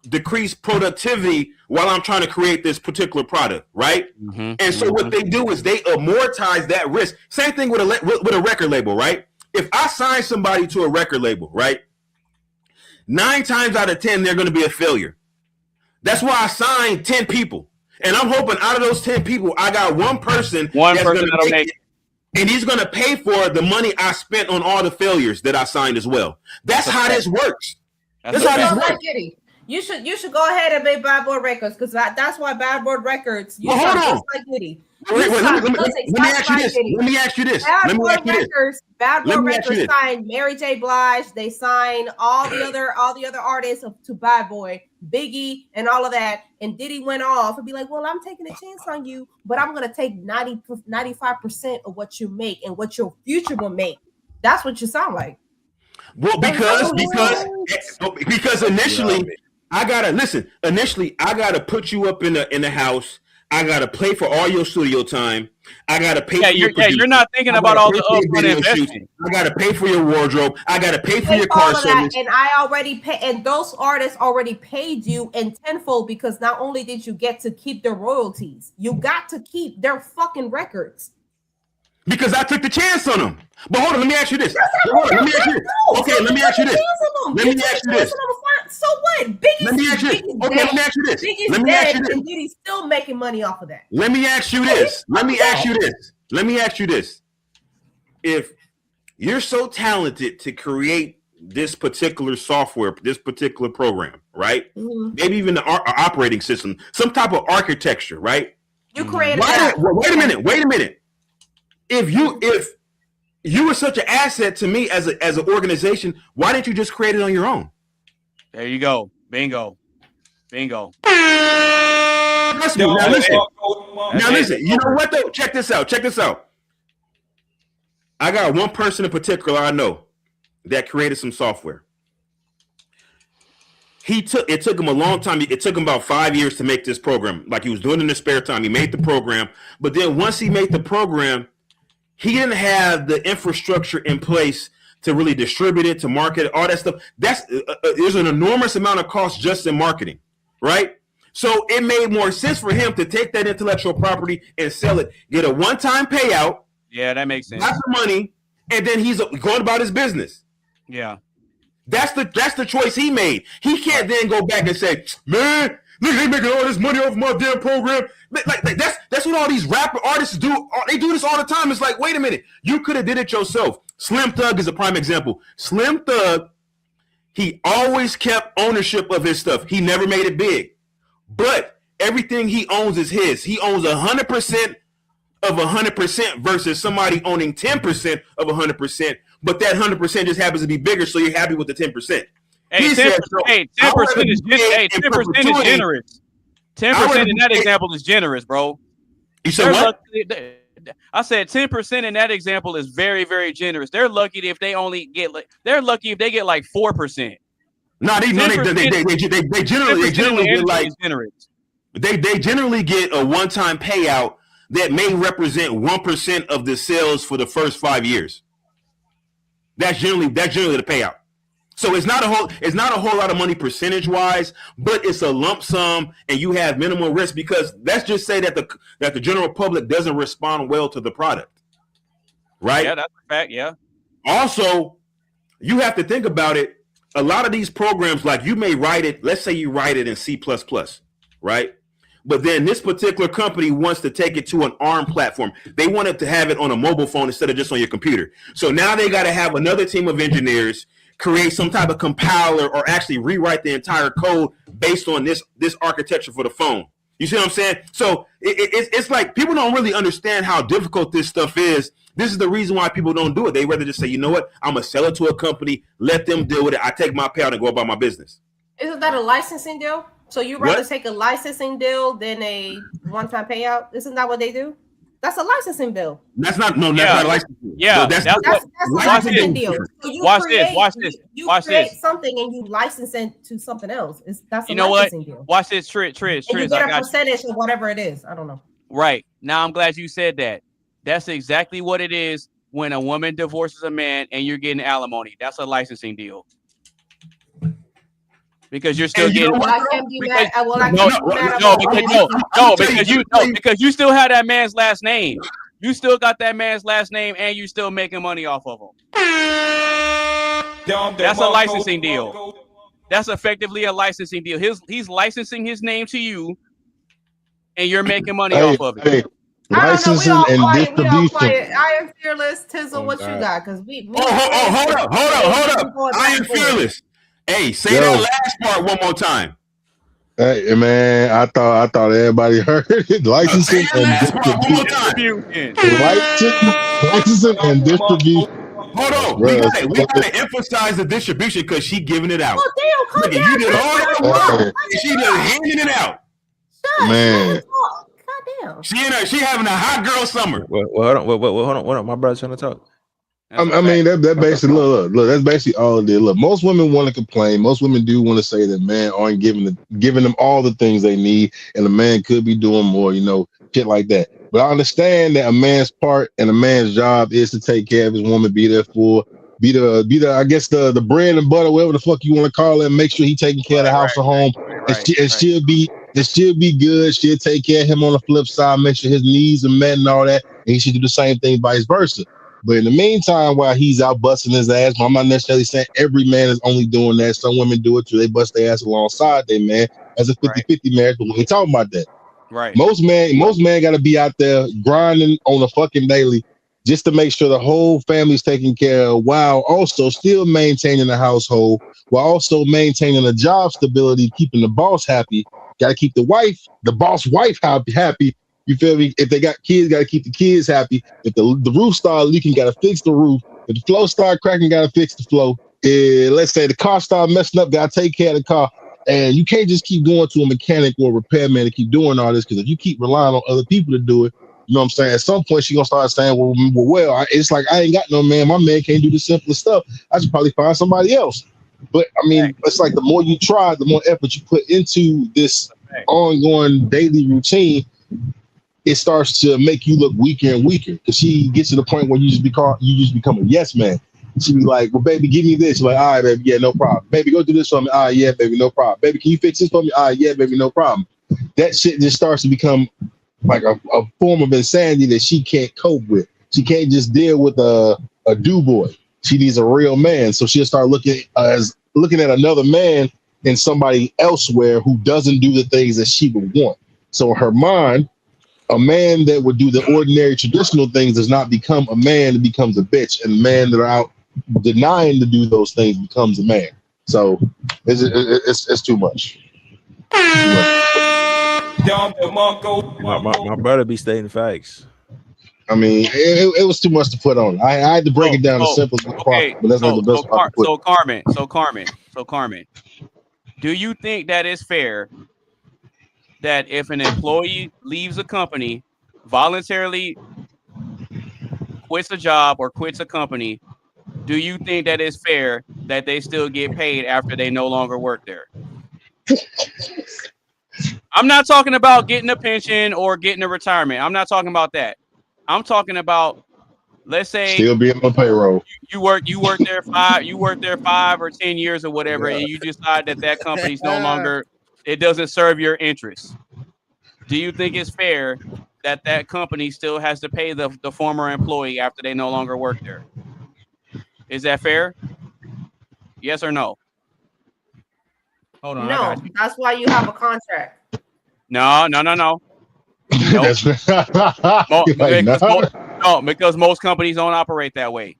decreased productivity while I'm trying to create this particular product, right? Mm-hmm. And so what they do is they amortize that risk. Same thing with a record label, right? If I sign somebody to a record label, right, 9 times out of 10 they're going to be a failure. That's why I signed 10 people, and I'm hoping out of those 10 people I got one person that'll make it, and he's going to pay for the money I spent on all the failures that I signed as well. That's how this works. That's how this works. You should go ahead and make Bad Boy Records, because that's why Bad Boy Records. Hold on. Like Nitty. Let me ask you this. Bad Boy Records signed Mary J. Blige. They signed all the other artists to Bad Boy, Biggie, and all of that. And Diddy went off and be like, "Well, I'm taking a chance on you, but I'm gonna take 95% of what you make and what your future will make." That's what you sound like. Well, because initially. I gotta put you up in the house. I gotta pay for all your studio time. I gotta pay for your you're not thinking about all the upfront investment. I gotta pay for your wardrobe. I gotta pay for your car service. And I already pay, and those artists already paid you in tenfold, because not only did you get to keep their royalties, you got to keep their fucking records. Because I took the chance on them. But hold on, let me ask you this. Let me ask you this. So what? Biggie's let me ask you this. Okay, let me ask you this. Let me ask you this. And Diddy's still making money off of that. Let me ask you this. If you're so talented to create this particular software, this particular program, right? Mm-hmm. Maybe even the operating system, some type of architecture, right? You created Wait a minute. if you were such an asset to me as an organization, why didn't you just create it on your own? There you go. Bingo. Bingo. Now listen. You know what though? Check this out. I got one person in particular I know that created some software. It took him a long time. It took him about 5 years to make this program. Like he was doing it in his spare time. He made the program, but then once he made the program, he didn't have the infrastructure in place to really distribute it, to market it, all that stuff. There's an enormous amount of cost just in marketing, right? So it made more sense for him to take that intellectual property and sell it, get a one-time payout. Yeah, that makes sense. Lots of money, and then he's going about his business. Yeah. That's the choice he made. He can't then go back and say, man, look, they making all this money off my damn program. Like that's what all these rapper artists do. They do this all the time. It's like, wait a minute, you could have did it yourself. Slim Thug is a prime example. Slim Thug, he always kept ownership of his stuff. He never made it big, but everything he owns is his. He owns 100% of 100% versus somebody owning 10% of 100%. But that 100% just happens to be bigger, so you're happy with the 10%. Hey, 10% is generous. 10% in that example is generous, bro. You said what? I said 10% in that example is very, very generous. They're lucky if they only get like 4%. No, they generally get like generous. They generally get a one-time payout that may represent 1% of the sales for the first 5 years. That's generally the payout. So it's not a whole lot of money percentage wise, but it's a lump sum, and you have minimal risk because let's just say that the general public doesn't respond well to the product, right? Yeah, that's a fact. Yeah. Also, you have to think about it. A lot of these programs, like you may write it. Let's say you write it in C++, right? But then this particular company wants to take it to an ARM platform. They want it to have it on a mobile phone instead of just on your computer. So now they got to have another team of engineers create some type of compiler or actually rewrite the entire code based on this architecture for the phone. You see what I'm saying? So it's like people don't really understand how difficult this stuff is. This is the reason why people don't do it. They rather just say, you know what? I'm going to sell it to a company, let them deal with it. I take my payout and go about my business. Isn't that a licensing deal? So you rather take a licensing deal than a one-time payout? Isn't that what they do? That's a licensing bill. That's not a licensing deal. Yeah, that's a licensing deal. So you watch create this. Something and you license it to something else. That's a licensing deal. Watch this, Trish. And you get a percentage of whatever it is. I don't know. Right. Now I'm glad you said that. That's exactly what it is when a woman divorces a man and you're getting alimony. That's a licensing deal. Because you're still getting because you still have that man's last name. You still got that man's last name and you still making money off of him. That's a licensing deal. That's effectively a licensing deal. He's licensing his name to you and you're making money off of it. Licensing and distribution. I am fearless. Tizzle, what you got? Because hold up. I am fearless. Hey, say that last part one more time. Hey man, I thought everybody heard it. Licensing and distribution. Licensing and distribution. Hold on, we gotta emphasize the distribution because she giving it out. Oh damn! You did all that work. She just handing it out. Man. Goddamn. She having a hot girl summer. Well, hold on. My brother's trying to talk. I mean, that basically look. That's basically all it is. Look, most women want to complain. Most women do want to say that men aren't giving them all the things they need, and a man could be doing more, shit like that. But I understand that a man's part and a man's job is to take care of his woman, be there for, be the I guess the bread and butter, whatever the fuck you want to call it, and make sure he taking care of the house or home. She'll be good. She'll take care of him on the flip side, make sure his needs are met and all that, and he should do the same thing vice versa. But in the meantime, while he's out busting his ass, I'm not necessarily saying every man is only doing that. Some women do it too. They bust their ass alongside their man as a 50-50 marriage, but we ain't talking about that. Right. Most men got to be out there grinding on a fucking daily just to make sure the whole family's taken care of, while also still maintaining the household, while also maintaining the job stability, keeping the boss happy. Got to keep the boss wife happy, You feel me? If they got kids, got to keep the kids happy. If the roof start leaking, got to fix the roof. If the flow start cracking, got to fix the flow. Let's say the car start messing up, got to take care of the car. And you can't just keep going to a mechanic or a repairman to keep doing all this, because if you keep relying on other people to do it, you know what I'm saying? At some point, she's going to start saying, it's like, I ain't got no man. My man can't do the simplest stuff. I should probably find somebody else. But, I mean, it's like the more you try, the more effort you put into this ongoing daily routine, it starts to make you look weaker and weaker, because she gets to the point where you just become a yes man. She be like, well, baby, give me this. You're like, all right, baby, yeah, no problem. Baby, go do this for me. All right, yeah, baby, no problem. Baby, can you fix this for me? All right, yeah, baby, no problem. That shit just starts to become like a form of insanity that she can't cope with. She can't just deal with a do boy. She needs a real man. So she'll start looking at another man and somebody elsewhere who doesn't do the things that she would want. So in her mind, a man that would do the ordinary traditional things does not become a man, it becomes a bitch. And men that are out denying to do those things becomes a man. So it's too much. My brother be stating facts. I mean, it was too much to put on. I had to break it down as simple as possible, but that's not the best part to put. So Carmen, do you think that it's fair that if an employee leaves a company, voluntarily quits a job or quits a company, do you think that it's fair that they still get paid after they no longer work there? I'm not talking about getting a pension or getting a retirement. I'm not talking about that. I'm talking about, let's say, still being on payroll. You work there 5 or 10 years or whatever, and you decide that company's no longer, it doesn't serve your interests. Do you think it's fair that company still has to pay the former employee after they no longer work there? Is that fair? Yes or no? Hold on. No, that's why you have a contract. No. Nope. Because most companies don't operate that way.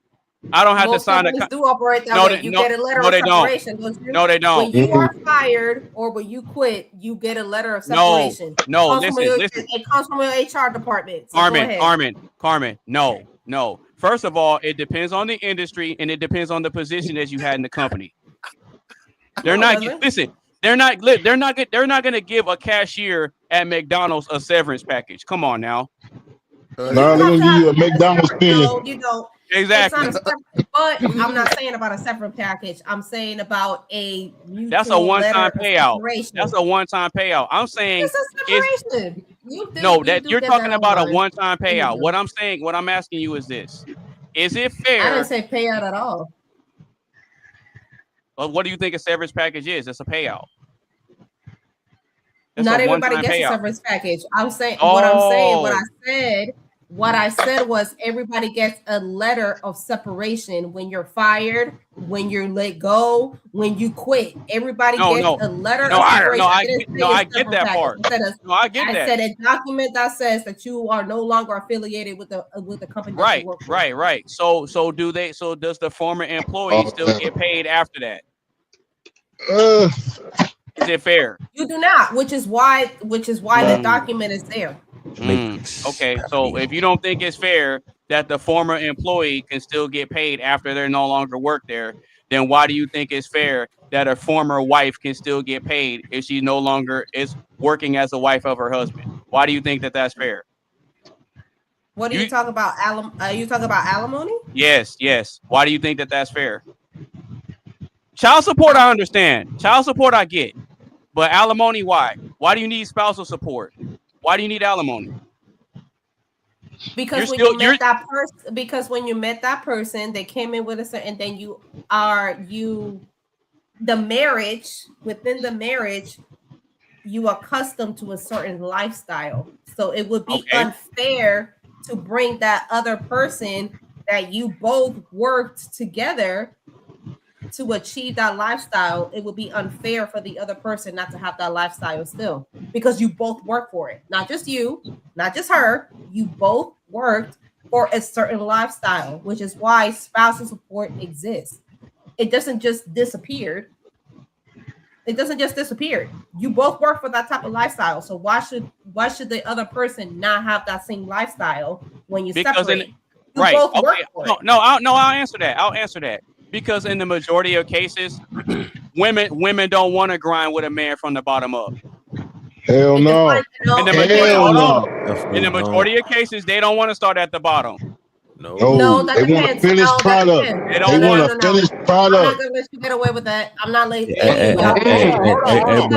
I don't have to sign a contract. Do operate that way. You get a letter of separation. Don't you? No, they don't. When you are fired or when you quit, you get a letter of separation. No. Listen. It comes from your HR department. So Carmen. No. First of all, it depends on the industry and it depends on the position that you had in the company. They're not going to give a cashier at McDonald's a severance package. Come on now. No, they're going to give you a McDonald's penny. No, you don't. Exactly. But I'm not saying about a separate package. I'm saying about a mutual. That's a one-time payout. That's a one-time payout. I'm saying it's a separation. You're talking about a one-time payout. Mm-hmm. What I'm asking you is this: is it fair? I didn't say payout at all. Well, what do you think a severance package is? It's a payout. Not everybody gets a severance package. What I said was everybody gets a letter of separation when you're fired, when you're let go, when you quit. Everybody gets a letter of separation. I get that part. I said a document that says that you are no longer affiliated with the company. Right. So does the former employee still get paid after that? Is it fair? You do not, which is why the document is there. Okay, so if you don't think it's fair that the former employee can still get paid after they're no longer work there, then why do you think it's fair that a former wife can still get paid if she no longer is working as a wife of her husband? Why do you think that that's fair? What are you talking about? Are you talking about alimony? Yes. Why do you think that that's fair? Child support, I understand. Child support, I get. But alimony, why? Why do you need spousal support? Why do you need alimony? Because when you met that person, they came in with a certain, and then within the marriage, you accustomed to a certain lifestyle. So it would be unfair to bring that other person that you both worked together to achieve that lifestyle. It would be unfair for the other person not to have that lifestyle still, because you both work for it. Not just you, not just her. You both worked for a certain lifestyle, which is why spousal support exists. It doesn't just disappear. You both work for that type of lifestyle. So why the other person not have that same lifestyle when you Because separate? You right. both Okay. work for it. I'll answer that. I'll answer that. Because in the majority of cases, women don't want to grind with a man from the bottom up. Hell no. In the majority of cases, they don't want to start at the bottom. No, they want a finished product. They want a finished I'm not product. gonna let you get away with that. I'm not letting Hey, bro,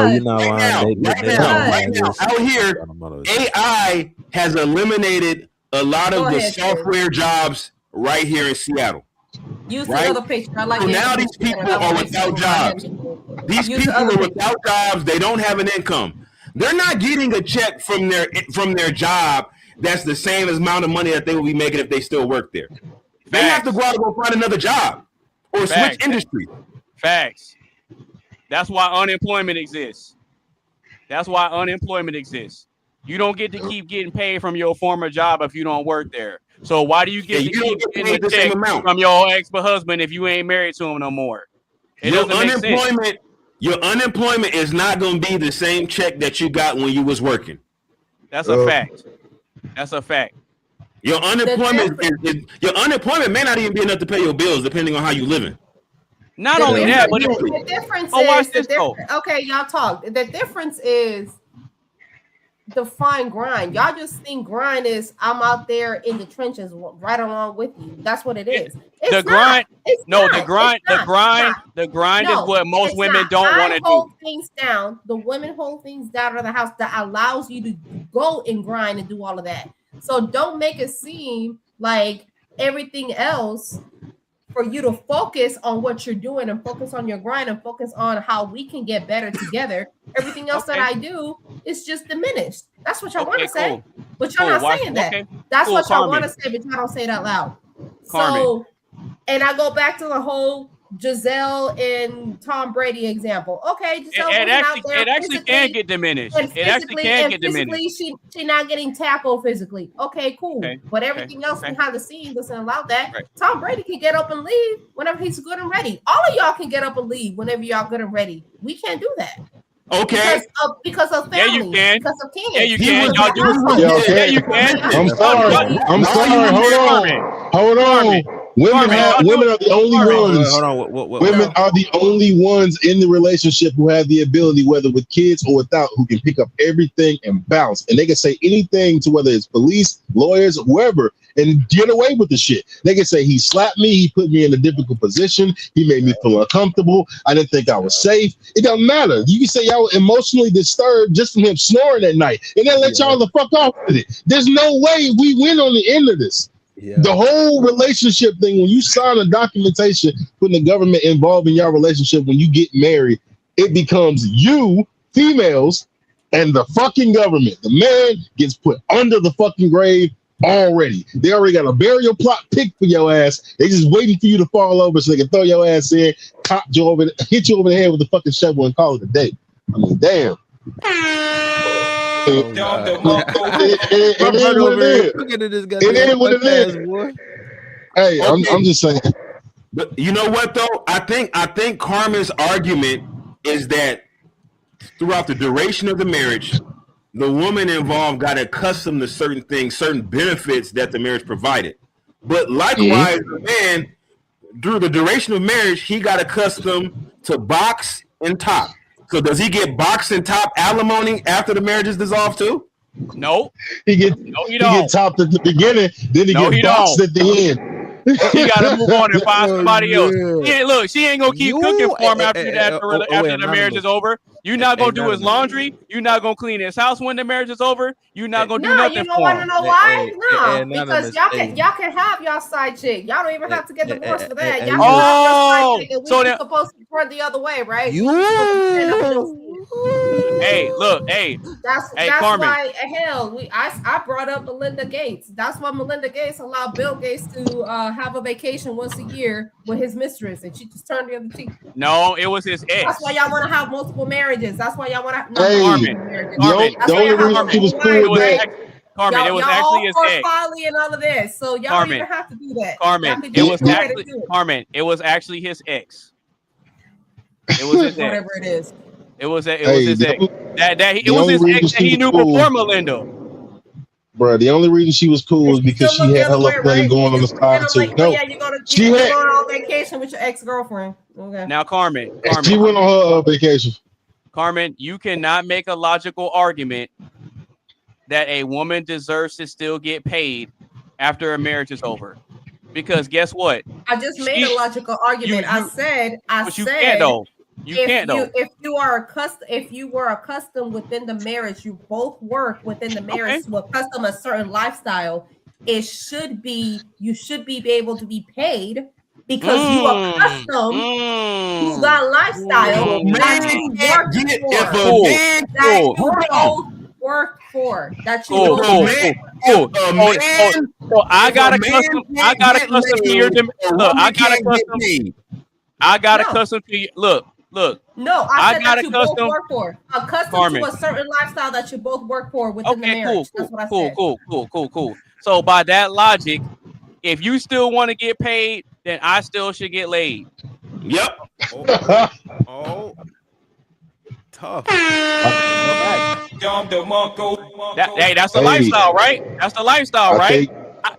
you know why Right now, out here, AI has eliminated a lot of Go the ahead, software jobs right here in Seattle. Use Right? the other picture. I like So the now other these picture people better. are without jobs. These Use the people other are picture. without jobs. They don't have an income. They're not getting a check from their job that's the same amount of money that they will be making if they still work there. They have to go out and go find another job or Facts. switch industry. Facts. That's why unemployment exists. That's why unemployment exists. You don't get to keep getting paid from your former job if you don't work there. So why do you get to you don't keep get getting paid a the same check amount. from your ex-husband if you ain't married to him no more? It doesn't make sense. Your unemployment is not going to be the same check that you got when you was working. That's a fact. That's a fact. Your unemployment your unemployment may not even be enough to pay your bills, depending on how you living. Not only that, but the difference watch is this though. okay, y'all talk. The difference is define grind. Y'all just think grind is I'm out there in the trenches right along with you. That's what it is. It's The grind, not. It's no, not. the grind, It's not. the grind No, is what most it's women not. don't want I to hold do. things down. The women hold things down in the house that allows you to go and grind and do all of that. So don't make it seem like everything else for you to focus on what you're doing and focus on your grind and focus on how we can get better together. Everything else that I do is just diminished. That's what y'all want to say, cool. but y'all Cool, not watch- saying that. okay. That's Cool, what y'all Carmen. want to say, but y'all don't say it out loud. Carmen. So, and I go back to the whole Giselle and Tom Brady example. Okay, Giselle It actually can physically get diminished. and It actually physically- can and get physically diminished. she not getting tackled physically. Okay, cool. Okay, But everything else okay. behind the scenes doesn't allow that. Right. Tom Brady can get up and leave whenever he's good and ready. All of y'all can get up and leave whenever y'all good and ready. We can't do that. Okay. Because of Yeah, family. you can. Because of kids. Yeah, you can. Y'all do. Yeah, okay. Yeah, you can. I'm sorry. I'm sorry. Hold on. Women are the only ones. Hold on. What? Women are the only ones in the relationship who have the ability, whether with kids or without, who can pick up everything and bounce. And they can say anything to whether it's police, lawyers, whoever, and get away with the shit. They can say he slapped me, he put me in a difficult position, he made me feel uncomfortable, I didn't think I was safe. It doesn't matter. You can say y'all were emotionally disturbed just from him snoring at night, and then let y'all the fuck off with it. There's no way we win on the end of this. The whole relationship thing, when you sign a documentation putting the government involved in your relationship, when you get married, it becomes you, females, and the fucking government. The man gets put under the fucking grave already. They already got a burial plot picked for your ass. They just waiting for you to fall over so they can throw your ass in, hit you over the head with a fucking shovel and call it a day. I mean, damn. It ain't what it is. Hey, I'm just saying. But you know what though? I think Carmen's argument is that throughout the duration of the marriage, the woman involved got accustomed to certain things, certain benefits that the marriage provided. But likewise, the man, through the duration of marriage, he got accustomed to box and top. So does he get box and top alimony after the marriage is dissolved too? No. He get topped at the beginning, then he get boxed at the end. He got to move on and find somebody else. She ain't gonna keep cooking for him after the marriage is over. You're not gonna do his laundry. You're not gonna clean his house when the marriage is over. You're not gonna do nothing you don't for want to him. know why? No, because y'all can have y'all side chick. Y'all don't even have to get divorced for that. Y'all can have your side chick, and we're supposed to turn the other way, right? Hey, look, That's Carmen. why I brought up Melinda Gates. That's why Melinda Gates allowed Bill Gates to have a vacation once a year with his mistress, and she just turned the other cheek. No, it was his ex. That's why y'all want to have multiple marriages. That's why y'all want to. Carmen, Carmen, it was actually his ex. Folly and all of this, so y'all don't even have to do that. Carmen, it was actually his ex. It was his ex. Whatever it is. It was his the ex. It the was only his reason ex that she he was knew cool- before Melinda. Bro, the only reason she was cool was because she had hella things going on the side too. Like, No, oh yeah, you're she going had on vacation with your ex-girlfriend. Okay. Now, Carmen, she went on her vacation. Carmen, you cannot make a logical argument that a woman deserves to still get paid after a marriage is over. Because guess what? I just made a logical argument. I said, you can't though. If you were accustomed within the marriage, you both work within the marriage to accustom a certain lifestyle. You should be able to be paid because you are accustomed to that lifestyle that you both work for. That you both So I got accustomed to your look. I got accustomed to you. Look. No, I said that you both accustomed- work for. Accustomed Carmen. to a certain lifestyle that you both work for within the marriage. That's what I said. Cool. So by that logic, if you still want to get paid, then I still should get laid. Yep. Oh. Tough. That's the lifestyle, right? That's the lifestyle, right? I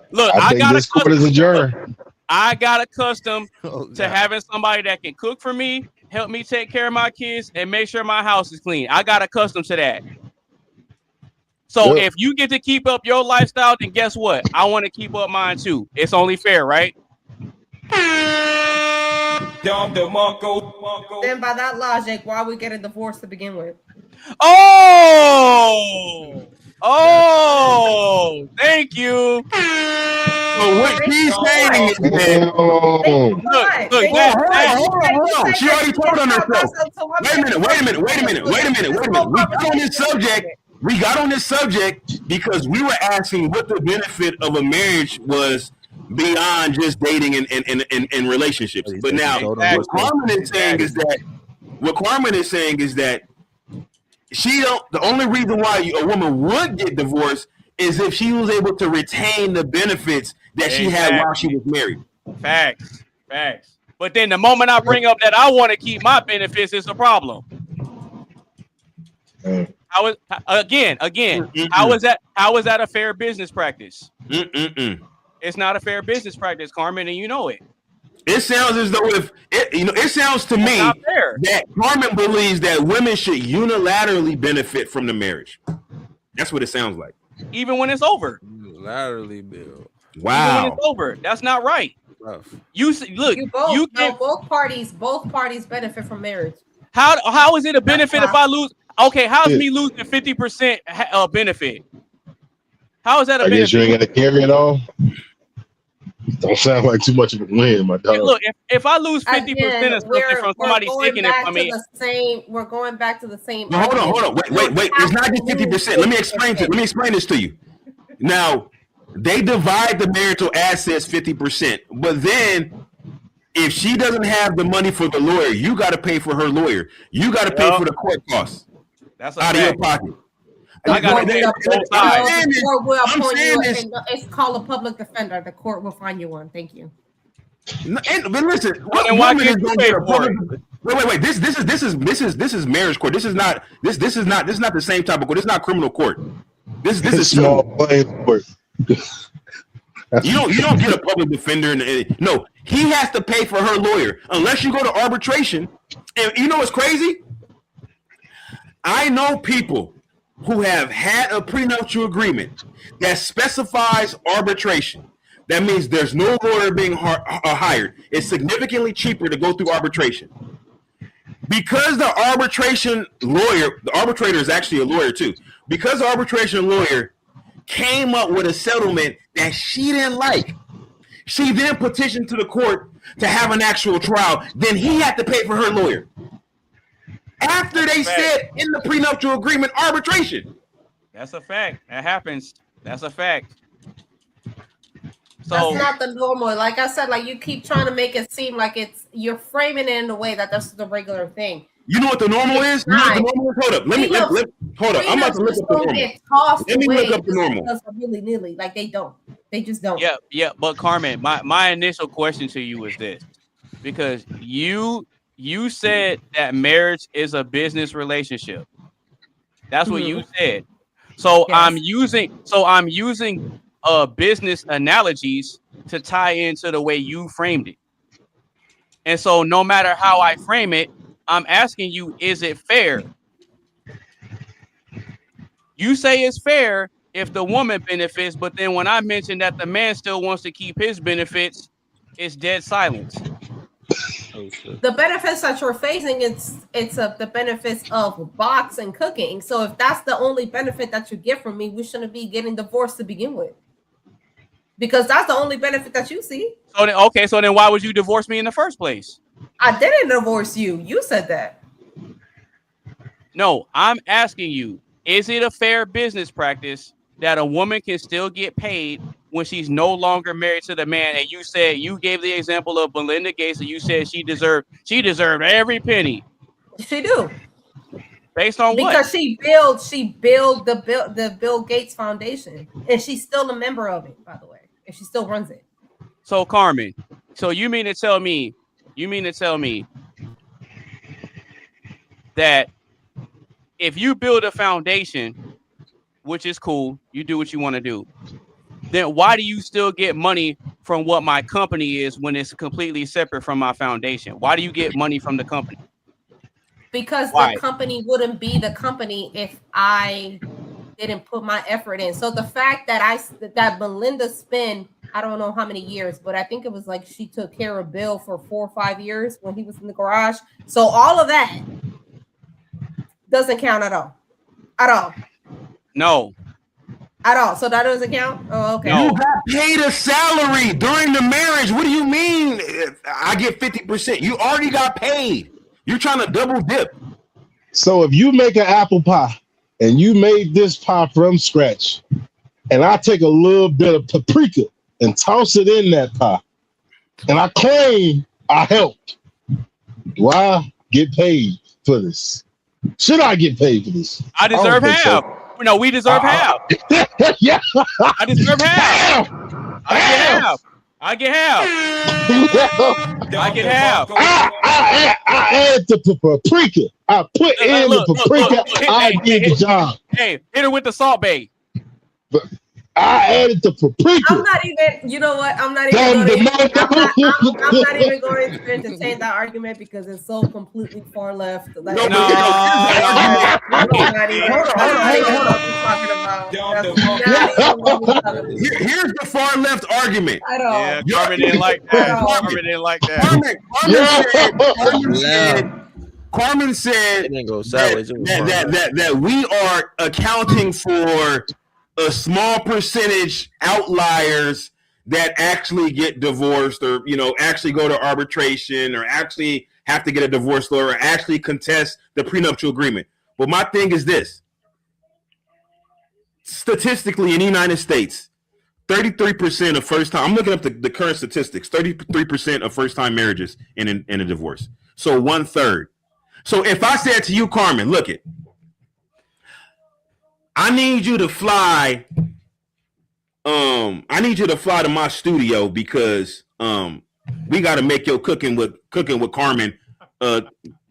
think this court is adjourned. I got accustomed to having somebody that can cook for me, help me take care of my kids, and make sure my house is clean. I got accustomed to that. So if you get to keep up your lifestyle, then guess what? I want to keep up mine too. It's only fair, right? Then by that logic, why we get a divorce to begin with? Oh, thank you. So what she's saying is that look, she already told on herself. Wait a minute. We got on this subject because we were asking what the benefit of a marriage was beyond just dating and relationships. But now what Carmen is saying is that the only reason why a woman would get divorced is if she was able to retain the benefits that she had while she was married. Facts. But then the moment I bring up that I want to keep my benefits, it's a problem. How is that a fair business practice? It's not a fair business practice, Carmen, and you know it. It sounds as though it sounds to me that Carmen believes that women should unilaterally benefit from the marriage. That's what it sounds like. Even when it's over. Unilaterally, Bill. Wow. Even when it's over. That's not right. Rough. Both parties benefit from marriage. How is it a benefit if I lose? Okay, how's me losing 50% benefit? How is that a benefit? I guess you ain't gonna carry it all. Don't sound like too much of a win, my dog. Hey, look, if I lose 50% of something from somebody taking it from me, we're going back to the same. No, hold on. Wait. It's not just 50%. Let me explain this to you. Now, they divide the marital assets 50%, but then if she doesn't have the money for the lawyer, you got to pay for her lawyer. You got to pay for the court costs. That's out of your pocket. I got it's called a public defender. The court will find you one. Thank you. But listen, what woman is going to get a public? Wait. This is marriage court. This is not the same type of court. This is not criminal court. This is small claims court. You don't get a public defender. No, he has to pay for her lawyer unless you go to arbitration. And you know what's crazy? I know people who have had a prenuptial agreement that specifies arbitration. That means there's no lawyer being hired. It's significantly cheaper to go through arbitration. Because the arbitrator is actually a lawyer too. Because the arbitration lawyer came up with a settlement that she didn't like, she then petitioned to the court to have an actual trial. Then he had to pay for her lawyer. After they said in the prenuptial agreement arbitration. That's a fact. That happens. That's a fact. That's not the normal. Like I said, like you keep trying to make it seem like you're framing it in a way that's the regular thing. You know what the normal is? You know what the normal is? Hold up. Hold up. I'm about to look up the normal. Let me look up the normal. Willy-nilly. Like they don't. They just don't. Yeah. But Carmen, my initial question to you is this. Because you you said that marriage is a business relationship. That's what you said. So I'm using business analogies to tie into the way you framed it. And so no matter how I frame it, I'm asking you, is it fair? You say it's fair if the woman benefits, but then when I mention that the man still wants to keep his benefits, it's dead silence. The benefits that you're facing, it's the benefits of box and cooking. So if that's the only benefit that you get from me, we shouldn't be getting divorced to begin with. Because that's the only benefit that you see. So then why would you divorce me in the first place? I didn't divorce you. You said that. No, I'm asking you, is it a fair business practice that a woman can still get paid when she's no longer married to the man? And you said, you gave the example of Melinda Gates, and you said she deserved every penny. She do. Based on what? Because she built the Bill Gates Foundation, and she's still a member of it, by the way, and she still runs it. So Carmen, so you mean to tell me that if you build a foundation, which is cool, you do what you want to do, then why do you still get money from what my company is when it's completely separate from my foundation? Why do you get money from the company? Because the company wouldn't be the company if I didn't put my effort in. So the fact that Melinda spent, I don't know how many years, but I think it was like she took care of Bill for 4 or 5 years when he was in the garage. So all of that doesn't count at all. At all. No. At all. So that doesn't count? Oh, okay. You got paid a salary during the marriage. What do you mean I get 50%? You already got paid. You're trying to double dip. So if you make an apple pie and you made this pie from scratch, and I take a little bit of paprika and toss it in that pie, and I claim I helped, do I get paid for this? Should I get paid for this? I deserve half. So. No, we deserve half. Yeah. I deserve half. I get half. I add the paprika. I put in the paprika. I did the job. Hey, hit her with the Salt Bae. I added the paprika. I'm not even, you know what? I'm not even going to entertain that argument because it's so completely far left. Like, Here's the far left argument. I don't. Yeah, Carmen didn't like that. Carmen said that we are accounting for a small percentage outliers that actually get divorced or, actually go to arbitration or actually have to get a divorce lawyer or actually contest the prenuptial agreement. But my thing is this. Statistically in the United States, 33% of first-time, I'm looking up the current statistics, 33% of first-time marriages in a divorce. So 1/3. So if I said to you, Carmen, look it, I need you to fly to my studio because we got to make your cooking with Carmen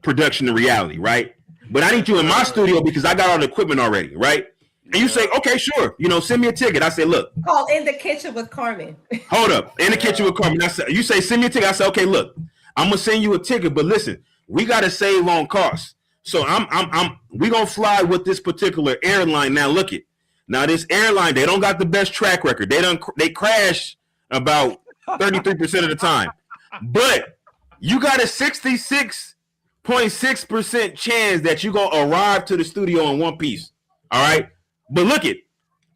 production and reality, right? But I need you in my studio because I got all the equipment already, right? And you say, okay, sure, send me a ticket. I say, look, call In the Kitchen with Carmen. Hold up, In the Kitchen with Carmen. You say, send me a ticket. I say, okay, look, I'm gonna send you a ticket, but listen, we got to save on costs. So we gonna fly with this particular airline. Now look it. Now this airline, they don't got the best track record. They crash about 33% of the time. But you got a 66.6% chance that you gonna arrive to the studio in one piece. All right. But look it.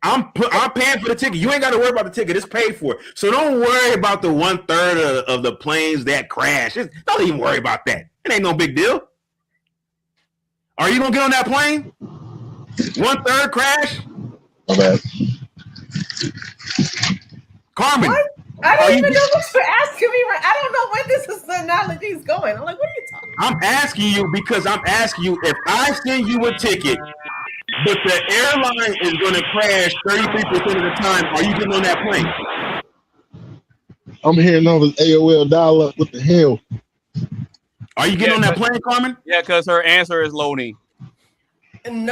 I'm paying for the ticket. You ain't got to worry about the ticket. It's paid for. So don't worry about the 1/3 of the planes that crash. Don't even worry about that. It ain't no big deal. Are you gonna get on that plane? 1/3 crash? Okay. Carmen. What? I don't even know what you're asking me. I don't know where this analogy is going. I'm like, what are you talking about? I'm asking you because I'm asking you if I send you a ticket, but the airline is gonna crash 33% of the time, are you getting on that plane? I'm hearing all this AOL dial-up. What the hell? Are you getting on that plane, Carmen? Yeah, because her answer is loading. No.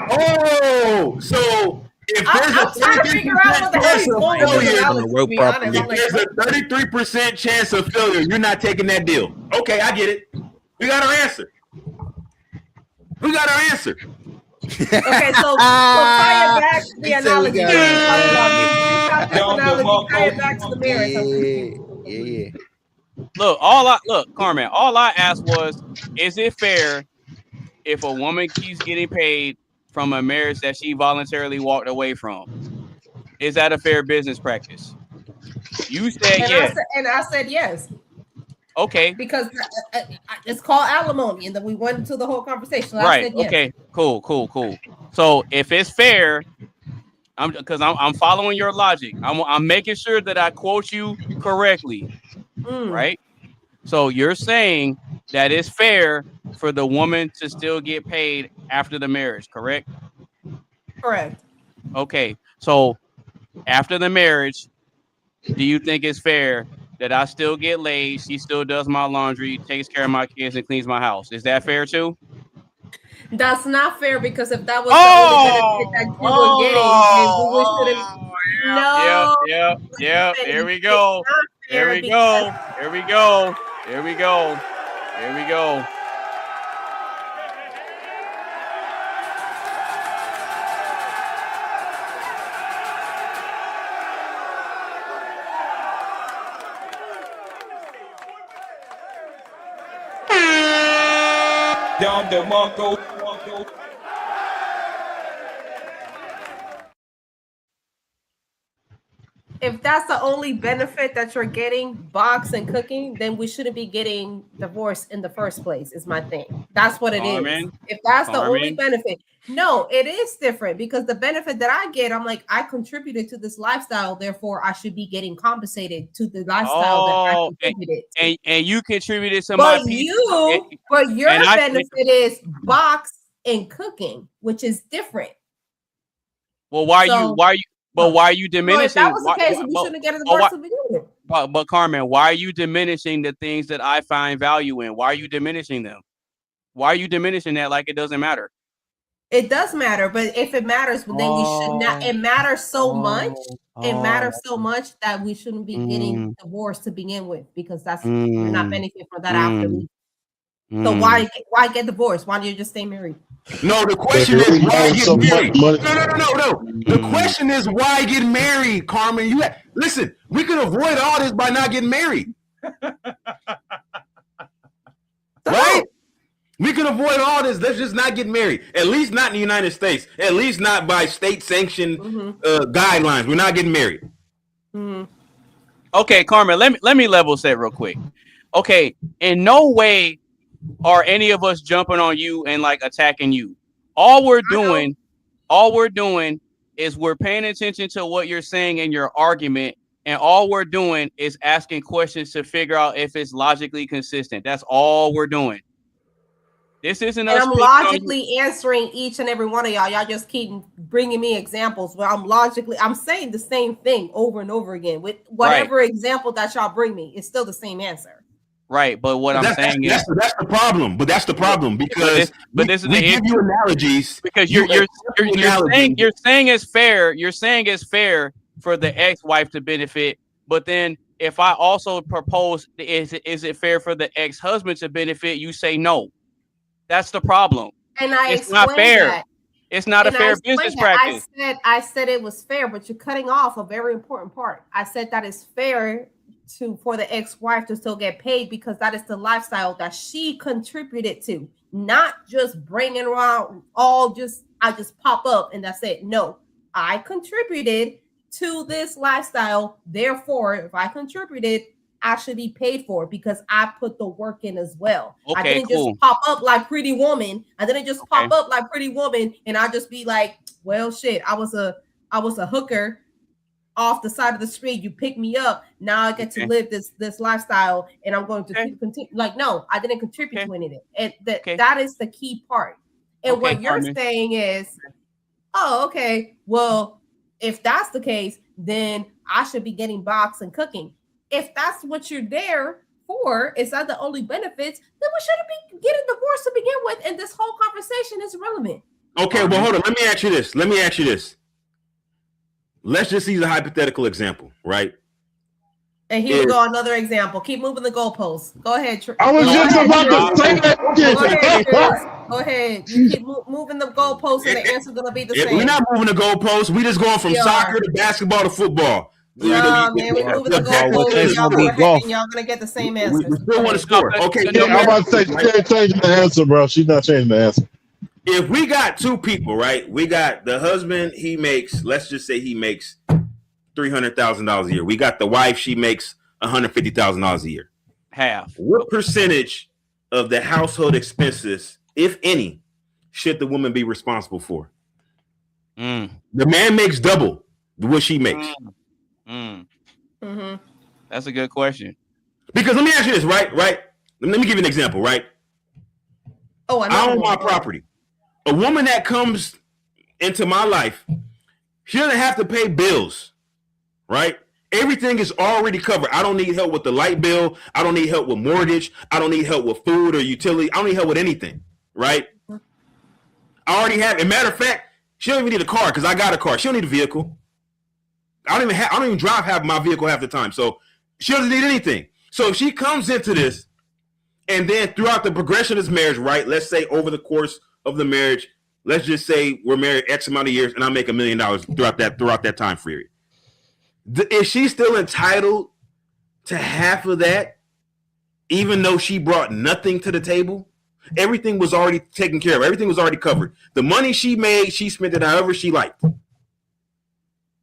Oh, so if there's I'm trying to figure out what the hell he's going with this analogy, to be honest. If there's a 33% chance of failure, you're not taking that deal. Okay, I get it. We got our answer. Okay, so tie it back to the analogy. Tie it back to the marriage. Yeah. Look, Carmen, all I asked was, is it fair if a woman keeps getting paid from a marriage that she voluntarily walked away from? Is that a fair business practice? You said yes. I said yes. Okay. Because it's called alimony, and then we went into the whole conversation. Right. I said yes. Okay. Cool. So if it's fair, I'm following your logic. I'm making sure that I quote you correctly. Right. So you're saying that it's fair for the woman to still get paid after the marriage, correct? Correct. Okay. So after the marriage, do you think it's fair that I still get laid? She still does my laundry, takes care of my kids, and cleans my house. Is that fair too? That's not fair, because if that was the only benefit that you were getting, Yeah. Here we go. Down the Marco. If that's the only benefit that you're getting, box and cooking, then we shouldn't be getting divorced in the first place, is my thing. That's what it is. If that's the only benefit. No, it is different, because the benefit that I get, I'm like, I contributed to this lifestyle, therefore I should be getting compensated to the lifestyle that I contributed to. And you contributed to my piece. But your benefit is box and cooking, which is different. Well, why are you diminishing? If that was the case, we shouldn't get a divorce to begin with. But Carmen, why are you diminishing the things that I find value in? Why are you diminishing them? Why are you diminishing that like it doesn't matter? It does matter, but if it matters, then we should not. It matters so much. It matters so much that we shouldn't be getting divorced to begin with, because that's you're not benefiting from that after. So why get divorced? Why don't you just stay married? No, the question is why get married. No. The question is why get married, Carmen. Listen, we could avoid all this by not getting married. Right? We can avoid all this. Let's just not get married. At least not in the United States. At least not by state-sanctioned guidelines. We're not getting married. Okay, Carmen, let me level set real quick. Okay, in no way are any of us jumping on you and like attacking you. All we're doing is we're paying attention to what you're saying in your argument, and all we're doing is asking questions to figure out if it's logically consistent. That's all we're doing. This isn't us. And I'm logically answering each and every one of y'all. Y'all just keep bringing me examples where I'm saying the same thing over and over again with whatever example that y'all bring me. It's still the same answer. Right, but what I'm saying is that's the problem. But that's the problem, because this is the give you analogies, because you're saying it's fair. You're saying it's fair for the ex-wife to benefit, but then if I also propose, is it fair for the ex-husband to benefit? You say no. That's the problem. And it's not fair. That. It's not and a fair business practice. I said it was fair, but you're cutting off a very important part. I said that it's fair for the ex-wife to still get paid, because that is the lifestyle that she contributed to, not just bringing around I just pop up and that's it. No, I contributed to this lifestyle. Therefore, if I contributed, I should be paid for it, because I put the work in as well. Okay, I didn't just pop up like Pretty Woman. I didn't just pop up like Pretty Woman and I just be like, well, shit, I was a hooker off the side of the street. You pick me up. Now I get to live this lifestyle, and I'm going to continue. Like, no, I didn't contribute to anything. And that is the key part. And what you're saying is, oh, okay, well, if that's the case, then I should be getting box and cooking. If that's what you're there for is that the only benefits, then we shouldn't be getting divorced to begin with, and this whole conversation is irrelevant. Okay, well, hold on. Let me ask you this. Let's just use a hypothetical example, right? And here we go, another example. Keep moving the goalposts. Go ahead. I was just about to say that. Go ahead. You keep moving the goalposts, and the answer's gonna be the same. We're not moving the goalposts. We just going from soccer to basketball to football. Nah, man, we're moving the goalposts. Y'all gonna get the same answer. We still want to score. Okay, I'm about to say she ain't changing the answer, bro. She's not changing the answer. If we got two people, right? We got the husband. He makes, let's just say, he makes $300,000 a year. We got the wife. She makes $150,000 a year. Half. What percentage of the household expenses, if any, should the woman be responsible for? The man makes double what she makes. That's a good question. Because let me ask you this, right? Let me give you an example, right? Oh, I own my property. A woman that comes into my life, she doesn't have to pay bills, right? Everything is already covered. I don't need help with the light bill. I don't need help with mortgage. I don't need help with food or utility. I don't need help with anything, right? I already have. As a matter of fact, she don't even need a car because I got a car. She don't need a vehicle. I don't even drive half my vehicle half the time. So she doesn't need anything. So if she comes into this, and then throughout the progression of this marriage, right? Let's say over the course of the marriage, let's just say we're married X amount of years, and I make $1 million throughout that time period. Is she still entitled to half of that, even though she brought nothing to the table? Everything was already taken care of. Everything was already covered. The money she made, she spent it however she liked,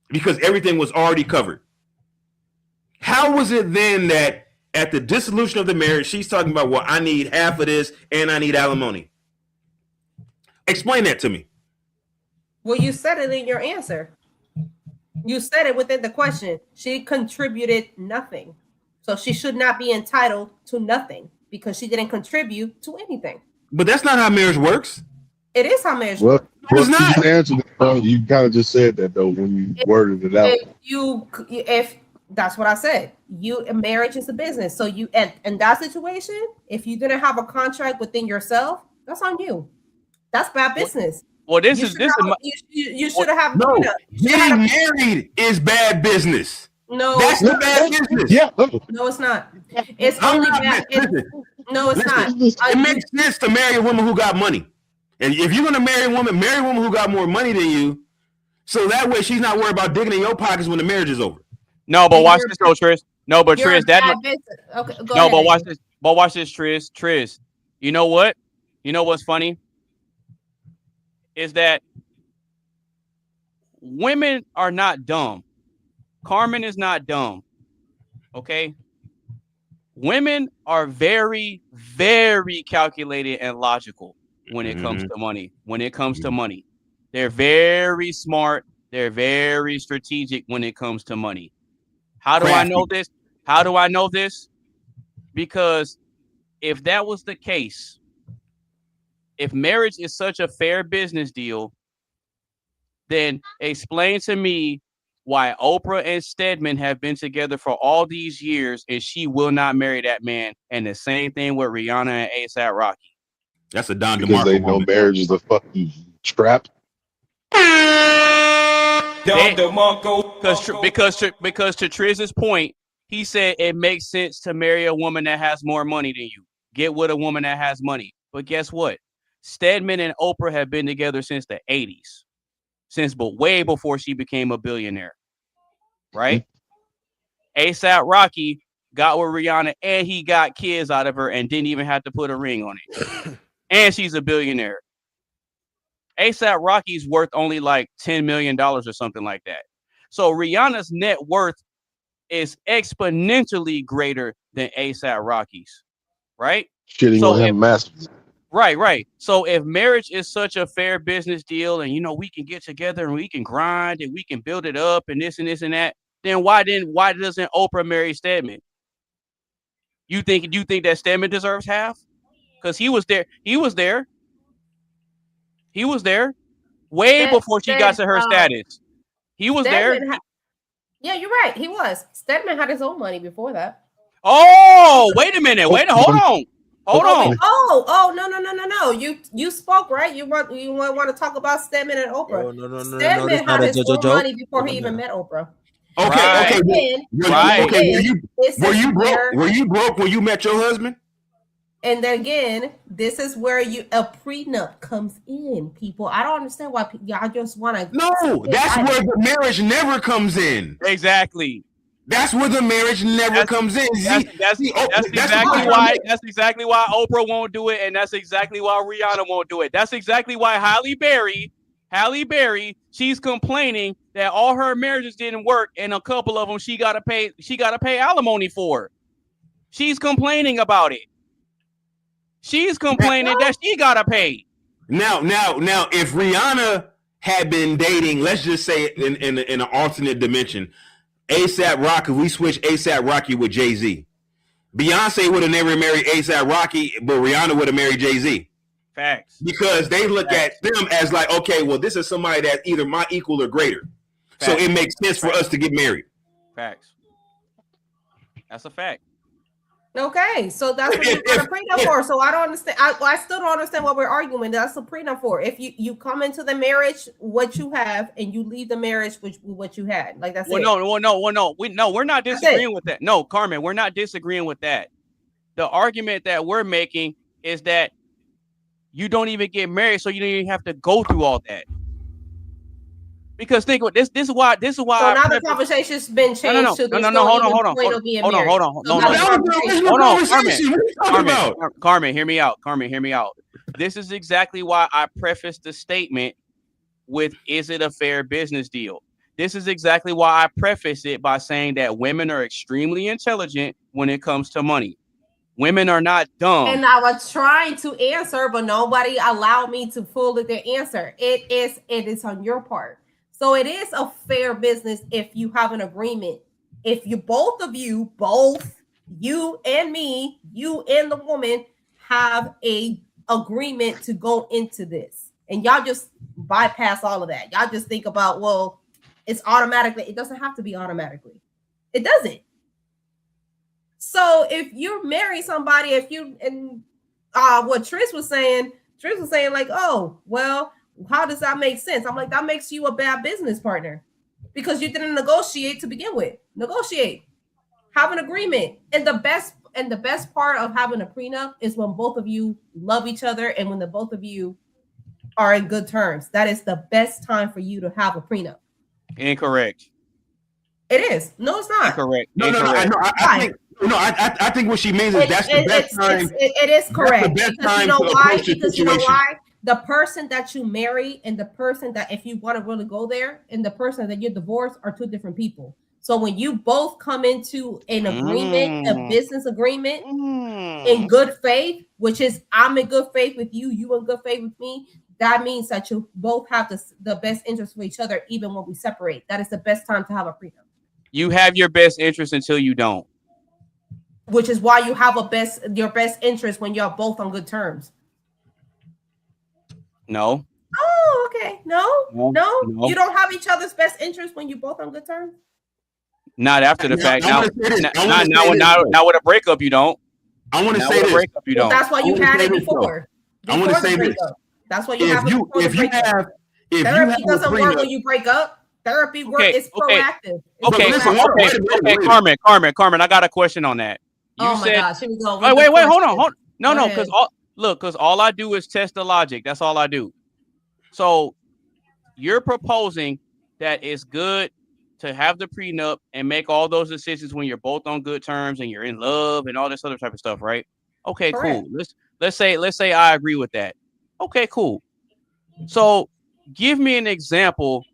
because everything was already covered. How was it then that at the dissolution of the marriage, she's talking about, well, I need half of this and I need alimony? Explain that to me. Well, you said it in your answer. You said it within the question. She contributed nothing. So she should not be entitled to nothing because she didn't contribute to anything. But that's not how marriage works. It is how marriage works. Well, you answered it. You kind of just said that, though, when you worded it out. If that's what I said. Marriage is a business. So you, in that situation, if you didn't have a contract within yourself, that's on you. That's bad business. Well, you should have. No, getting married is bad business. No, that's the bad business. Yeah. No, it's not. It's only bad. No, it's not. It makes sense to marry a woman who got money. And if you're gonna marry a woman who got more money than you, so that way she's not worried about digging in your pockets when the marriage is over. No, but watch this, though, Trish. No, but Trish, okay, go no, ahead. but watch this. But watch this, Trish. Trish, you know what? You know what's funny? Is that women are not dumb. Carmen is not dumb. Okay? Women are very, very calculated and logical when it comes to money. When it comes to money, they're very smart. They're very strategic when it comes to money. How do I know this? How do I know this? Because if that was the case, if marriage is such a fair business deal, then explain to me why Oprah and Stedman have been together for all these years and she will not marry that man. And the same thing with Rihanna and A$AP Rocky. That's a Don because they know marriage is a fucking trap. Because to Triz's point, he said it makes sense to marry a woman that has more money than you. Get with a woman that has money. But guess what? Stedman and Oprah have been together since the 80s. But way before she became a billionaire. Right? A$AP Rocky got with Rihanna and he got kids out of her and didn't even have to put a ring on it. And she's a billionaire. A$AP Rocky's worth only like $10 million or something like that. So Rihanna's net worth is exponentially greater than A$AP Rocky's, right? Shitting on him massively. Right. So if marriage is such a fair business deal and, we can get together and we can grind and we can build it up and this and this and that, then why doesn't Oprah marry Stedman? You think that Stedman deserves half? Because he was there. He was there way before she got to her status. He was Stedman there. Yeah, you're right. He was. Stedman had his own money before that. Oh, wait a minute. Hold on. Oh, no. You spoke, right? You want to talk about Stedman and Oprah. Oh, no. Stedman had his own money before he even met Oprah. Okay. Were you broke? Where- Were you broke when you met your husband? And then again, this is where a prenup comes in, people. I don't understand why y'all just want to. No, that's where the marriage never comes in. Exactly. That's where the marriage never comes in. That's exactly why Oprah won't do it, and that's exactly why Rihanna won't do it. That's exactly why Halle Berry, she's complaining that all her marriages didn't work, and a couple of them she gotta pay alimony for. She's complaining about it. She's complaining that she gotta pay. Now, if Rihanna had been dating, let's just say in an alternate dimension, A$AP Rocky, we switch A$AP Rocky with Jay-Z. Beyonce would have never married A$AP Rocky, but Rihanna would have married Jay-Z. Facts. Because they look at them as like, okay, well, this is somebody that's either my equal or greater. Facts. So it makes sense for us to get married. Facts. That's a fact. Okay, so that's what you got a prenup for. So I don't understand. I still don't understand what we're arguing. That's a prenup for. If you come into the marriage what you have, and you leave the marriage with what you had, like that's it. No. We're not disagreeing with that. No, Carmen, we're not disagreeing with that. The argument that we're making is that you don't even get married, so you don't even have to go through all that. Because think what this is why. So now the conversation's been changed to this. Hold on. Carmen, hear me out. This is exactly why I prefaced the statement with, is it a fair business deal? This is exactly why I preface it by saying that women are extremely intelligent when it comes to money. Women are not dumb. And I was trying to answer, but nobody allowed me to fully answer. It is on your part. So it is a fair business if you have an agreement. If you both you and me, you and the woman have a agreement to go into this, and y'all just bypass all of that. Y'all just think about, well, it's automatically. It doesn't have to be automatically. It doesn't. So if you marry somebody, what Trish was saying like, oh, well, how does that make sense? I'm like, that makes you a bad business partner because you didn't negotiate to begin with. Negotiate, have an agreement. And the best part of having a prenup is when both of you love each other and when the both of you are in good terms. That is the best time for you to have a prenup. Incorrect. It is. No, it's not. Incorrect. No. I think what she means is that's the best time. It is correct. That's the best because time you know to why? approach the Because you know situation. why? The person that you marry and the person that, if you want to really go there, and the person that you divorce are two different people. So when you both come into an agreement, a business agreement in good faith, which is I'm in good faith with you, you in good faith with me, that means that you both have the best interest for each other, even when we separate. That is the best time to have a prenup. You have your best interest until you don't. Which is why you have your best interest when you're both on good terms. No. Oh, okay. No. You don't have each other's best interest when you both on good terms. Not after the fact. Now with a breakup, you don't. I want to say this. Breakup, you don't. That's why you had it before. I want to say this. That's why you have it before the breakup. Therapy doesn't work when you break up. Therapy work is proactive. Okay, Carmen, I got a question on that. You my gosh, here we go. Wait, hold on. No, because all I do is test the logic. That's all I do. So you're proposing that it's good to have the prenup and make all those decisions when you're both on good terms and you're in love and all this other type of stuff, right? Okay, correct. Cool. Let's say I agree with that. Okay, cool. So give me an example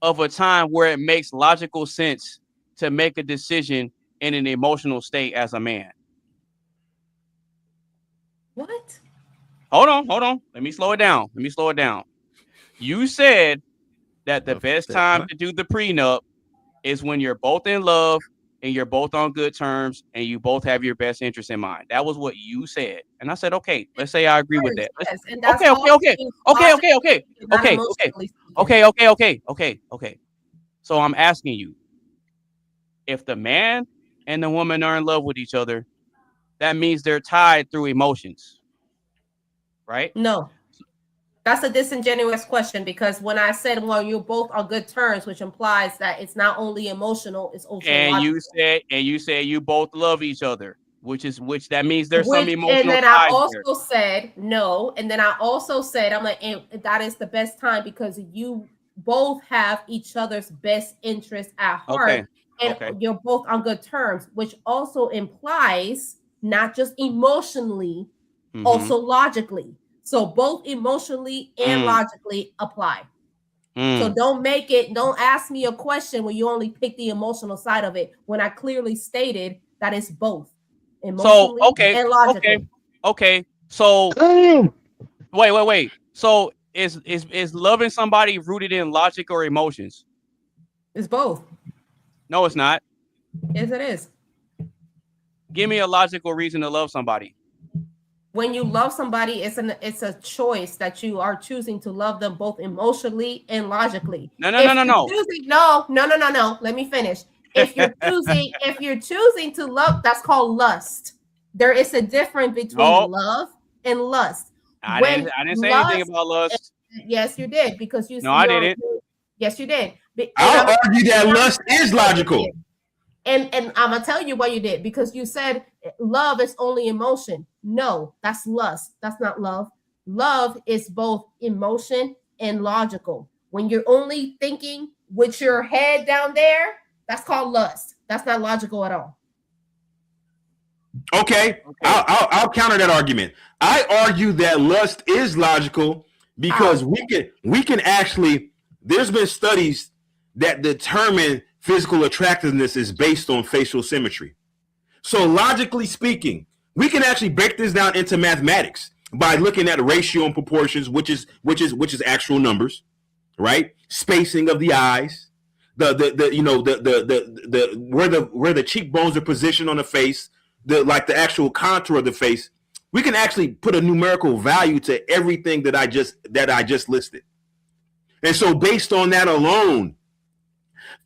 of a time where it makes logical sense to make a decision in an emotional state as a man. What? Hold on. Let me slow it down. You said that the best time to do the prenup is when you're both in love and you're both on good terms and you both have your best interest in mind. That was what you said. And I said, okay, let's say I agree with that. Okay. So I'm asking you, if the man and the woman are in love with each other, that means they're tied through emotions, right? No. That's a disingenuous question, because when I said, well, you're both on good terms, which implies that it's not only emotional, it's also And logical. you said you both love each other, which that means there's some emotional and then I ties also there. said no, and then I also said I'm like, and that is the best time because you both have each other's best interest at heart, and you're both on good terms, which also implies not just emotionally, also logically. So both emotionally and logically apply. So don't ask me a question where you only pick the emotional side of it when I clearly stated that it's both emotionally and logically. Okay. So wait. So is loving somebody rooted in logic or emotions? It's both. No, it's not. Yes, it is. Give me a logical reason to love somebody. When you love somebody, it's a choice that you are choosing to love them both emotionally and logically. No. Let me finish. If you're choosing to love, that's called lust. There is a difference between love and lust. I didn't say anything about lust. Yes, you did, because you. No, I didn't. Yes, you did. I'll argue that lust is logical. And I'm gonna tell you what you did, because you said love is only emotion. No, that's lust. That's not love. Love is both emotion and logical. When you're only thinking with your head down there, that's called lust. That's not logical at all. Okay. I'll counter that argument. I argue that lust is logical because we can actually. There's been studies that determine physical attractiveness is based on facial symmetry. So logically speaking, we can actually break this down into mathematics by looking at ratio and proportions, which is actual numbers, right? Spacing of the eyes, where the cheekbones are positioned on the face, the actual contour of the face. We can actually put a numerical value to everything that I just listed. And so based on that alone,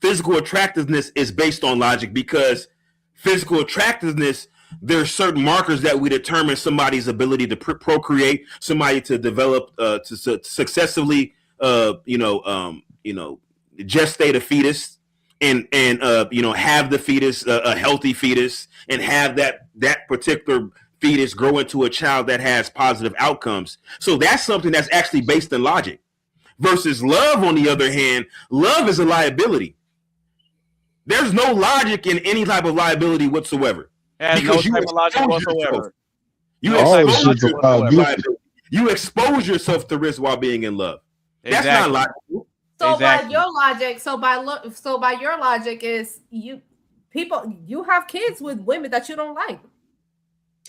physical attractiveness is based on logic, because physical attractiveness, there are certain markers that we determine somebody's ability to procreate, somebody to develop, to successfully, gestate a fetus and have the fetus, a healthy fetus, and have that particular fetus grow into a child that has positive outcomes. So that's something that's actually based in logic. Versus love, on the other hand, love is a liability. There's no logic in any type of liability whatsoever. Because no type of logic whatsoever. You expose yourself to risk while being in love. That's not logical. So by your logic is you have kids with women that you don't like.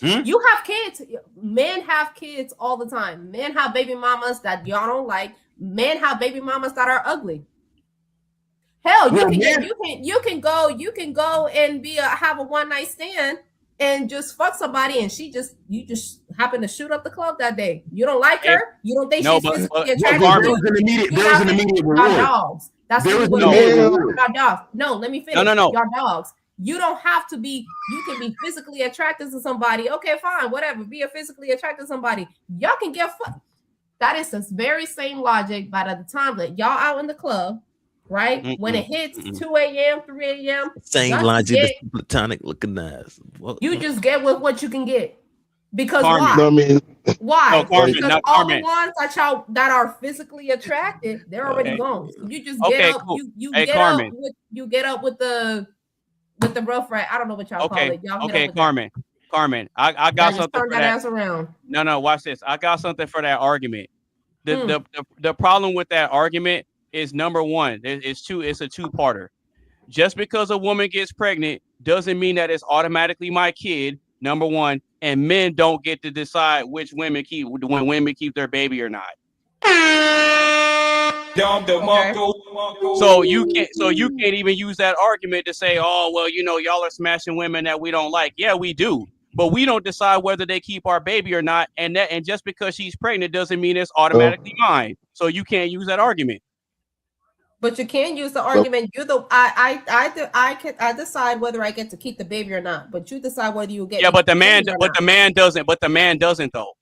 You have kids. Men have kids all the time. Men have baby mamas that y'all don't like. Men have baby mamas that are ugly. Hell, you can go and have a one night stand and just fuck somebody, and you just happen to shoot up the club that day. You don't like her. You don't think she's physically attractive. There is an immediate reward. Dogs. That's there is what dogs. No, let me finish. No. Y'all dogs. You don't have to be. You can be physically attracted to somebody. Okay, fine, whatever. Be physically attracted to somebody. Y'all can get fucked. That is the very same logic. By the time that y'all out in the club, right? When it hits 2 a.m., 3 a.m., same logic as platonic looking eyes. You just get with what you can get. Because Carmen. why? No, Because all the ones that are physically attractive, they're already gone. So you just get up. Cool. You get up with the rough right. I don't know what y'all call it. Y'all Carmen, I got something turn for that ass around. No, watch this. I got something for that argument. The problem with that argument is, number one, it's a two-parter. Just because a woman gets pregnant doesn't mean that it's automatically my kid, number one, and men don't get to decide when women keep their baby or not. So you can't even use that argument to say, oh, well, y'all are smashing women that we don't like. Yeah, we do. But we don't decide whether they keep our baby or not. And just because she's pregnant doesn't mean it's automatically mine. So you can't use that argument. But you can use the argument. You're the I decide whether I get to keep the baby or not. But you decide whether you get. Yeah, but the man doesn't. But the man doesn't though.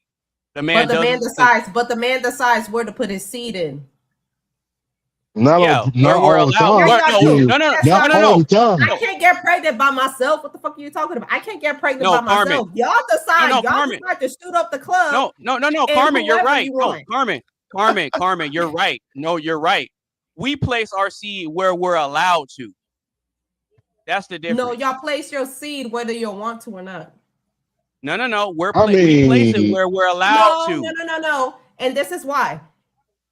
The man decides. But the man decides where to put his seed in. Not all the time. No. I can't get pregnant by myself. What the fuck are you talking about? I can't get pregnant by myself. Y'all decide. Y'all decide to shoot up the club. No, Carmen, you're right. No, Carmen, you're right. No, you're right. We place our seed where we're allowed to. That's the difference. No, y'all place your seed whether you want to or not. No. We place it where we're allowed to. No. And this is why.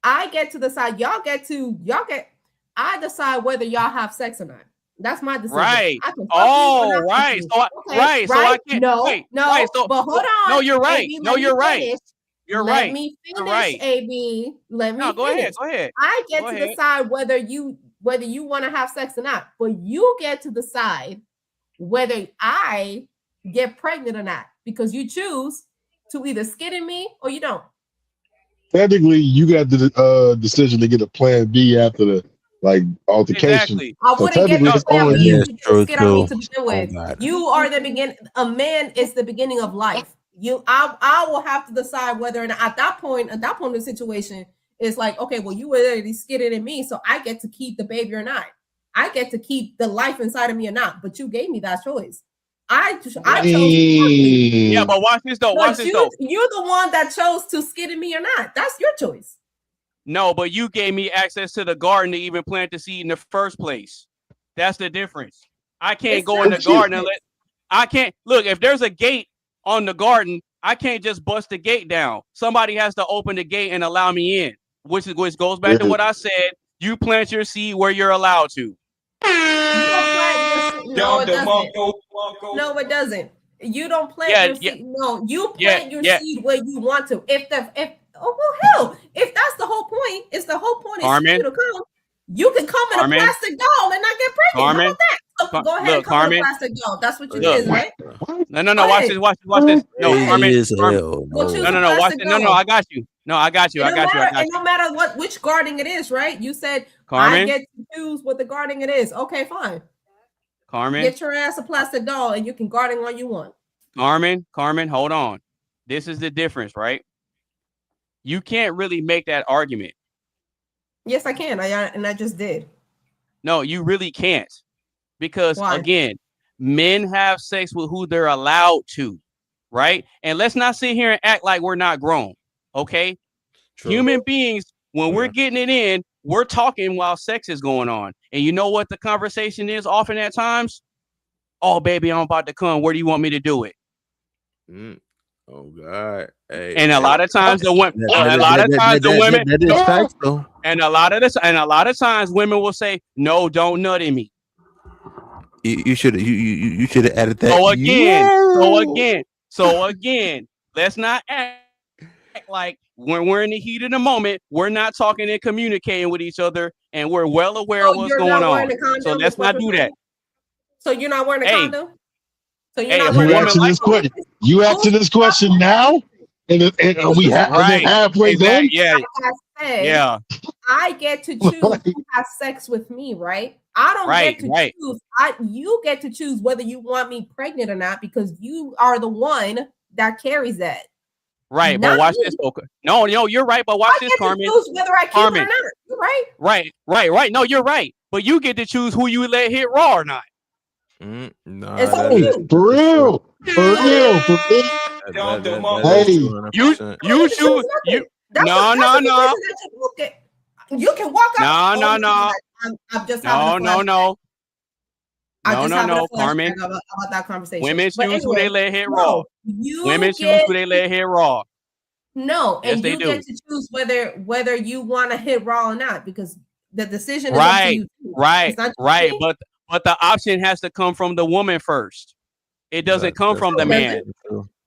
I get to decide. I decide whether y'all have sex or not. That's my decision. Right. Oh, right. So right. So I can't. But hold on. No, you're right. AB, no, you're right. Finish. You're Let right. me finish, you're right. AB. Let me go finish. Go ahead. I get to decide whether you want to have sex or not, but you get to decide whether I get pregnant or not, because you choose to either skin me or you don't. Technically, you got the decision to get a plan B after the altercation. Exactly. I wouldn't get no plan B. You skin on me to begin with. Oh, you are the beginning. A man is the beginning of life. I will have to decide whether or not at that point of the situation, it's like, okay, well, you were already skidded in me, so I get to keep the baby or not. I get to keep the life inside of me or not. But you gave me that choice. I chose. Yeah, but watch this though. You're the one that chose to skid in me or not. That's your choice. No, but you gave me access to the garden to even plant the seed in the first place. That's the difference. I can't go in the garden and I can't look if there's a gate on the garden. I can't just bust the gate down. Somebody has to open the gate and allow me in, which goes back to what I said. You plant your seed where you're allowed to. No, it doesn't. No, it doesn't. You don't plant your seed. No, you plant your seed where you want to. If that's the whole point. It's the whole point is for you to come. You can come in a plastic doll and not get pregnant. How about that? So go ahead and come in a plastic doll. That's what you did, right? No. Watch this. Watch this. No, Carmen. No. Watch it. No. I got you. No, I got you. And no matter which gardening it is, right? You said Carmen, I get to choose what the gardening it is. Okay, fine. Carmen, get your ass a plastic doll and you can garden all you want. Carmen, hold on. This is the difference, right? You can't really make that argument. Yes, I can. I just did. No, you really can't. Because again, men have sex with who they're allowed to, right? And let's not sit here and act like we're not grown, okay? True. Human beings, when we're getting it in, we're talking while sex is going on. And you know what the conversation is often at times? Oh, baby, I'm about to come. Where do you want me to do it? Oh, God. Hey. And a lot of times the women, and a lot of times women will say, no, don't nut in me. You should have added that. So again, let's not act like when we're in the heat of the moment, we're not talking and communicating with each other, and we're well aware of what's going on. So let's not do that. So you're not wearing a condom? So you're not wearing a condom? You answer this question now, and we halfway there. Yeah. I get to choose who has sex with me, right? I don't get to choose. You get to choose whether you want me pregnant or not, because you are the one that carries that. Right, but watch this. Okay. No, you're right, but watch this, Carmen. Choose whether I keep it or not. You're right. Right. No, you're right, but you get to choose who you let hit raw or not. No, for real. Hey, you choose. No. You can walk out. No. I'm just no. Carmen. About that conversation. Women choose who they let hit raw. Women choose who they let hit raw. No, yes, and you get to choose whether you want to hit raw or not, because the decision is up to you. Right. But the option has to come from the woman first. It doesn't come from the man.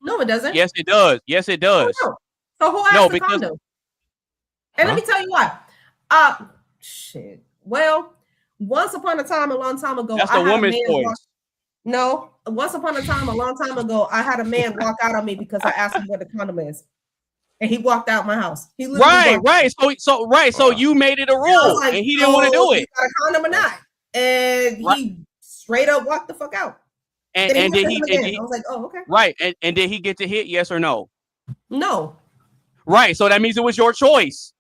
No, it doesn't. Yes, it does. No. So who has the condom? And let me tell you why. Shit. Well, once upon a time, a long time ago, that's a woman's choice. Once upon a time, a long time ago, I had a man walk out on me because I asked him where the condom is. and he walked out my house. He literally Right. So you made it a rule, like, and he didn't want to do it. You got a condom or not? And he straight up walked the fuck out. And did he? I was like, oh, okay. Right. And did he get to hit? Yes or no? No. Right. So that means it was your choice.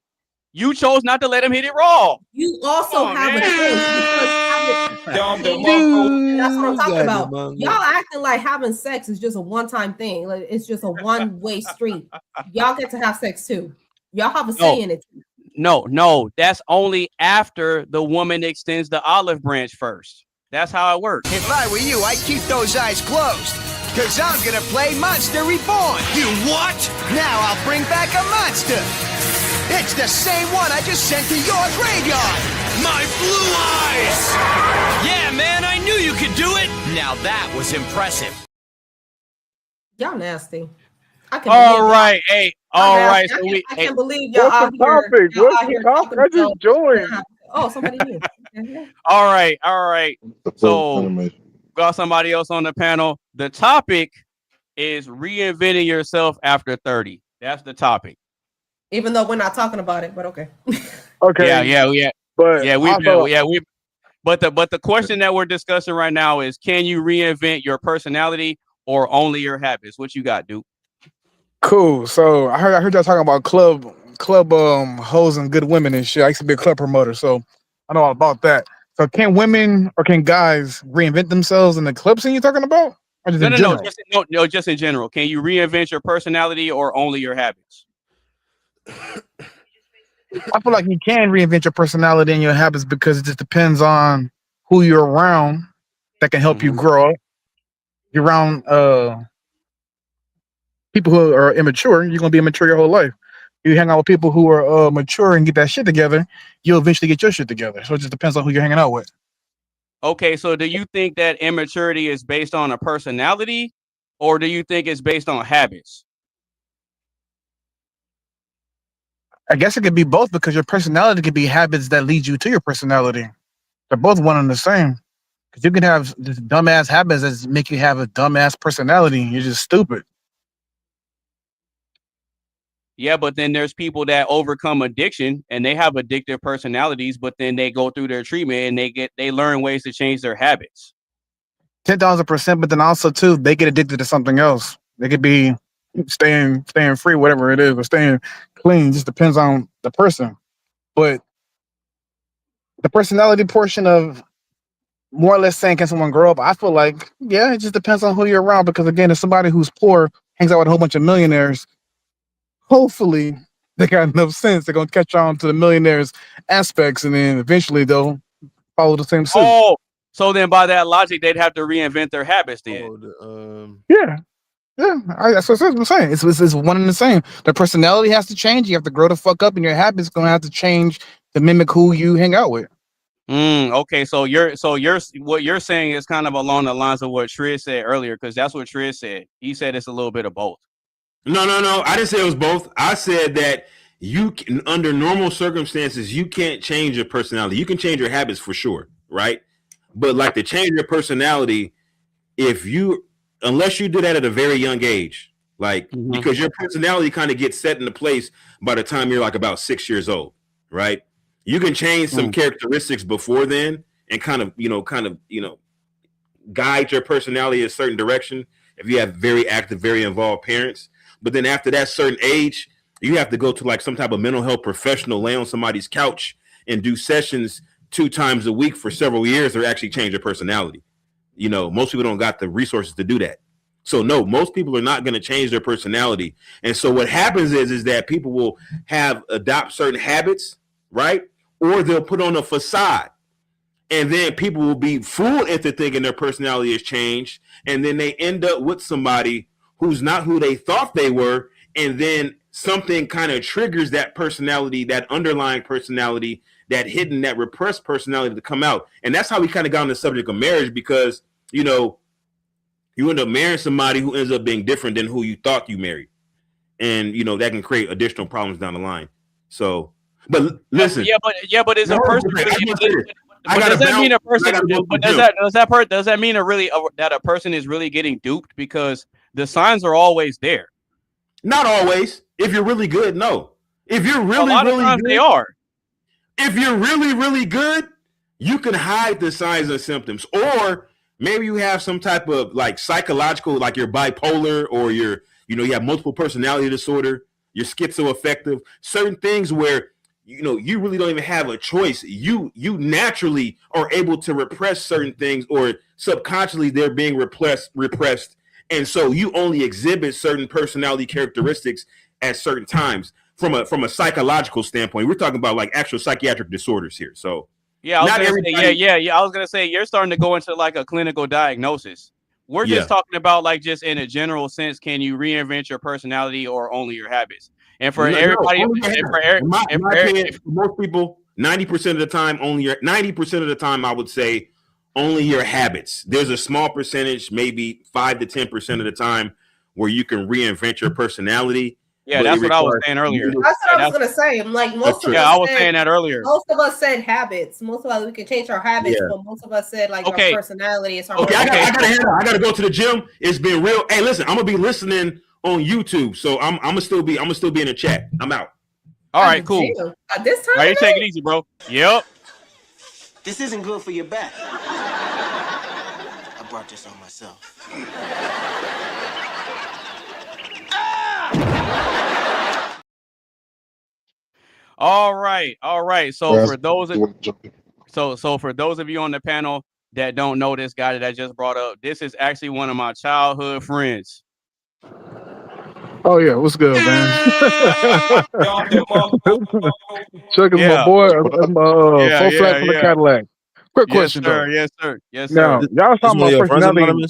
You chose not to let him hit it raw. You also have a choice. That's what I'm talking about. Y'all acting like having sex is just a one-time thing. Like it's just a one-way street. Y'all get to have sex too. Y'all have a say in it. No. That's only after the woman extends the olive branch first. That's how it works. If I were you, I'd keep those eyes closed. Cause I'm gonna play Monster Reborn. You what? Now I'll bring back a monster. It's the same one I just sent to your graveyard. My blue eyes! Yeah, man, I knew you could do it. Now that was impressive. Y'all nasty. All right. I can't believe y'all out here. What's the topic? I just joined. Oh, somebody new. All right. So got somebody else on the panel. The topic is reinventing yourself after 30. That's the topic. Even though we're not talking about it, but okay. Okay. Yeah. But But the question that we're discussing right now is: can you reinvent your personality or only your habits? What you got, Duke? Cool. So I heard y'all talking about club hoes and good women and shit. I used to be a club promoter, so I know all about that. So can women or can guys reinvent themselves in the club scene you're talking about? Or just in general? Just in general. Can you reinvent your personality or only your habits? I feel like you can reinvent your personality and your habits because it just depends on who you're around that can help you grow up. You're around people who are immature, you're gonna be immature your whole life. You hang out with people who are mature and get that shit together, you'll eventually get your shit together. So it just depends on who you're hanging out with. Okay, so do you think that immaturity is based on a personality, or do you think it's based on habits? I guess it could be both because your personality could be habits that lead you to your personality. They're both one and the same. Because you can have this dumbass habits that make you have a dumbass personality. You're just stupid. Yeah, but then there's people that overcome addiction and they have addictive personalities, but then they go through their treatment and they learn ways to change their habits. 10,000%, but then also too, they get addicted to something else. They could be staying free, whatever it is, or staying clean. Just depends on the person. But the personality portion of more or less saying, can someone grow up? I feel like, yeah, it just depends on who you're around. Because again, if somebody who's poor hangs out with a whole bunch of millionaires, hopefully they got enough sense. They're gonna catch on to the millionaires aspects, and then eventually they'll follow the same suit. Oh, so then by that logic, they'd have to reinvent their habits then. Yeah. That's what I'm saying. It's one and the same. The personality has to change. You have to grow the fuck up, and your habits gonna have to change to mimic who you hang out with. Okay, so what you're saying is kind of along the lines of what Triz said earlier, because that's what Triz said. He said it's a little bit of both. No. I didn't say it was both. I said that under normal circumstances, you can't change your personality. You can change your habits for sure, right? But like to change your personality, unless you do that at a very young age, because your personality kind of gets set into place by the time you're like about 6 years old, right? You can change some characteristics before then and kind of guide your personality a certain direction if you have very active, very involved parents. But then after that certain age, you have to go to like some type of mental health professional, lay on somebody's couch and do sessions 2 times a week for several years to actually change your personality. Most people don't got the resources to do that. So no, most people are not going to change their personality. And so what happens is that people will adopt certain habits, right? Or they'll put on a facade. And then people will be fooled into thinking their personality has changed. And then they end up with somebody who's not who they thought they were. And then something kind of triggers that personality, that underlying personality, that hidden, that repressed personality to come out. And that's how we kind of got on the subject of marriage, because, you end up marrying somebody who ends up being different than who you thought you married. And, that can create additional problems down the line. So, but listen. But is a person does that mean a person? Does that mean that a person is really getting duped? Because the signs are always there. Not always. If you're really good, no. If you're really, a lot of really times good, they are. If you're really, really good, you can hide the signs and symptoms. Or maybe you have some type of like psychological, like you're bipolar, or you have multiple personality disorder, you're schizoaffective, certain things where you really don't even have a choice. You naturally are able to repress certain things, or subconsciously they're being repressed, and so you only exhibit certain personality characteristics at certain times. From a psychological standpoint, we're talking about like actual psychiatric disorders here. So yeah, I was gonna say you're starting to go into like a clinical diagnosis. We're just talking about like just in a general sense, can you reinvent your personality or only your habits? And for everybody, for most people, 90% of the time, 90% of the time, I would say only your habits. There's a small percentage, maybe 5 to 10% of the time, where you can reinvent your personality. Yeah, that's what I was saying earlier. That's what I was gonna say. I'm like most of us. I was saying that earlier. Most of us said habits. Most of us we can change our habits, but most of us said like our personality is our. I gotta go to the gym. It's been real. Hey, listen, I'm gonna be listening on YouTube, so I'm gonna still be in the chat. I'm out. All right, cool. This time, all right, you take it easy, bro. Yep. This isn't good for your back. I brought this on myself. All right. So for those of you on the panel that don't know this guy that I just brought up, this is actually one of my childhood friends. Oh yeah, what's good, man? Chuck is my boy. Full flat from the Cadillac. Quick question, though. Yes, sir. Now, y'all talking about personality?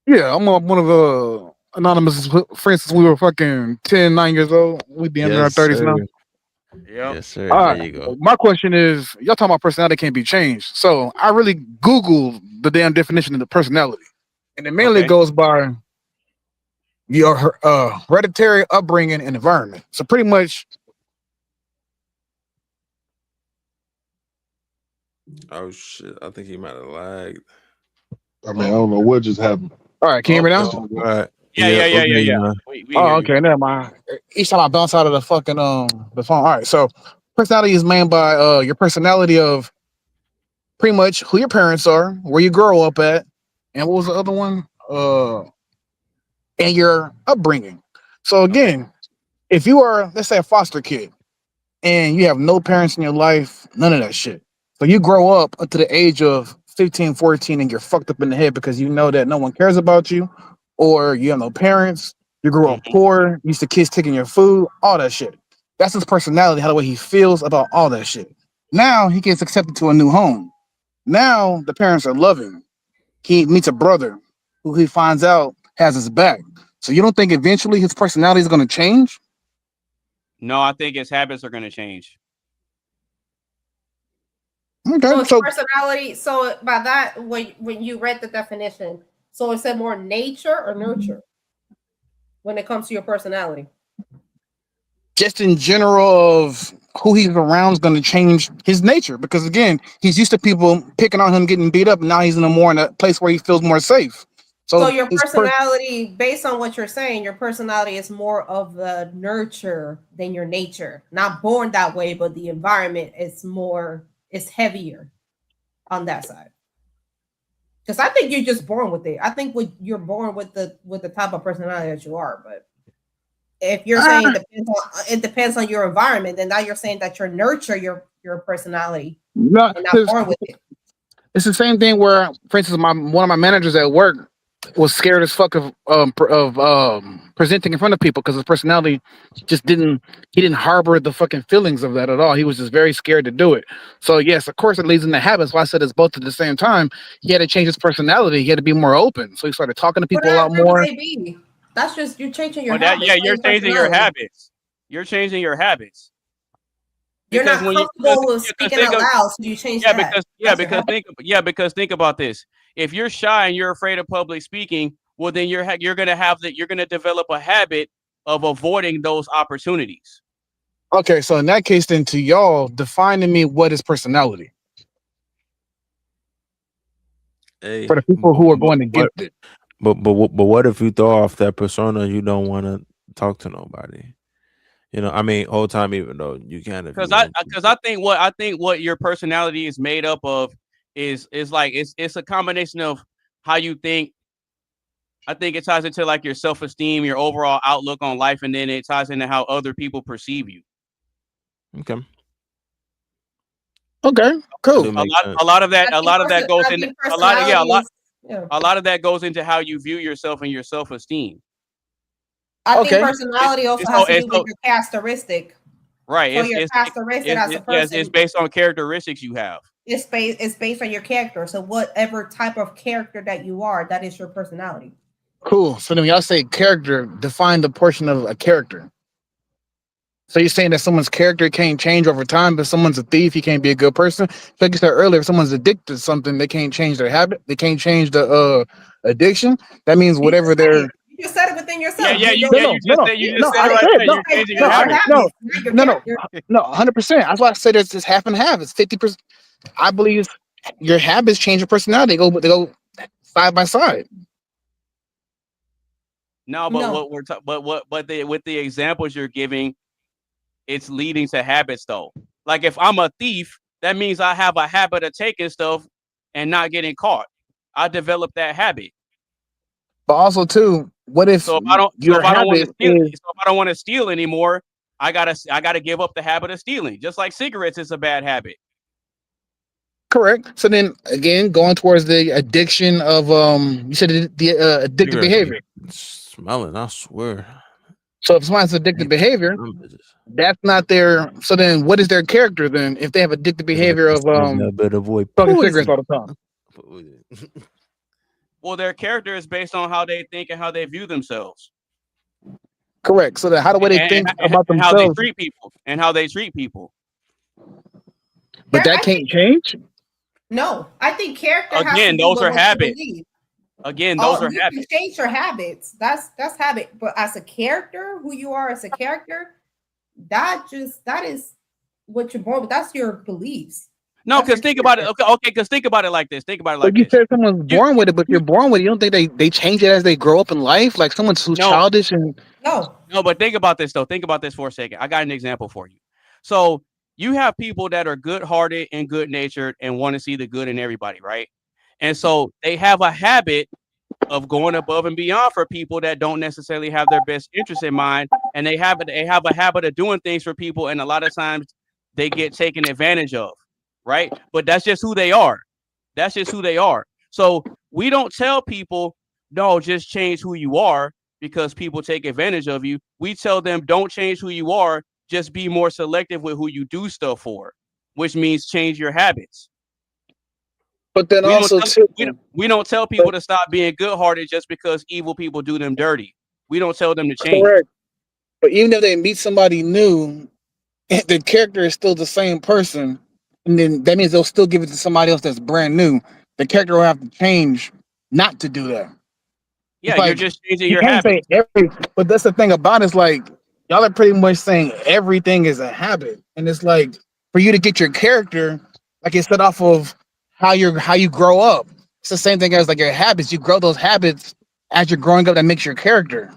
Yeah, I'm one of the anonymous friends since we were fucking 10, 9 years old. We be in our 30s now. Yep. Yes, sir. All right. There you go. My question is, y'all talking about personality can't be changed. So I really Googled the damn definition of the personality, and it mainly goes by your hereditary upbringing and environment. So pretty much. Oh shit! I think he might have lagged. I mean, I don't know what just happened. All right, can you hear me now? All right. Yeah. Okay, never mind. Each time I bounce out of the fucking the phone. All right, so personality is made by your personality of pretty much who your parents are, where you grow up at, and what was the other one? And your upbringing. So again, if you are, let's say, a foster kid, and you have no parents in your life, none of that shit. So you grow up to the age of 15, 14, and you're fucked up in the head because you know that no one cares about you, or you have no parents, you grew up poor, used to kids taking your food, all that shit. That's his personality, how the way he feels about all that shit. Now he gets accepted to a new home. Now the parents are loving. He meets a brother who he finds out has his back. So you don't think eventually his personality is going to change? No, I think his habits are going to change. Okay, so it's personality. So by that, when you read the definition, so it said more nature or nurture when it comes to your personality? Just in general of who he's around is going to change his nature, because again, he's used to people picking on him, getting beat up. And now he's in a place where he feels more safe. So your personality, based on what you're saying, your personality is more of the nurture than your nature. Not born that way, but the environment is heavier on that side. Because I think you're just born with it. I think you're born with the type of personality that you are. But if you're saying it depends on your environment, then now you're saying that you nurture your personality. Not born with it. It's the same thing where, for instance, one of my managers at work was scared as fuck of presenting in front of people because his personality just didn't harbor the fucking feelings of that at all. He was just very scared to do it. So yes, of course it leads into habits. Why I said it's both at the same time. He had to change his personality. He had to be more open. So he started talking to people a lot more. That's just you're changing your habits. Yeah, you're changing your habits. You're changing your habits. You're not comfortable with speaking out loud, so you change that. Because think about this. If you're shy and you're afraid of public speaking, well, then you're gonna develop a habit of avoiding those opportunities. Okay, so in that case, then to y'all, define to me what is personality. Hey, for the people who are going to get it. But what if you throw off that persona? You don't want to talk to nobody. I mean, whole time, even though you can. Because I think what your personality is made up of is like it's a combination of how you think. I think it ties into like your self-esteem, your overall outlook on life, and then it ties into how other people perceive you. Okay. Okay, cool. A lot of that goes into a lot of that goes into how you view yourself and your self-esteem. I think personality also has to do with your characteristic. Right. So your characteristic as a person. It's based on characteristics you have. It's based on your character. So whatever type of character that you are, that is your personality. Cool. So then when y'all say character, define the portion of a character. So you're saying that someone's character can't change over time, but someone's a thief, he can't be a good person. Like you said earlier, if someone's addicted to something, they can't change their habit, they can't change the addiction. That means whatever they're You just said it within yourself. No, 100%. That's why I said it's half and half. It's 50%. I believe your habits change your personality. They go side by side. No, but with the examples you're giving, it's leading to habits though. Like if I'm a thief, that means I have a habit of taking stuff and not getting caught. I developed that habit. But also too, what if if I don't want to steal anymore, I gotta give up the habit of stealing. Just like cigarettes is a bad habit. Correct. So then again, going towards the addiction of you said the addictive behavior. Smelling, I swear. So if someone's addictive behavior, that's not their. So then, what is their character then? If they have addictive behavior of smoking cigarettes all the time. Well, their character is based on how they think and how they view themselves. Correct. So then, how do they think about themselves? How they treat people and how they treat people. But that can't change. No, I think character. Again, those are habits. Again, those are habits. You can change your habits. That's habit. But as a character, who you are as a character, that is what you're born with. That's your beliefs. No, because think about it. Okay, because think about it like this. Think about it like you said someone's born with it, but you're born with it. You don't think they change it as they grow up in life? Like someone who's childish and no, but think about this though. Think about this for a second. I got an example for you. So you have people that are good-hearted and good-natured and want to see the good in everybody, right? And so they have a habit of going above and beyond for people that don't necessarily have their best interest in mind, and they have a habit of doing things for people, and a lot of times they get taken advantage of, right? But that's just who they are. That's just who they are. So we don't tell people, no, just change who you are because people take advantage of you. We tell them, don't change who you are, just be more selective with who you do stuff for, which means change your habits. But then we don't tell people to stop being good-hearted just because evil people do them dirty. We don't tell them to change. Correct. But even if they meet somebody new, the character is still the same person, and then that means they'll still give it to somebody else that's brand new. The character will have to change not to do that. Yeah, like, you're just changing your habit. But that's the thing about it, is like y'all are pretty much saying everything is a habit, and it's like for you to get your character, like it's set off of how you grow up. It's the same thing as like your habits. You grow those habits as you're growing up. That makes your character.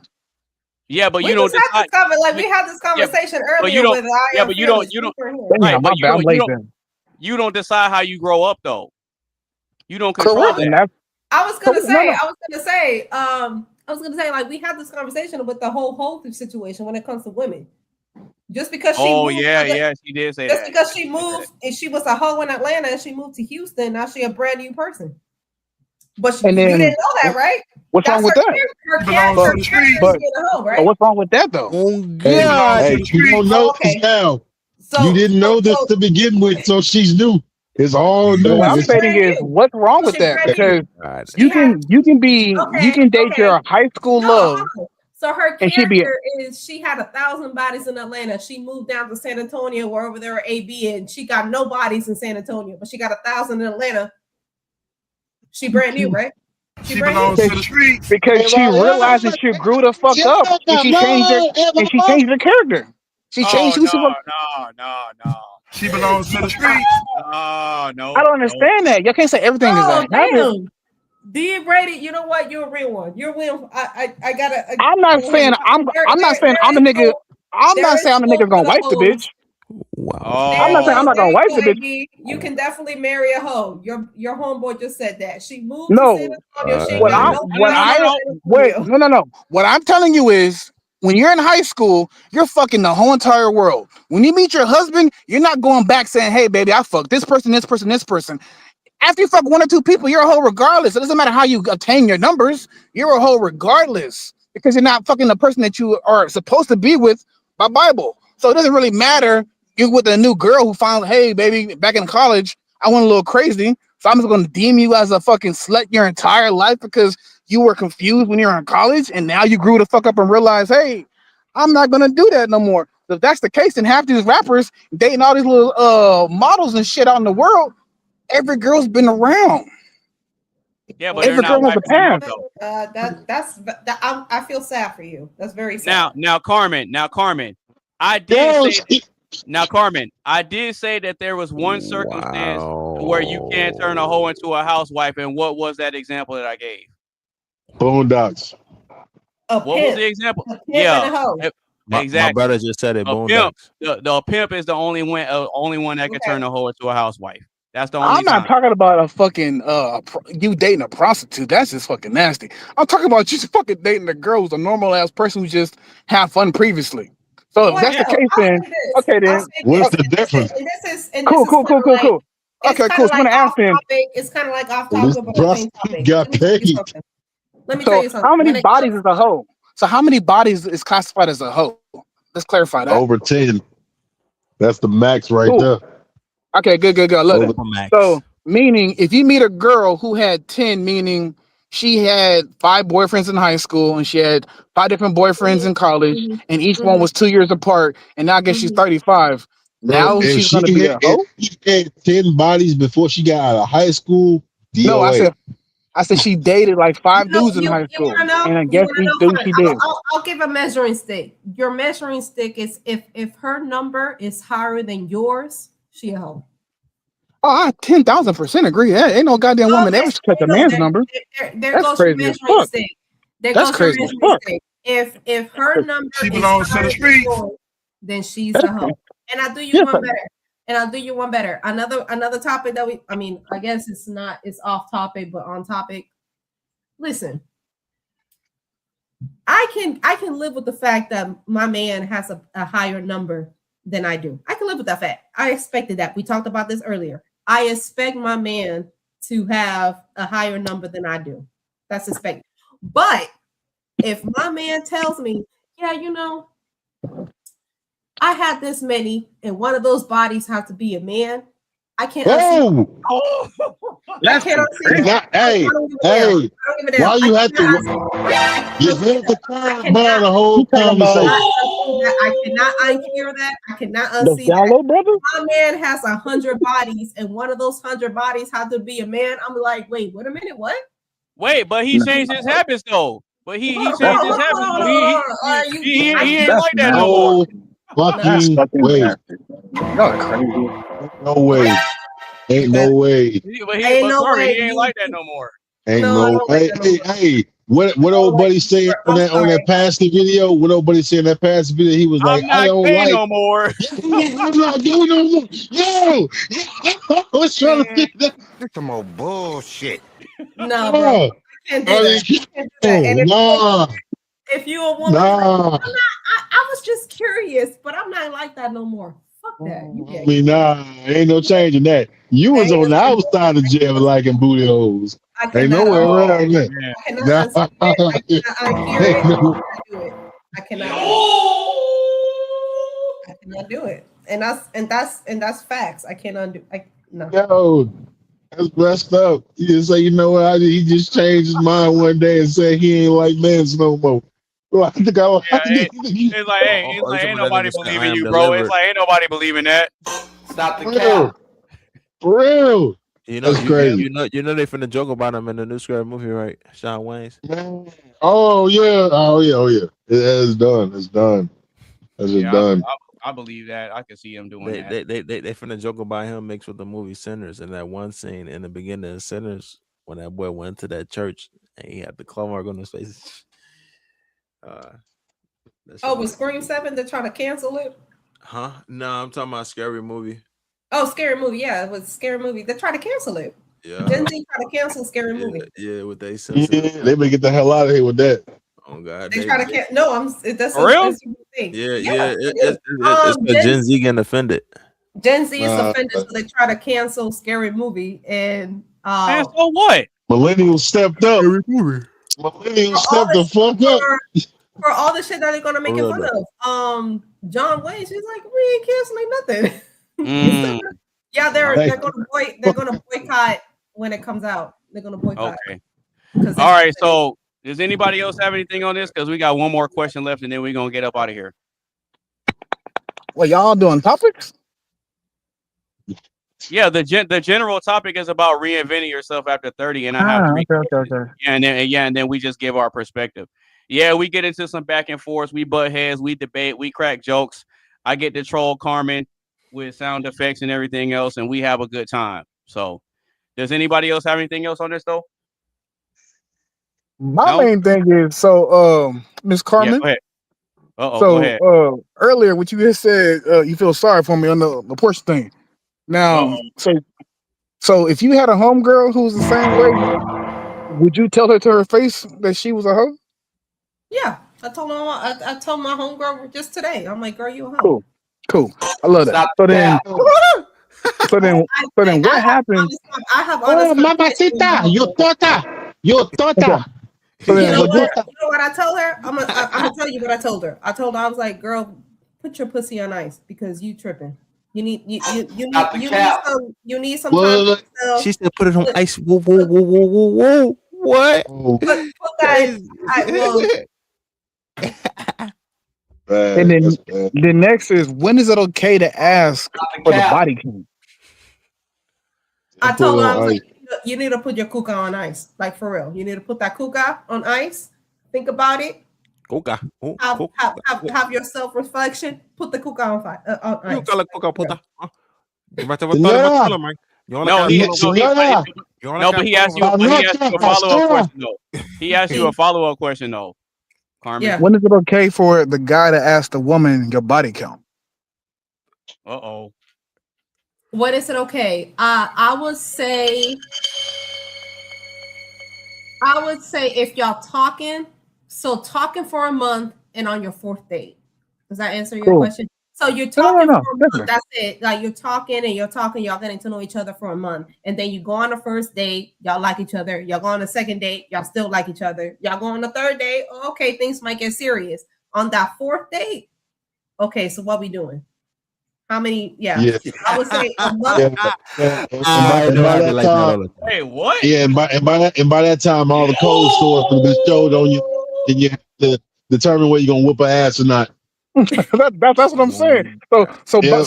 Yeah, but we you don't decide. We had this conversation earlier with you don't decide how you grow up though. You don't control that. I was gonna say, like we had this conversation with the whole situation when it comes to women. Just because she she did say that. Just because she moved and she was a hoe in Atlanta and she moved to Houston, now she a brand new person. But you didn't know that, right? What's wrong with that? But what's wrong with that though? Hey, you don't know this now. You didn't know this to begin with, so she's new. It's all new. What I'm saying is, what's wrong with that? Because you can date your high school love. So her character is she had 1,000 bodies in Atlanta. She moved down to San Antonio, where over there are AB, and she got no bodies in San Antonio, but she got 1,000 in Atlanta. She brand new, right? She belongs to the streets because she realized that she grew the fuck up and she changed her character. She changed who she was. No. She belongs to the streets. No. I don't understand that. Y'all can't say everything is a habit. D Brady, you know what? You're a real one. You're a real. I gotta. I'm not saying I'm not saying I'm the nigga. I'm not saying I'm the nigga gonna wipe the bitch. I'm not saying I'm not gonna wipe the bitch. You can definitely marry a hoe. Your homeboy just said that. She moved No, to San Antonio. She ain't what got I no what I wait no. What I'm telling you is, when you're in high school, you're fucking the whole entire world. When you meet your husband, you're not going back saying, "Hey, baby, I fucked this person, this person, this person." After you fuck one or two people, you're a hoe regardless. It doesn't matter how you obtain your numbers. You're a hoe regardless because you're not fucking the person that you are supposed to be with by Bible. So it doesn't really matter. You're with a new girl who found, hey, baby, back in college, I went a little crazy. So I'm just going to deem you as a fucking slut your entire life because you were confused when you were in college. And now you grew the fuck up and realized, hey, I'm not going to do that no more. So if that's the case, then half these rappers dating all these little models and shit out in the world, every girl's been around. Yeah, but every girl has a parent. I feel sad for you. That's very sad. Now, Carmen. I did say. Now, Carmen, I did say that there was one circumstance where you can't turn a hoe into a housewife, and what was that example that I gave? Boondocks. What was the example? Exactly. My brother just said it. Boondocks. The pimp is the only one that can turn a hoe into a housewife. That's the only. I'm not talking about a fucking you dating a prostitute. That's just fucking nasty. I'm talking about you fucking dating a girl who's a normal ass person who just had fun previously. So if that's the case, then okay, then what's the difference? Cool. Okay, cool. So I'm gonna ask him. It's kind of like off topic, but on the same topic. Got paid. Let me tell you something. How many bodies is a hoe? So how many bodies is classified as a hoe? Let's clarify that. Over 10. That's the max right there. Okay, good. I love it. So, meaning, if you meet a girl who had 10, meaning she had 5 boyfriends in high school and she had 5 different boyfriends in college, and each one was 2 years apart, and now I guess she's 35. Now she's gonna be a hoe? She had 10 bodies before she got out of high school. DOA. No, I said she dated like 5 dudes in high school, and I guess these dudes she did. I'll give a measuring stick. Your measuring stick is if her number is higher than yours, she a hoe. Oh, I 10,000% agree. Ain't no goddamn woman ever catch a man's number. There goes your measuring stick. That's crazy as fuck. If her number She is belongs to the streets, then she's a hoe. And I'll do you one better. Another topic that I guess it's off topic, but on topic. Listen, I can live with the fact that my man has a higher number than I do. I can live with that fact. I expected that. We talked about this earlier. I expect my man to have a higher number than I do. That's expected. But if my man tells me, yeah, I had this many, and one of those bodies has to be a man, I can't. That's hey, why you have to? You had to clarify the whole conversation. I cannot unhear that. I cannot unsee that. My man has 100 bodies, and one of those 100 bodies has to be a man. I'm like, wait a minute, what? Wait, but he changed his habits though. But he changed his habits. He ain't like that no more. Fucking way. Y'all crazy. No way. Ain't no way. But he ain't like that no more. Ain't no way. Hey. What old buddy saying on that passing video? What old buddy saying that passing video? He was like, I don't like no more. I'm not doing no more. Yo, I was trying to think that. Some more bullshit. No, bro. I can't do that. If you a woman, I was just curious, but I'm not like that no more. Fuck that. Ain't no changing that. You was on the outside of jail liking booty holes. Ain't nowhere around that. I cannot do it. And that's facts. I can't undo. No. Yo, that's messed up. You just say, you know what? He just changed his mind one day and said he ain't like men's no more. Well, I think it's like ain't nobody believing you, bro. It's like ain't nobody believing that. Stop the cap. For real. That's crazy. You know they finna joke about him in the new Scary movie, right? Shawn Wayans. Oh yeah. It's done. It's done. It's done. I believe that. I can see him doing that. They finna joke about him mixed with the movie Sinners, and that one scene in the beginning of Sinners when that boy went to that church and he had the claw mark on his face. With Scream 7, they're trying to cancel it. Huh? No, I'm talking about Scary Movie. Oh, Scary Movie. Yeah, it was Scary Movie. They're trying to cancel it. Yeah. Gen Z trying to cancel Scary Movie. Yeah, with they Yeah, they may get the hell out of here with that. Oh God, They try to cancel. No, that's For real? That's a thing. It's the Gen Z getting offended. Gen Z is offended, so they try to cancel Scary Movie. And so what? Millennials stepped up. Millennials stepped the fuck up. For all the shit that they're gonna make it fun of. John Wayne, she's like, we ain't canceling nothing. Yeah, they're gonna boycott when it comes out. They're gonna boycott. Okay. All right. So, does anybody else have anything on this? Because we got one more question left, and then we're gonna get up out of here. Well, y'all doing topics? Yeah, the general topic is about reinventing yourself after 30, and I have three. Okay. And then we just give our perspective. Yeah, we get into some back and forth. We butt heads. We debate. We crack jokes. I get to troll Carmen with sound effects and everything else, and we have a good time. So, does anybody else have anything else on this though? My main thing is Miss Carmen. Yeah, go ahead. Go ahead. Earlier, what you just said, you feel sorry for me on the Porsche thing. Now, so if you had a homegirl who was the same way, would you tell her to her face that she was a hoe? Yeah, I told my homegirl just today. I'm like, girl, you a hoe. Cool. I love that. So then what happened? I have honest mamacita, you tota. You know what I told her? I'm gonna tell you what I told her. I told her, I was like, girl, put your pussy on ice because you tripping. You need some time. She said, "Put it on ice." Whoa! What? Put that. And then the next is, when is it okay to ask for the body count? I told her, I was like, you need to put your kuka on ice, like for real. You need to put that kuka on ice. Think about it. Kuka. Have your self-reflection. Put the kuka on ice. No, but he asked you a follow-up question though. He asked you a follow-up question though, Carmen. Yeah. When is it okay for the guy to ask the woman your body count? When is it okay? I would say if y'all talking for a month and on your fourth date. Does that answer your question? So you're talking for a month. That's it. Like you're talking, y'all getting to know each other for a month. And then you go on the first date, y'all like each other. Y'all go on the second date, y'all still like each other. Y'all go on the third date, okay, things might get serious. On that fourth date, okay, so what we doing? How many? Yeah. I would say a month. Hey, what? Yeah, and by that time, all the cold stores will be showed on you, and you have to determine whether you're gonna whoop her ass or not. That's what I'm saying. So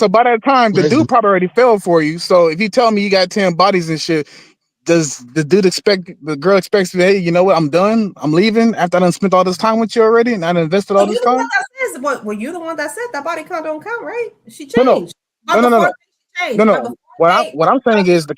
by that time, the dude probably already fell for you. So if you tell me you got 10 bodies and shit, does the girl expects you, hey, you know what? I'm done. I'm leaving after I done spent all this time with you already, and I done invested all this time. Were you the one that said that body count don't count, right? She changed. No. What I'm saying is the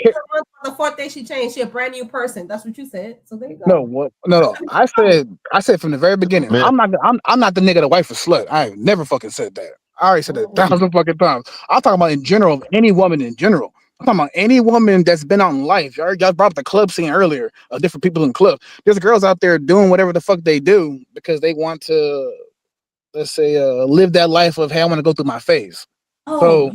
fourth day she changed. She a brand new person. That's what you said. So there you go. No. I said from the very beginning. I'm not the nigga that wife a slut. I never fucking said that. I already said that 1,000 fucking times. I'm talking about in general, any woman in general. I'm talking about any woman that's been out in life. Y'all brought up the club scene earlier of different people in the club. There's girls out there doing whatever the fuck they do because they want to, let's say, live that life of, hey, I want to go through my phase. So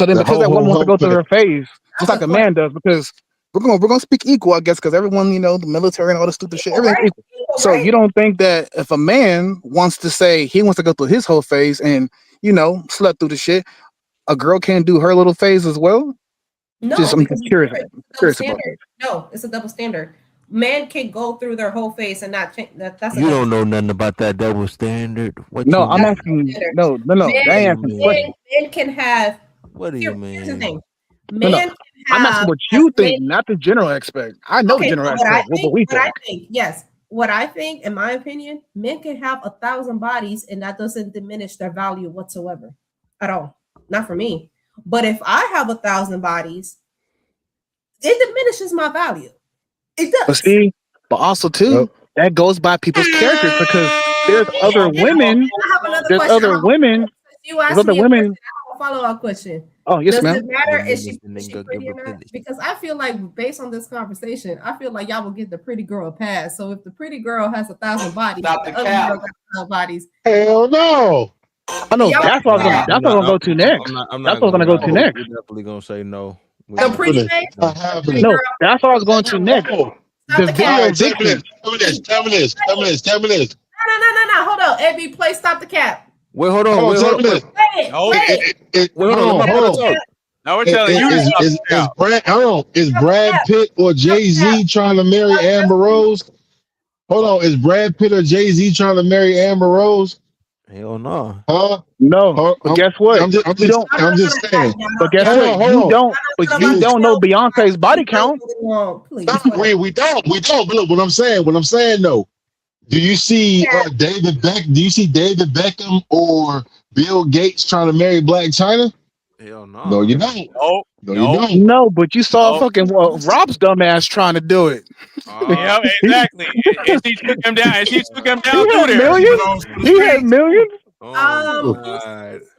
then because that woman wants to go through her phase, just like a man does, because we're gonna speak equal, I guess, because everyone, the military and all this stupid shit, everything's equal. So you don't think that if a man wants to say he wants to go through his whole phase and slut through the shit, a girl can't do her little phase as well? No, I'm just curious. No, it's a double standard. Men can go through their whole phase and not change. That's you don't know nothing about that double standard. I'm asking. No. Men can have. What do you mean? Here's the thing. I'm asking what you think, not the general aspect. I know the general aspect. What we think. Yes. What I think, in my opinion, men can have 1,000 bodies and that doesn't diminish their value whatsoever at all. Not for me. But if I have 1,000 bodies, it diminishes my value. It does. But see, but also too, that goes by people's characters because there's other women. There's other women. You asked me a question. I have a follow-up question. Oh, yes, Does ma'am. it matter if she pretty or not? Because I feel like based on this conversation, I feel like y'all will get the pretty girl a pass. So if the pretty girl has 1,000 bodies, the other girl got 1,000 bodies. Hell no. I know that's what I'm gonna go to next. That's what I'm gonna go to next. We're definitely gonna say no. The pretty face? No, that's what I was going to next. The video victim. Tell me this. No. Hold on. AB, play stop the cap. Wait, hold on. Hold on. Now we're telling you. Is Brad Pitt or Jay-Z trying to marry Amber Rose? Hold on. Is Brad Pitt or Jay-Z trying to marry Amber Rose? Hell no. Huh? No. But guess what? I'm just saying. But guess what? You don't know Beyonce's body count. We don't. But look, what I'm saying though. Do you see David Beckham or Bill Gates trying to marry Black China? Hell no. No, you don't. No, you don't. No, but you saw fucking Rob's dumbass trying to do it. Yeah, exactly. And she took him down. He had millions.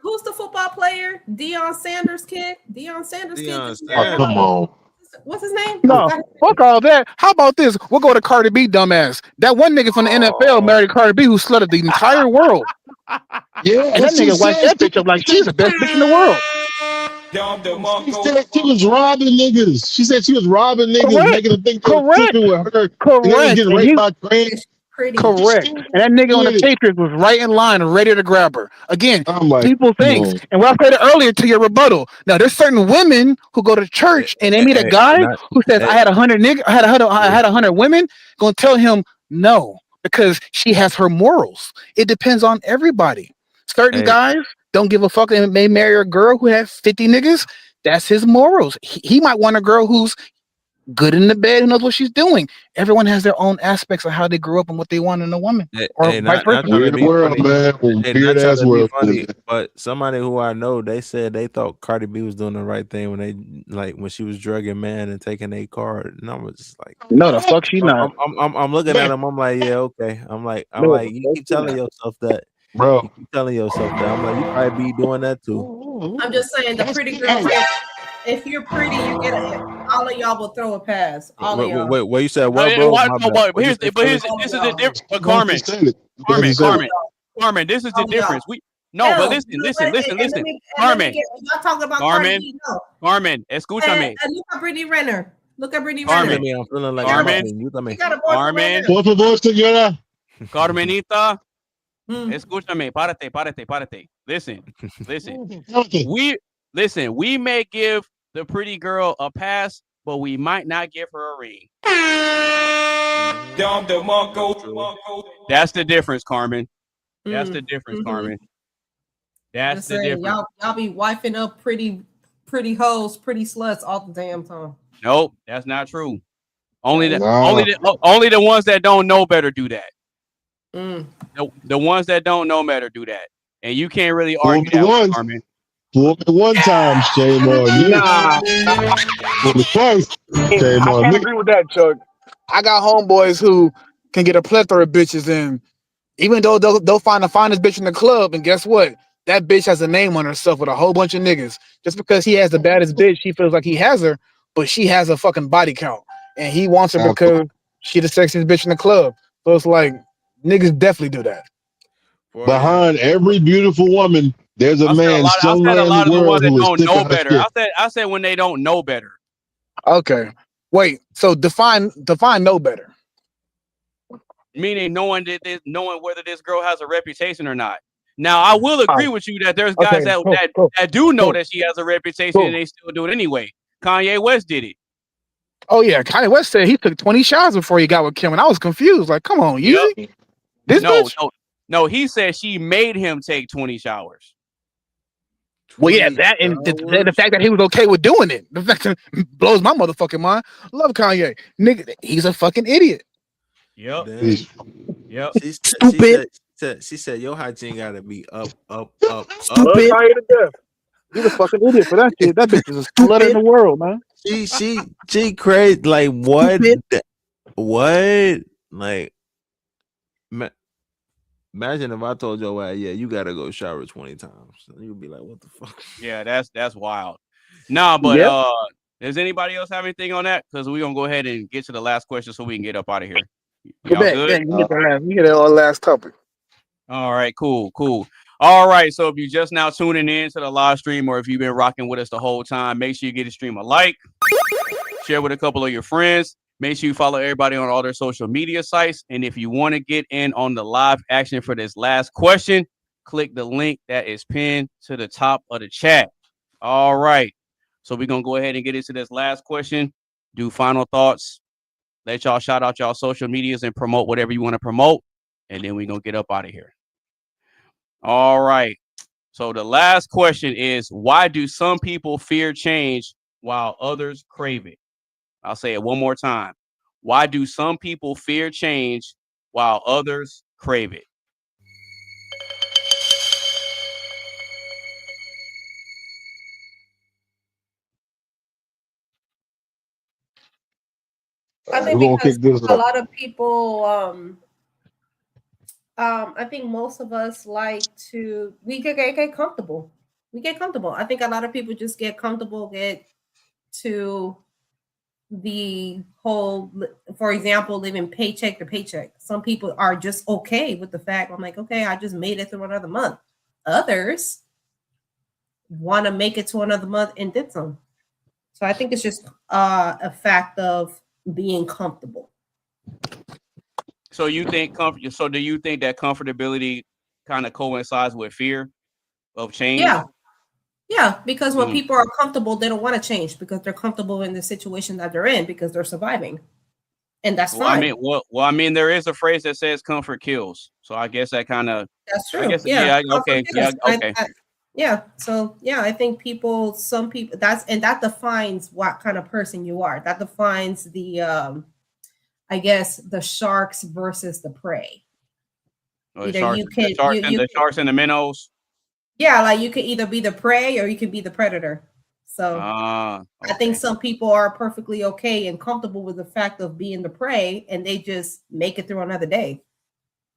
Who's the football player? Deion Sanders kid. Deion Sanders kid. Oh, come on. What's his name? No, fuck all that. How about this? We'll go to Cardi B, dumbass. That one nigga from the NFL married Cardi B, who slutted the entire world. Yeah, and that nigga wiped that bitch up like she's the best bitch in the world. She said she was robbing niggas. She said she was robbing niggas, making them think they were sleeping with her. Correct. Getting raped by Grant. Correct. And that nigga on the Patriots was right in line and ready to grab her. Again, people think, and what I said earlier to your rebuttal. Now, there's certain women who go to church and they meet a guy who says, "I had 100 niggas, I had 100 women." Gonna tell him no because she has her morals. It depends on everybody. Certain guys don't give a fuck and may marry a girl who has 50 niggas. That's his morals. He might want a girl who's good in the bed, who knows what she's doing. Everyone has their own aspects of how they grew up and what they want in a woman. Or vice versa. But somebody who I know, they said they thought Cardi B was doing the right thing when she was drugging man and taking a card. And I was just like, no, the fuck she not. I'm looking at him. I'm like, yeah, okay. I'm like, you keep telling yourself that. Bro, you keep telling yourself that. I'm like, you probably be doing that too. I'm just saying, the pretty girl. If you're pretty, you get it. All of y'all will throw a pass. All of y'all. Wait, you said what, bro? This is the difference. But Carmen, this is the difference. But listen. Carmen, y'all talking about Carmen, escúchame. Look at Brittany Renner. Carmen, I'm feeling like Carmen. Por favor, señora. Carmenita. Escúchame, párate. Listen. We may give the pretty girl a pass, but we might not give her a ring. That's the difference, Carmen. That's the difference, Carmen. That's the difference. Y'all be wifing up pretty hoes, pretty sluts all the damn time. Nope, that's not true. Only the ones that don't know better do that. The ones that don't know better do that, and you can't really argue that with Carmen. One time, shame on you. Nah. Shame on I me. agree with that, Chuck. I got homeboys who can get a plethora of bitches in, even though they'll find the finest bitch in the club, and guess what? That bitch has a name on herself with a whole bunch of niggas. Just because he has the baddest bitch, he feels like he has her, but she has a fucking body count, and he wants her because she the sexiest bitch in the club. So it's like niggas definitely do that. Behind every beautiful woman, there's a man somewhere in the world who don't know better. I said when they don't know better. Okay, wait. So define know better. Meaning knowing whether this girl has a reputation or not. Now I will agree with you that there's guys that do know that she has a reputation and they still do it anyway. Kanye West did it. Oh yeah, Kanye West said he took 20 shots before he got with Kim, and I was confused. Like, come on, No, he said she made him take 20 showers. Well, yeah, that and the fact that he was okay with doing it, the fact that blows my motherfucking mind. Love Kanye, nigga. He's a fucking idiot. Yep. Stupid. She said your hygiene gotta be up. Stupid. He's a fucking idiot for that shit. That bitch is a slut in the world, man. She crazy. Like what? What? Like, imagine if I told your ass, yeah, you gotta go shower 20 times. You'd be like, what the fuck? Yeah, that's wild. Nah, but does anybody else have anything on that? Because we're gonna go ahead and get to the last question so we can get up out of here. Y'all good? We get our last topic. All right, cool. All right, so if you're just now tuning in to the live stream, or if you've been rocking with us the whole time, make sure you get the stream a like, share with a couple of your friends. Make sure you follow everybody on all their social media sites. And if you want to get in on the live action for this last question, click the link that is pinned to the top of the chat. All right. So we're going to go ahead and get into this last question. Do final thoughts. Let y'all shout out y'all social medias and promote whatever you want to promote. And then we're going to get up out of here. All right. So the last question is, why do some people fear change while others crave it? I'll say it one more time. Why do some people fear change while others crave it? I think We're gonna because kick this a off. lot of people, I think most of us we get comfortable. We get comfortable. I think a lot of people just get comfortable, get to the whole, for example, living paycheck to paycheck. Some people are just okay with the fact, I'm like, okay, I just made it through another month. Others want to make it to another month and did some. So I think it's just a fact of being comfortable. So you think so do you think that comfortability kind of coincides with fear of change? Yeah, because when people are comfortable, they don't want to change because they're comfortable in the situation that they're in because they're surviving. And that's fine. I mean, there is a phrase that says comfort kills. So I guess that kind of that's true. I guess, okay. So I think some people that defines what kind of person you are. That defines the I guess the sharks versus the prey. The sharks and the minnows. Yeah, like you can either be the prey or you can be the predator. So I think some people are perfectly okay and comfortable with the fact of being the prey, and they just make it through another day.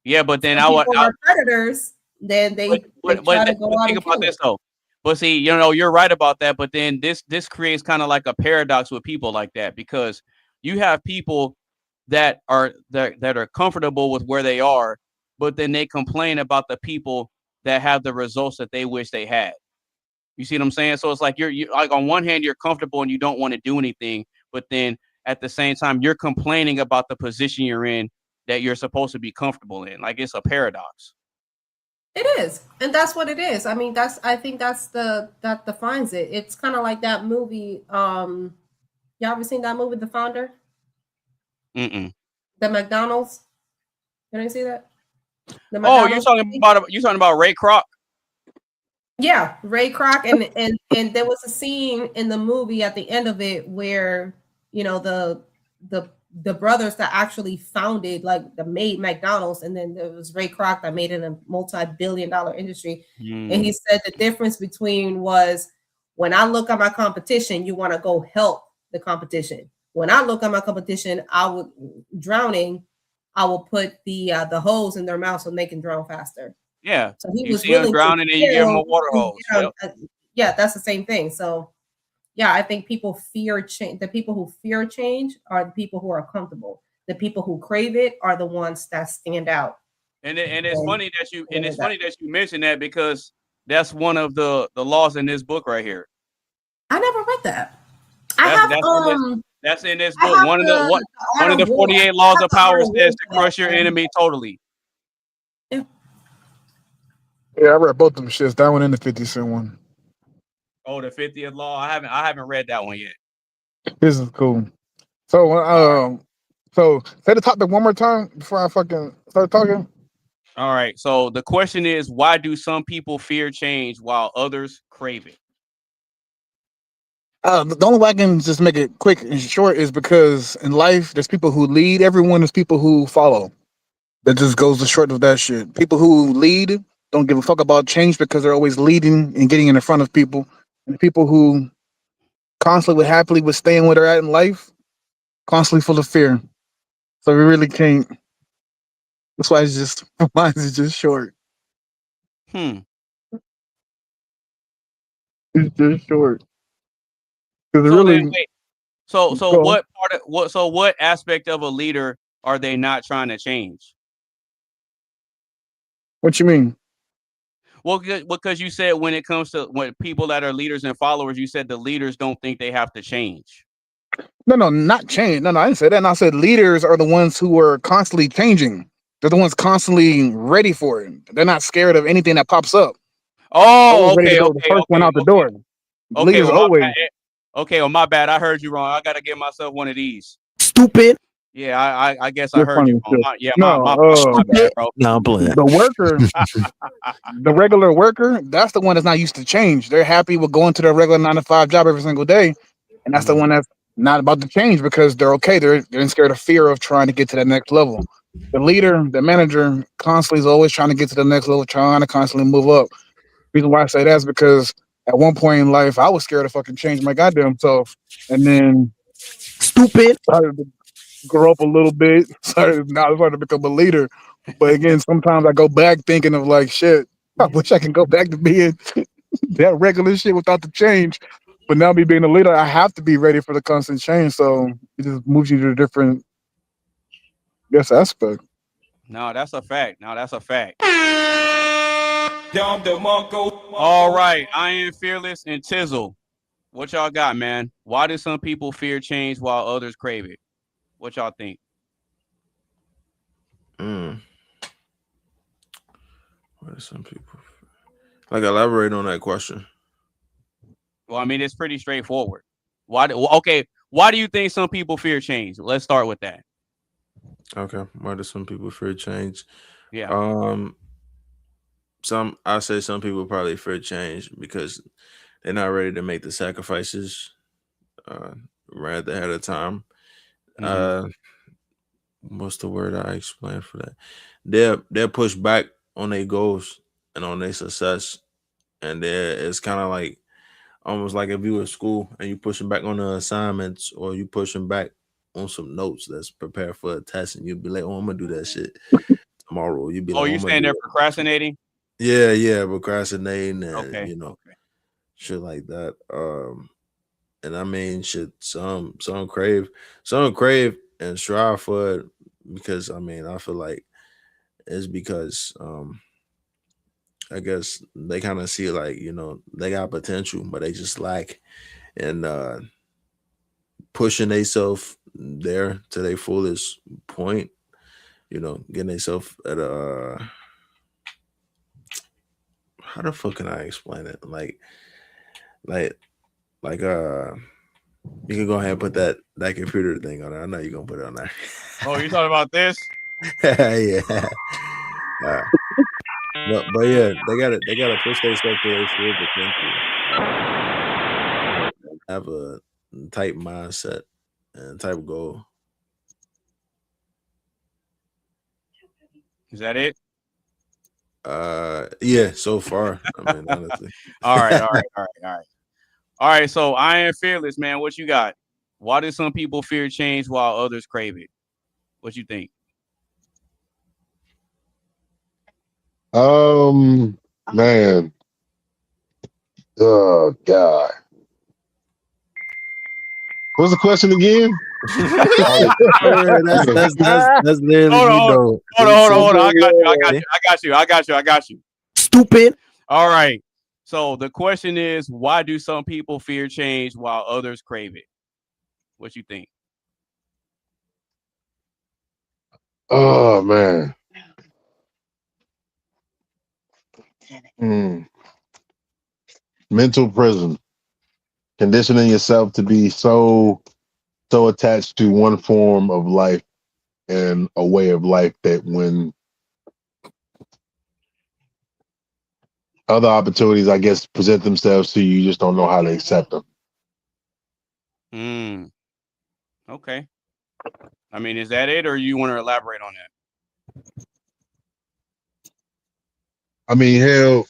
Yeah, but then are predators. Then they try to go out and kill this though. But see, you're right about that. But then this creates kind of like a paradox with people like that, because you have people that are comfortable with where they are, but then they complain about the people that have the results that they wish they had. You see what I'm saying? So it's like you're like, on one hand, you're comfortable and you don't want to do anything, but then at the same time, you're complaining about the position you're in that you're supposed to be comfortable in. Like, it's a paradox. It is, and that's what it is. I mean, I think that defines it. It's kind of like that movie. Y'all ever seen that movie, The Founder? The McDonald's. Can I see that? Oh, you're talking about Ray Kroc? Yeah, Ray Kroc, and there was a scene in the movie at the end of it where the brothers that actually founded, like, that made McDonald's, and then there was Ray Kroc that made it a multi-billion-dollar industry. And he said the difference between was, when I look at my competition, you want to go help the competition. When I look at my competition, I will put the hose in their mouth so they can drown faster. Yeah. So he you was see them willing drowning to and you give them a water hose. Yeah, that's the same thing. So yeah, I think people fear change. The people who fear change are the people who are comfortable. The people who crave it are the ones that stand out. And it's funny that you mentioned that, because that's one of the laws in this book right here. I never read that. That's in this book. One of the 48 laws of power says to crush your enemy totally. Yeah, I read both of them shits. That one and the 50 Cent one. Oh, the 50th law. I haven't read that one yet. This is cool. So say the topic one more time before I fucking start talking. All right. So the question is, why do some people fear change while others crave it? The only way I can just make it quick and short is because in life, there's people who lead everyone, there's people who follow. That just goes the short of that shit. People who lead don't give a fuck about change because they're always leading and getting in the front of people. And the people who constantly happily with staying where they're at in life, constantly full of fear. So we really can't. That's why it's just mine is just short. It's just short. Because So really, then, wait. So go on. what part of what? So what aspect of a leader are they not trying to change? What you mean? Well, because you said when it comes to when people that are leaders and followers, you said the leaders don't think they have to change. No, not change. No, I didn't say that. And I said leaders are the ones who are constantly changing. They're the ones constantly ready for it. They're not scared of anything that pops up. Oh, Always ready to okay, go the first one out the door. okay. Leaders Well, my always. bad. Okay, well, my bad. I heard you wrong. I gotta get myself one of these. Stupid. Yeah, I guess I You're heard funny you as wrong. shit. My bad, bro. No, I'm playing. The worker, the regular worker, that's the one that's not used to change. They're happy with going to their regular 9 to 5 job every single day, and that's the one that's not about to change because they're okay. They're scared of fear of trying to get to that next level. The leader, the manager, constantly is always trying to get to the next level, trying to constantly move up. Reason why I say that is because at one point in life, I was scared to fucking change my goddamn self, and then stupid started to grow up a little bit. Started to become a leader. But again, sometimes I go back thinking of like shit. I wish I can go back to being that regular shit without the change. But now me being a leader, I have to be ready for the constant change. So it just moves you to a different, aspect. No, that's a fact. All right, Iron Fearless and Tizzle. What y'all got, man? Why do some people fear change while others crave it? What y'all think? Why do some people elaborate on that question? Well, I mean, it's pretty straightforward. Why do you think some people fear change? Let's start with that. Okay, why do some people fear change? Yeah. I say some people probably fear change because they're not ready to make the sacrifices right ahead of time. What's the word I explain for that? They're pushed back on their goals and on their success, and it's kind of like almost like if you were at school and you pushing back on the assignments or you pushing back on some notes that's prepared for a test, and you'd be like, "Oh, I'm gonna do that shit tomorrow." You'd be like, you saying they're procrastinating? Yeah, procrastinating and Okay. shit like that. And I mean, shit. Some crave and strive for it because I mean, I feel like it's because I guess they kind of see like they got potential, but they just lack and pushing themselves there to their fullest point. Getting themselves at a how the fuck can I explain it? Like you can go ahead and put that computer thing on there. I know you're gonna put it on there. Oh, you talking about this? Yeah. But yeah, they gotta push themselves to their full potential. Have a type mindset and type of goal. Is that it? Yeah, so far. I mean, honestly. All right. So Iron Fearless, man, what you got? Why do some people fear change while others crave it? What you think? Man. Oh God. What's the question again? That's literally Hold on. I got you. Stupid. All right. So the question is, why do some people fear change while others crave it? What you think? Oh man. Mental prison. Conditioning yourself to be so attached to one form of life and a way of life that when other opportunities, I guess, present themselves to you, you just don't know how to accept them. Okay. I mean, is that it, or you want to elaborate on that? I mean, hell,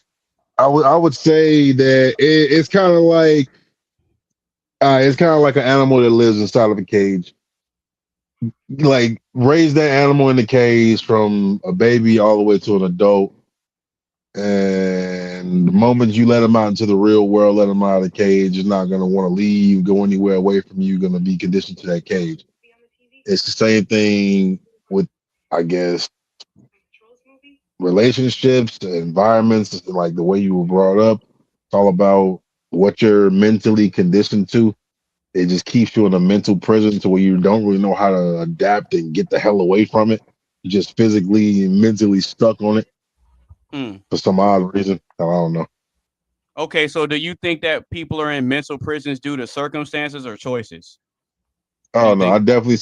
I would say that it's kind of like It's kind of like an animal that lives inside of a cage. Like raise that animal in the cage from a baby all the way to an adult. And the moment you let him out into the real world, let him out of the cage, he's not going to want to leave, go anywhere away from you, going to be conditioned to that cage. It's the same thing with, I guess, relationships, environments, like the way you were brought up. It's all about what you're mentally conditioned to. It just keeps you in a mental prison to where you don't really know how to adapt and get the hell away from it. You're just physically and mentally stuck on it for some odd reason. I don't know. Okay, so do you think that people are in mental prisons due to circumstances or choices? Oh no, I definitely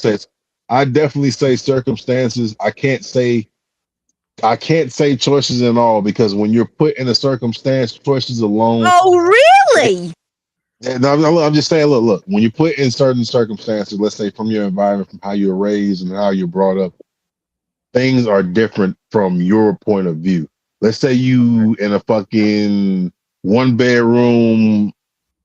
say circumstances. I can't say choices and all, because when you're put in a circumstance, choices alone. Oh, really? And I'm just saying, look, when you put in certain circumstances, let's say from your environment, from how you're raised and how you're brought up, things are different from your point of view. Let's say you in a fucking 1-bedroom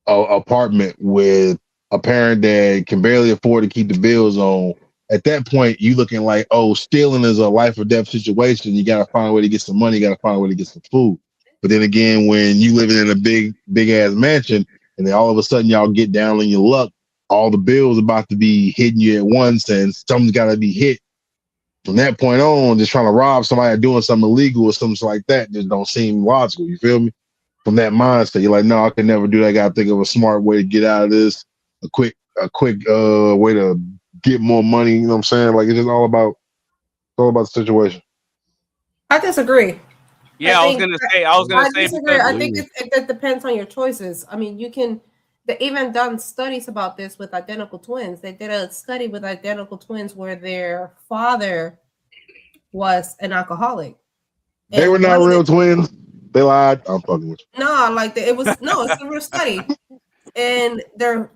apartment with a parent that can barely afford to keep the bills on. At that point, you looking like, oh, stealing is a life or death situation. You got to find a way to get some money. You got to find a way to get some food. But then again, when you living in a big ass mansion, and then all of a sudden y'all get down on your luck, all the bills about to be hitting you at once, and something's got to be hit. From that point on, just trying to rob somebody doing something illegal or something like that just don't seem logical. You feel me? From that mindset, you're like, no, I can never do that. I got to think of a smart way to get out of this, a quick way to get more money. You know what I'm saying? Like, it's just all about the situation. I disagree. Yeah, I was gonna say. Disagree. I think it depends on your choices. I mean, they even done studies about this with identical twins. They did a study with identical twins where their father was an alcoholic. They were not real twins. They lied. I'm fucking with you. No, it's a real study. And their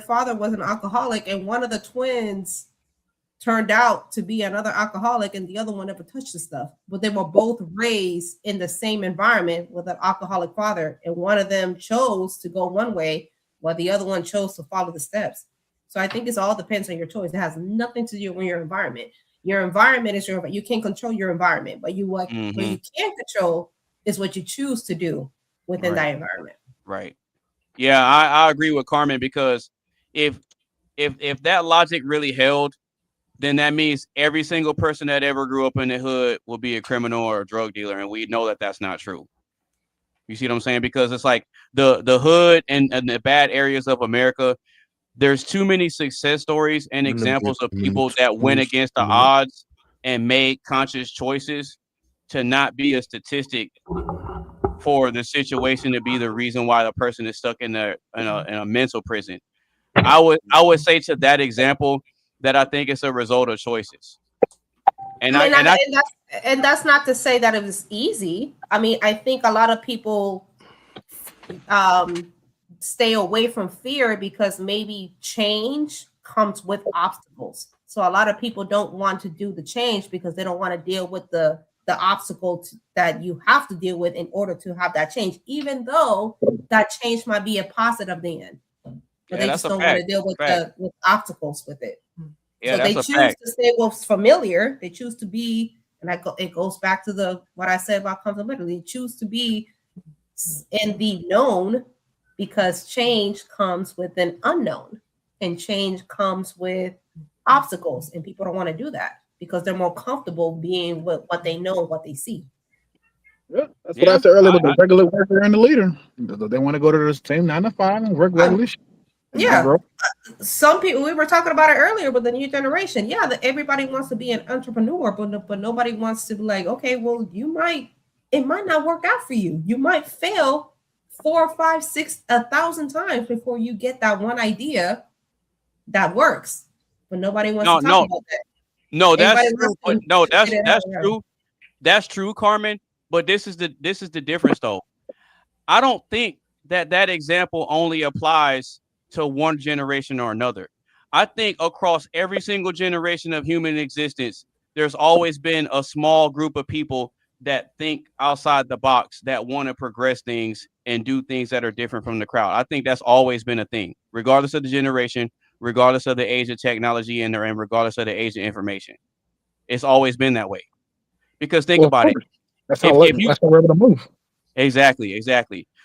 father was an alcoholic, and one of the twins turned out to be another alcoholic, and the other one never touched the stuff. But they were both raised in the same environment with an alcoholic father, and one of them chose to go one way while the other one chose to follow the steps. So I think it all depends on your choice. It has nothing to do with your environment. Your environment is you can't control your environment, but what you can control is what you choose to do within that environment. Right. Yeah, I agree with Carmen, because if that logic really held, then that means every single person that ever grew up in the hood will be a criminal or a drug dealer, and we know that that's not true. You see what I'm saying? Because it's like the hood and the bad areas of America, there's too many success stories and examples of people that went against the odds and made conscious choices to not be a statistic for the situation to be the reason why the person is stuck in a mental prison. I would say to that example that I think it's a result of choices. And that's not to say that it was easy. I mean, I think a lot of people stay away from fear because maybe change comes with obstacles. So a lot of people don't want to do the change because they don't want to deal with the obstacle that you have to deal with in order to have that change, even though that change might be a positive then. But they just don't want to deal with with obstacles with it. Yeah, so they choose to stay with what's familiar. They choose to be, and it goes back to what I said about comfortability. They choose to be in the known because change comes with an unknown, and change comes with obstacles, and people don't want to do that because they're more comfortable being with what they know and what they see. Yeah, that's what I said earlier with the regular worker and the leader. They want to go to the same 9 to 5 and work regularly. Yeah, some people, we were talking about it earlier with the new generation. Yeah, everybody wants to be an entrepreneur, but nobody wants to be like, okay, well, it might not work out for you. You might fail 4, 5, 6, 1,000 times before you get that one idea that works. But nobody wants to talk about that. No, that's true. That's true. That's true, Carmen. But this is the difference, though. I don't think that example only applies to one generation or another. I think across every single generation of human existence, there's always been a small group of people that think outside the box, that want to progress things and do things that are different from the crowd. I think that's always been a thing, regardless of the generation, regardless of the age of technology, and regardless of the age of information. It's always been that way. Because think about it. That's how we're able to move. Exactly.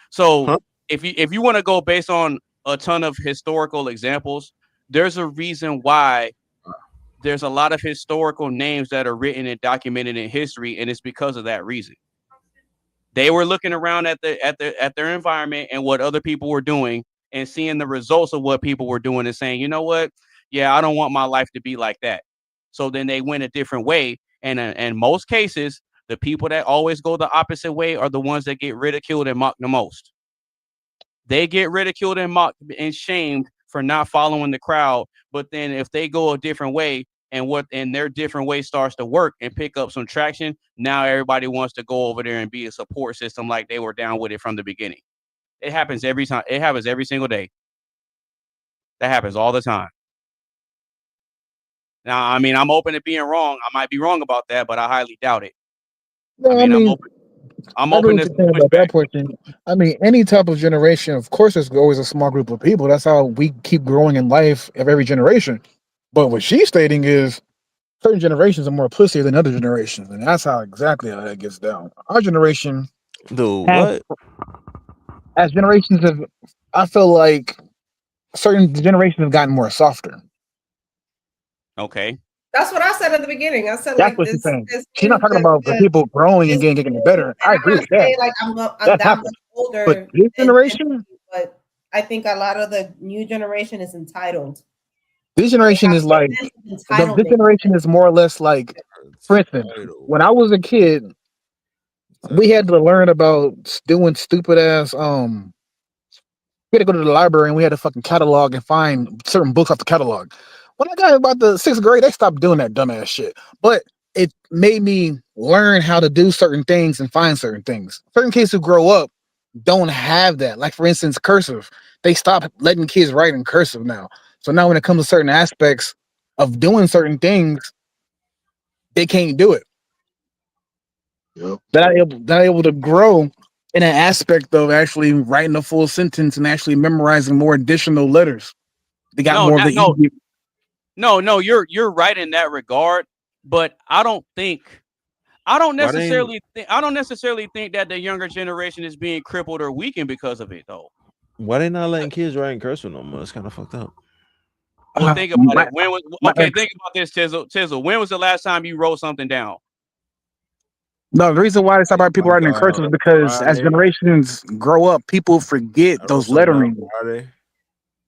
So if you want to go based on a ton of historical examples, there's a reason why there's a lot of historical names that are written and documented in history, and it's because of that reason. They were looking around at their environment and what other people were doing and seeing the results of what people were doing and saying, you know what? Yeah, I don't want my life to be like that. So then they went a different way. And in most cases, the people that always go the opposite way are the ones that get ridiculed and mocked the most. They get ridiculed and mocked and shamed for not following the crowd. But then if they go a different way and their different way starts to work and pick up some traction, now everybody wants to go over there and be a support system like they were down with it from the beginning. It happens every time. It happens every single day. That happens all the time. Now, I mean, I'm open to being wrong. I might be wrong about that, but I highly doubt it. No, I'm open to about that portion. I mean, any type of generation, of course, there's always a small group of people. That's how we keep growing in life of every generation. But what she's stating is certain generations are more pussy than other generations, and that's exactly how that gets down. Our generation, as generations have, I feel like certain generations have gotten more softer. Okay. That's what I said at the beginning. I said that's what she's saying. She's not talking about the people growing and getting better. I agree with that. Like I'm that much older. But this generation, but I think a lot of the new generation is entitled. This generation is like this generation is more or less like, for instance, when I was a kid, we had to learn about doing stupid ass. We had to go to the library and we had to fucking catalog and find certain books off the catalog. When I got about the 6th grade, they stopped doing that dumbass shit. But it made me learn how to do certain things and find certain things. Certain kids who grow up don't have that. Like, for instance, cursive. They stopped letting kids write in cursive now. So now when it comes to certain aspects of doing certain things, they can't do it. Yep. They're not able to grow in an aspect of actually writing a full sentence and actually memorizing more additional letters. They got more of the easy. No, you're right in that regard, but I don't necessarily think that the younger generation is being crippled or weakened because of it, though. Why they not letting kids write in cursive no more? It's kind of fucked up. Well, think about it. Think about this, Tizzle. When was the last time you wrote something down? No, the reason why they stop about people writing in cursive is because as generations grow up, people forget those lettering.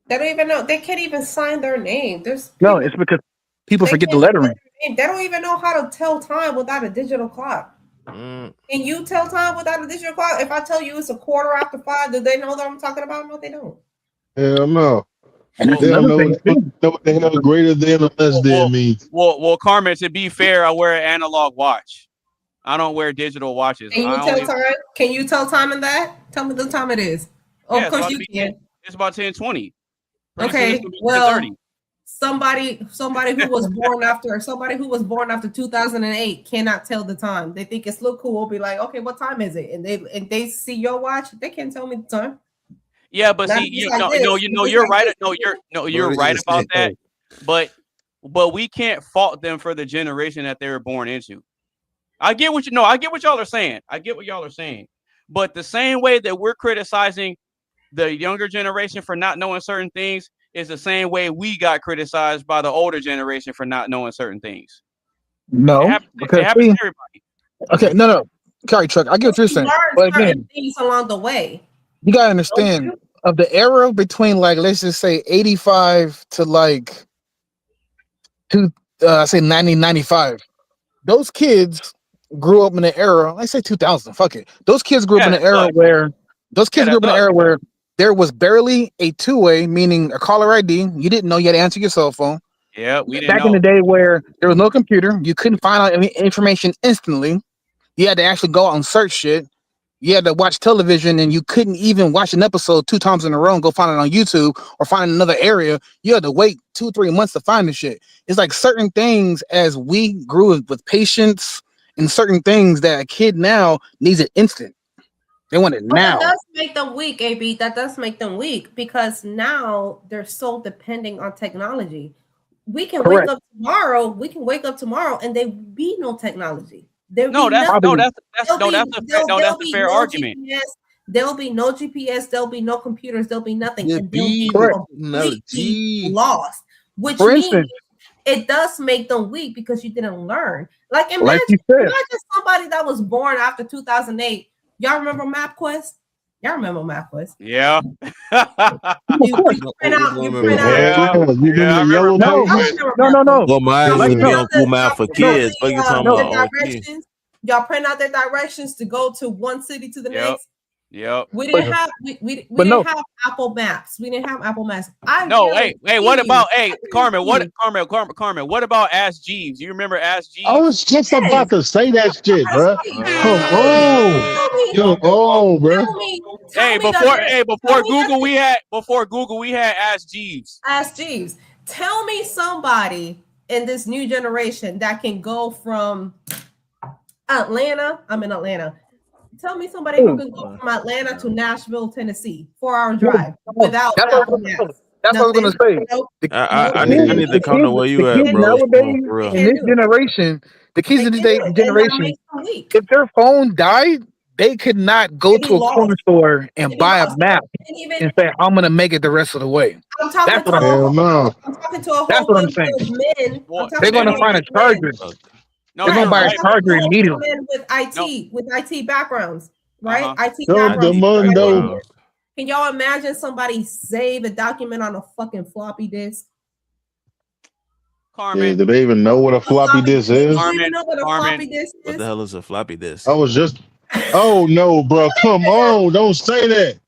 They don't even know. They can't even sign their name. It's because people forget the lettering. They don't even know how to tell time without a digital clock. Can you tell time without a digital clock? If I tell you it's 5:15, do they know that I'm talking about? No, they don't. Hell no. They know greater than or less than me. Well, Carmen, to be fair, I wear an analog watch. I don't wear digital watches. Can you tell time? Can you tell time in that? Tell me the time it is. Oh, yeah, of course you can. It's about 10:20. Okay, well, somebody who was born after 2008 cannot tell the time. They think it's look cool. Be like, okay, what time is it? And they see your watch, they can't tell me the time. Yeah, but see, you're right. You're right about that. But we can't fault them for the generation that they were born into. I get what y'all are saying. But the same way that we're criticizing the younger generation for not knowing certain things is the same way we got criticized by the older generation for not knowing certain things. No, it happens to everybody. Okay, no, Carry Truck, I get what you're saying. But again, things along the way. You gotta understand of the era between, like, let's just say 85 to like say 1995. Those kids grew up in an era. Let's say 2000. Fuck it. Those kids grew up in an era where there was barely a two-way, meaning a caller ID. You didn't know you had to answer your cell phone. Yeah, we didn't Back in the day where there was no computer, you couldn't find out any information instantly. You had to actually go out and search shit. You had to watch television, and you couldn't even watch an episode 2 times in a row and go find it on YouTube or find another area. You had to wait 2-3 months to find the shit. It's like certain things, as we grew with patience in certain things that a kid now needs it instant. They want it But now. that does make them weak, AB. That does make them weak because now they're so dependent on technology. We can Correct. wake up tomorrow. We can wake up tomorrow, and there be no technology. There No, be that's nothing. no, that's There'll that's be- a fair, there'll- no, there'll that's a be fair no argument. GPS, there'll be no GPS. There'll be no computers. There'll be nothing, There and they'll be be no completely technology. lost. Which For means instance, it does make them weak because you didn't learn. Like like imagine, you said, imagine somebody that was born after 2008. Y'all remember MapQuest? Y'all remember MapQuest? Yeah. You print out. You print out. Yeah, you Yeah, remember I yellow no, pages? no. Well, my ass Like used to no, be on Cool Math for kids, but you The talking no. about OT. directions. Y'all print out their directions to go to one city to the Yep. next. Yep. We But didn't have we but didn't no, have Apple Maps. We didn't have Apple Maps. I No, hey, what guarantee about you. hey Carmen? What Carmen? What about Ask Jeeves? You remember Ask I Jeeves? was just about to say that shit, bro. Come on, Tell come on, bro. me Hey, that before Google, we had Ask Jeeves. Ask Jeeves. Tell me somebody in this new generation that can go from Atlanta. I'm in Atlanta. Tell me somebody who can go from Atlanta to Nashville, Tennessee, 4-hour drive without that's what Apple Maps. that's what I was gonna say. Nope. I need to come to where you the at, kids bro. nowadays For real. in this generation, the kids in this And that generation, makes them weak. if their phone died, they could not go They be to a lost. corner store and They be buy a lost. map And even and say, "I'm gonna make it the rest of the way." I'm talking That's to what a I'm. Hell no. I'm talking to a That's whole what I'm bunch saying. of men. Boy, I'm talking They're to a gonna whole find a bunch of men. charger. No, They're you're gonna buy right. a charger and need it. Men with IT, with IT backgrounds, right? Uh-huh. IT Come backgrounds. the mundo. Can y'all imagine somebody save a document on a fucking floppy disk? Yeah, Carmen. do they even know what a floppy disk Do is? you even know what a floppy disk What is? the hell is a floppy disk? I was just. Oh no, bro! Come on! Don't say that.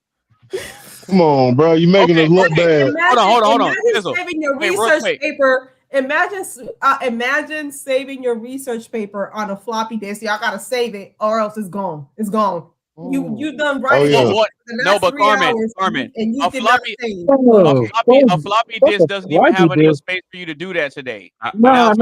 Come on, bro! You making us look bad. Hold on. Imagine Sizzle. saving your Wait, real research quick. paper. Imagine saving your research paper on a floppy disk. Y'all gotta save it, or else it's gone. It's gone. You done writing yeah. it What? for the No, last but 3 Carmen, hours, Carmen, and you a did not floppy, save. a floppy disk doesn't even have enough space for you to do that today. No.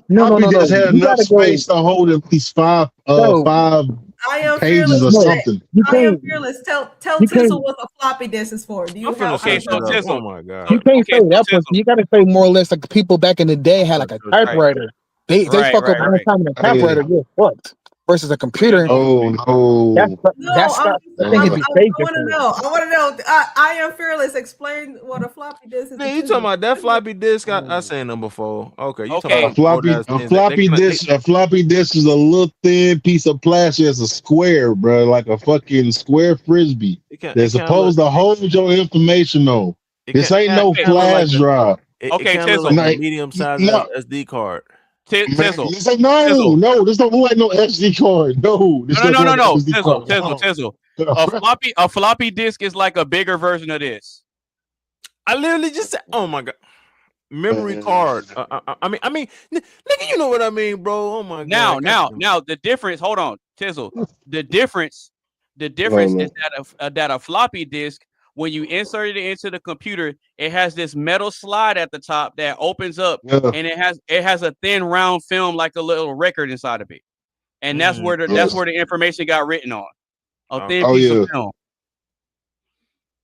Floppy disk had enough space to hold at least five I am pages fearless. or something. I am fearless. Tell you Tizzle can't- what a floppy disk is for. Do you I'm finna have? Okay, search so it up. Tizzle. Oh my god. You can't Okay, say that person. You got to say more or less like the people back in the day had like a typewriter. They Right, fuck up right, one time in a typewriter. You're fucked. Versus a computer. Oh no! That's I the thing. It'd be safe. want to know. I want to know. I am fearless. Explain what a floppy disk is. Man, you talking about that floppy disk? I seen them before. Okay, you Okay. talking A floppy disk. A floppy disk is a little thin piece of plastic. It's a square, bro, like a fucking square frisbee. That's supposed to hold your information on. This ain't no flash drive. Okay, it look Tizzle. like a medium sized No. SD card. Tizzle. This ain't no. This don't look like no SD card. No. This No. doesn't look like SD card. Tizzle. A floppy disk is like a bigger version of this. I literally just said, "Oh my god." Memory card. I mean, nigga, you know what I mean, bro. Oh my god. Now, the difference. Hold on, Tizzle. The difference is that a floppy disk, when you insert it into the computer, it has this metal slide at the top that opens up, and it has a thin round film like a little record inside of it, and that's where the information got written on a thin piece of film.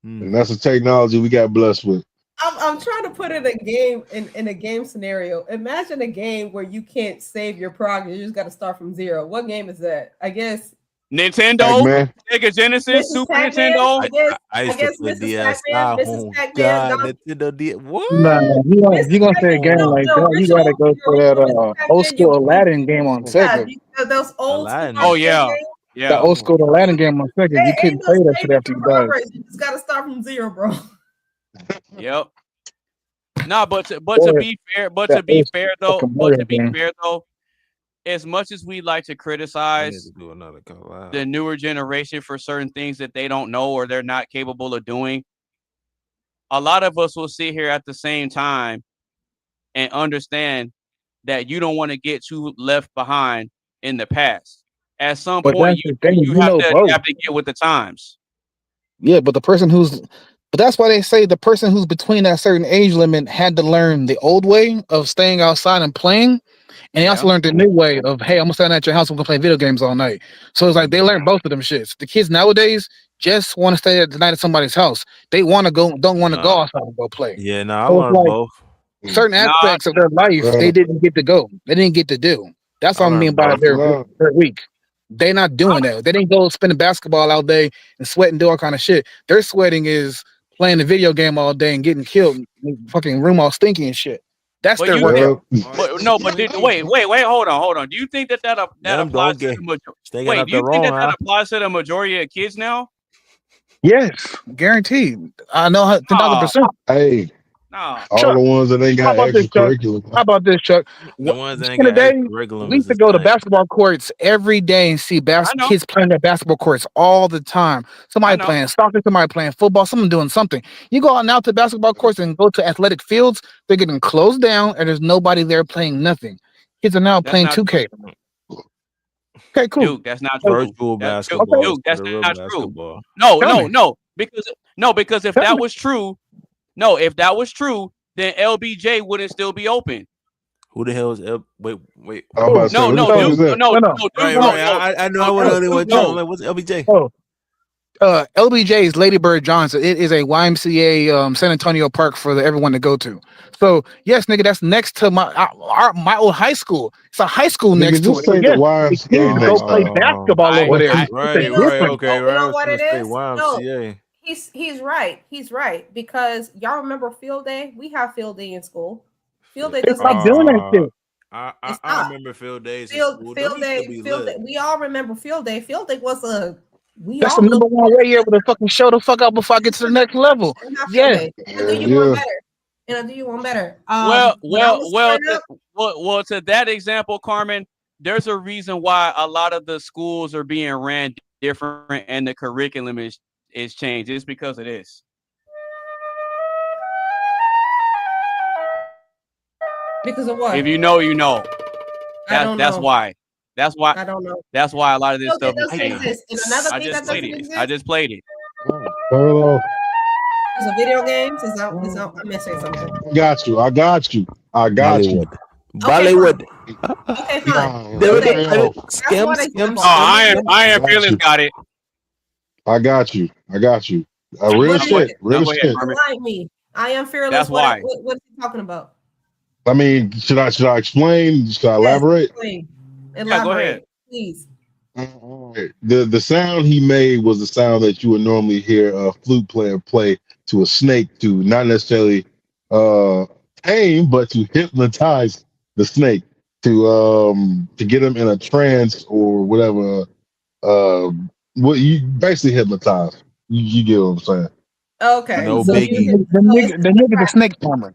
And that's the technology we got blessed with. I'm trying to put in a game in a game scenario. Imagine a game where you can't save your progress. You just got to start from zero. What game is that? I guess Nintendo, Pac-Man. Sega Genesis, Super Pac-Man? Nintendo. I used to play Mrs. DS. Pac-Man, Oh Mrs. Pac-Man, god, Nintendo DS. What? Nah, you gonna say a game like that? You gotta go for that old school Aladdin game on Sega. Those old Aladdin. school Oh yeah, games. yeah. That old school Aladdin game on Sega. You couldn't play that shit after you died. You just got to start from zero, bro. Yep. No, but to be fair, though, as much as we like to criticize the newer generation for certain things that they don't know or they're not capable of doing, a lot of us will sit here at the same time and understand that you don't want to get too left behind in the past. At some But point, that's the thing, you you have know to both. adapt to get with the times. Yeah, but that's why they say the person who's between that certain age limit had to learn the old way of staying outside and playing, And they also learned the new way of, hey, I'm gonna stand at your house, we're gonna play video games all night. So it's like they learned both of them shits. The kids nowadays just want to stay the night at somebody's house. They want to go, don't want to go outside and go play. Yeah, no, I So it's learned like both. certain aspects of their life they didn't get to go. They didn't get to do. That's what I mean by their week. They not doing that. They didn't go spending basketball all day and sweat and do all kind of shit. Their sweating is playing the video game all day and getting killed, fucking room all stinky and shit. That's their work. wait, hold on. Do you think that applies to the majority? Wait, do you think that applies to the majority of kids now? Yes, guaranteed. I know 10,000%. Hey, all the ones that ain't got extracurricular. How about this, Chuck? The ones that Back in ain't the got day, curriculum we used to go to basketball courts every day and see kids playing their basketball courts all the time. Somebody playing soccer, somebody playing football, someone doing something. You go out now to basketball courts and go to athletic fields, they're getting closed down and there's nobody there playing nothing. Kids are now playing 2K. Okay, cool. Dude, that's not true. Virtual basketball. Dude, that's real not basketball. true. No, because if that was true, then LBJ wouldn't still be open. Who the hell is wait? No. Right. I know I was the only one. Like, what's LBJ? LBJ is Lady Bird Johnson. It is a YMCA San Antonio park for everyone to go to. So yes, nigga, that's next to my old high school. It's a high school next to it. Say the YMCA go play basketball over there. Right. You know what it is? No, he's right. He's right because y'all remember field day? We have field day in school. Field day doesn't stop doing that shit. I remember field days. Field day. We all remember field day. Field day was that's the number one way you're able to fucking show the fuck out before I get to the next level. Yeah. Do you want better? Do you want better? To that example, Carmen, there's a reason why a lot of the schools are being ran different and the curriculum is changed. It's because of this. Because of what? If you know, you know. That's why. That's why I don't know. That's why a lot of this stuff doesn't exist. And another thing that doesn't exist. I just played it. Hello. Is it video games? I'm missing something. I got you. Bollywood. Okay, fine. I am feelings got it. I got you. Real shit. Like me. I am fearless. That's why. What are you talking about? I mean, should I explain? Should I elaborate? Elaborate, go ahead. Please. The sound he made was the sound that you would normally hear a flute player play to a snake to not necessarily tame, but to hypnotize the snake to get him in a trance or whatever. What you basically hypnotize. You get what I'm saying? Okay. No so biggie. The nigga the snake plumber.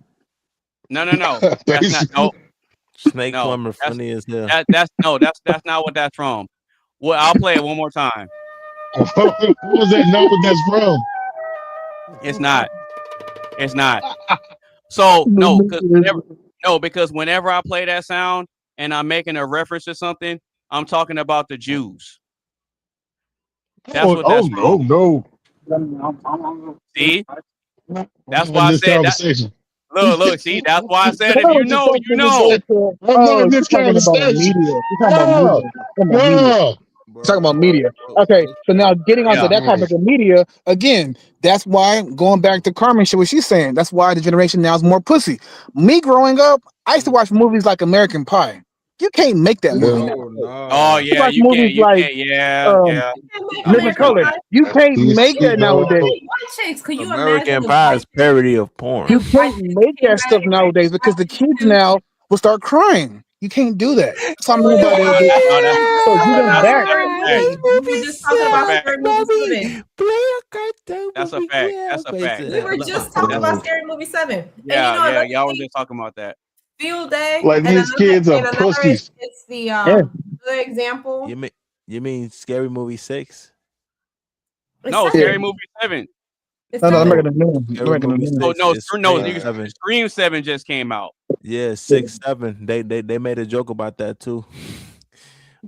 No. That's not Snake plumber funny as hell. That's not what that's from. Well, I'll play it one more time. What was that? Know what that's from? It's not. So because whenever I play that sound and I'm making a reference to something, I'm talking about the Jews. That's what that's from. No. See? That's why I said that. Look, see, that's why I said if you know, you know. This conversation. Talking about media. Okay, so now getting onto that topic of media, again, that's why going back to Carmen shit, what she's saying, that's why the generation now is more pussy. Me growing up, I used to watch movies like American Pie. You can't make that movie now. Oh yeah, you can't. Living Color. You can't make that nowadays. American Pie is parody of porn. You can't make that stuff nowadays because the kids now will start crying. You can't do that. So I'm about That's a fact. We were just talking about Scary Movie 7. Yeah, y'all were just talking about that. Field Day. Like these kids are pussies. It's the other example. You mean Scary Movie 6? No, Scary Movie 7. Scream 7 just came out. Yeah, 6, 7. They made a joke about that too.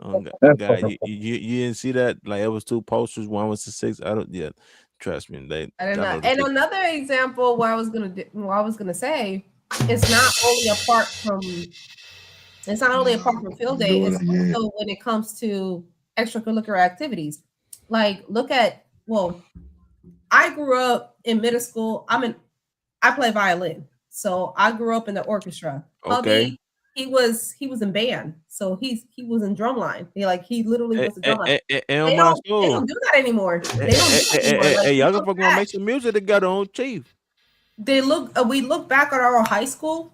Oh God, you didn't see that? Like it was 2 posters. One was the 6. Trust me. And another example, what I was gonna say, it's not only apart from It's not only apart from field day, it's also when it comes to extracurricular activities. Like, look at, I grew up in middle school. I play violin, so I grew up in the orchestra. Okay. He was in band, so he was in drumline. He literally was a drumline. They don't do that anymore. They don't do that anymore. Hey, y'all gonna make some music together on Chief. We look back at our high school.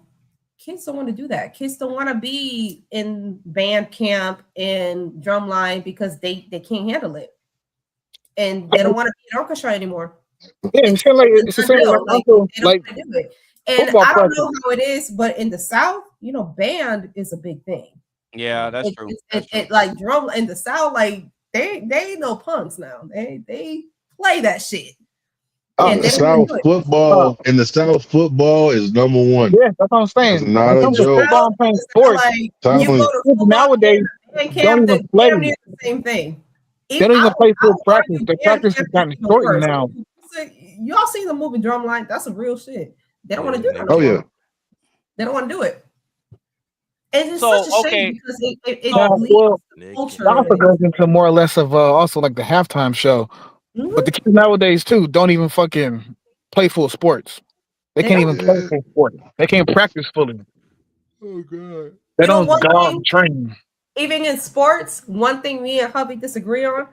Kids don't want to do that. Kids don't want to be in band camp and drumline because they can't handle it, and they don't want to be in orchestra anymore. Yeah, it's the same like do it. And I don't know how it is, but in the South, band is a big thing. Yeah, that's true. It like drum in the South, like they ain't no punks now. They play that shit. In the South, football is number one. Yeah, that's what I'm saying. It's not a joke. Playing sports. Nowadays, don't even play. The same thing. They don't even play full practice. The practice is kind of shortened now. Y'all seen the movie Drumline? That's some real shit. They don't want to do that. Yeah. They don't want to do it. And it's such a shame because it leads culture. It also goes into more or less of also like the halftime show. Mm-hmm. But the kids nowadays too don't even fucking play full sports. They can't even play full sport. They can't practice fully. Oh god. They don't go out and train. Even in sports, one thing me and hubby disagree on.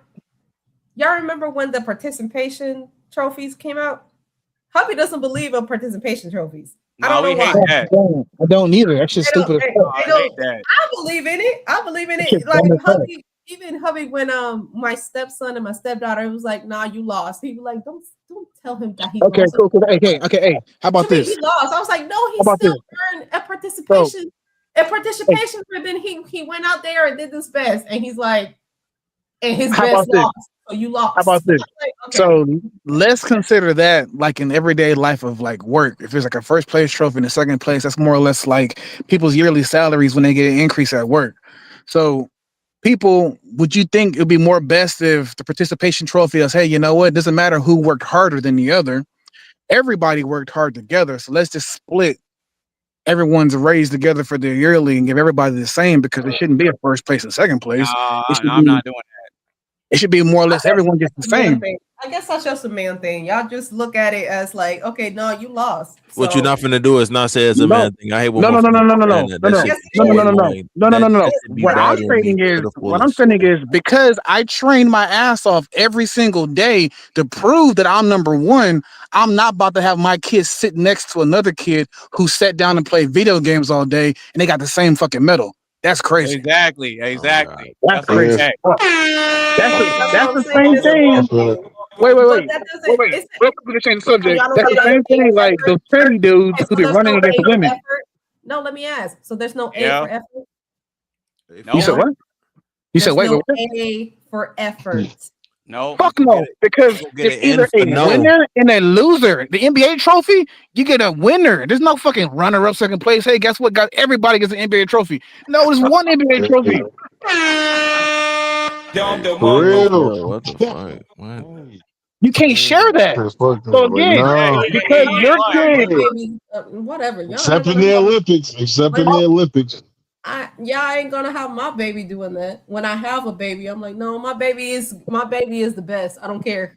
Y'all remember when the participation trophies came out? Hubby doesn't believe in participation trophies. I don't know why. I don't either. That's just stupid. I believe in it. Like hubby, when my stepson and my stepdaughter was like, "Nah, you lost." He was like, "Don't tell him that he lost." Cool. Hey, how about this? He lost. I was like, "No, he still earned a participation." Participation ribbon. He went out there and did his best, and he's like, and his best lost. So you lost. How about this? Like, okay. So let's consider that like in everyday life of like work. If there's like a first place trophy and a second place, that's more or less like people's yearly salaries when they get an increase at work. So would you think it would be more best if the participation trophy is, hey, you know what? It doesn't matter who worked harder than the other. Everybody worked hard together. So let's just split everyone's raised together for their yearly and give everybody the same, because it shouldn't be a first place and second place. I'm not doing that. It should be more or less everyone gets the same. I guess that's just a man thing. Y'all just look at it as like, okay, no, you lost. What you're not finna do is not say it's a man thing. I hate when No. What I'm saying is because I train my ass off every single day to prove that I'm number one, I'm not about to have my kids sit next to another kid who sat down and played video games all day and they got the same fucking medal. That's crazy. Exactly. That's crazy. That's the same thing. Wait. We're gonna change the subject. That's the same thing like those trendy dudes who be running against women. No, let me ask. So there's no A for effort? No. You said what? You said wait. A for effort. No. Fuck no. Because it's either a winner and a loser. The NBA trophy, you get a winner. There's no fucking runner-up second place. Hey, guess what? Everybody gets an NBA trophy. No, there's one NBA trophy. For real. What the fuck? What? You can't share that. So again, because your kid, whatever. Except in the Olympics. I ain't gonna have my baby doing that. When I have a baby, I'm like, no, my baby is the best. I don't care.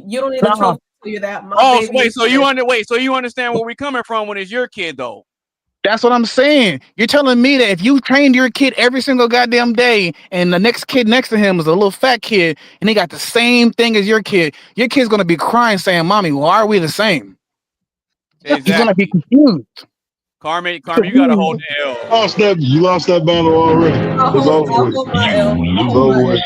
You don't need a trophy to tell you that. So you understand where we're coming from when it's your kid though. That's what I'm saying. You're telling me that if you trained your kid every single goddamn day and the next kid next to him is a little fat kid and he got the same thing as your kid's going to be crying saying, Mommy, why are we the same? Exactly. He's going to be confused. Carmen, you got to hold the L. You lost that battle already. It's over.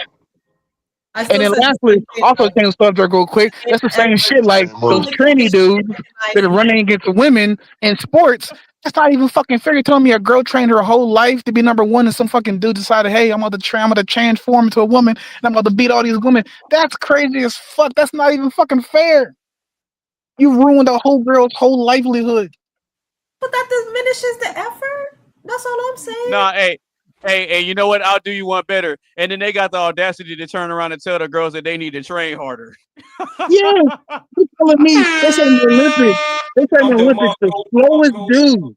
And then lastly, also change the subject real quick. That's the same shit like those trendy dudes that are running against the women in sports. That's not even fucking fair. You're telling me a girl trained her whole life to be number one and some fucking dude decided, hey, I'm going to transform into a woman and I'm going to beat all these women. That's crazy as fuck. That's not even fucking fair. You ruined a whole girl's whole livelihood. But that diminishes the effort. That's all I'm saying. Nah, hey, you know what? I'll do you one better. And then they got the audacity to turn around and tell the girls that they need to train harder. Yeah, you're telling me they say in the Olympics, the slowest dude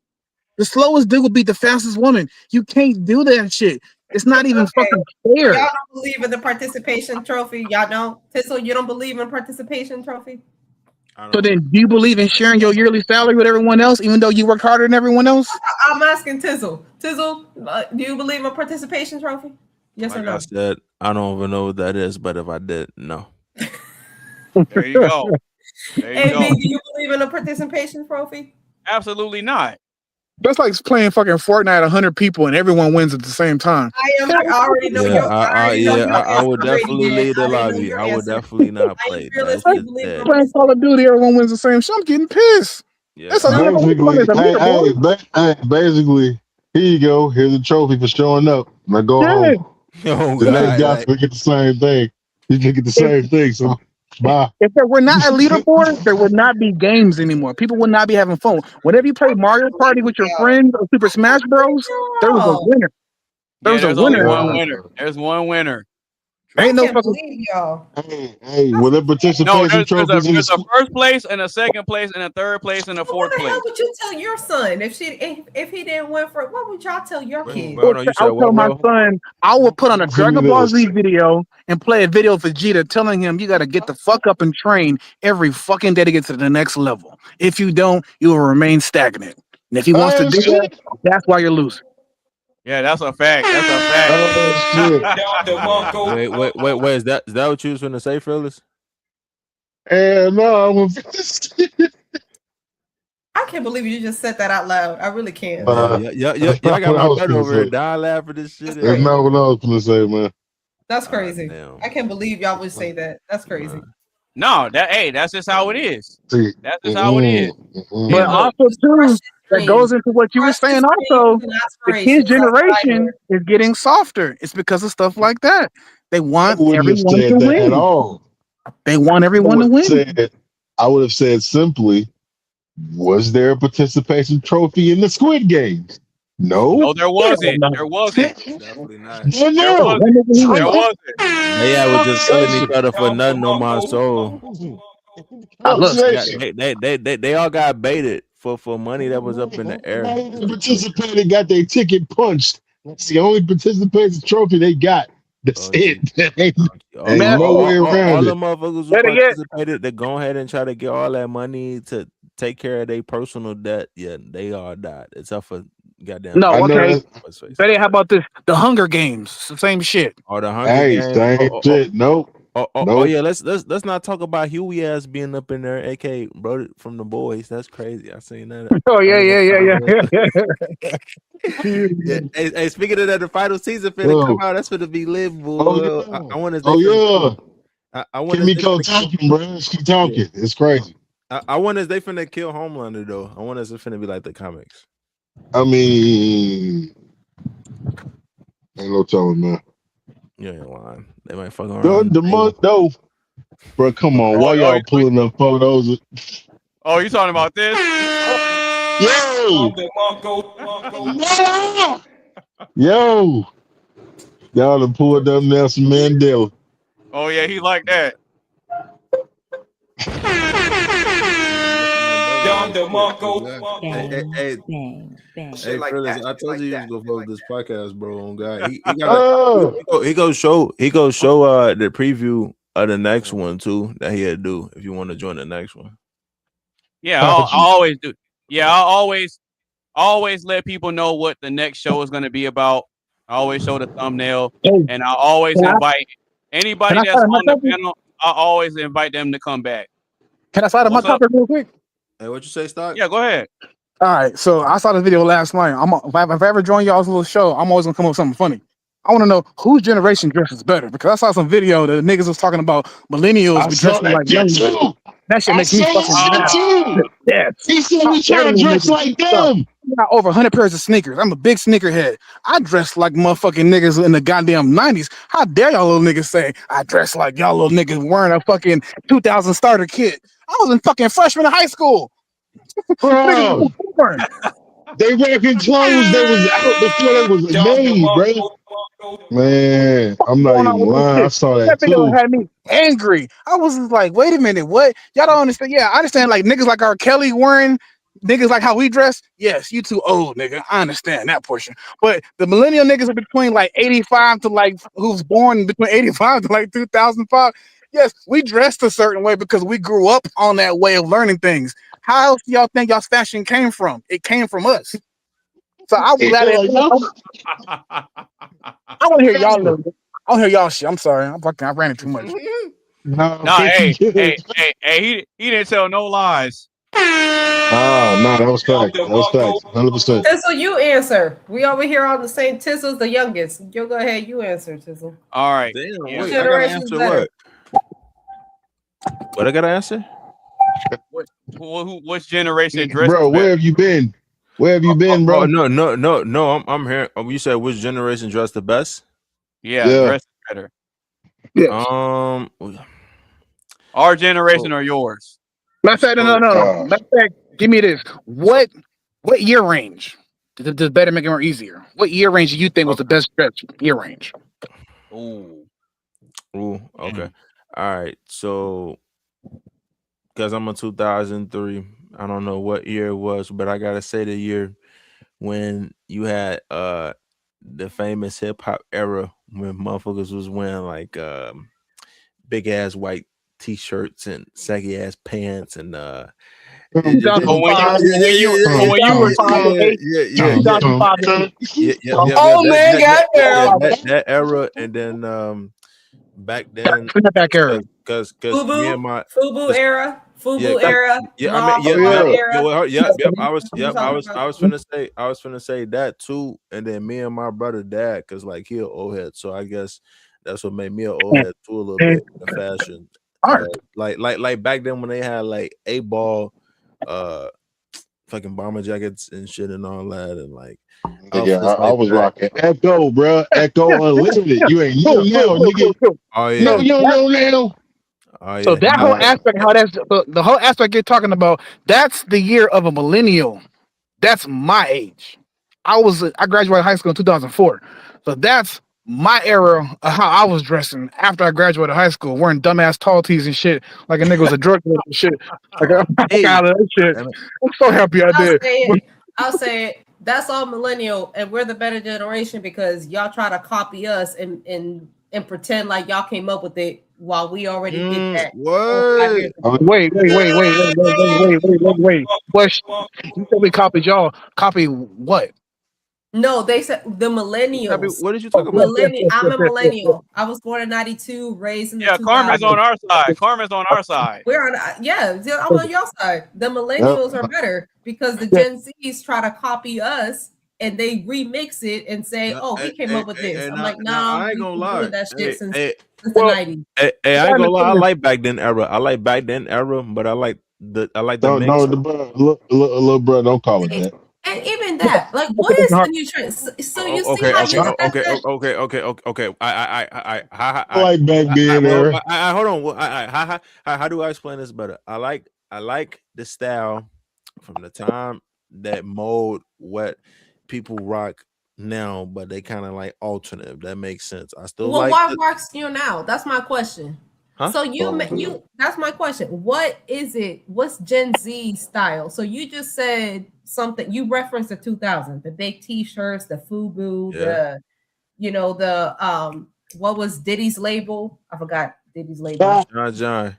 The slowest dude will beat the fastest woman. You can't do that shit. It's not even fucking fair. Y'all don't believe in the participation trophy. Y'all don't. Tizzle, you don't believe in participation trophy? So then, do you believe in sharing your yearly salary with everyone else, even though you work harder than everyone else? I'm asking Tizzle. Tizzle, do you believe in participation trophy? Yes or Like no? I said, I don't even know what that is, but if I did, no. There you go. There you Hey, go. B, do you believe in a participation trophy? Absolutely not. That's like playing fucking Fortnite 100 people and everyone wins at the same time. I already know your. I would definitely lead the lobby. I would definitely not play. That's just dead. Playing Call of Duty, everyone wins the same shit. I'm getting pissed. Yeah. That's a Basically, here you go. Here's a trophy for showing up. Now go home. Oh, the next God, guy like- will get the same thing. He can get the same thing. So bye. If there were not a leaderboard, there would not be games anymore. People would not be having fun. Whenever you play Mario Party with your friends or Super Smash Bros, there was a winner. There's There's a winner. only one winner. There's one winner. Ain't no I can't fucking. believe y'all. Hey, with a No, participation there's trophies in a the first place and a second place and a third place and a What fourth the place. hell would you tell your son if he didn't win for it? What would y'all tell your kid? Bro, no, you said I'll tell what, my bro? son I will put on a Listen Dragon to Ball this. Z video and play a video for Vegeta telling him you got to get the fuck up and train every fucking day to get to the next level. If you don't, you will remain stagnant. And if he wants to do that, that's why you're losing. Yeah, that's a fact. That's a fact. Oh, Wait. Is that what you was gonna say, Phyllis? And no, I can't believe you just said that out loud. I really can't. Y'all got my butt over here. Die laugh for this shit. That's not what I was gonna say, man. That's crazy. I can't believe y'all would say that. That's crazy. No, that's just how it is. See, That's just how it is. But also too, that goes into what you were saying. Also, the kids' generation is getting softer. It's because of stuff like that. They want everyone to that win. at all. They want everyone to win. I would have said simply, was there a participation trophy in the Squid Games? No. No, there wasn't. There wasn't. Definitely not. There wasn't. They was just killing each other for nothing on my soul. They all got baited for money that was up in the air. Participated, got their ticket punched. That's the only participation trophy they got. That's it. Ain't no way around all the it. motherfuckers who participated, they go ahead and try to get all that money to take care of their personal debt. Yeah, they all died. Except for goddamn. No, okay. Betty, how about this? The Hunger Games, it's the same shit. Or the Hunger Hey, Games. same shit. Nope. Oh yeah, let's not talk about Huey ass being up in there, aka bro from the boys. That's crazy. I seen that. Oh yeah. Hey, speaking of that, the final season finna come out. That's gonna be lit, boy. I want to. I want Kimiko talking, bro. Let's keep talking. It's crazy. I want us. They finna kill Homelander though. I want us to finna be like the comics. I mean, ain't no telling, man. You ain't lying. They might fuck around. The month though, bro. Come on, why y'all pulling up photos? Oh, you talking about this? Yo, y'all done pulled up Nelson Mandela. Oh yeah, he like that. Hey, Phyllis, I told you he was gonna follow this podcast, bro. On God, he go show the preview of the next one too that he had to do. If you want to join the next one, Yeah, I always do. Yeah, I always let people know what the next show is going to be about. I always show the thumbnail, and I always invite anybody that's on the panel. I always invite them to come back. Can I slide on my topic real quick? Hey, what you say, Stock? Yeah, go ahead. All right, so I saw the video last night. If I ever join y'all's little show, I'm always gonna come up with something funny. I want to know whose generation dresses better because I saw some video that niggas was talking about millennials be dressing like young. That shit makes me fucking mad. Yeah, he said we trying to dress like them. I got over 100 pairs of sneakers. I'm a big sneakerhead. I dress like motherfucking niggas in the goddamn 90s. How dare y'all little niggas say I dress like y'all little niggas wearing a fucking 2000 starter kit? I was in fucking freshman in high school. Bro, they rocking clothes that was out before they was made, bro. Man, I'm not even lying. I saw that video too. had me angry. I was like, wait a minute, what? Y'all don't understand. Yeah, I understand like niggas like R. Kelly wearing niggas like how we dress, yes, you too old, nigga. I understand that portion. But the millennial niggas are between like 85 to like who's born between 85 to like 2005. Yes, we dressed a certain way because we grew up on that way of learning things. How else do y'all think y'all's fashion came from? It came from us. So I was glad. I want to hear y'all. I want to hear y'all shit. I'm sorry. I ran it too much. No, hey, he didn't tell no lies. No, that was facts. That was facts. 100%. Tizzle, you answer. We over here on the same. Tizzle's the youngest. You go ahead. You answer, Tizzle. All right. Damn, Yeah. wait, I gotta answer what? What I gotta answer? What's generation dress? Bro, where have you been? Where have you been, bro? No. I'm here. You said which generation dressed the best? Yeah. Dress better. Yeah. Our generation or yours? Matter of fact, no. Matter of fact, give me this. What year range? Does better make it more easier? What year range do you think was the best stretch year range? Ooh. Okay. All right. So, because I'm a 2003, I don't know what year it was, but I gotta say the year when you had the famous hip hop era when motherfuckers was wearing like big ass white t-shirts and saggy ass pants and when you were that era, and then back then back era because me and my FUBU era. I was finna say that too, and then me and my brother dad, because like he an old head, so I guess that's what made me an old head too a little bit in the fashion. Like back then when they had like A-ball, fucking bomber jackets and shit and all that, and like I was rocking Echo, bro. Echo Unlimited. You ain't young now, nigga. Oh yeah, you don't know now. Oh, yeah. So that whole aspect, how that's the whole aspect you're talking about, that's the year of a millennial. That's my age. I graduated high school in 2004. So that's my era of how I was dressing after I graduated high school, wearing dumbass tall tees and shit, like a nigga was a drug dealer and shit. Like I out of that shit. I'm so happy I did. I'll say it. That's all millennial, and we're the better generation because y'all try to copy us and pretend like y'all came up with it while we already did that. Wait. You said we copied y'all. Copy what? No, they said the millennials. What did you talk about? I'm a millennial. I was born in 92, raised in the 2000s. Carmen's on our side. Carmen's on our side. We're on, I'm on your side. The millennials are better because the Gen Zs try to copy us and they remix it and say, "Oh, we came up with this." I'm like, "Nah, I ain't gonna lie. That shit since the 90s." I ain't gonna lie. I like back then era. But I like the mix. No, little bro, don't call it that. And even that, like, what is the new trend? So you see how Okay. I like back then era. Hold on. How do I explain this better? I like the style from the time that mold what people rock now, but they kind of like alternative. That makes sense. I still like. Why rocks you now? That's my question. Huh? So you that's my question. What is it? What's Gen Z style? So you just said something. You referenced the 2000s, the big T-shirts, the FUBU, what was Diddy's label? I forgot Diddy's label. Sean John.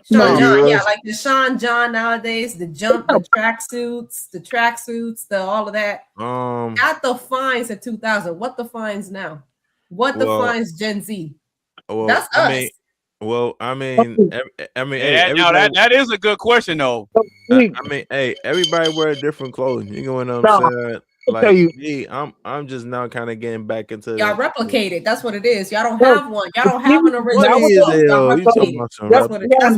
Yeah, like the Sean John nowadays, the tracksuits, the all of that. That defines the 2000. What defines now? What defines Gen Z? That's us. That is a good question though. Everybody wear different clothing. You know what I'm saying? Like I'm just now kind of getting back into y'all replicated. That's what it is. Y'all don't have one. Y'all don't have an original. That's what it is.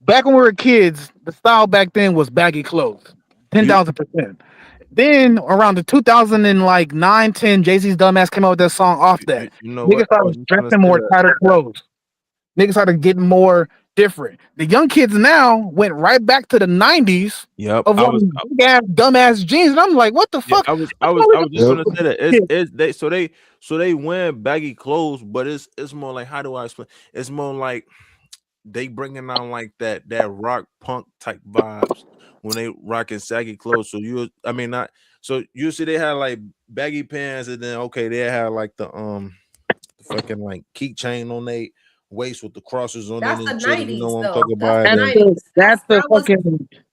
Back when we were kids, the style back then was baggy clothes, 10,000%. Then around the 2009, 10, Jay-Z's dumbass came out with that song Off That. Niggas started dressing more tighter clothes. Niggas started getting more different. The young kids now went right back to the 90s. Yep. Of big ass dumbass jeans, and I'm like, what the fuck? I was just gonna say that. So they wear baggy clothes, but it's more like, how do I explain? It's more like they bringing on like that rock punk type vibes when they rocking saggy clothes. So not. So usually they had like baggy pants, and then they had like the fucking like keychain on their waist with the crosses on That's it the and shit. You know 90s what I'm though. talking That's about? the And 90s.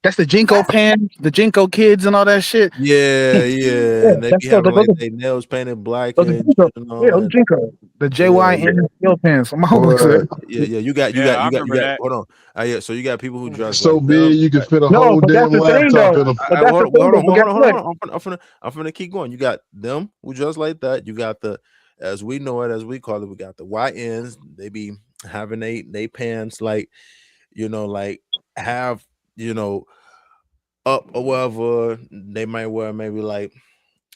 That's the Jinko pants, the Jinko kids, and all that shit. yeah, and they that's be having those like their nails painted black are and Jinko. shit and all Yeah, those that. Jinko. The JYN steel pants. My homeboy said. Yeah. You got. I remember that. Hold on. Yeah. So you got people who dress So like big them. you can fit a No, whole but that's damn the thing, laptop though. in them. But that's the thing, Hold though. But guess what? on. I'm finna keep going. You got them who dress like that. You got the, as we know it, as we call it, we got the YNs. They be having they pants like, like have, up or whatever. They might wear maybe like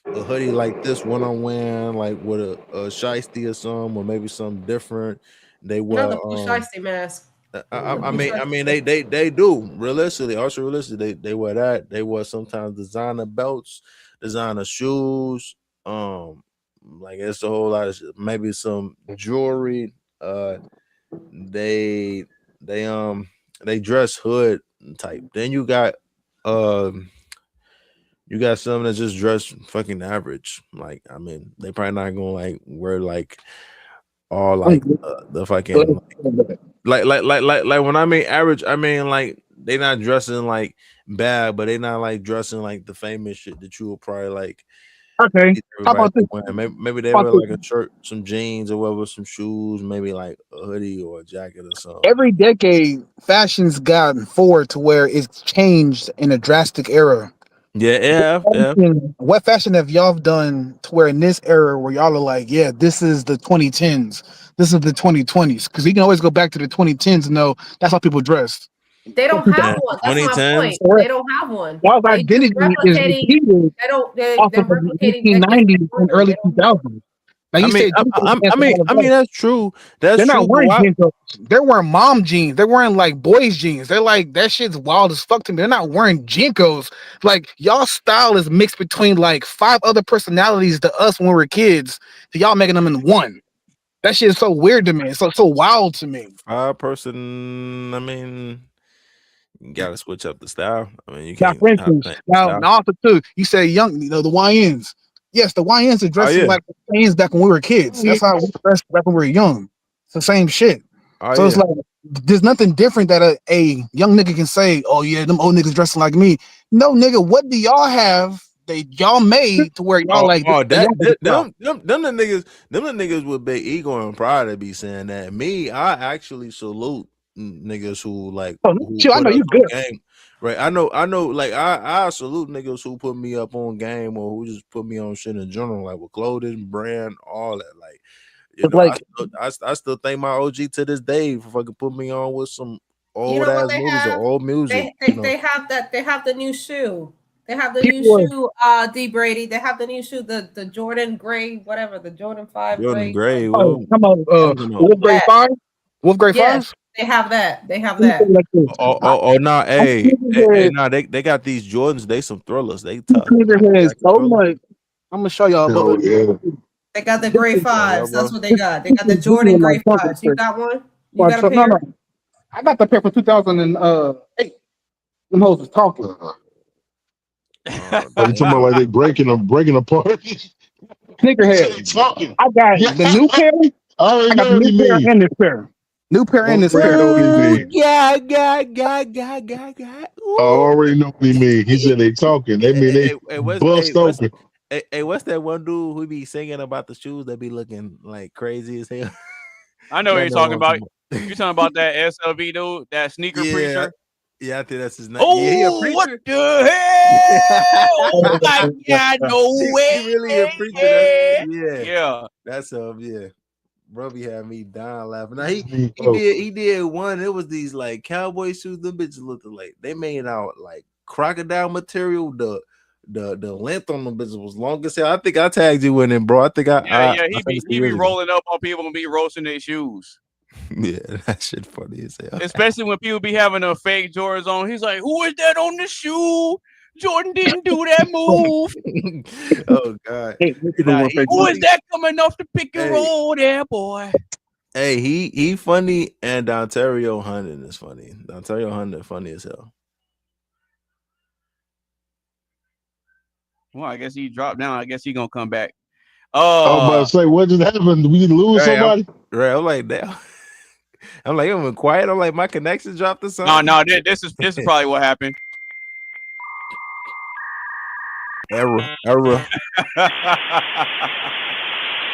a hoodie like this one I'm wearing, like with a shiesty or something, or maybe something different. They wear Another blue shiesty mask. I mean, they do realistically. Also, realistically, they wear that. They wear sometimes designer belts, designer shoes. Like it's a whole lot of shit. Maybe some jewelry. They dress hood type. Then you got some that just dress fucking average. Like I mean, they probably not gonna like wear like all like the fucking like when I mean average, I mean like they not dressing like bad, but they not like dressing like the famous shit that you will probably like. Okay, how about this? Maybe they wear like a shirt, some jeans, or whatever, some shoes, maybe like a hoodie or a jacket or something. Every decade, fashion's gotten forward to where it's changed in a drastic era. Yeah. What fashion have y'all done to where in this era where y'all are like, yeah, this is the 2010s, this is the 2020s? Because you can always go back to the 2010s and know that's how people dressed. They don't have one. That's my point. They don't have one. Y'all's identity is repeated off of the 1990s and early 2000s. Now you say I mean that's true. That's they're true. not wearing jeans. They're wearing mom jeans. They're wearing like boys jeans. They're like that shit's wild as fuck to me. They're not wearing Jinkos. Like y'all style is mixed between like 5 other personalities to us when we were kids. To y'all making them in one. That shit is so weird to me. It's so wild to me. 5 person. I mean, you gotta switch up the style. I mean, you Now, can't. for instance, now also too, you say young, the YNs. Yes, the YNs are dressing like the YNs back when we were kids. That's how we dressed back when we were young. It's the same shit. It's like there's nothing different that a young nigga can say, oh yeah, them old niggas dressing like me. No, nigga, what do y'all have that y'all made to where y'all them the niggas with big ego and pride to be saying that. Me, I actually salute niggas who like I know you good. Game. Right, I know. Like I salute niggas who put me up on game or who just put me on shit in general, like with clothing, brand, all that. Like, I still thank my OG to this day for fucking put me on with some old ass movies or old music. They have that. They have the new shoe. They have the new shoe. D Brady. They have the new shoe. The Jordan Gray, whatever. The Jordan 5 Jordan Gray. Come on, Wolf Gray 5. Wolf Gray 5. They have that. They have that. No, hey, nah, they got these Jordans. They some thrillers. They tough. So much. I'm gonna show y'all. They got the Gray 5s. That's what they got. They got the Jordan Gray 5s. You got one? You got a pair? No. I got the pair for 2008. Them hoes was talking. You talking about like they breaking apart? Sneakerhead. I got the new pair. I got the new pair and this pair. New pair in this pair. Yeah. I already know what he mean. He said they talking. They mean they bust open. Hey, what's that one dude who be singing about the shoes that be looking like crazy as hell? I know what you're talking about. You're talking about that SLV dude, that sneaker preacher. Yeah, I think that's his name. Oh, yeah, what the hell? Oh my God, no way. He really a preacher. Yeah. That's yeah. Robbie had me dying laughing. Now he did one. It was these like cowboy shoes. Them bitches looked like they made out like crocodile material. The length on them bitches was long as hell. I think I tagged you in it, bro. I think he be rolling up on people and be roasting their shoes. Yeah, that shit funny as hell. Especially when people be having a fake Jordans on. He's like, who is that on the shoe? Jordan didn't do that move. Oh God. Who is that coming off the pick and roll there, boy? Hey, he funny, and Ontario Hunting is funny. Ontario Hunting funny as hell. Well, I guess he dropped down. I guess he gonna come back. I was about to say, what just happened? Did we lose somebody? I'm like, damn. I'm like, it went quiet. I'm like, my connection dropped or something. No. This is probably what happened. Error.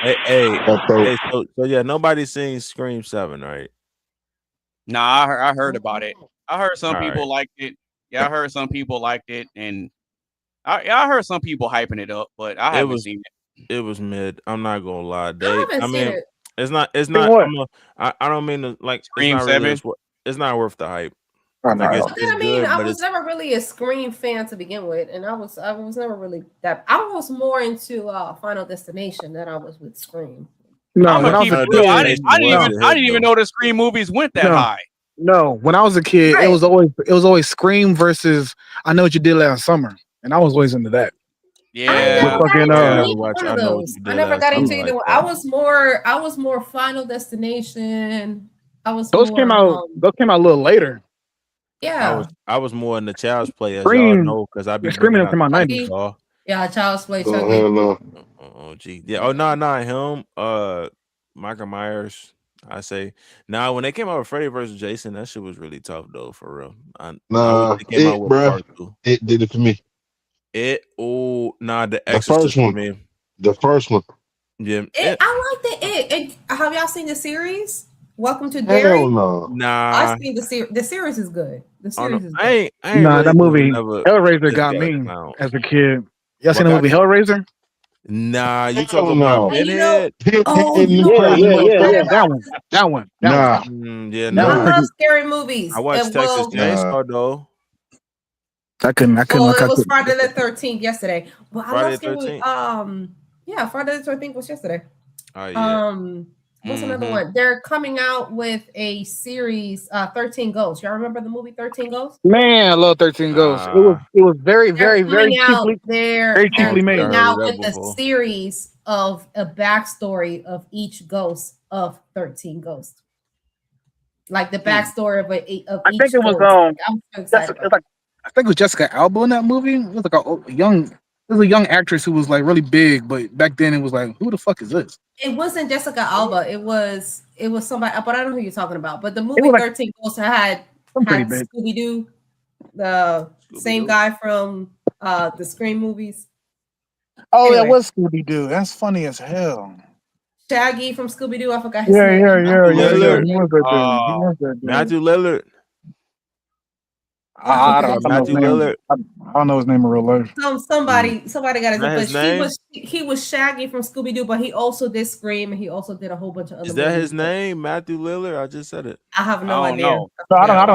hey. So yeah, nobody's seen Scream 7, right? Nah, I heard about it. I heard some All people right. liked it. Yeah, I heard some people liked it, and I heard some people hyping it up, but I haven't seen it. It was mid. I'm not gonna lie. haven't seen it. It's not. what? I don't mean to like. Scream it's not 7? Really, it's not worth the hype. Oh, no. Like, I mean, I was never really a Scream fan to begin with, and I was never really that. I was more into Final Destination than I was with Scream. No, I'm when I gonna was keep a it real. kid, I didn't even know the Scream movies went that high. No, when I was a kid, it was always Scream versus I Know What You Did Last Summer, and I was always into that. Yeah, I never got into either one. I was more Final Destination. Those came out a little later. Yeah. I was more in the Child's Play, as Scream- y'all know, because I've been Screaming bringing into my out 90s. Jigsaw. Yeah, Child's Play. Chucky. Oh gee, yeah. Oh no, him. Michael Myers. I say now when they came out with Freddy versus Jason, that shit was really tough though, for real. I Nah, wish they came out with part 2. It did it for me. The The Exorcist first for one. me. The first one. Yeah. I like it. Have y'all seen the series? Welcome to Hell Derry. no. Nah. I've seen the series. The series is good. The series is good. I ain't Nah, really that movie never Hellraiser this got guy me clown. as a kid. Y'all seen What the got movie you? Hellraiser? Nah, you Hell talking no. about And you know, Pinhead? Yeah. That one. Nah. Yeah, I no. love scary movies. I watched And, Texas well, Chainsaw though. I couldn't. it was Friday the 13th yesterday. But I Friday love the scary movies. 13th? Yeah, Friday the 13th was yesterday. Oh yeah. What's another one? They're coming out with a series, 13 Ghosts. Y'all remember the movie 13 Ghosts? Man, I love 13 Ghosts. It was very, very, very cheaply, very cheaply made. Coming out with a series of a backstory of each ghost of 13 Ghosts. Like the backstory of each I think it was ghost. I'm so excited. I think it was Jessica Alba in that movie. It was like a young actress who was like really big, but back then it was like, who the fuck is this? It wasn't Jessica Alba. It was somebody, but I don't know who you're talking about. But the movie was like 13 Ghosts had pretty big. Scooby Doo, the same guy from the Scream movies. Oh, Anyway. that was Scooby Doo. That's funny as hell. Shaggy from Scooby Doo. I forgot his Yeah. name. He was that dude. Matthew Lillard. I don't know his Matthew name. Lillard. I don't know his name in real life. Somebody got his Is that his name. name? He was Shaggy from Scooby Doo, but he also did Scream, and he also did a whole bunch of other. Is that movies. his name? Matthew Lillard? I just said it. I have no idea. No, I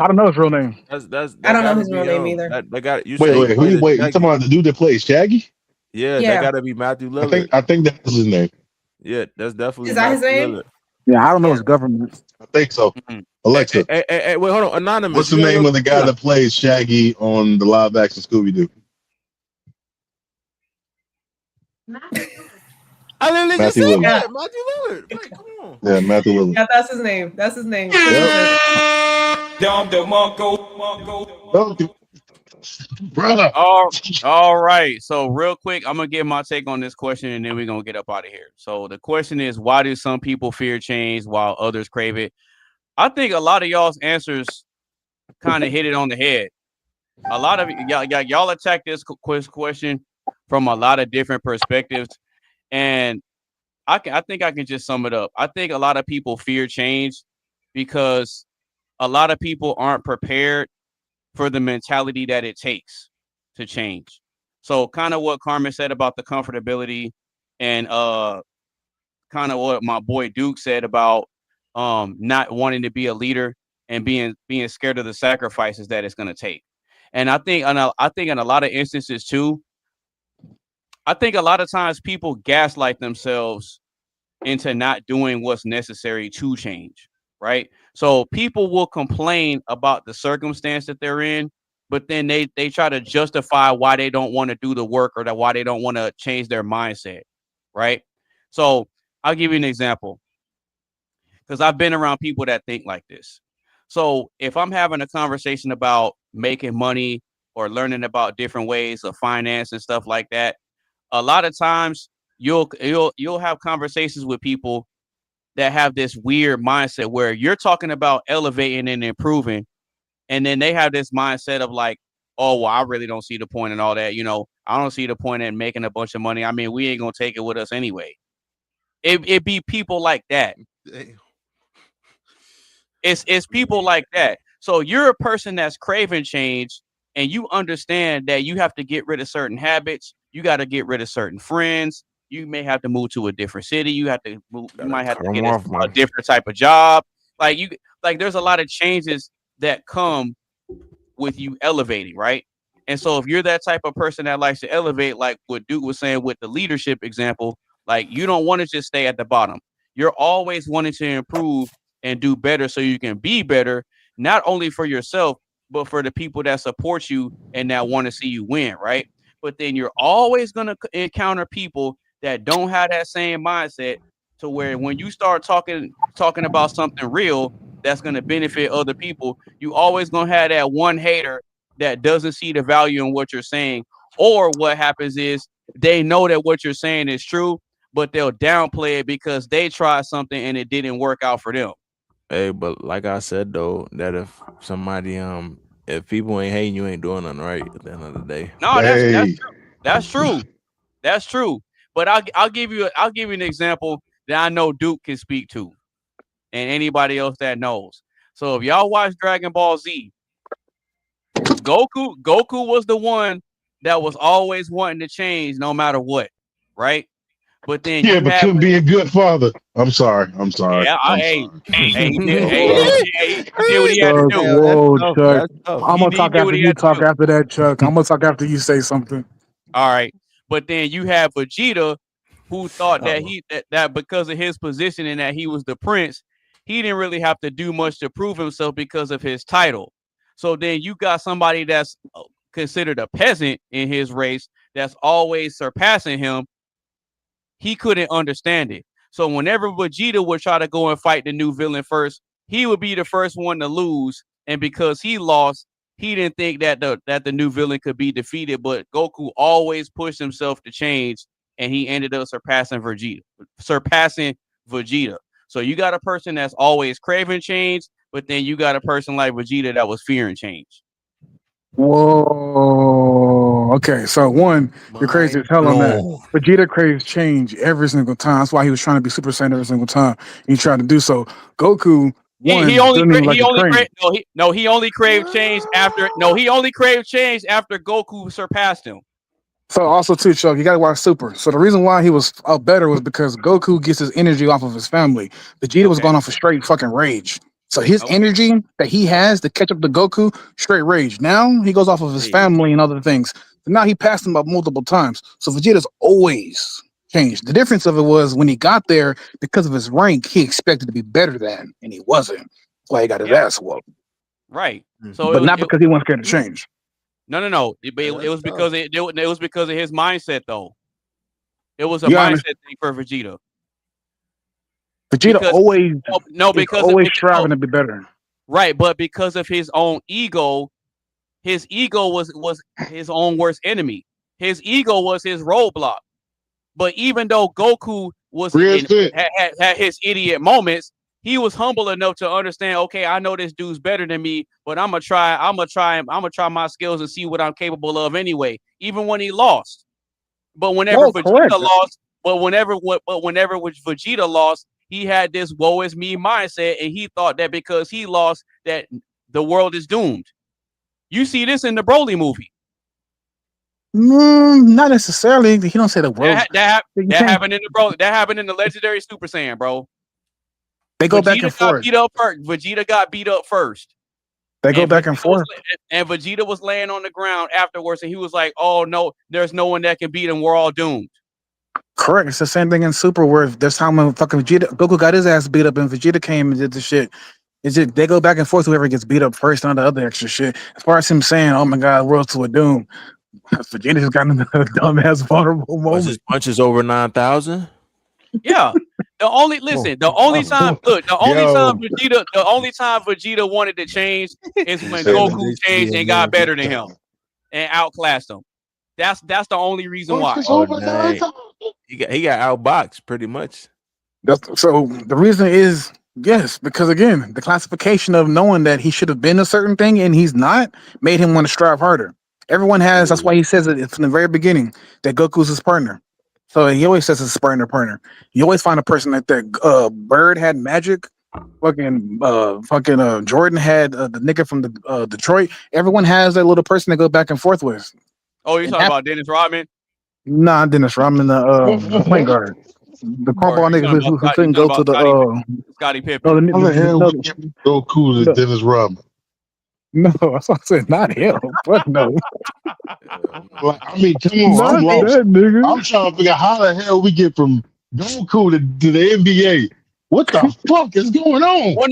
don't know his real name. I don't know his real name either. That got you. Wait. You talking about the dude that plays Shaggy? Yeah, Yeah. that got to be Matthew Lillard. I think that's his name. Yeah, that's definitely. Is that his Matthew name? Lillard. Yeah, I don't know his government. I think so. Alexa, Hey, wait, hold on. Anonymous. what's the you name gotta of the look guy it up. that plays Shaggy on the live action Scooby Doo? I literally just Matthew said Lillard. that. Matthew Lillard. Like, come on. Yeah, Matthew Lillard. Yeah, that's his name. That's his name. Dom DeMarco. Brother. All right. So real quick, I'm gonna give my take on this question, and then we're gonna get up out of here. So the question is, why do some people fear change while others crave it? I think a lot of y'all's answers kind of hit it on the head. A lot of y'all attack this question from a lot of different perspectives, and I think I can just sum it up. I think a lot of people fear change because a lot of people aren't prepared for the mentality that it takes to change. So kind of what Carmen said about the comfortability, and kind of what my boy Duke said about not wanting to be a leader and being scared of the sacrifices that it's going to take. And I think in a lot of instances too, I think a lot of times people gaslight themselves into not doing what's necessary to change, right? So people will complain about the circumstance that they're in, but then they try to justify why they don't want to do the work, or why they don't want to change their mindset, right? So I'll give you an example, because I've been around people that think like this. So if I'm having a conversation about making money or learning about different ways of finance and stuff like that, a lot of times you'll have conversations with people that have this weird mindset where you're talking about elevating and improving, and then they have this mindset of like, oh, well, I really don't see the point in all that. You know, I don't see the point in making a bunch of money. I mean, we ain't gonna take it with us anyway. It be people like that. It's people like that. So you're a person that's craving change, and you understand that you have to get rid of certain habits. You got to get rid of certain friends. You may have to move to a different city. You have to move, you might have to get a different type of job. Like there's a lot of changes that come with you elevating, right? And so if you're that type of person that likes to elevate, like what Duke was saying with the leadership example, like you don't want to just stay at the bottom. You're always wanting to improve and do better so you can be better, not only for yourself, but for the people that support you and that want to see you win, right? But then you're always going to encounter people that don't have that same mindset, to where when you start talking about something real that's going to benefit other people, you always going to have that one hater that doesn't see the value in what you're saying. Or what happens is they know that what you're saying is true, but they'll downplay it because they tried something and it didn't work out for them. Hey, but like I said though, that if somebody if people ain't hating, you ain't doing nothing right at the end of the day. No, that's true. That's true. But I'll give you an example that I know Duke can speak to, and anybody else that knows. So if y'all watch Dragon Ball Z, Goku was the one that was always wanting to change no matter what, right? But then couldn't be a good father. I'm sorry. Yeah, he did what he had to do. Whoa, Chuck. I'm gonna talk after you talk after that, Chuck. I'm gonna talk after you say something. All right. But then you have Vegeta, who thought that because of his position and that he was the prince, he didn't really have to do much to prove himself because of his title. So then you got somebody that's considered a peasant in his race that's always surpassing him. He couldn't understand it. So whenever Vegeta would try to go and fight the new villain first, he would be the first one to lose. And because he lost, he didn't think that the new villain could be defeated. But Goku always pushed himself to change, and he ended up surpassing Vegeta. So you got a person that's always craving change, but then you got a person like Vegeta that was fearing change. Whoa. Okay, so one, you're crazy as hell on that. Vegeta craves change every single time. That's why he was trying to be Super Saiyan every single time. He tried to do so. Goku, he only craved change after Goku surpassed him. So also too, Chuck, you gotta watch Super. So the reason why he was better was because Goku gets his energy off of his family. Vegeta was going off a straight fucking rage. So his energy that he has to catch up to Goku, straight rage. Now he goes off of his family and other things. So now he passed him up multiple times. So Vegeta's always changed. The difference of it was when he got there, because of his rank, he expected to be better than, and he wasn't. That's why he got his ass whooped. Right. So but not because he wasn't scared to change. No. It was because it was because of his mindset, though. It was a mindset thing for Vegeta. Vegeta always striving to be better. Right, but because of his own ego, his ego was his own worst enemy. His ego was his roadblock. But even though Goku had his idiot moments, he was humble enough to understand, okay, I know this dude's better than me, but I'm gonna try my skills and see what I'm capable of anyway, even when he lost. But whenever Vegeta lost, he had this woe is me mindset, and he thought that because he lost, that the world is doomed. You see this in the Broly movie. Not necessarily. He don't say the world. That happened in the Broly. That happened in the Legendary Super Saiyan, bro. They go back and forth. Vegeta got beat up first. They go back and forth. And Vegeta was laying on the ground afterwards, and he was like, "Oh no, there's no one that can beat him. We're all doomed." Correct. It's the same thing in Super, where there's time when fucking Goku got his ass beat up and Vegeta came and did the shit. It's just they go back and forth. Whoever gets beat up first and all the other extra shit. As far as him saying, "Oh my God, world's to a doom," Vegeta just got in the dumbass vulnerable moment. His punches over 9,000. Yeah. The only time Vegeta wanted to change is when Goku changed and got better than him. and outclassed them. That's the only reason why. He got outboxed pretty much. So the reason is yes, because again, the classification of knowing that he should have been a certain thing and he's not made him want to strive harder. Everyone has. That's why he says it from the very beginning that Goku's his partner. So he always says it's his partner. You always find a person like that. Bird had magic. Fucking Jordan had the nigga from the Detroit. Everyone has that little person to go back and forth with. Oh, you're talking about Dennis Rodman? Nah, Dennis Rodman, the point guard. The cornball nigga who couldn't go to the Scottie Pippen. How the hell would you get Goku to Dennis Rodman? No, I said not him, but no. Like, I mean, come on, I'm lost. Nigga. I'm trying to figure out how the hell we get from Goku to the NBA. What the fuck is going on? Well,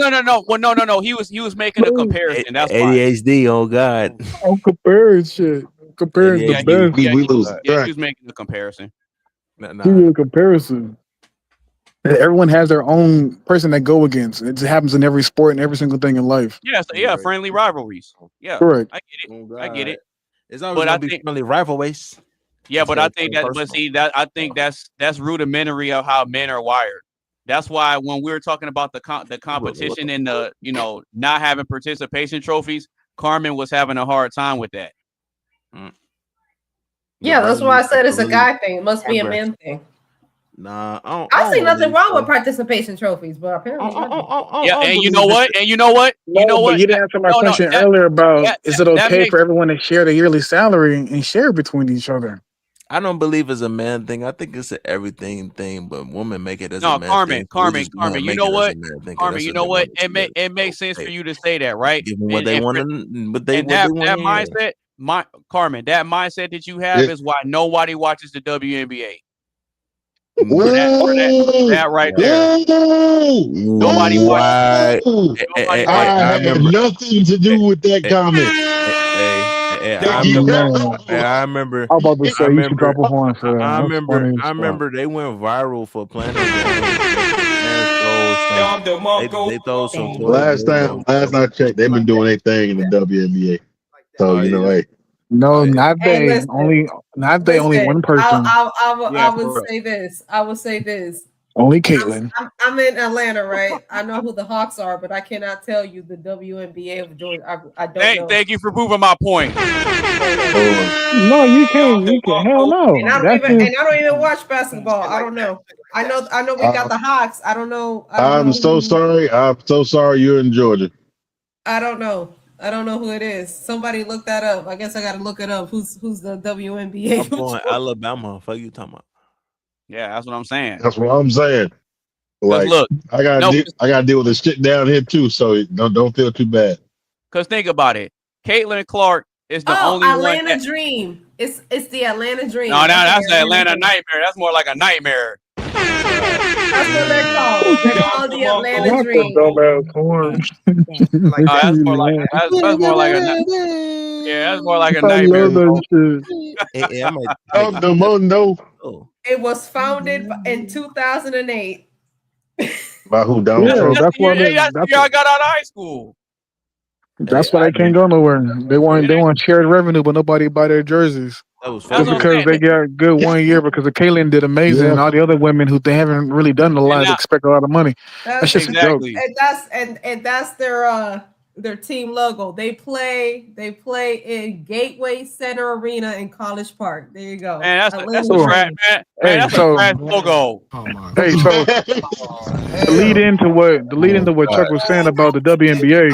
no. He was making a comparison. That's why. ADHD. Oh God. I'm comparing shit. Comparing the best. We lose. Yeah, he was making a comparison. Do a comparison. Everyone has their own person that go against. It just happens in every sport and every single thing in life. Yeah, friendly rivalries. Yeah, correct. I get it. I get it. It's always gonna be friendly rivalries. Yeah, but I think that's rudimentary of how men are wired. That's why when we were talking about the competition and the not having participation trophies, Carmen was having a hard time with that. Yeah, that's why I said it's a guy thing. It must be a man thing. Nah, I see nothing wrong with participation trophies, but apparently, yeah. And you know what? You know what? But you didn't answer my question earlier about is it okay for everyone to share the yearly salary and share between each other? I don't believe it's a man thing. I think it's an everything thing, but women make it as a man thing. Carmen. You know what? Carmen, you know what? It makes sense for you to say that, right? Give them what they want, but that mindset, Carmen, that mindset that you have is why nobody watches the WNBA. That right there. Nobody watches. I have nothing to do with that comment. I remember. I'm about to say you should drop a horn for that. I remember they went viral for playing. They throw some. Last I checked, they've been doing their thing in the WNBA. So hey. No, not they. Only one person. I would say this. I will say this. Only Caitlin. I'm in Atlanta, right? I know who the Hawks are, but I cannot tell you the WNBA of Georgia. I don't know. Thank you for proving my point. No, you can't. Hell no. And I don't even watch basketball. I don't know. I know we got the Hawks. I don't know. I'm so sorry. You're in Georgia. I don't know who it is. Somebody look that up. I guess I got to look it up. Who's the WNBA? I'm going Alabama. What are you talking about? Yeah, that's what I'm saying. That's what I'm saying. Like, look, I gotta deal with this shit down here too, so don't feel too bad. Because think about it, Caitlin Clark is the only Atlanta one. Dream. It's the Atlanta Dream. No, that's the Atlanta Nightmare. That's more like a nightmare. That's what they're called. They're called the Atlanta Dream. That's more like a. Yeah, that's more like a nightmare. It was founded in 2008. By who? Donald Trump? That's why I got out of high school. That's why they can't go nowhere. They want shared revenue, but nobody buy their jerseys. Just because they got good 1 year because the Kaylin did amazing, and all the other women who they haven't really done a lot expect a lot of money. That's just a joke. And that's their team logo. They play in Gateway Center Arena in College Park. There you go. Man, that's a trash, man. That's a trash logo. Hey, so to lead into what Chuck was saying about the WNBA,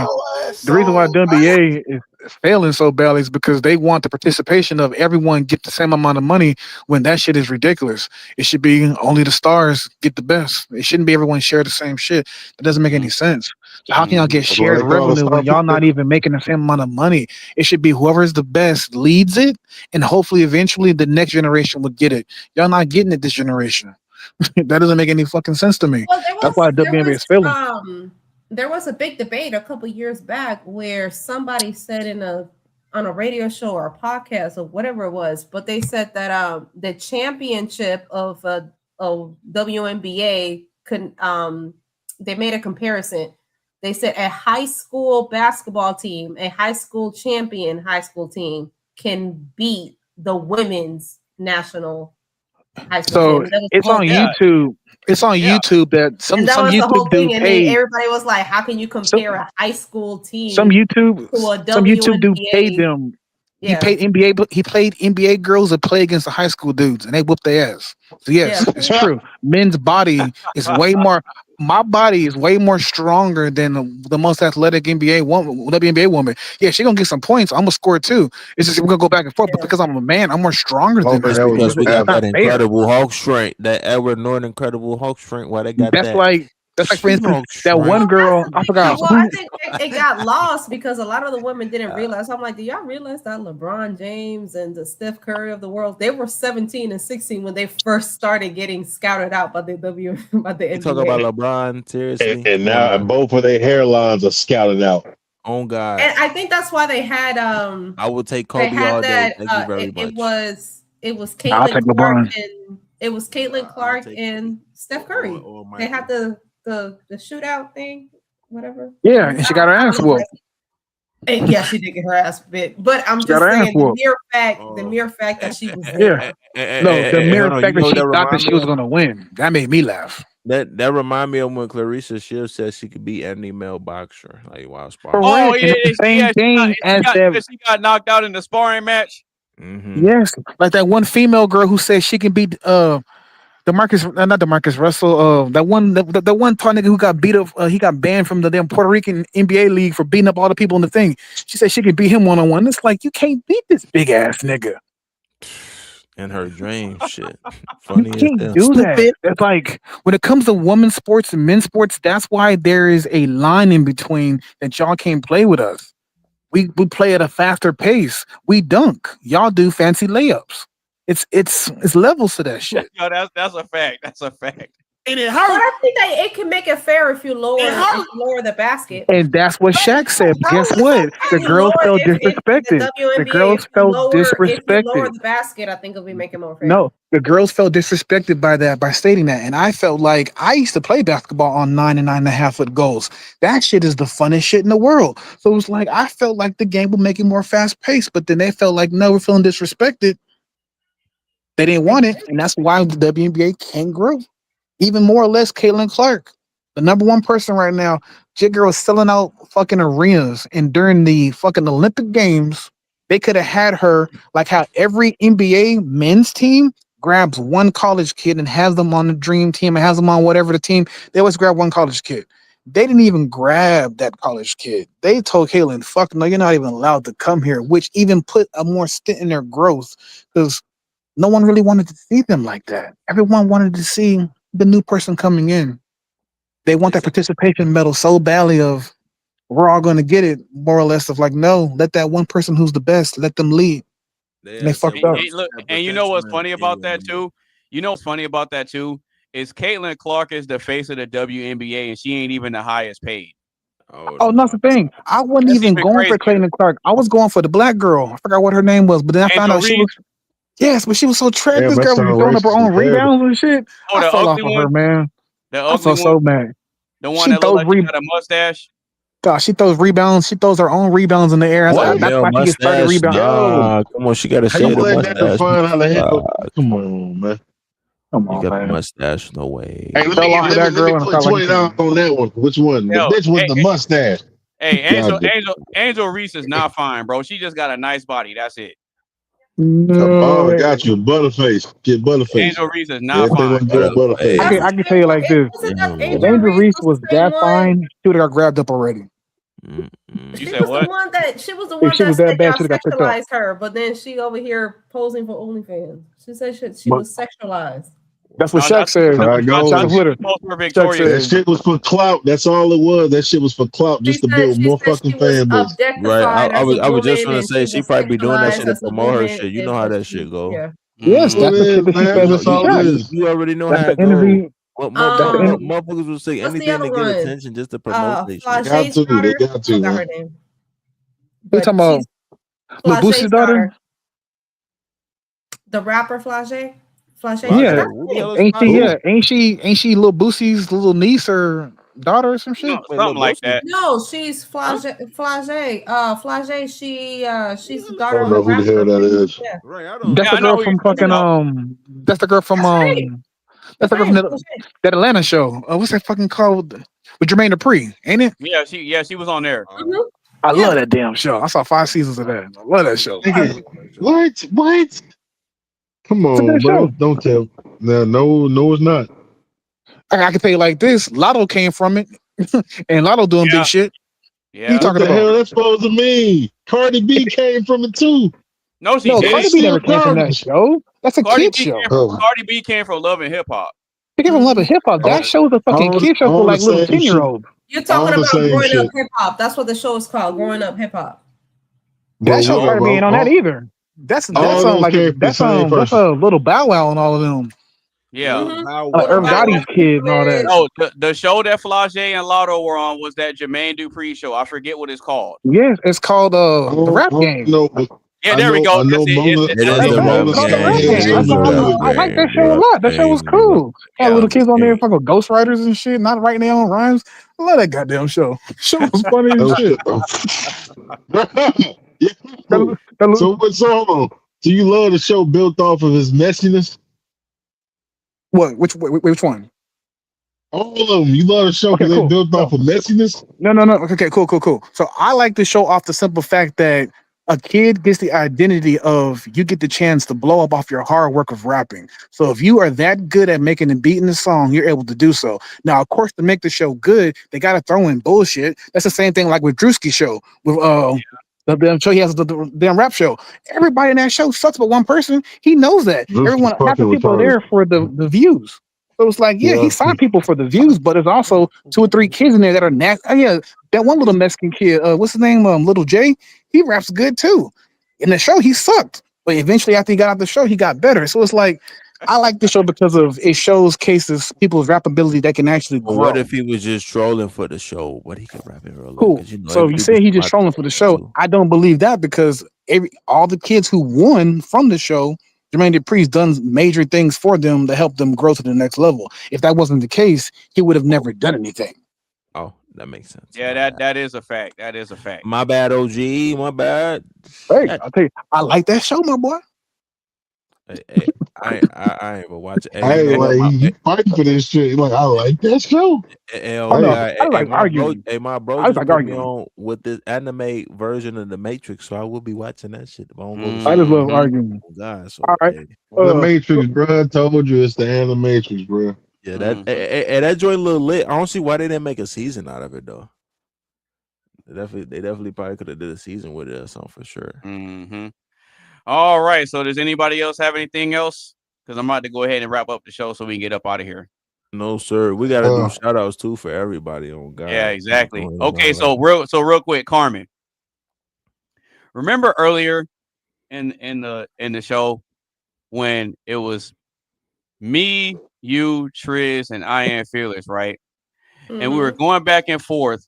the reason why WNBA is failing so badly is because they want the participation of everyone get the same amount of money when that shit is ridiculous. It should be only the stars get the best. It shouldn't be everyone share the same shit. That doesn't make any sense. So how can y'all get shared revenue when y'all not even making the same amount of money? It should be whoever's the best leads it, and hopefully eventually the next generation would get it. Y'all not getting it this generation. That doesn't make any fucking sense to me. That's why WNBA is failing. There was a big debate a couple years back where somebody said on a radio show or a podcast or whatever it was, but they said that the championship of WNBA they made a comparison. They said a high school basketball team, a high school champion high school team can beat the women's national high school So team. That was the it's whole on thing. YouTube. It's on YouTube that some And that was the whole YouTube thing, dude and then paid. everybody was like, "How can you compare a high school team Some YouTube to a dude paid WNBA?" them. He Yeah. paid NBA, but he played NBA girls that play against the high school dudes, and they whooped their ass. So yes, Yeah. it's true. Men's body is way more. My body is way more stronger than the most athletic NBA woman, WNBA woman. Yeah, she gonna get some points. I'm gonna score too. It's just we're gonna go back and forth. But because I'm a man, I'm more stronger than That's her. because we got It's not that fair. incredible Hulk strength, that Edward Norton incredible Hulk strength. Why they got That's that? like for instance Hulk that one strength. girl. I forgot. Well, I think it got lost because a lot of the women didn't realize. I'm like, do y'all realize that LeBron James and the Steph Curry of the world, they were 17 and 16 when they first started getting scouted out by the NBA. You talk about LeBron, seriously? And now both of their hairlines are scouted out. Oh God! And I think that's why they had I would take they Kobe had all day. that Thank you very much. it was I'll take Caitlin Clark LeBron. and it was Caitlin Clark and Steph Curry. They had the shootout thing, whatever. Yeah, and she got her ass whooped. And yeah, she did get her ass bit. But I'm She just got her ass saying the whooped. mere fact that she was there. Yeah. No, the mere hold on, fact you know that she what thought that remind she me was of? gonna win, that made me laugh. That remind me of when Clarissa Shields said she could beat any male boxer. Like wow, Oh yeah, It's the same thing as that. she got knocked out in the sparring match. Yes, like that one female girl who said she can beat not DeMarcus Russell. That one tall nigga who got beat up. He got banned from the damn Puerto Rican NBA league for beating up all the people in the thing. She said she could beat him 1-on-1. It's like you can't beat this big ass nigga. In her dream, shit. You Funny as can't hell. do that. It's like when it comes to women's sports and men's sports, that's why there is a line in between that y'all can't play with us. We play at a faster pace. We dunk. Y'all do fancy layups. It's levels to that shit. Yo, that's a fact. That's a fact. And it But I think that it can make it fair if you lower the basket. And that's what Shaq said. But guess what? The girls felt disrespected. The girls felt If you lower disrespected. the basket, I think it'll be making more fair. No, the girls felt disrespected by stating that. And I felt like I used to play basketball on 9 and 9.5 foot goals. That shit is the funnest shit in the world. So it was like I felt like the game would make it more fast paced, but then they felt like no, we're feeling disrespected. They didn't want it, and that's why the WNBA can't grow. Even more or less, Caitlin Clark, the number one person right now. Jig girl is selling out fucking arenas, and during the fucking Olympic Games, they could have had her like how every NBA men's team grabs one college kid and has them on the dream team and has them on whatever the team. They always grab one college kid. They didn't even grab that college kid. They told Caitlin, "Fuck no, you're not even allowed to come here," which even put a more stint in their growth because no one really wanted to see them like that. Everyone wanted to see the new person coming in. They want that participation medal so badly of we're all going to get it, more or less of like, no, let that one person who's the best, let them lead. And they fucked up. Look, and you know what's funny about that too? You know what's funny about that too? Is Caitlin Clark is the face of the WNBA and she ain't even the highest paid. Oh, that's the thing. I wasn't That's even even going for crazier. Caitlin Clark. I was going for the black girl. I forgot what her name was, but then I found out she was. Yes, but she was so trash. Damn, This that girl was sound throwing up her racist own as hell. rebounds and shit. Oh, I the fell off ugly of her, one? man. The I ugly felt so one? mad. The one She that throws looked like she got a mustache. God, she throws rebounds. She throws her own rebounds in the air. What? That's why she gets 30 rebounds. Nah, come on, she got to How shave you the let that mustache. define how the hell? Uh, Come on, man. Come You on, got the man. mustache, no way. Hey, let Fell me, off of let that me, girl let and me felt put like $20 on that one. Which one? Yo, The bitch with the mustache. Hey, God damn. Angel Reese is not fine, bro. She just got a nice body. That's it. Oh, I got you. Butterface. Get Butterface. Angel Reese is not Everything fine. was good. Butterface. I can tell you like this. If Angel Reese was that fine, she would have got grabbed up already. You She said was what? the one that she was the If one she that was that said bad, y'all she'd have got picked up. sexualized her, but then she over here posing for OnlyFans. She said she But- was sexualized. That's what No, Shaq said. How it goes. Shaq with her. Post for Shaq Victoria. That said, shit was for clout. That's all it was. That shit was for clout, just to build more fucking fan base. Right. I was just gonna and say she she was probably be doing that sexualized shit to as a promote her woman, shit. You and know how but that she- shit go. yeah. yes, that's the shit that she said. That's all it is. You already know That's how the it go. energy. What That's the energy. motherfuckers will say What's the anything other to get one? attention just to promote this shit. Got Flage's to. They daughter. got to, I forgot her man. name. You But talking about she's Lil Boosie's Flage's daughter? the rapper Flage. Flage. Yeah, Who the hell is ain't she? Flage? Yeah, ain't she? Lil Boosie's little niece or daughter or some shit. Something like that. No, she's Flage. Flage. She's the I daughter don't of know a who the rapper. hell that is. Yeah. Right, I don't. That's the girl from fucking That's the girl from That's the girl from that Atlanta show. What's that fucking called? With Jermaine Dupri, ain't it? Yeah, she was on there. I love that damn show. I saw 5 seasons of that. I love that show. What? Come It's a on, good bro. show. Don't tell. No, it's not. I can tell you like this: Lotto came from it, and Lotto doing big shit. Yeah. You What talking the about? hell that's supposed to mean? Cardi B came from it too. No, she No, did. Cardi B never came from that show. That's a kid show. Cardi B came from Love and Hip Hop. She came from Love and Hip Hop. That show was a fucking kid show for like little 10-year-olds. You're talking about growing up hip hop. That's what the show is called. Growing up hip hop. That show Cardi B ain't on that either. That's like that's a little Bow Wow and all of them. Yeah. Irv Gotti's kid and all that. Oh, the show that Flage and Lotto were on was that Jermaine Dupri show. I forget what it's called. Yes, it's called the Rap Game. Yeah, there we go. I know I like that show a lot. That show was cool. Had little kids on there, fucking ghostwriters and shit, not writing their own rhymes. I love that goddamn show. Show was funny as shit. So what's on? Do you love the show built off of his messiness? What? Which one? All of them. You love the show because they built off of messiness? No. Okay, cool. So I like the show off the simple fact that a kid gets the identity of you get the chance to blow up off your hard work of rapping. So if you are that good at making and beating the song, you're able to do so. Now, of course, to make the show good, they got to throw in bullshit. That's the same thing like with Drewski's show. With the damn show he has the damn rap show. Everybody in that show sucks but one person. He knows that. Everyone, half the people are there for the views. So it's like, he signed people for the views, but there's also 2 or 3 kids in there that are nasty. Oh yeah, that one little Mexican kid, what's his name? Little J. He raps good too. In the show, he sucked, but eventually after he got out the show, he got better. So it's like, I like the show because of it shows cases, people's rap ability that can actually grow. What if he was just trolling for the show, but he could rap it early? Cool. So you say he just trolling for the show. I don't believe that because all the kids who won from the show, Jermaine Dupri's done major things for them to help them grow to the next level. If that wasn't the case, he would have never done anything. Oh, that makes sense. Yeah, that is a fact. That is a fact. My bad, OG. My bad. Hey, I'll tell you, I like that show, my boy. Hey, I ain't even watch it. I ain't like you fighting for this shit. Like I like that show. I like arguing. My bro I just like put arguing. me on with this anime version of The Matrix, so I will be watching that shit. I just love arguing. Oh, God, so all right. The Matrix, bro. I told you it's the Animatrix, bro. Yeah, that joint a little lit. I don't see why they didn't make a season out of it though. They definitely probably could have did a season with it or something for sure. Mm-hmm. All right. So does anybody else have anything else? Because I'm about to go ahead and wrap up the show so we can get up out of here. No, sir. We gotta do shout outs too for everybody on God. Yeah, exactly. Okay, so real quick, Carmen. Remember earlier in the show when it was me, you, Triz, and I Am Fearless, right? Mm-hmm. And we were going back and forth,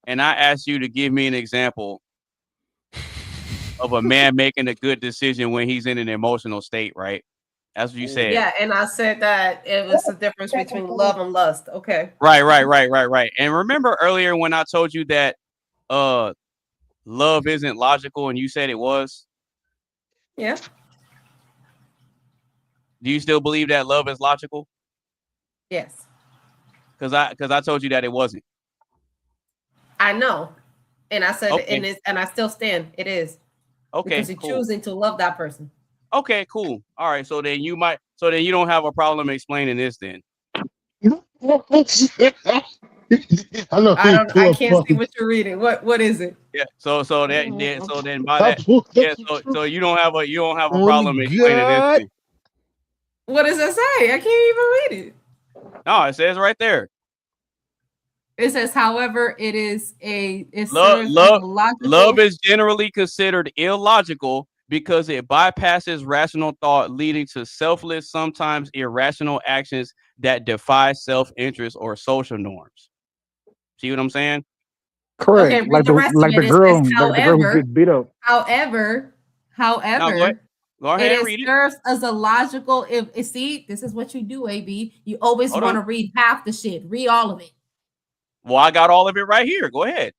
and I asked you to give me an example of a man making a good decision when he's in an emotional state, right? That's what you said. Yeah, and I said that it was the difference between love and lust. Okay. Right. And remember earlier when I told you that love isn't logical and you said it was? Yeah. Do you still believe that love is logical? Yes. Because I told you that it wasn't. I know. And I said and I still stand. It is. Okay. Because you're choosing to love that person. Okay, cool. All right. So then you don't have a problem explaining this then. I can't see what you're reading. What is it? Yeah. So you don't have a problem explaining this thing. What does it say? I can't even read it. No, it says right there. It says, however, love is generally considered illogical because it bypasses rational thought, leading to selfless, sometimes irrational actions that defy self-interest or social norms. See what I'm saying? Correct. Okay, like the girl who gets beat up. However, go ahead and read it serves as a logical. See, this is what you do, AB. You always want to read half the shit. Read all of it. Well, I got all of it right here. Go ahead.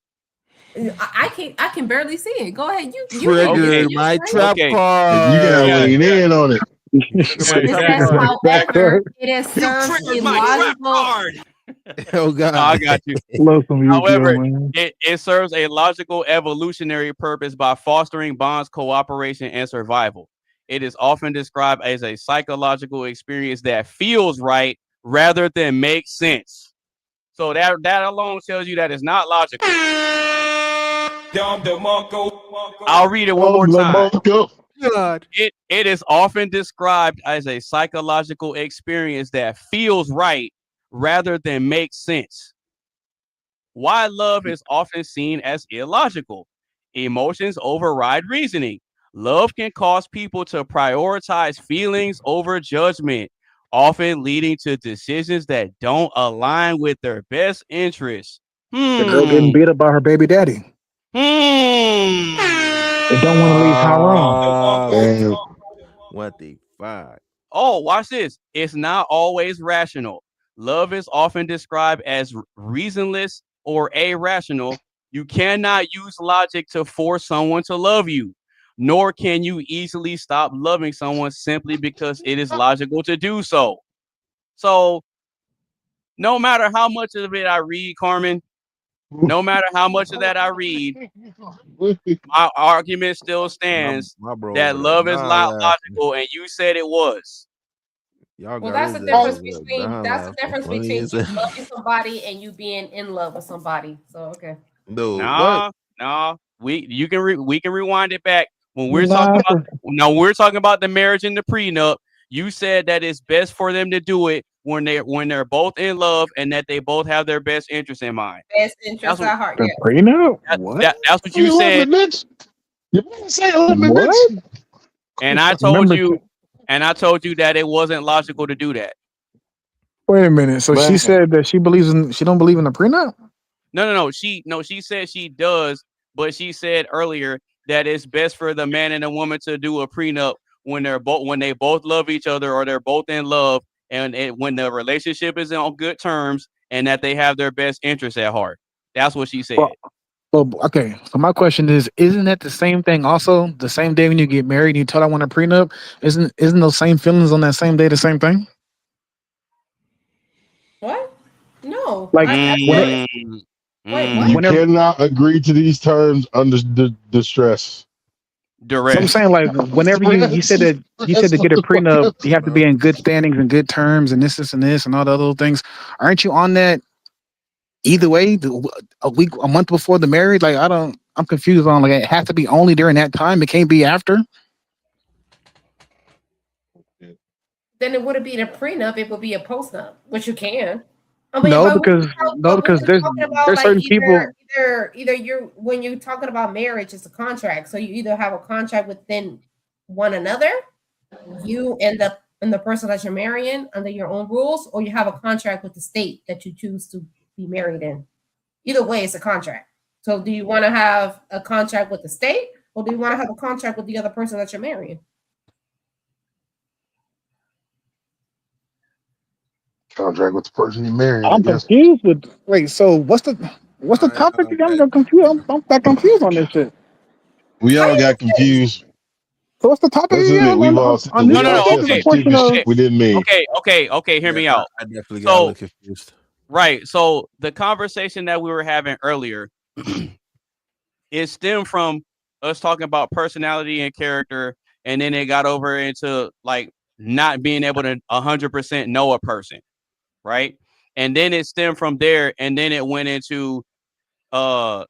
I can barely see it. Go ahead. You Trigger my trap Okay. card. You gotta lean in on it. It says, however, it has served a logical. Oh God, No, I got you. However, it serves a logical evolutionary purpose by fostering bonds, cooperation, and survival. It is often described as a psychological experience that feels right rather than makes sense. So that alone tells you that it's not logical. I'll read it one more time. God. It is often described as a psychological experience that feels right rather than makes sense. Why love is often seen as illogical. Emotions override reasoning. Love can cause people to prioritize feelings over judgment, often leading to decisions that don't align with their best interests. The girl getting beat up by her baby daddy. They don't want to leave Tyrone. What the fuck? Oh, watch this. It's not always rational. Love is often described as reasonless or irrational. You cannot use logic to force someone to love you, nor can you easily stop loving someone simply because it is logical to do so. So, no matter how much of it I read, Carmen, no matter how much of that I read, my argument still stands that love is not logical, and you said it was. Y'all Well, that's the difference between you loving somebody and you being in love with somebody. So okay. Nah. We can rewind it back when we're talking about. No, we're talking about the marriage and the prenup. You said that it's best for them to do it when they're both in love and that they both have their best interest in mind. Best interest at heart. The prenup? What? That's what you said. What? And I told you that it wasn't logical to do that. Wait a minute. So she said that she don't believe in the prenup? No. She said she does, but she said earlier that it's best for the man and the woman to do a prenup when they both love each other or they're both in love, and when the relationship is on good terms and that they have their best interests at heart. That's what she said. Well, okay. So my question is, isn't that the same thing also? The same day when you get married and you told I want a prenup, isn't those same feelings on that same day the same thing? What? No. Like you cannot agree to these terms under distress. So I'm saying, like, whenever you said to get a prenup, you have to be in good standings and good terms and this and this and all the other things. Aren't you on that either way, a month before the marriage? Like, I'm confused on, like, it has to be only during that time. It can't be after. Then it wouldn't be a prenup. It would be a postnup, which you can. Because there's certain people. Either you're when you're talking about marriage, it's a contract. So you either have a contract within one another, you and the person that you're marrying under your own rules, or you have a contract with the state that you choose to be married in. Either way, it's a contract. So do you want to have a contract with the state, or do you want to have a contract with the other person that you're marrying? Contract with the person you married. I'm confused with. Wait, so what's the topic? I'm confused. I'm that confused on this shit. We all got confused. So what's the topic? We didn't mean. Okay. Hear me out. I definitely got a little confused. Right. So the conversation that we were having earlier, it stemmed from us talking about personality and character, and then it got over into like not being able to 100% know a person, right? And then it stemmed from there, and then it went into the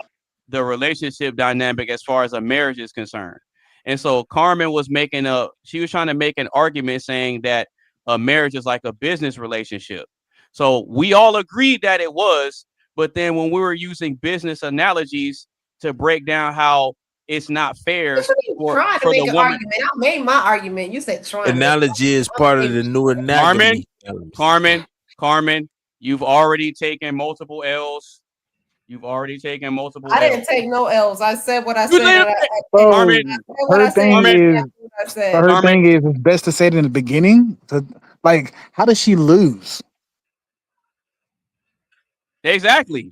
relationship dynamic as far as a marriage is concerned. And so Carmen was trying to make an argument saying that a marriage is like a business relationship. So we all agreed that it was, but then when we were using business analogies to break down how it's not fair for the woman. Argument. I made my argument. You said trying. Analogy is part of the new anatomy. Carmen, you've already taken multiple L's. I didn't take no L's. I said what I said. Her thing is, it's best to say it in the beginning. Like, how does she lose? Exactly.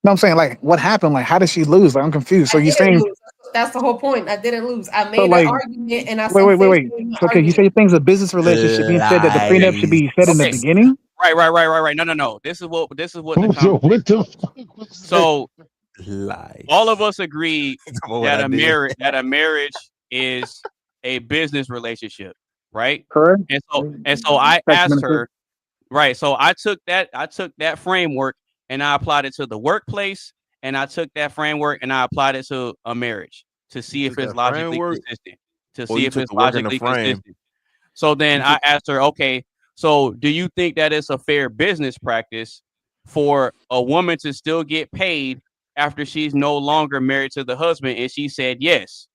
No, I'm saying like what happened? Like how did she lose? Like I'm confused. So I you're didn't saying lose. That's the whole point. I didn't lose. I made so like an argument, and I wait. So, okay, you say things a business relationship. You said that the prenup should be said in the Okay. beginning. Right. No. This is what the What the fuck was so Lies. all of us agree what that I a did. marriage is a business relationship, right? Correct. And so I asked her, right. So I took that framework and I applied it to the workplace, and I took that framework and I applied it to a marriage to see if it's logically consistent. To see if it's logically consistent. So then I asked her, okay, so do you think that it's a fair business practice for a woman to still get paid after she's no longer married to the husband? And she said yes.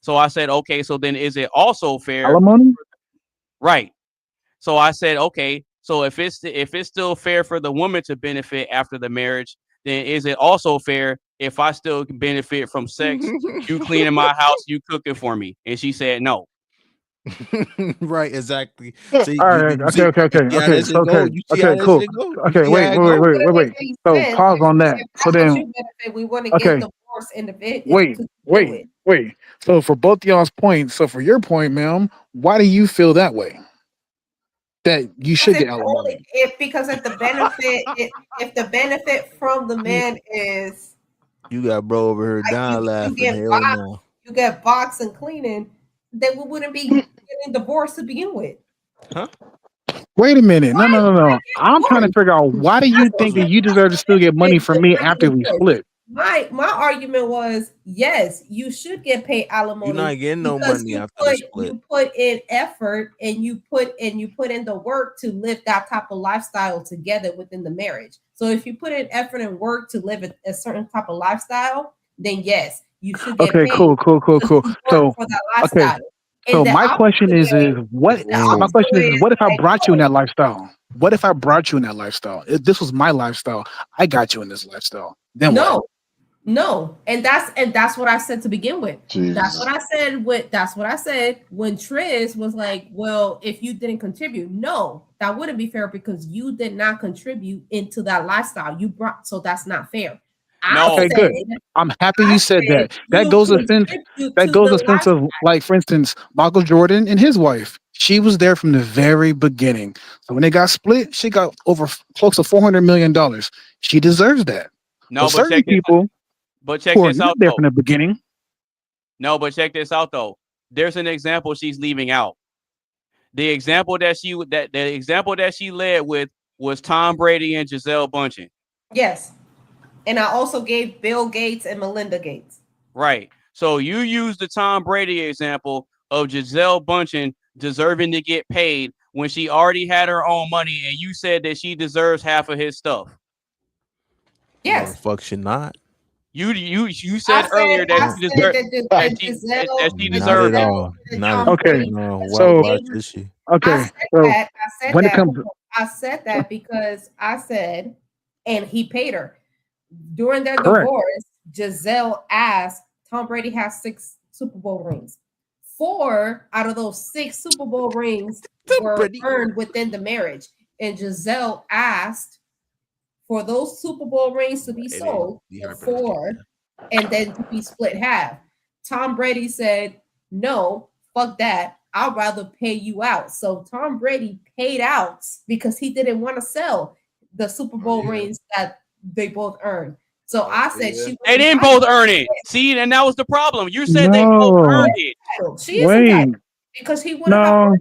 So I said, okay, so then is it also fair? Alimony? Right. So I said, okay, so if it's still fair for the woman to benefit after the marriage, then is it also fair if I still benefit from sex? You cleaning my house, you cooking for me? And she said no. Right, exactly. See, All right. Okay. Cool. Okay. Wait. So pause on that. So then, we want to get divorced individually. Wait. So for both y'all's points, so for your point, ma'am, why do you feel that way? That you should get alimony? Because if the benefit, if the benefit from the man is You got bro over here dying laughing. Hell no. You get box and cleaning, then we wouldn't be getting divorced to begin with. Huh? Wait a minute. No. I'm trying to figure out why do you think that you deserve to still get money from me after we split? My argument was yes, you should get paid alimony. You're not getting no money after the split. You put in effort and you put in the work to live that type of lifestyle together within the marriage. So if you put in effort and work to live a certain type of lifestyle, then yes, you should get paid. Cool. So for that lifestyle. So my question is what if I brought you in that lifestyle? What if I brought you in that lifestyle? If this was my lifestyle, I got you in this lifestyle. Then No, and that's what I said to begin with. Jesus. That's what I said when Triz was like, "Well, if you didn't contribute, no, that wouldn't be fair because you did not contribute into that lifestyle you brought. So that's not fair." Okay, good. I'm happy you said that. That goes a sense of like, for instance, Michael Jordan and his wife. She was there from the very beginning. So when they got split, she got over close to $400 million. She deserves that. No, but certain people. But check this out there from the beginning. No, but check this out though. There's an example she's leaving out. The example that she led with was Tom Brady and Gisele Bündchen. Yes. And I also gave Bill Gates and Melinda Gates. Right. So you used the Tom Brady example of Gisele Bündchen deserving to get paid when she already had her own money, and you said that she deserves half of his stuff. Yes. Fuck, she not. You said earlier that she deserved that she deserved. Not at all. Not okay. No. So she? Okay. I said that because I said, and he paid her. During their divorce, Gisele asked, Tom Brady has 6 Super Bowl rings. 4 out of those 6 Super Bowl rings were earned within the marriage. And Gisele asked for those Super Bowl rings to be sold for 4 and then to be split half. Tom Brady said, no, fuck that. I'd rather pay you out. So Tom Brady paid out because he didn't want to sell the Super Bowl rings that they both earned. So I said they didn't both earn it. See, and that was the problem. You said they both earned it. She isn't because he wouldn't have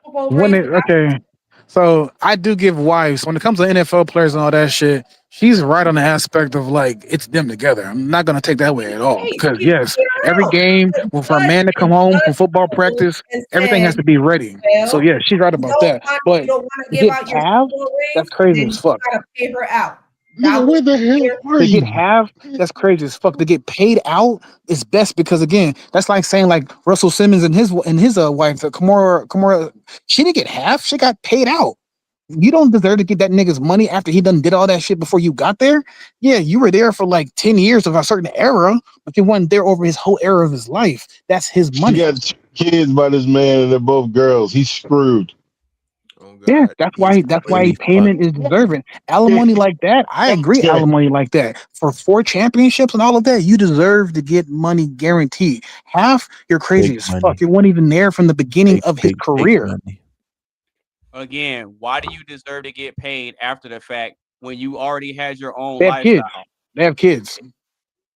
Super Bowl rings. Okay. So I do give wives when it comes to NFL players and all that shit. She's right on the aspect of like it's them together. I'm not gonna take that way at all because yes, every game for a man to come home from football practice, everything has to be ready. So yeah, she's right about that. But to get half, that's crazy as fuck. You gotta pay her out. Where the hell are to you? get half, that's crazy as fuck. To get paid out is best because again, that's like saying like Russell Simmons and his wife, Kimora, she didn't get half. She got paid out. You don't deserve to get that nigga's money after he done did all that shit before you got there. Yeah, you were there for like 10 years of a certain era, but you wasn't there over his whole era of his life. That's his money. She got 2 kids by this man, and they're both girls. He's screwed. Oh Yeah, that's why payment is deserving. Alimony like that, I agree. Alimony like that for 4 championships and all of that, you deserve to get money guaranteed. Half, you're crazy as fuck. You weren't even there from the beginning of his career. Again, why do you deserve to get paid after the fact when you already had your own They have lifestyle? kids. They have kids.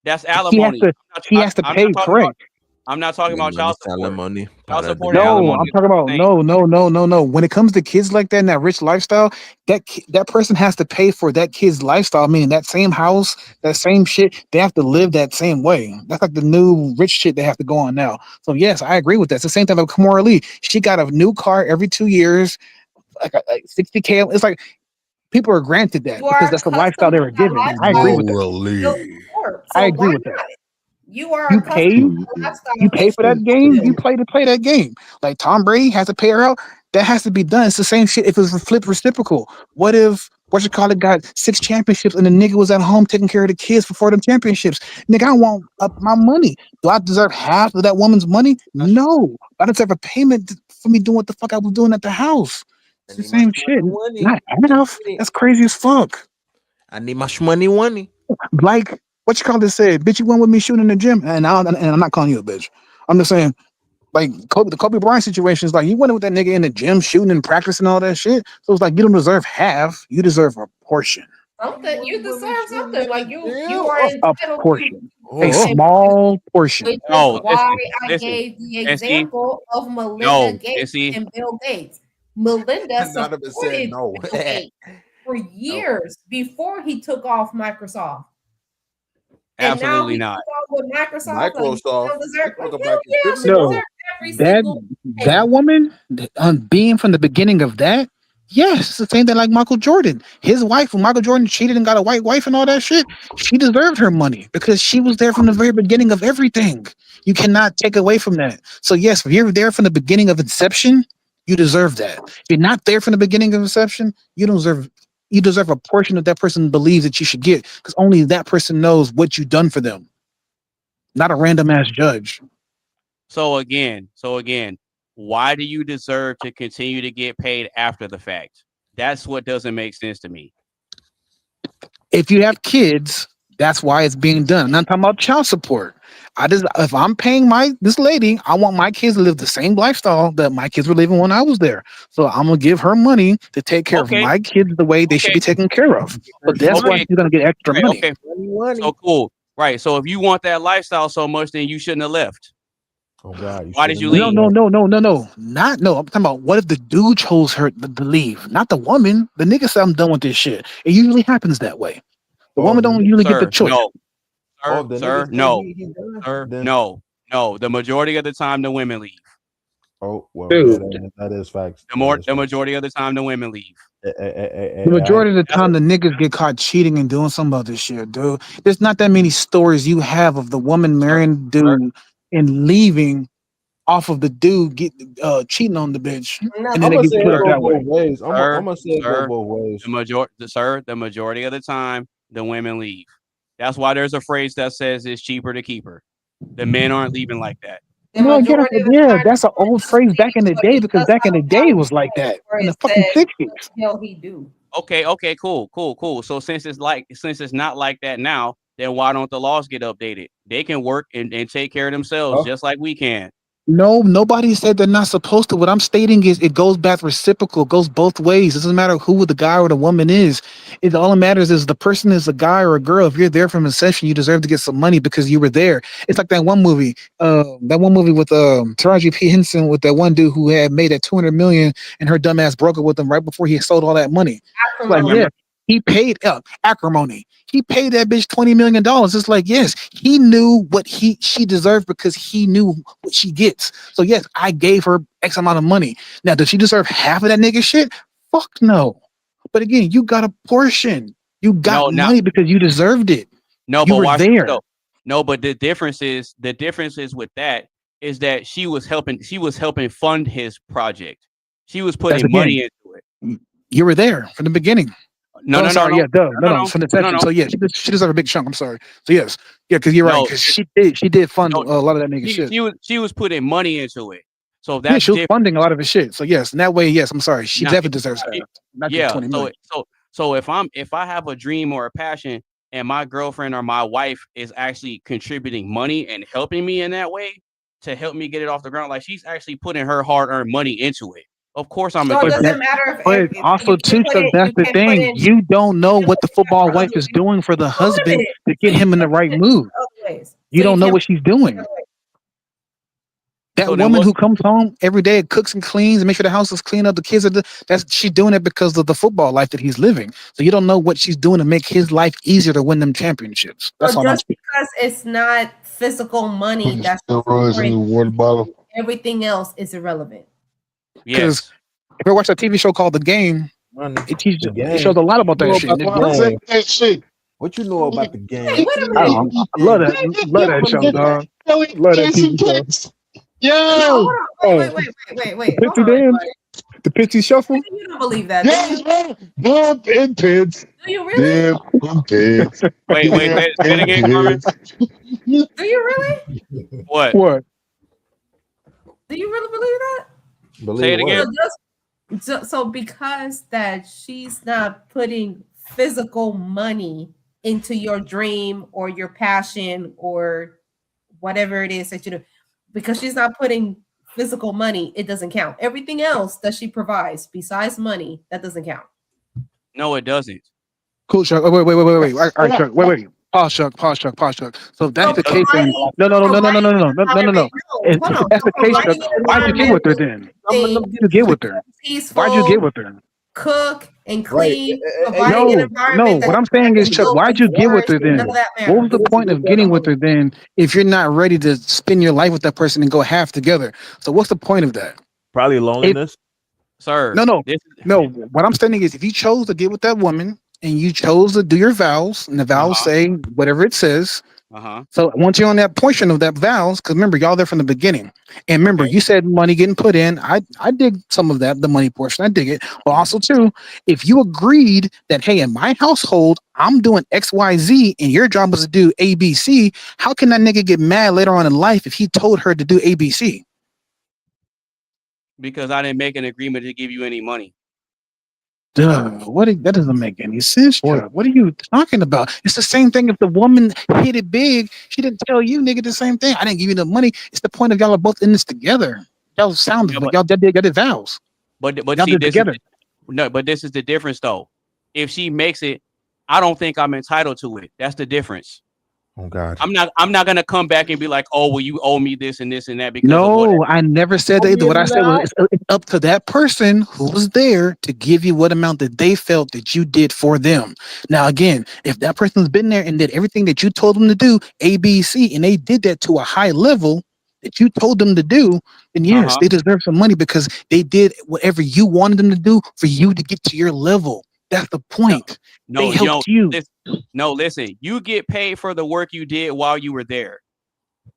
That's alimony. He has to pay, correct? I'm not talking about child support. Money. Child support. No, I'm talking about no. When it comes to kids like that and that rich lifestyle, that person has to pay for that kid's lifestyle. Meaning that same house, that same shit, they have to live that same way. That's like the new rich shit they have to go on now. So yes, I agree with that. It's the same thing with Kimora Lee. She got a new car every 2 years, like $60K. It's like people are granted that because that's the lifestyle they were given. I agree with that. I agree with that. You are you pay for that game. You play that game. Like Tom Brady has to pay her out. That has to be done. It's the same shit. If it was flip reciprocal, what if got 6 championships and the nigga was at home taking care of the kids before them championships? Nigga, I want my money. Do I deserve half of that woman's money? No, I deserve a payment for me doing what the fuck I was doing at the house. It's the same shit. Not enough. That's crazy as fuck. I need my money. Like. What you call this? Said, bitch, you went with me shooting in the gym, and I'm not calling you a bitch. I'm just saying, like the Kobe Bryant situation is like you went with that nigga in the gym shooting and practicing all that shit. So it's like you don't deserve half, you deserve a portion. Something you deserve something like you are a portion, a small portion. No, why I gave the example of Melinda Gates and Bill Gates. Melinda supported Bill Gates for years before he took off Microsoft. Absolutely not. That woman, being from the beginning of that, yes, it's the same thing like Michael Jordan. His wife, when Michael Jordan cheated and got a white wife and all that shit, she deserved her money because she was there from the very beginning of everything. You cannot take away from that. So yes, if you're there from the beginning of inception, you deserve that. If you're not there from the beginning of inception, you don't deserve. You deserve a portion that person believes that you should get because only that person knows what you've done for them, not a random ass judge. So again, why do you deserve to continue to get paid after the fact? That's what doesn't make sense to me. If you have kids, that's why it's being done. I'm not talking about child support. If I'm paying this lady, I want my kids to live the same lifestyle that my kids were living when I was there. So I'm gonna give her money to take care of my kids the way they should be taken care of. But that's why you're gonna get extra money. Okay. So cool, right? So if you want that lifestyle so much, then you shouldn't have left. Oh God! Why did you leave? No. I'm talking about what if the dude chose her to leave, not the woman. The nigga said I'm done with this shit. It usually happens that way. The woman don't usually get the choice. No. The majority of the time, the women leave. Oh, well, that is facts. The majority of the time, the women leave. The majority of the time, the niggas get caught cheating and doing some other shit, dude. There's not that many stories you have of the woman marrying the dude and leaving off of the dude cheating on the bitch. And then they get put up that way. I'm gonna say it go both ways. The majority of the time, the women leave. That's why there's a phrase that says it's cheaper to keep her. The men aren't leaving like that. That's an old phrase back in the day because back in the day it was like that in the fucking 60s. Hell, he do. Okay, cool. So since it's not like that now, then why don't the laws get updated? They can work and take care of themselves just like we can. No, nobody said they're not supposed to. What I'm stating is it goes back reciprocal, it goes both ways. It doesn't matter who the guy or the woman is. All that matters is the person is a guy or a girl. If you're there from inception, you deserve to get some money because you were there. It's like that one movie with Taraji P. Henson with that one dude who had made that $200 million and her dumb ass broke it with him right before he sold all that money. Like, yeah. He paid acrimony. He paid that bitch $20 million. It's like, yes, he knew what she deserved because he knew what she gets. So yes, I gave her X amount of money. Now, does she deserve half of that nigga shit? Fuck no. But again, you got a portion. You got money because you deserved it. No, you but were there. No, but the difference is with that is that she was helping fund his project. She was putting money into it. You were there from the beginning. No. From the section. So yeah, she deserves a big chunk. I'm sorry. So yes, yeah, because you're right. Because she did fund a lot of that nigga shit. She was putting money into it. So that's she was funding a lot of his shit. So yes, in that way, yes, I'm sorry, she definitely deserves half. Not just 20 million. So if I have a dream or a passion, and my girlfriend or my wife is actually contributing money and helping me in that way to help me get it off the ground, like she's actually putting her hard-earned money into it. Of course, I'm. So it doesn't matter But also too, Chuck, that's the thing. You don't know what the football wife is doing for the husband to get him in the right mood. You don't know what she's doing. That woman who comes home every day, cooks and cleans, and makes sure the house is clean up, the kids are she's doing it because of the football life that he's living. So you don't know what she's doing to make his life easier to win them championships. That's all. Just because it's not physical money, that's in the water bottle. Everything else is irrelevant. Because if you watch that TV show called The Game, it shows a lot about that shit. What you know about The Game? Hey, wait a minute. I love that show, dog. Love that TV show. Yo! Wait. The Pitsy Shuffle? You don't believe that. Bump and Pits. Do you really? Wait, say it again, Carmen. Do you really? What? Do you really believe that? Say it again. So because that she's not putting physical money into your dream or your passion or whatever it is that you do, because she's not putting physical money, it doesn't count. Everything else that she provides besides money, that doesn't count. No, it doesn't. Cool, Chuck. Wait. All right, Chuck. Wait. Pause, Chuck. So if that's the case, then no. If that's the case, Chuck, why'd you get with her then? Why'd you get with her? Cook and clean. No. What I'm saying is, Chuck, why'd you get with her then? What was the point of getting with her then if you're not ready to spend your life with that person and go half together? So what's the point of that? Probably loneliness. Sir. No. What I'm saying is, if you chose to get with that woman and you chose to do your vows, and the vows say whatever it says. So once you're on that portion of that vows, because remember, y'all there from the beginning. And remember, you said money getting put in. I dig some of that, the money portion. I dig it. But also, too, if you agreed that, hey, in my household, I'm doing XYZ and your job was to do ABC, how can that nigga get mad later on in life if he told her to do ABC? Because I didn't make an agreement to give you any money. Duh, that doesn't make any sense, Chuck. What are you talking about? It's the same thing if the woman hit it big. She didn't tell you, nigga, the same thing. I didn't give you the money. It's the point of y'all are both in this together. Y'all sound like y'all did vows. But y'all see, did together. But this is the difference, though. If she makes it, I don't think I'm entitled to it. That's the difference. Oh God. I'm not gonna come back and be like, oh, well, you owe me this and this and that. Because no, I never said that either. What I said was it's up to that person who was there to give you what amount that they felt that you did for them. Now, again, if that person's been there and did everything that you told them to do, A, B, C, and they did that to a high level that you told them to do, then yes, they deserve some money because they did whatever you wanted them to do for you to get to your level. That's the point. No, they helped you. Listen, you get paid for the work you did while you were there.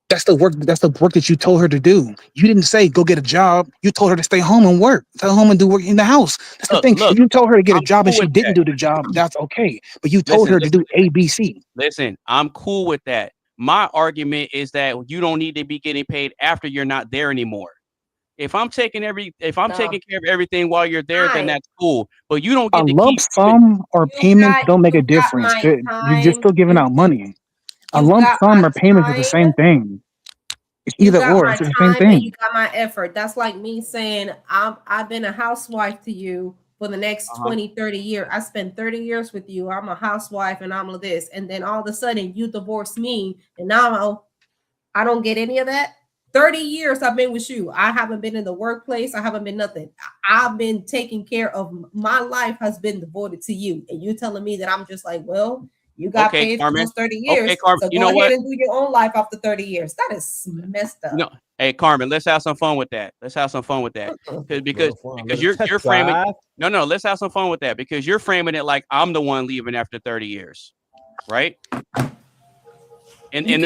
That's the work that you told her to do. You didn't say go get a job. You told her to stay home and work. Stay home and do work in the house. That's the thing. If you told her to get a job and she didn't do the job, that's okay. But you told her to do ABC. Listen, I'm cool with that. My argument is that you don't need to be getting paid after you're not there anymore. If I'm taking care of everything while you're there, then that's cool. But you don't get a lump sum or payments don't make a difference. You're just still giving out money. A lump sum or payments is the same thing. It's either or. It's the same thing. You got my effort. That's like me saying I've been a housewife to you for the next 20, 30 years. I spent 30 years with you. I'm a housewife and I'm this. And then all of a sudden you divorce me and now I don't get any of that. 30 years I've been with you. I haven't been in the workplace. I haven't been nothing. I've been taking care of my life has been devoted to you. And you telling me that I'm just like, well, you got paid for those 30 years. Okay, Carmen, so go ahead and do your own life after 30 years. That is messed up. No, hey Carmen, let's have some fun with that. Because you're framing no, let's have some fun with that because you're framing it like I'm the one leaving after 30 years. Right? But in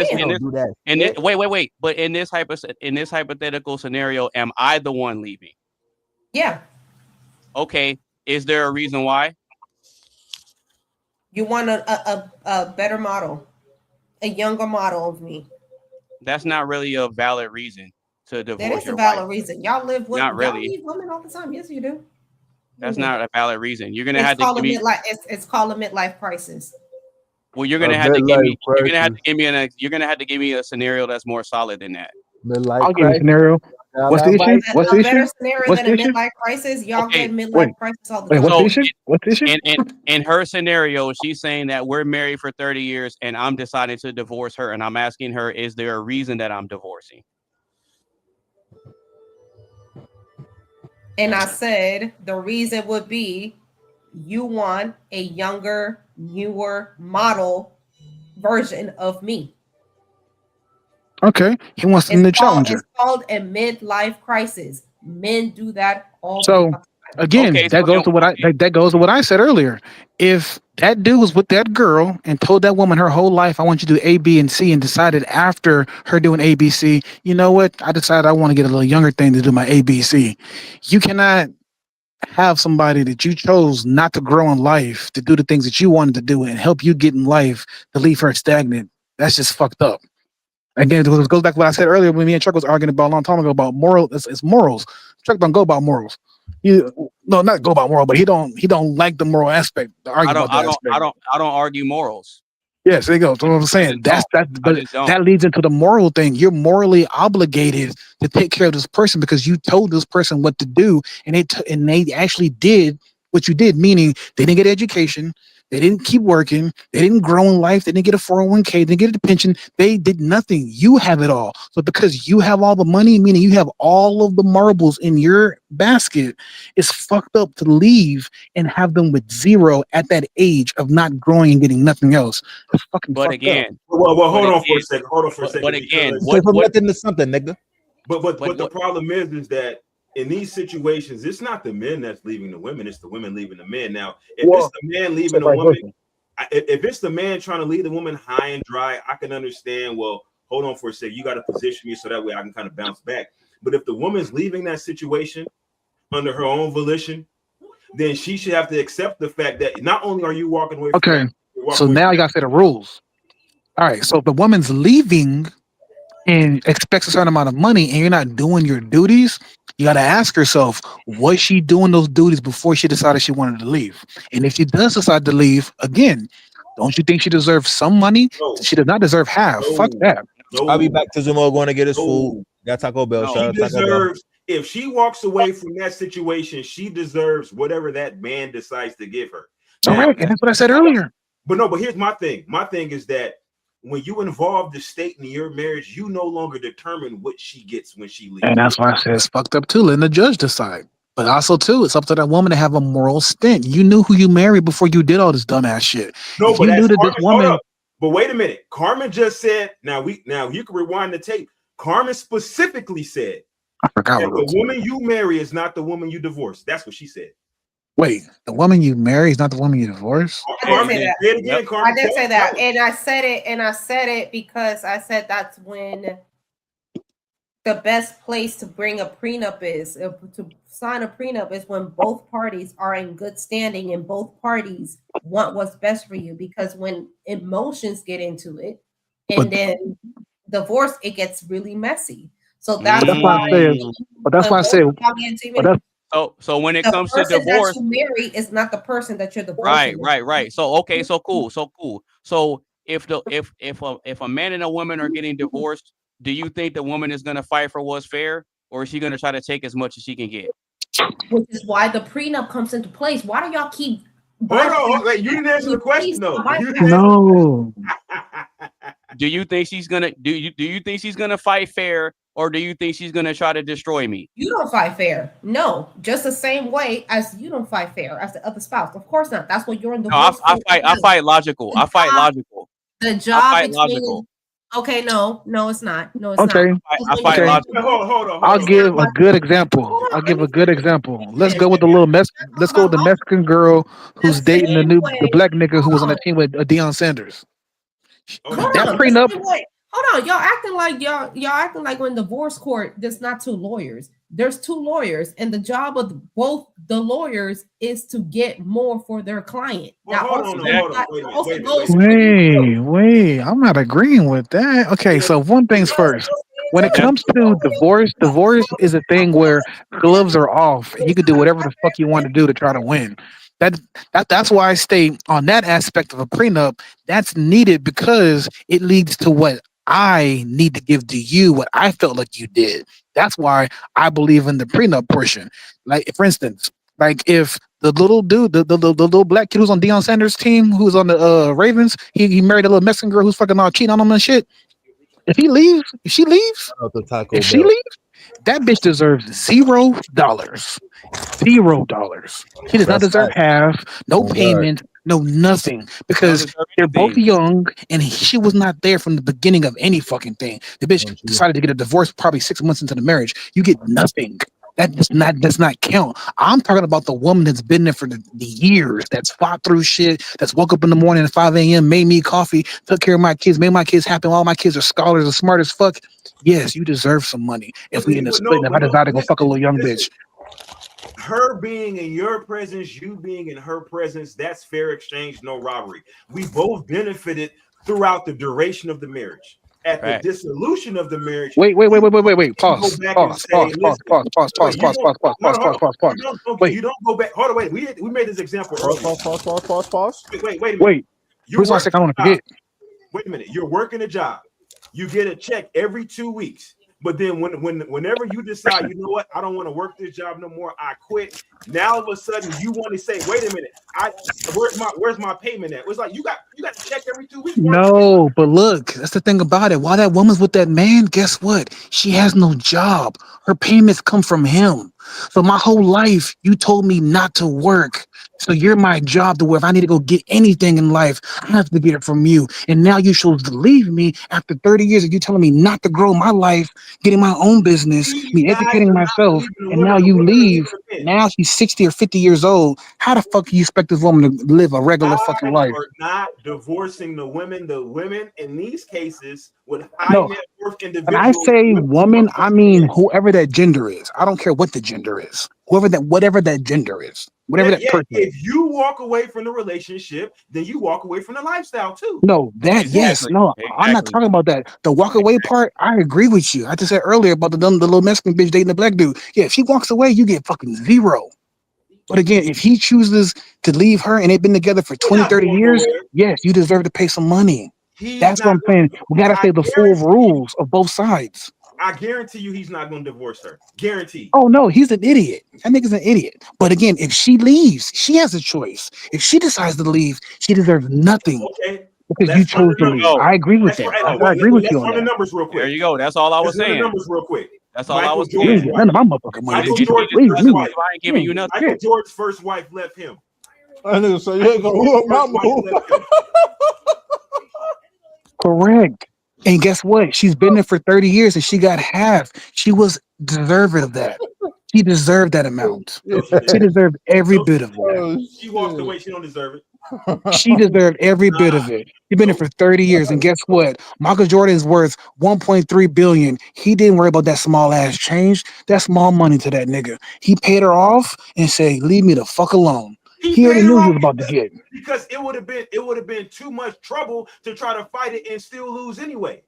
this hypothetical scenario, am I the one leaving? Yeah. Okay. Is there a reason why? You want a better model, a younger model of me. That's not really a valid reason to divorce That is a your valid wife. reason. Y'all live with Not y'all really. leave women all the time. Yes, you do. That's not a valid reason. You're gonna It's have to called give a me. midlife. It's called a midlife crisis. Well, you're gonna have to give me. You're gonna have to give me You're gonna have to give me a scenario that's more solid than that. I'll give you a scenario. What's the issue? What's the A issue? better scenario What's than the a issue? midlife crisis. Y'all Okay, get midlife wait. crisis all the Wait, time. what's the issue? What's the issue? In her scenario, she's saying that we're married for 30 years and I'm deciding to divorce her, and I'm asking her, is there a reason that I'm divorcing? And I said the reason would be you want a younger, newer model version of me. Okay, he wants a new challenger. It's called a midlife crisis. Men do that all So the time. again, that goes to what that goes to what I said earlier. If that dude was with that girl and told that woman her whole life, I want you to do A, B, and C, and decided after her doing A, B, C, you know what? I decided I want to get a little younger thing to do my A, B, C. You cannot have somebody that you chose not to grow in life to do the things that you wanted to do and help you get in life to leave her stagnant. That's just fucked up. Again, it goes back to what I said earlier when me and Chuck was arguing about a long time ago about moral. It's morals. Chuck don't go about morals. Not go about moral, but he don't like the moral aspect. I don't argue morals. Yes, there you go. That's what I'm saying. But that leads into the moral thing. You're morally obligated to take care of this person because you told this person what to do, and they actually did what you did. Meaning they didn't get education, they didn't keep working, they didn't grow in life, they didn't get a 401k, they didn't get a pension. They did nothing. You have it all. So because you have all the money, meaning you have all of the marbles in your basket, it's fucked up to leave and have them with zero at that age of not growing and getting nothing else. It's fucking But fucked again, up. Well, hold on for a second. But again, nothing to something, nigga. But the problem is that in these situations, it's not the men that's leaving the women; it's the women leaving the men. Now, if it's the man leaving the woman, if it's the man trying to leave the woman high and dry, I can understand. Well, hold on for a second. You got to position me so that way I can kind of bounce back. But if the woman's leaving that situation under her own volition, then she should have to accept the fact that not only are you walking away. Okay, so now you got to say the rules. All right, so if the woman's leaving and expects a certain amount of money and you're not doing your duties, you got to ask yourself, was she doing those duties before she decided she wanted to leave? And if she does decide to leave, again, don't you think she deserves some money? No. She does not deserve half. Fuck that. No. I'll be back to Zumo going to get his food. Got Taco Bell. She deserves, if she walks away from that situation, she deserves whatever that man decides to give her. All right, and that's what I said earlier. But here's my thing. My thing is that when you involve the state in your marriage, you no longer determine what she gets when she leaves. And that's why I said it's fucked up too. Letting the judge decide. But also too, it's up to that woman to have a moral stint. You knew who you married before you did all this dumbass shit. No, if but you knew that this woman. But wait a minute. Carmen just said. Now you can rewind the tape. Carmen specifically said I forgot that what the woman you marry is not the woman you divorce. That's what she said. Wait, the woman you marry is not the woman you divorce? I did say that, and I said it because I said that's when the best place to bring a prenup is to sign a prenup is when both parties are in good standing and both parties want what's best for you. Because when emotions get into it, and then divorce, it gets really messy. So that's why I said. But that's why I said. So when it comes to divorce, that you marry is not the person that you're divorcing. Right. So okay, so cool. So if a man and a woman are getting divorced, do you think the woman is gonna fight for what's fair, or is she gonna try to take as much as she can get? Which is why the prenup comes into place. Why do y'all keep? Hold on, you didn't answer the question though. No. Do you think she's gonna do you think she's gonna fight fair? Or do you think she's gonna try to destroy me? You don't fight fair. No, just the same way as you don't fight fair as the other spouse. Of course not. That's what you're in the. No, I fight logical. I fight logical. The job between. Okay, no, it's not. No, it's okay. not. I fight logical. Hold on. I'll give a good example. Let's go with the little Let's go with the Mexican girl who's dating the black nigga who was on the team with Deion Sanders. That prenup. Hold on, y'all acting like when divorce court, there's not two lawyers. There's two lawyers, and the job of both the lawyers is to get more for their client. Well, Wait, I'm not agreeing with that. Okay, so one thing's first. When it comes to divorce is a thing where gloves are off and you can do whatever the fuck you want to do to try to win. That's why I stay on that aspect of a prenup. That's needed because it leads to what I need to give to you, what I felt like you did. That's why I believe in the prenup portion. Like, for instance, like if the little dude, the little black kid who's on Deion Sanders' team, who's on the Ravens, he married a little Mexican girl who's fucking cheating on him and shit. If she leaves, that bitch deserves $0. $0. She does not deserve half, no payment, no nothing, because they're both young and she was not there from the beginning of any fucking thing. The bitch decided to get a divorce probably 6 months into the marriage. You get nothing. That does not count. I'm talking about the woman that's been there for the years, that's fought through shit, that's woke up in the morning at 5 a.m., made me coffee, took care of my kids, made my kids happy. All my kids are scholars and smart as fuck. Yes, you deserve some money. If we end up splitting, if I decide to go fuck a little young bitch. Her being in your presence, you being in her presence, that's fair exchange, no robbery. We both benefited throughout the duration of the marriage. At the dissolution of the marriage. Wait. Pause. Wait, you don't go back. Hold on, wait. We made this example earlier. Pause. Wait a minute. Wait. Who's on second? I want to forget. Wait a minute. You're working a job. You get a check every 2 weeks. But then whenever you decide, you know what, I don't want to work this job no more, I quit. Now all of a sudden you want to say, wait a minute, where's my payment at? It's like you got to check every 2 weeks. No, but look, that's the thing about it. While that woman's with that man, guess what? She has no job. Her payments come from him. So my whole life, you told me not to work. So you're my job to where if I need to go get anything in life, I have to get it from you. And now you chose to leave me after 30 years of you telling me not to grow my life, getting my own business, me educating myself, and now you leave. Now she's 60 or 50 years old. How the fuck do you expect this woman to live a regular fucking life? We're not divorcing the women. The women in these cases with high net worth individuals. When I say woman, I mean whoever that gender is. I don't care what the gender is. Whatever that gender is. Whatever that person is. If you walk away from the relationship, then you walk away from the lifestyle too. No, yes, no, I'm not talking about that. The walk away part, I agree with you. I just said earlier about the little Mexican bitch dating the black dude. Yeah, if she walks away, you get fucking $0. But again, if he chooses to leave her and they've been together for 20, 30 years, yes, you deserve to pay some money. That's what I'm saying. We gotta say the full rules of both sides. I guarantee you he's not going to divorce her. Guaranteed. Oh, no, he's an idiot. That nigga's an idiot. But again, if she leaves, she has a choice. If she decides to leave, she deserves nothing. Okay. Because you chose to leave. I agree with that. I agree with you on that. that. Numbers real quick. There you go. That's all I was saying. Numbers real quick. That's all I was saying. None of my motherfucking money. I ain't giving you nothing. Michael Jordan's first wife left him. I knew so. You ain't gonna Correct. And guess what? She's been there for 30 years and she got half. She was deserving of that. She deserved that amount. She deserved every bit of that. She walked away. She don't deserve it. She deserved every bit of it. She's been there for 30 years. And guess what? Michael Jordan is worth $1.3 billion. He didn't worry about that small ass change. That's small money to that nigga. He paid her off and said, leave me the fuck alone. He already knew he was about to get. Because it would have been too much trouble to try to fight it and still lose anyway.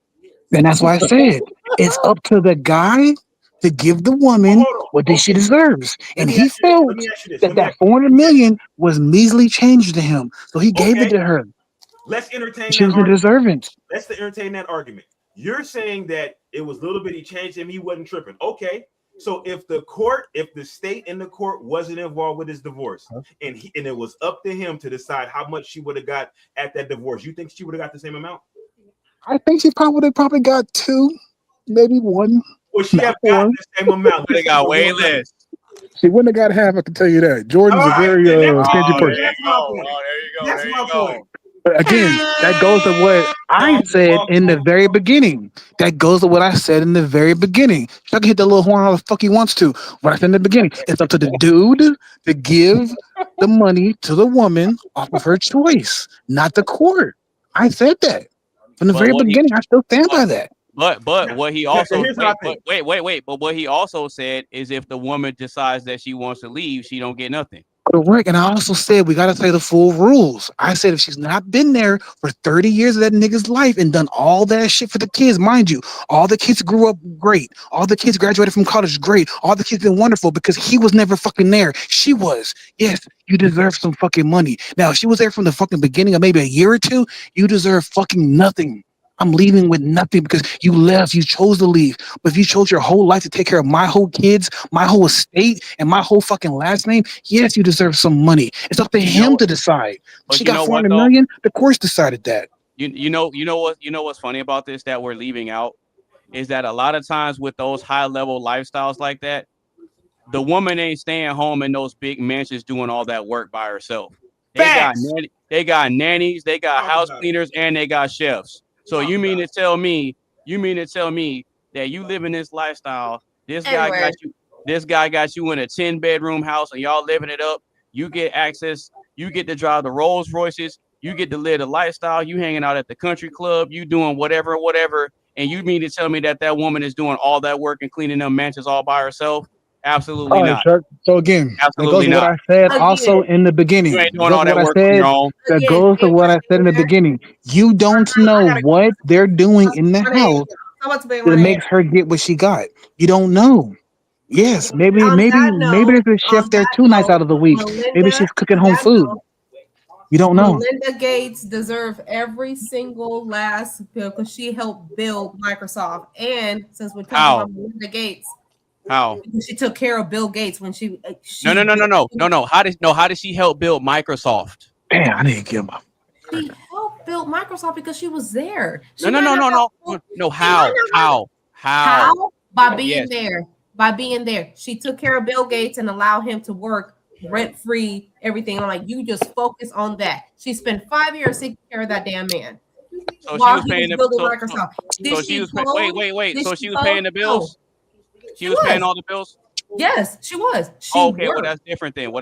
And that's why I said it's up to the guy to give the woman what she deserves. And he felt that $400 million was measly change to him. So he gave it to her. Let's entertain she was deserving. Let's entertain that argument. You're saying that it was little bitty change and he wasn't tripping. Okay. So if the state and the court wasn't involved with his divorce, and it was up to him to decide how much she would have got at that divorce, you think she would have got the same amount? I think she probably got 2, maybe 1. Well, she have got the same amount. They got way less. She wouldn't have got half. I can tell you that. Jordan's a very stingy person. That's my point. But again, that goes to what I said in the very beginning. That goes to what I said in the very beginning. Chuck can hit the little horn all the fuck he wants to. What I said in the beginning. It's up to the dude to give the money to the woman off of her choice, not the court. I said that from the very beginning. I still stand by that. But what he also wait. But what he also said is if the woman decides that she wants to leave, she don't get nothing. Correct. And I also said we got to play the full rules. I said if she's not been there for 30 years of that nigga's life and done all that shit for the kids, mind you, all the kids grew up great. All the kids graduated from college great. All the kids been wonderful because he was never fucking there. She was. Yes, you deserve some fucking money. Now, if she was there from the fucking beginning of maybe a year or two, you deserve fucking nothing. I'm leaving with nothing because you left. You chose to leave. But if you chose your whole life to take care of my whole kids, my whole estate, and my whole fucking last name, yes, you deserve some money. It's up to him to decide. But She you got know 400 what, though? million. The courts decided that. You know what's funny about this that we're leaving out is that a lot of times with those high level lifestyles like that, the woman ain't staying home in those big mansions doing all that work by herself. They got nannies, they got house cleaners, and they got chefs. So you mean to tell me that you live in this lifestyle? This guy got you in a 10-bedroom house and y'all living it up. You get access, you get to drive the Rolls Royces, you get to live the lifestyle, you hanging out at the country club, you doing whatever, and you mean to tell me that woman is doing all that work and cleaning them mansions all by herself? Absolutely All right, not. Chuck. So again, Absolutely that goes to what I said also in the beginning. You ain't That doing goes all to that what I work on said. your own. That goes to what I said in the beginning. You don't know what they're doing in the house that makes her get what she got. You don't know. Yes, maybe there's a chef there 2 nights out of the week. Maybe she's cooking home food. You don't know. Melinda Gates deserves every single last bill because she helped build Microsoft. And since we're talking about Melinda Gates, how she took care of Bill Gates when she no. How did she help build Microsoft? Damn, I didn't give up. She helped build Microsoft because she was there. No. How? By being there. By being there. She took care of Bill Gates and allowed him to work rent-free, everything. I'm like, you just focus on that. She spent 5 years taking care of that damn man. So while she was paying building Microsoft. Wait. So she was paying the bills? She was paying all the bills? Yes, she was. Okay, well that's different then.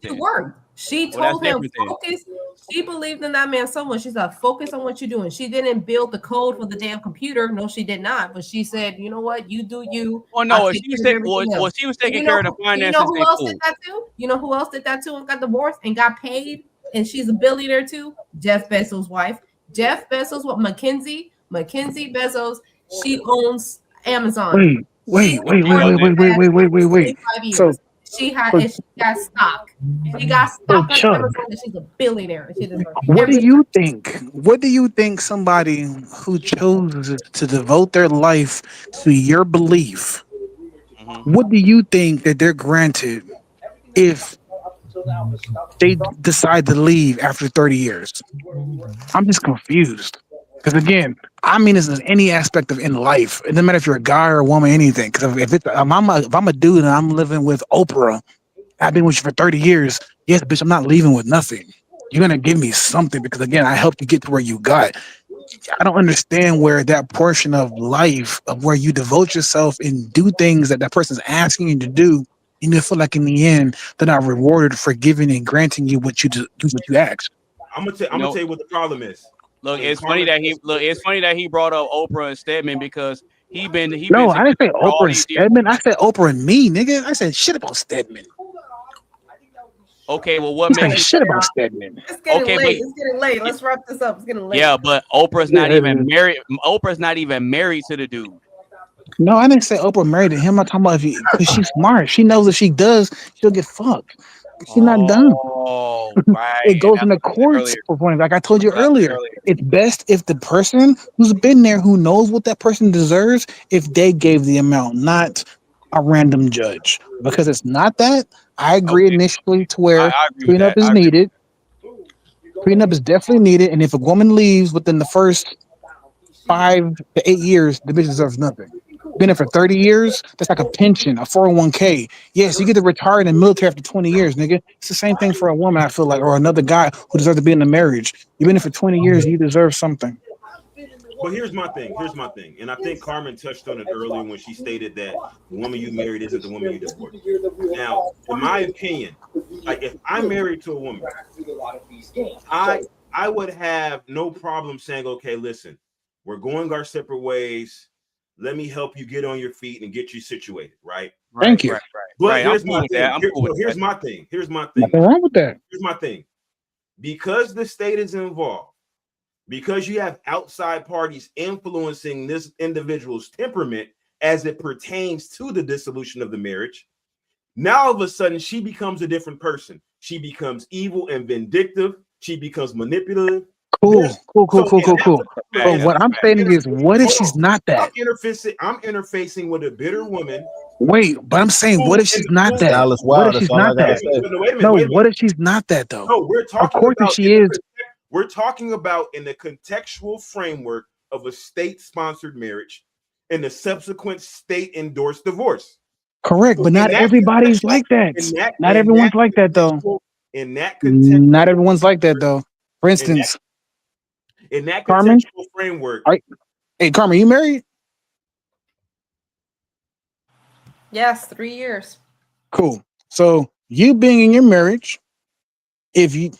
She worked. She told him focus. She believed in that man so much. She said, focus on what you're doing. She didn't build the code for the damn computer. No, she did not. But she said, you know what? You do you. Oh no, she was taking care of the finances. You know who else did that too? You know who else did that too and got divorced and got paid? And she's a billionaire too. Jeff Bezos' wife. Jeff Bezos, Mackenzie Bezos. She owns Amazon. Wait. So she got stock. She got stock on Amazon and she's a billionaire. What do you think? What do you think somebody who chose to devote their life to your belief, what do you think that they're granted if they decide to leave after 30 years? I'm just confused. Because again, I mean this is any aspect of in life. It doesn't matter if you're a guy or a woman, anything. Because if I'm a dude and I'm living with Oprah, I've been with you for 30 years. Yes, bitch, I'm not leaving with nothing. You're gonna give me something because again, I helped you get to where you got. I don't understand where that portion of life of where you devote yourself and do things that person's asking you to do, and you feel like in the end they're not rewarded for giving and granting you what you do, what you asked. I'm gonna tell you what the problem is. Look, it's funny that he brought up Oprah and Stedman because he been. No, I didn't say Oprah and Stedman. I said Oprah and me, nigga. I said shit about Stedman. Okay, well, what makes shit about Stedman? It's getting late. It's getting late. Let's wrap this up. It's getting late. Yeah, but Oprah's not even married. Oprah's not even married to the dude. No, I didn't say Oprah married to him. I'm talking about because she's smart. She knows if she does, she'll get fucked. She's not dumb. Oh, right. It goes in the courts for pointing. Like I told you earlier, it's best if the person who's been there, who knows what that person deserves, if they gave the amount, not a random judge. Because it's not that. I agree initially to where prenup is needed. Prenup is definitely needed, and if a woman leaves within the first 5 to 8 years, the bitch deserves nothing. Been there for 30 years, that's like a pension, a 401k. Yes, you get to retire in the military after 20 years, nigga. It's the same thing for a woman, I feel like, or another guy who deserves to be in a marriage. You've been there for 20 years, you deserve something. But here's my thing, and I think Carmen touched on it earlier when she stated that the woman you married isn't the woman you divorced. Now, in my opinion, like if I'm married to a woman, I would have no problem saying, okay, listen, we're going our separate ways. Let me help you get on your feet and get you situated, right? Thank you. But here's my thing. Here's my thing. Here's my thing. Nothing wrong with that. Here's my thing. Because the state is involved, because you have outside parties influencing this individual's temperament as it pertains to the dissolution of the marriage, now all of a sudden she becomes a different person. She becomes evil and vindictive. She becomes manipulative. Cool. But what I'm saying is, what if she's not that? I'm interfacing with a bitter woman. Wait, but I'm saying, what if she's not that? What if she's not that? No, what if she's not that though? No, we're talking. Of course, about if she is. We're talking about in the contextual framework of a state-sponsored marriage and the subsequent state-endorsed divorce. Correct, but not everybody's like that. Not everyone's like that though. Not everyone's like that though. For instance, in that Carmen, contextual framework. Hey, Carmen, you married? Yes, 3 years. Cool. So you being in your marriage, if you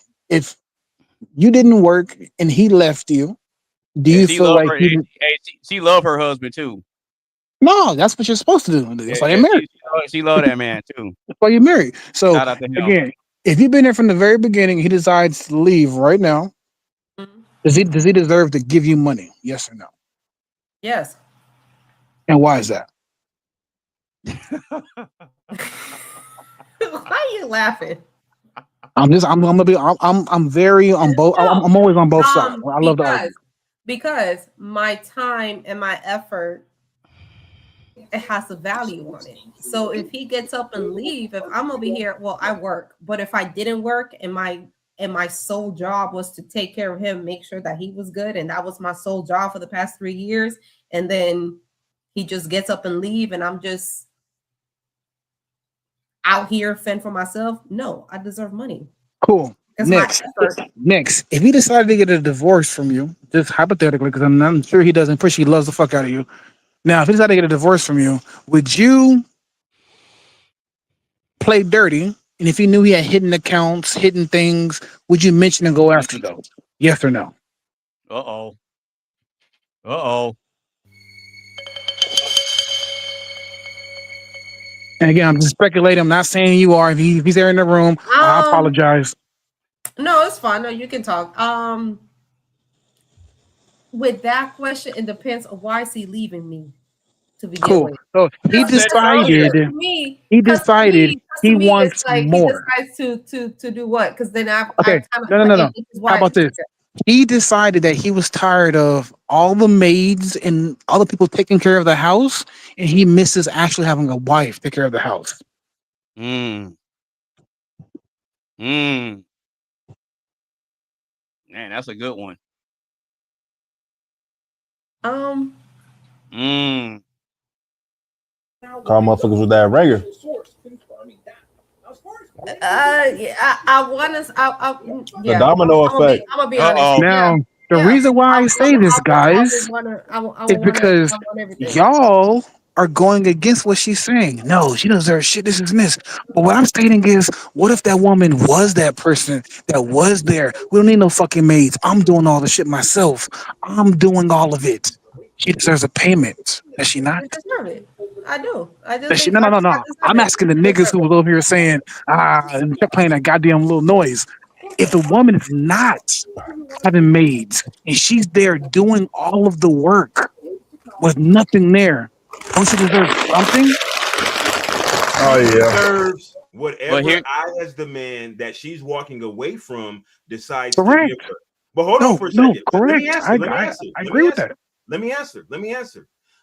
didn't work and he left you, do you feel like she love her husband too? No, that's what you're supposed to do. That's why you're married. She love that man too. That's why you're married. So Shout out to him. again, if you've been there from the very beginning, he decides to leave right now. Does he deserve to give you money? Yes or no? Yes. And why is that? Why are you laughing? I'm very on both. I'm always on both sides. I love the argument. Because my time and my effort, it has a value on it. So if he gets up and leave, if I'm over here, well, I work. But if I didn't work and my sole job was to take care of him, make sure that he was good, and that was my sole job for the past 3 years, and then he just gets up and leave, and I'm just out here fend for myself. No, I deserve money. Cool. Next, if he decided to get a divorce from you, just hypothetically, because I'm sure he doesn't, push, he loves the fuck out of you. Now, if he decided to get a divorce from you, would you play dirty? And if you knew he had hidden accounts, hidden things, would you mention and go after those? Yes or no? Uh-oh. And again, I'm just speculating. I'm not saying you are. If he's there in the room, I apologize. No, it's fine. No, you can talk. With that question, it depends on why is he leaving me to begin with. So he decided. He decided he wants more. He decides to do what? Because then No. How about this? He decided that he was tired of all the maids and all the people taking care of the house, and he misses actually having a wife take care of the house. Man, that's a good one. Call motherfuckers with that ringer. I want to. The domino effect. I'm gonna be honest. Now, the reason why I say this, guys, is because y'all are going against what she's saying. No, she deserves shit. This and this. But what I'm stating is, what if that woman was that person that was there? We don't need no fucking maids. I'm doing all the shit myself. I'm doing all of it. She deserves a payment. Does she not? I deserve it. I do. No. I'm asking the niggas who was over here saying, and kept playing that goddamn little noise. If the woman is not having maids and she's there doing all of the work with nothing there, don't she deserve something? Oh yeah. Deserves whatever I, as the man that she's walking away from, decides to give her. But hold on for a second. Correct. I agree with that. Let me answer.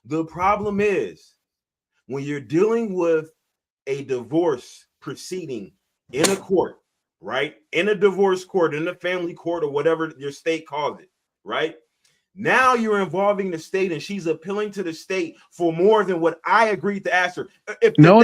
The problem is when you're dealing with a divorce proceeding in a court, right? In a divorce court, in a family court, or whatever your state calls it, right? Now you're involving the state, and she's appealing to the state for more than what I agreed to ask her. No.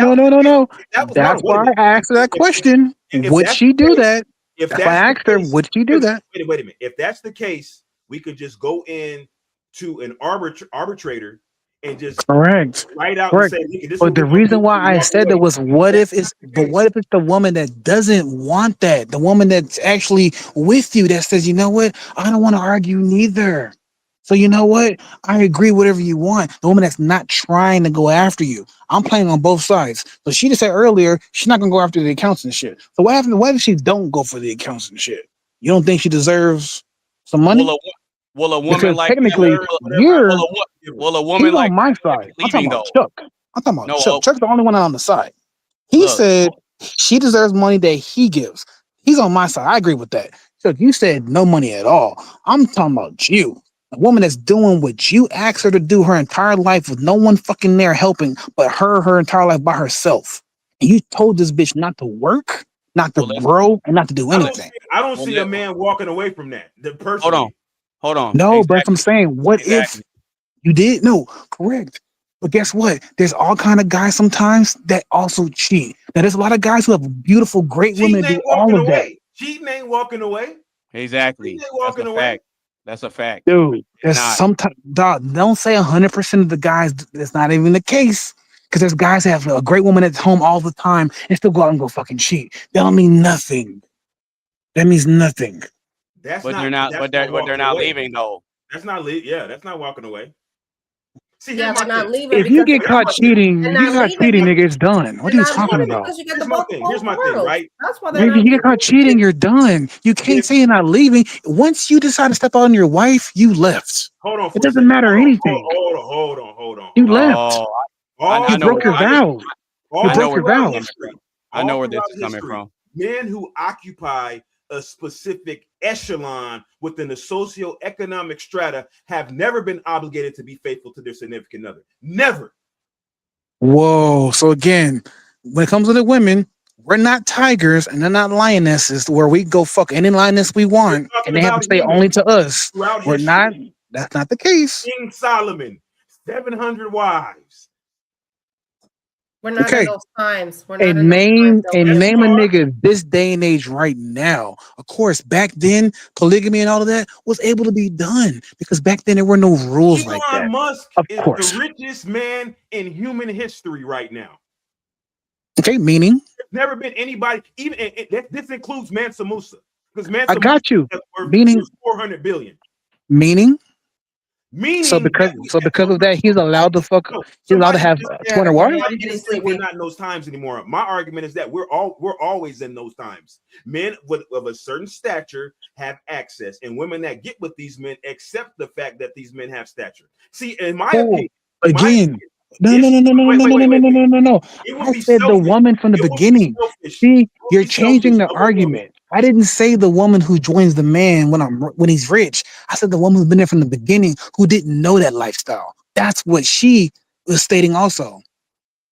That's why I asked her that question. Would she do that? If I asked her, would she do that? Wait a minute. If that's the case, we could just go in to an arbitrator and just correct and say, but the reason why I said that was what if it's the woman that doesn't want that, the woman that's actually with you that says, you know what, I don't want to argue neither. So you know what? I agree whatever you want. The woman that's not trying to go after you. I'm playing on both sides. So she just said earlier she's not gonna go after the accounts and shit. So what happens? What if she don't go for the accounts and shit? You don't think she deserves some money? Will a woman Because like technically, will you're a woman he's like on my side. I'm talking leaving about though? Chuck. I'm talking about No, Chuck. Chuck's the only one on the side. He Look. said she deserves money that he gives. He's on my side. I agree with that. Chuck, you said no money at all. I'm talking about you. A woman that's doing what you asked her to do her entire life with no one fucking there helping but her entire life by herself. And you told this bitch not to work, not to grow, and not to do anything. I don't see a man walking away from that. The person. Hold on. No, but I'm saying, what if you did? No, correct. But guess what? There's all kind of guys sometimes that also cheat. Now, there's a lot of guys who have beautiful, great women that do all of that. Cheating ain't walking away. Exactly. Cheating ain't walking away. That's a fact. Dude, there's not. sometimes, dog, don't say 100% of the guys. That's not even the case. Because there's guys that have a great woman at home all the time and still go out and go fucking cheat. That don't mean nothing. That means nothing. That's But not, they're not. that's But they're walking not away. leaving though. That's not that's not walking away. See, Yeah, here's they're my not thing. leaving. If you because get caught cheating, they're if you not get caught leaving cheating, because- nigga, it's done. What are they're you not talking leaving about? because you got Here's the my both thing. Here's my thing, worlds. right? That's why they're If not you get caught cheating, you're done. You can't say you're not leaving. Once you decide to step out on your wife, you left. Hold on. It doesn't matter anything. Hold on. You left. Oh, You broke your vows. You broke your vows. I know All where this throughout is coming history, from. Men who occupy a specific echelon within the socioeconomic strata have never been obligated to be faithful to their significant other. Never. Whoa. So again, when it comes to the women, we're not tigers and they're not lionesses where we go fuck any lioness we want and they have to stay only to us. Throughout We're history. not. That's not the case. King Solomon, 700 wives. We're not Okay. in those times. We're not A in those name, times. a though. name a nigga this day and age right now. Of course, back then, polygamy and all of that was able to be done because back then there were no rules like that. Elon Musk Of is course. the richest man in human history right now. Okay, meaning There's never been anybody, even this includes Mansa Musa, because Mansa I got Musa you. is worth Meaning 400 billion. meaning. Meaning So because of that, he's allowed to fuck. He's allowed to have 200 wives. Somebody just said we're not in those times anymore. My argument is that we're always in those times. Men of a certain stature have access, and women that get with these men accept the fact that these men have stature. See, in my opinion, Again, no. It would I be said the selfish. woman from the It would be beginning. selfish. See, you're be changing the selfish of a woman. argument. I didn't say the woman who joins the man when he's rich. I said the woman who's been there from the beginning who didn't know that lifestyle. That's what she was stating also.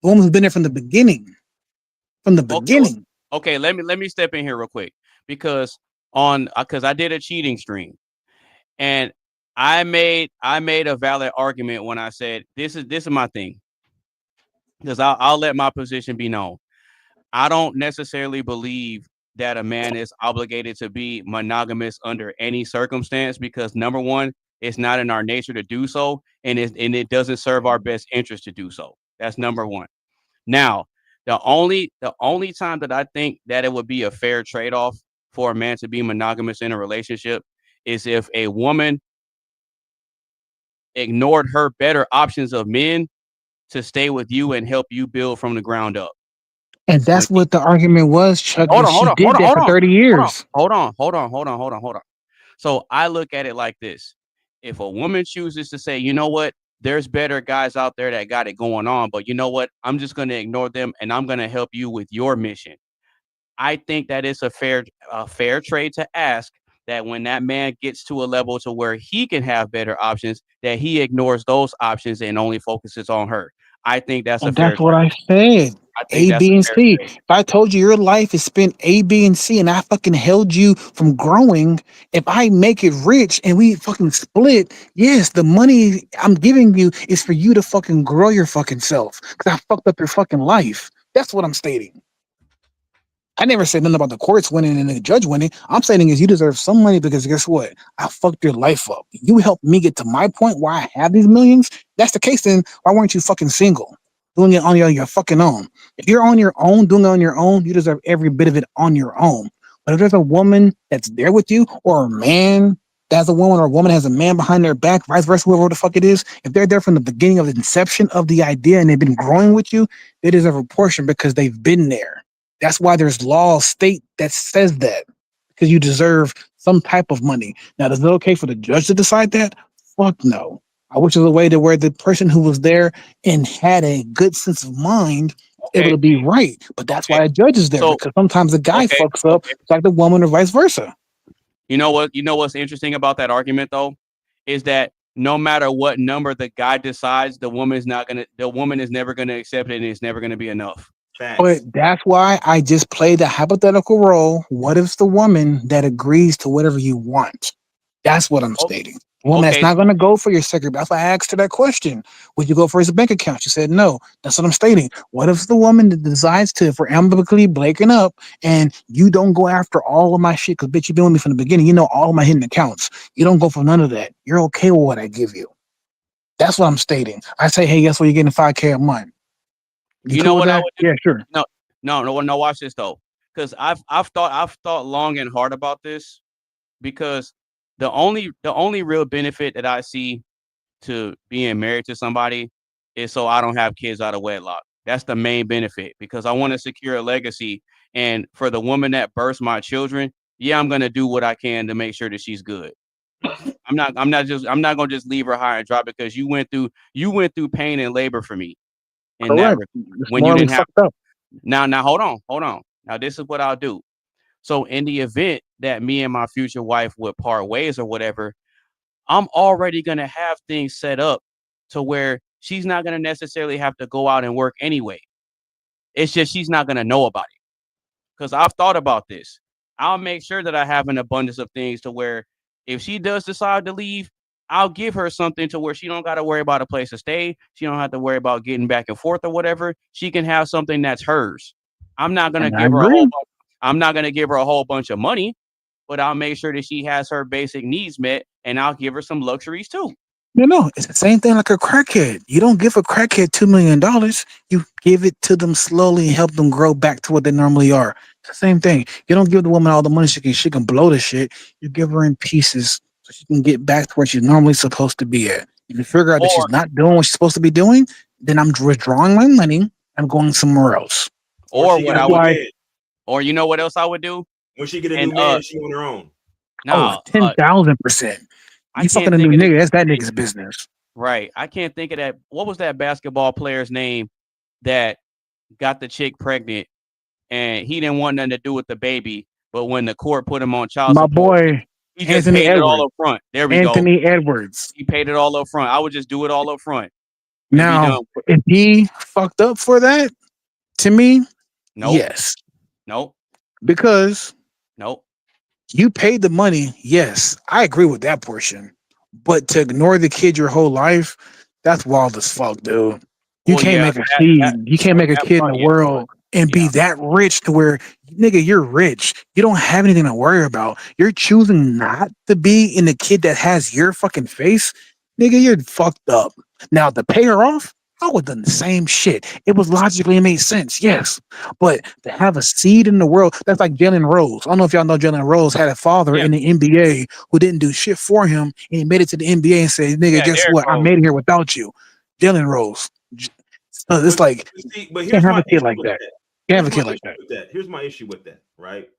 The woman who's been there from the beginning. From the beginning. Okay, let me step in here real quick because I did a cheating stream, and I made a valid argument when I said this is my thing, because I'll let my position be known. I don't necessarily believe that a man is obligated to be monogamous under any circumstance because number one, it's not in our nature to do so, and it doesn't serve our best interest to do so. That's number one. Now, the only time that I think that it would be a fair trade-off for a man to be monogamous in a relationship is if a woman ignored her better options of men to stay with you and help you build from the ground up. And that's what the argument was, Chuck. She did that for 30 years. Hold on. So I look at it like this. If a woman chooses to say, you know what, there's better guys out there that got it going on, but you know what, I'm just going to ignore them and I'm going to help you with your mission. I think that it's a fair trade to ask that when that man gets to a level to where he can have better options, that he ignores those options and only focuses on her. I think that's a fair That's what trade. I said. I think A, that's B, a and fair C. trade. If I told you your life is spent A, B, and C, and I fucking held you from growing, if I make it rich and we fucking split, yes, the money I'm giving you is for you to fucking grow your fucking self. Because I fucked up your fucking life. That's what I'm stating. I never said nothing about the courts winning and the judge winning. I'm saying is you deserve some money because guess what? I fucked your life up. You helped me get to my point where I have these millions. That's the case. Then why weren't you fucking single? Doing it on your fucking own. If you're on your own, doing it on your own, you deserve every bit of it on your own. But if there's a woman that's there with you or a man as a woman or a woman has a man behind their back, vice versa, whoever the fuck it is, if they're there from the beginning of the inception of the idea and they've been growing with you, they deserve a portion because they've been there. That's why there's law state that says that, because you deserve some type of money. Now, is it okay for the judge to decide that? Fuck no. I wish there was a way to where the person who was there and had a good sense of mind able to be right. But that's why a judge is there, because sometimes the guy fucks up, like the woman or vice versa. You know what? You know what's interesting about that argument though, is that no matter what number the guy decides, the woman is never gonna accept it, and it's never gonna be enough. But that's why I just played the hypothetical role. What if it's the woman that agrees to whatever you want? That's what I'm stating. The woman that's not going to go for your secret. That's why I asked her that question. Would you go for his bank account? She said no. That's what I'm stating. What if it's the woman that decides to, for amicably breaking up, and you don't go after all of my shit? Because bitch, you've been with me from the beginning. You know all of my hidden accounts. You don't go for none of that. You're okay with what I give you. That's what I'm stating. I say, hey, guess what? You're getting $5,000 a month. You know what I would do? Yeah, sure. No. Watch this though, because I've thought long and hard about this, because the only real benefit that I see to being married to somebody is so I don't have kids out of wedlock. That's the main benefit, because I want to secure a legacy. And for the woman that births my children, yeah, I'm gonna do what I can to make sure that she's good. I'm not gonna just leave her high and dry, because you went through pain and labor for me. And that, when you didn't have now hold on. Now this is what I'll do. So in the event that me and my future wife would part ways or whatever, I'm already gonna have things set up to where she's not gonna necessarily have to go out and work anyway. It's just she's not gonna know about it. Because I've thought about this. I'll make sure that I have an abundance of things to where if she does decide to leave, I'll give her something to where she don't got to worry about a place to stay. She don't have to worry about getting back and forth or whatever. She can have something that's hers. I'm not gonna give her a whole bunch of money, but I'll make sure that she has her basic needs met, and I'll give her some luxuries too. No, it's the same thing like a crackhead. You don't give a crackhead $2 million. You give it to them slowly and help them grow back to what they normally are. It's the same thing. You don't give the woman all the money she can blow the shit. You give her in pieces so she can get back to where she's normally supposed to be at. If you figure out that she's not doing what she's supposed to be doing, then I'm withdrawing my money. I'm going somewhere else. Or you know what else I would do? When she get a new man, she on her own. No, 10,000%. You fucking a new nigga, that's that nigga's business. Right. I can't think of that. What was that basketball player's name that got the chick pregnant and he didn't want nothing to do with the baby, but when the court put him on child support, boy, he just paid it all up front. There we go. Anthony Edwards. He paid it all up front. I would just do it all up front. Now, if he fucked up for that, to me, yes. Nope. Because you paid the money, yes. I agree with that portion. But to ignore the kid your whole life, that's wild as fuck, dude. You can't make a kid. You can't make a kid in the world and be that rich to where, nigga, you're rich. You don't have anything to worry about. You're choosing not to be in the kid that has your fucking face. Nigga, you're fucked up. Now, to pay her off, I would have done the same shit. It was logically, it made sense, yes. But to have a seed in the world, that's like Jalen Rose. I don't know if y'all know Jalen Rose had a father in the NBA who didn't do shit for him, and he made it to the NBA and said, nigga, guess what? I made it here without you. Jalen Rose. It's like, but you can't have a kid like that. You can't have a kid like that. Here's my issue with that, right?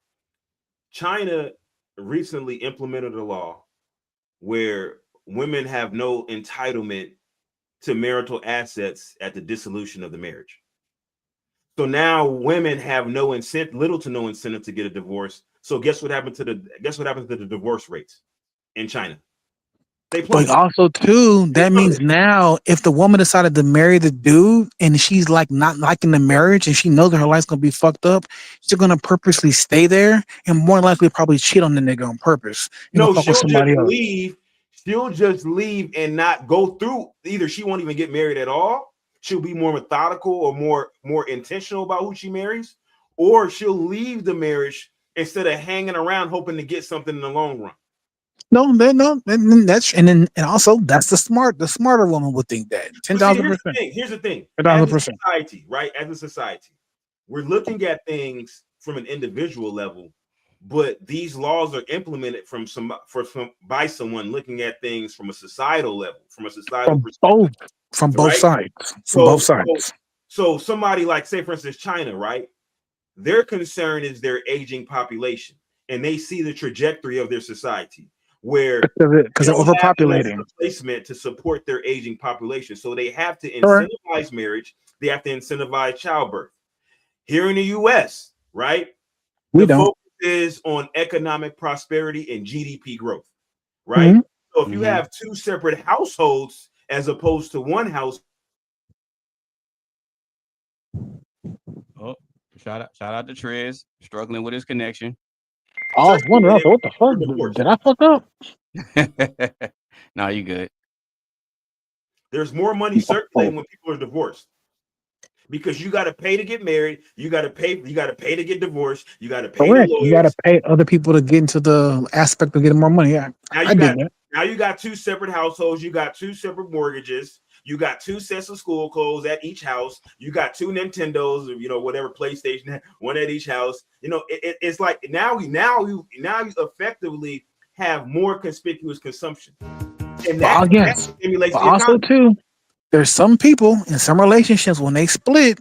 China recently implemented a law where women have no entitlement to marital assets at the dissolution of the marriage. So now women have little to no incentive to get a divorce. So guess what happens to the divorce rates in China? But also too, that means now if the woman decided to marry the dude and she's like not liking the marriage and she knows that her life's gonna be fucked up, she's gonna purposely stay there and more likely probably cheat on the nigga on purpose. No, she'll just leave. She'll just leave and not go through. Either she won't even get married at all. She'll be more methodical or more intentional about who she marries, or she'll leave the marriage instead of hanging around hoping to get something in the long run. And also that's the smarter woman would think that 10,000%. Here's the thing. 10,000%. Society, right? As a society, we're looking at things from an individual level, but these laws are implemented by someone looking at things from a societal level, from both sides. So somebody like, say, for instance, China, right? Their concern is their aging population, and they see the trajectory of their society where because they're overpopulating placement to support their aging population. So they have to incentivize marriage. They have to incentivize childbirth. Here in the U.S., right? Focus is on economic prosperity and GDP growth, right? Mm-hmm. So if you have two separate households as opposed to one house. Oh, shout out to Trez, struggling with his connection. I was wondering, what the fuck? Did I fuck up? No, you good. There's more money circulating when people are divorced. Because you got to pay to get married, you got to pay to get divorced, you got to pay. Correct. You got to pay other people to get into the aspect of getting more money. Yeah, now you got two separate households, you got two separate mortgages, you got two sets of school clothes at each house, you got two Nintendos, or whatever PlayStation, one at each house. It's like now you effectively have more conspicuous consumption, and that stimulates the economy. Also too, there's some people in some relationships, when they split,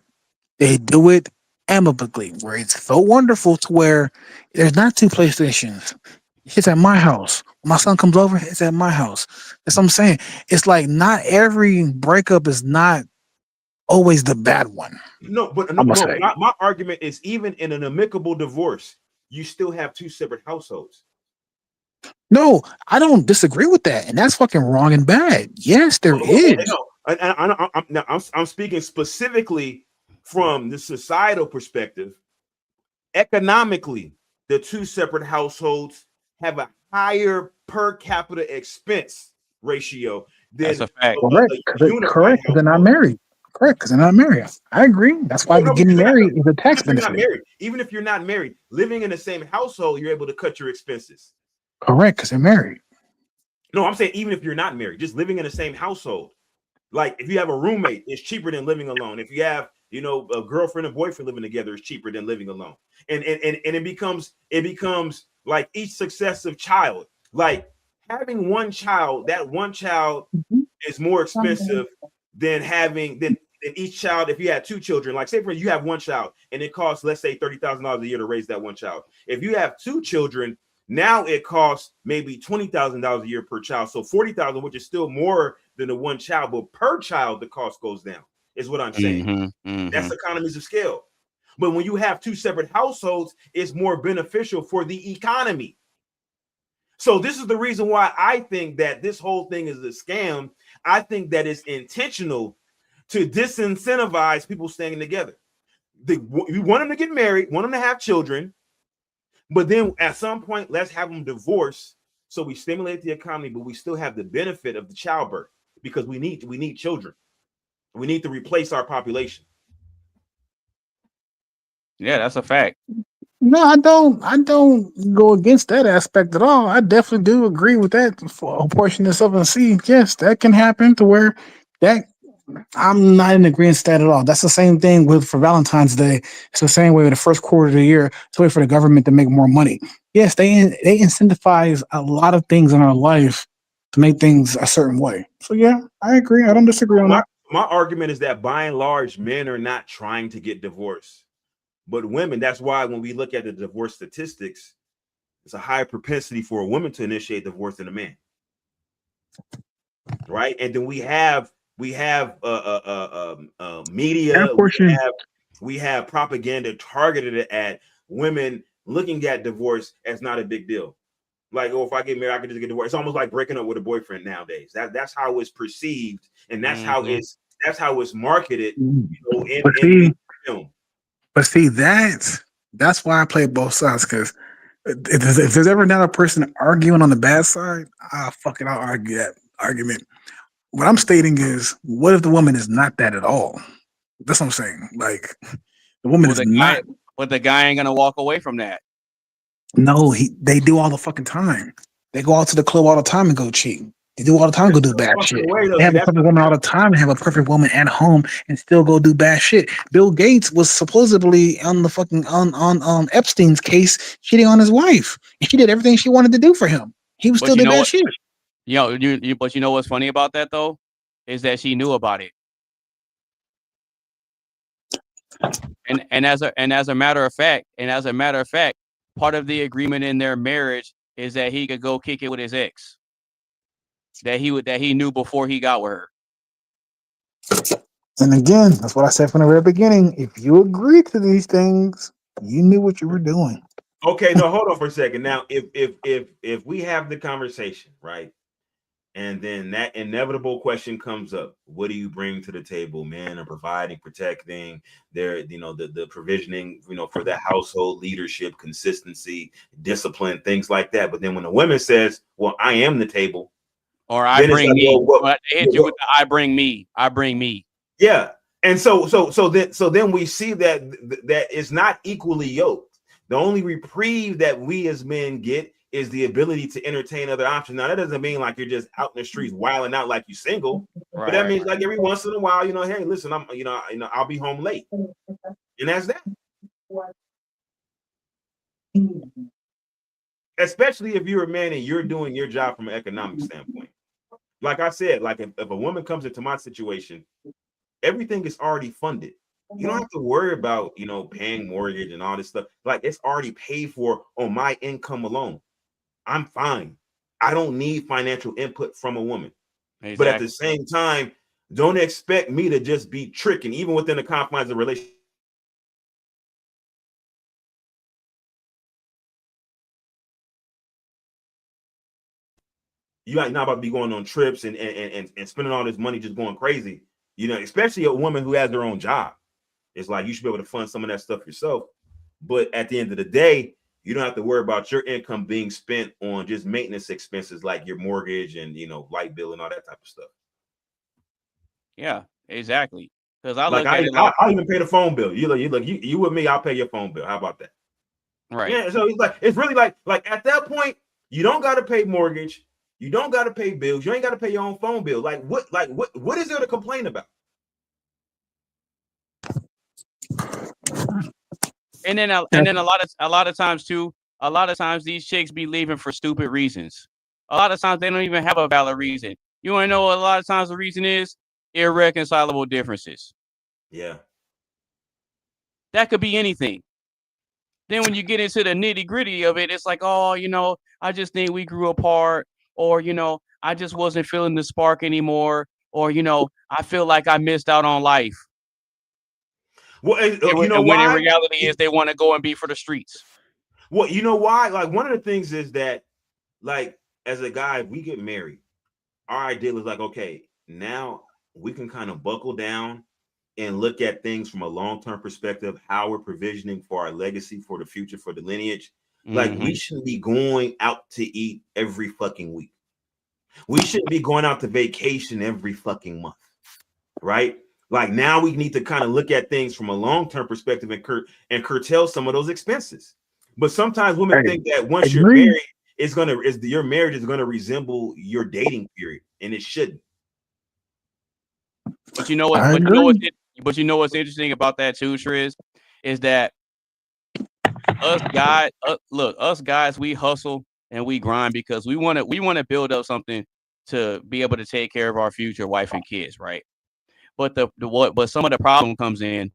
they do it amicably, where it's so wonderful to where there's not two PlayStations. It's at my house. When my son comes over, it's at my house. That's what I'm saying. It's like not every breakup is not always the bad one. My argument is even in an amicable divorce, you still have two separate households. No, I don't disagree with that, and that's fucking wrong and bad. Yes, there is. I'm speaking specifically from the societal perspective. Economically, the two separate households have a higher per capita expense ratio than that's a fact. Correct, because they're not married. Correct, because they're not married. I agree. That's why getting married is a tax benefit. Even if you're not married, living in the same household, you're able to cut your expenses. Correct, because they're married. No, I'm saying even if you're not married, just living in the same household. Like if you have a roommate, it's cheaper than living alone. If you have, a girlfriend and boyfriend living together, it's cheaper than living alone. And it becomes like each successive child, like having one child, that one child is more expensive than each child. If you had two children, like say for you have one child and it costs, let's say $30,000 a year to raise that one child. If you have two children, now it costs maybe $20,000 a year per child. So $40,000, which is still more than the one child, but per child, the cost goes down, is what I'm saying. That's economies of scale. But when you have two separate households, it's more beneficial for the economy. So this is the reason why I think that this whole thing is a scam. I think that it's intentional to disincentivize people staying together. We want them to get married, want them to have children, but then at some point, let's have them divorce so we stimulate the economy, but we still have the benefit of the childbirth because we need children. We need to replace our population. Yeah, that's a fact. No, I don't go against that aspect at all. I definitely do agree with that for a portion of stuff and see. Yes, that can happen to where that I'm not in agreement with that at all. That's the same thing for Valentine's Day. It's the same way with the first quarter of the year. It's a way for the government to make more money. Yes, they incentivize a lot of things in our life to make things a certain way. So yeah, I agree. I don't disagree on that. My argument is that by and large, men are not trying to get divorced. But women, that's why when we look at the divorce statistics, it's a higher propensity for a woman to initiate divorce than a man. Right? And then we have media, we have propaganda targeted at women looking at divorce as not a big deal. Like, if I get married, I can just get divorced. It's almost like breaking up with a boyfriend nowadays. That's how it's perceived, and that's how it's marketed. In film. But see, that's why I play both sides, because if there's ever not a person arguing on the bad side, I'll argue that argument. What I'm stating is, what if the woman is not that at all? That's what I'm saying. Like, the woman is not. But the guy ain't gonna walk away from that. No, they do all the fucking time. They go out to the club all the time and go cheat. They do all the time, go do bad shit. They have a perfect woman all the time and have a perfect woman at home and still go do bad shit. Bill Gates was supposedly on the fucking on Epstein's case, cheating on his wife. And she did everything she wanted to do for him. He was But still you did know bad what? shit. But you know what's funny about that though, is that she knew about it. And as a matter of fact, part of the agreement in their marriage is that he could go kick it with his ex. That he knew before he got with her. And again, that's what I said from the very beginning. If you agree to these things, you knew what you were doing. Okay, no, hold on for a second. Now, if we have the conversation, right, and then that inevitable question comes up, what do you bring to the table? Men are providing, protecting, their, the provisioning, for the household, leadership, consistency, discipline, things like that. But then when a woman says, well, I am the table, or I bring me, they hit you with the I bring me. Yeah. And so then we see that it's not equally yoked. The only reprieve that we as men get is the ability to entertain other options. Now, that doesn't mean like you're just out in the streets wilding out like you're single, but that means like every once in a while, hey, listen, I'm, I'll be home late, and that's that. Especially if you're a man and you're doing your job from an economic standpoint. Like I said, like if a woman comes into my situation, everything is already funded. You don't have to worry about, paying mortgage and all this stuff. Like it's already paid for on my income alone. I'm fine. I don't need financial input from a woman. Exactly. But at the same time, don't expect me to just be tricking, even within the confines of a relationship. You ain't not about to be going on trips and spending all this money just going crazy, especially a woman who has her own job. It's like you should be able to fund some of that stuff yourself. But at the end of the day, you don't have to worry about your income being spent on just maintenance expenses like your mortgage and light bill and all that type of stuff. Yeah, exactly. Because I I'll even pay the phone bill. You with me, I'll pay your phone bill. How about that? Right. Yeah. So it's really like at that point, you don't got to pay mortgage. You don't got to pay bills. You ain't got to pay your own phone bill. What is there to complain about? And then a lot of times too, these chicks be leaving for stupid reasons. A lot of times they don't even have a valid reason. You want to know what a lot of times the reason is? Irreconcilable differences. Yeah. That could be anything. Then when you get into the nitty-gritty of it, it's like, oh, I just think we grew apart, or I just wasn't feeling the spark anymore, or I feel like I missed out on life. Well, when in reality is they want to go and be for the streets. Well, you know why? Like one of the things is that, like as a guy, if we get married, our ideal is like, okay, now we can kind of buckle down and look at things from a long-term perspective, how we're provisioning for our legacy, for the future, for the lineage. Like we shouldn't be going out to eat every fucking week. We shouldn't be going out to vacation every fucking month, right? Like now we need to kind of look at things from a long-term perspective and curtail some of those expenses. But sometimes women think that once you're married, your marriage is gonna resemble your dating period, and it shouldn't. But you know what? But you know what's interesting about that too, Triz, is that us guys, we hustle and we grind because we want to build up something to be able to take care of our future wife and kids, right? But but some of the problem comes in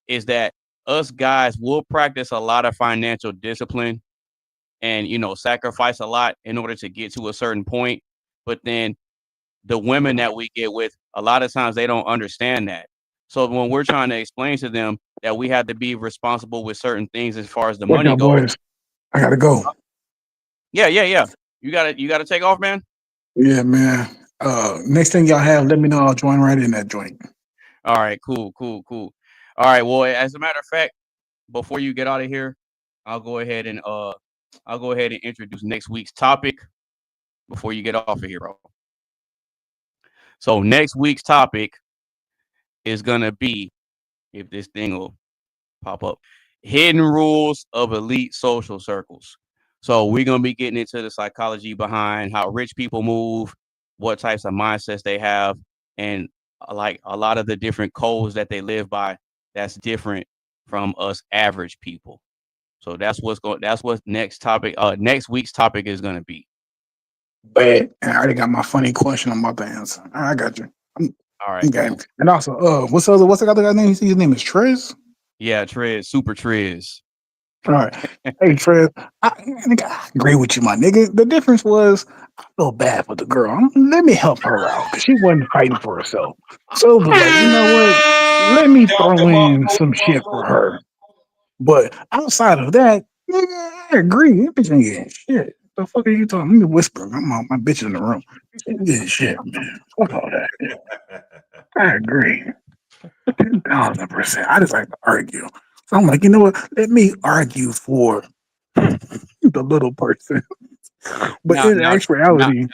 is that us guys will practice a lot of financial discipline and sacrifice a lot in order to get to a certain point. But then the women that we get with, a lot of times they don't understand that. So when we're trying to explain to them that we have to be responsible with certain things as far as the money goes. Boys. I gotta go. Yeah. You gotta take off, man. Yeah, man. Next thing y'all have, let me know. I'll join right in that joint. All right, cool. All right, well, as a matter of fact, before you get out of here, I'll go ahead and introduce next week's topic before you get off of here, bro. So next week's topic is gonna be, if this thing will pop up, hidden rules of elite social circles. So we're gonna be getting into the psychology behind how rich people move, what types of mindsets they have, and like a lot of the different codes that they live by that's different from us average people. So that's what next week's topic is going to be. But I already got my funny question I'm about to answer. I got you. All right. Okay. And also, what's the other guy's name? His name is Trez? Yeah, Trez, Super Trez. All right. Hey, Trez, I agree with you, my nigga. The difference was I feel bad for the girl. Let me help her out because she wasn't fighting for herself. So, but like, you know what? Let me throw in some shit for her. But outside of that, nigga, I agree. That bitch ain't getting shit. The fuck are you talking? Let me whisper. I'm on my bitch in the room. She ain't getting shit, man. Fuck all that. I agree. 10,000%. I just like to argue. So I'm like, you know what? Let me argue for the little person. But in actuality,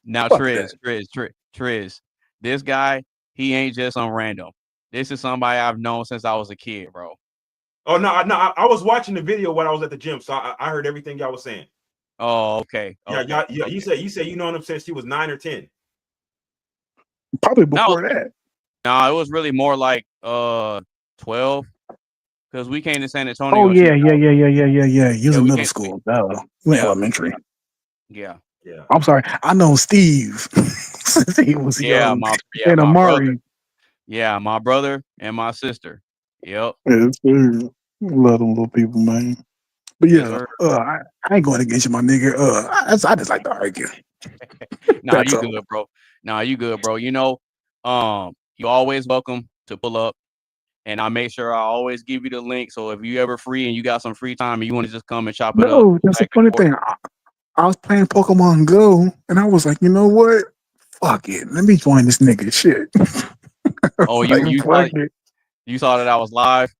now fuck Trez, this guy, he ain't just some random. This is somebody I've known since I was a kid, bro. Oh no! I was watching the video when I was at the gym, so I heard everything y'all was saying. Oh, okay. Yeah. You said you know him since he was 9 or 10. Probably before that. No, it was really more like 12, because we came to San Antonio. Oh yeah. You was in middle school. Elementary. Yeah. I'm sorry. I know Steve since he was young. And Amari. My brother and my sister. Yep. Yes, sir. Love them little people, man. But yeah, I ain't going against you, my nigga. I just like to argue. Nah, you good, bro. Nah, you good, bro. You know, you're always welcome to pull up, and I make sure I always give you the link. So if you ever free and you got some free time and you want to just come and chop it up. No, that's the funny thing. I was playing Pokemon Go, and I was like, you know what? Fuck it. Let me join this nigga shit. Oh, you saw that I was live?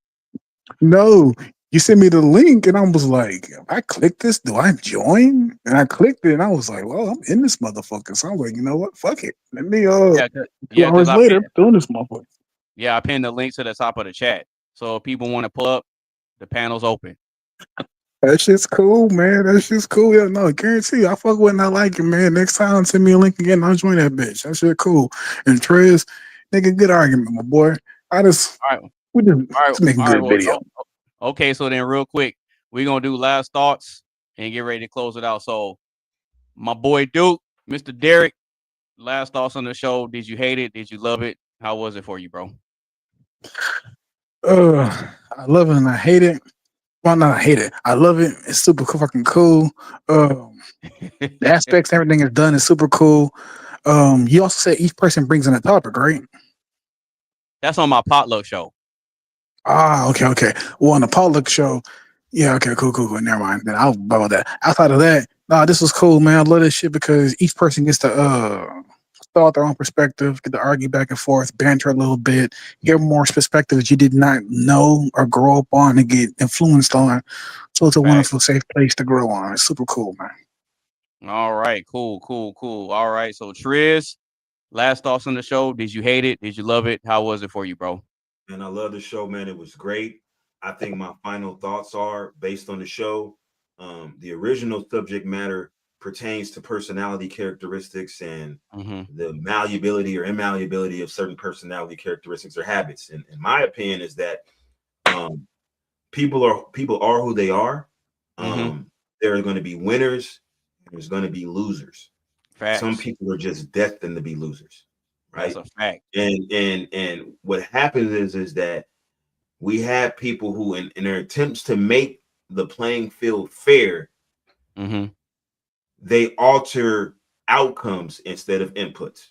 No, you sent me the link, and I was like, if I click this, do I join? And I clicked it, and I was like, well, I'm in this motherfucker. So I was like, you know what? Fuck it. Let me 2 hours later doing this motherfucker. Yeah, I pinned the link to the top of the chat. So if people want to pull up, the panel's open. That shit's cool, man. That shit's cool. Yeah, no, guarantee you, I fuck with it and I like it, man. Next time, send me a link again, I'll join that bitch. That shit cool. And Trez, nigga, good argument, my boy. We just make a good video. Okay, so then real quick, we're going to do last thoughts and get ready to close it out. So my boy Duke, Mr. Derek, last thoughts on the show. Did you hate it? Did you love it? How was it for you, bro? I love it and I hate it. Well, not I hate it. I love it. It's super fucking cool. The aspects, everything is done is super cool. You also said each person brings in a topic, right? That's on my potluck show. Ah, okay. Well, on the potluck show, yeah, okay, cool. Never mind. Then I'll about that. Outside of that, this was cool, man. I love this shit because each person gets to thought their own perspective, get to argue back and forth, banter a little bit, hear more perspectives you did not know or grow up on and get influenced on. So it's a wonderful, safe place to grow on. It's super cool, man. All right, cool. All right, so Trez, last thoughts on the show. Did you hate it? Did you love it? How was it for you, bro? And I love the show, man. It was great. I think my final thoughts are based on the show. The original subject matter pertains to personality characteristics and the malleability or immalleability of certain personality characteristics or habits. And in my opinion is that people are who they are. There are going to be winners. There's going to be losers. Facts. Some people are just destined to be losers. Right. That's a fact. And what happens is that we have people who in their attempts to make the playing field fair, they alter outcomes instead of inputs.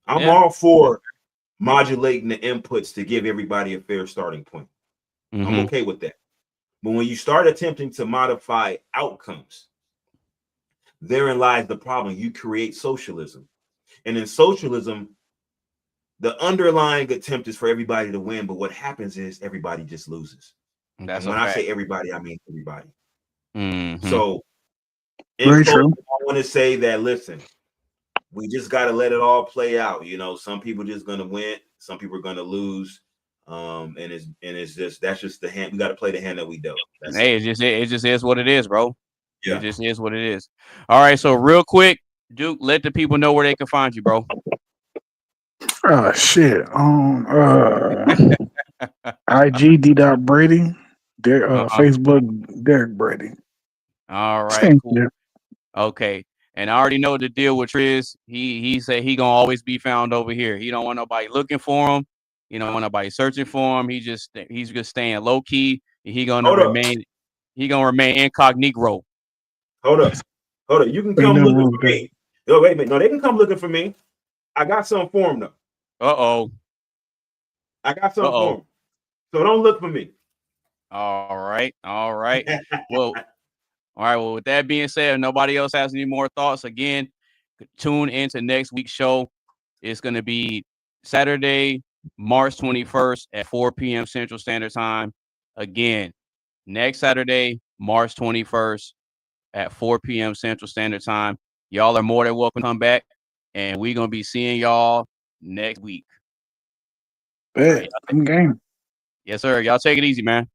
I'm all for modulating the inputs to give everybody a fair starting point. I'm okay with that. But when you start attempting to modify outcomes, therein lies the problem. You create socialism. And in socialism, the underlying attempt is for everybody to win. But what happens is everybody just loses. And when I say everybody, I mean everybody. So in closing, I want to say that, listen, we just got to let it all play out. You know, some people just going to win. Some people are going to lose. And it's just, that's just the hand. We got to play the hand that we dealt. It just is what it is, bro. Yeah. It just is what it is. All right. So real quick, Duke, let the people know where they can find you, bro. Oh shit. IG D.Brady. Facebook Derek Brady. All right, Same cool. shit. Okay. And I already know the deal with Triz. He said he gonna always be found over here. He don't want nobody looking for him. He don't want nobody searching for him. He's just staying low key. And he gonna remain incognito. Hold up. You can come looking for me. No, wait a minute. No, they can come looking for me. I got something for them though. I got something for them. So don't look for me. All right. Well, with that being said, if nobody else has any more thoughts, again, tune into next week's show. It's going to be Saturday, March 21st at 4 p.m. Central Standard Time. Again, next Saturday, March 21st at 4 p.m. Central Standard Time. Y'all are more than welcome to come back, and we're going to be seeing y'all next week. Bet. I'm game. Yes, sir. Y'all take it easy, man.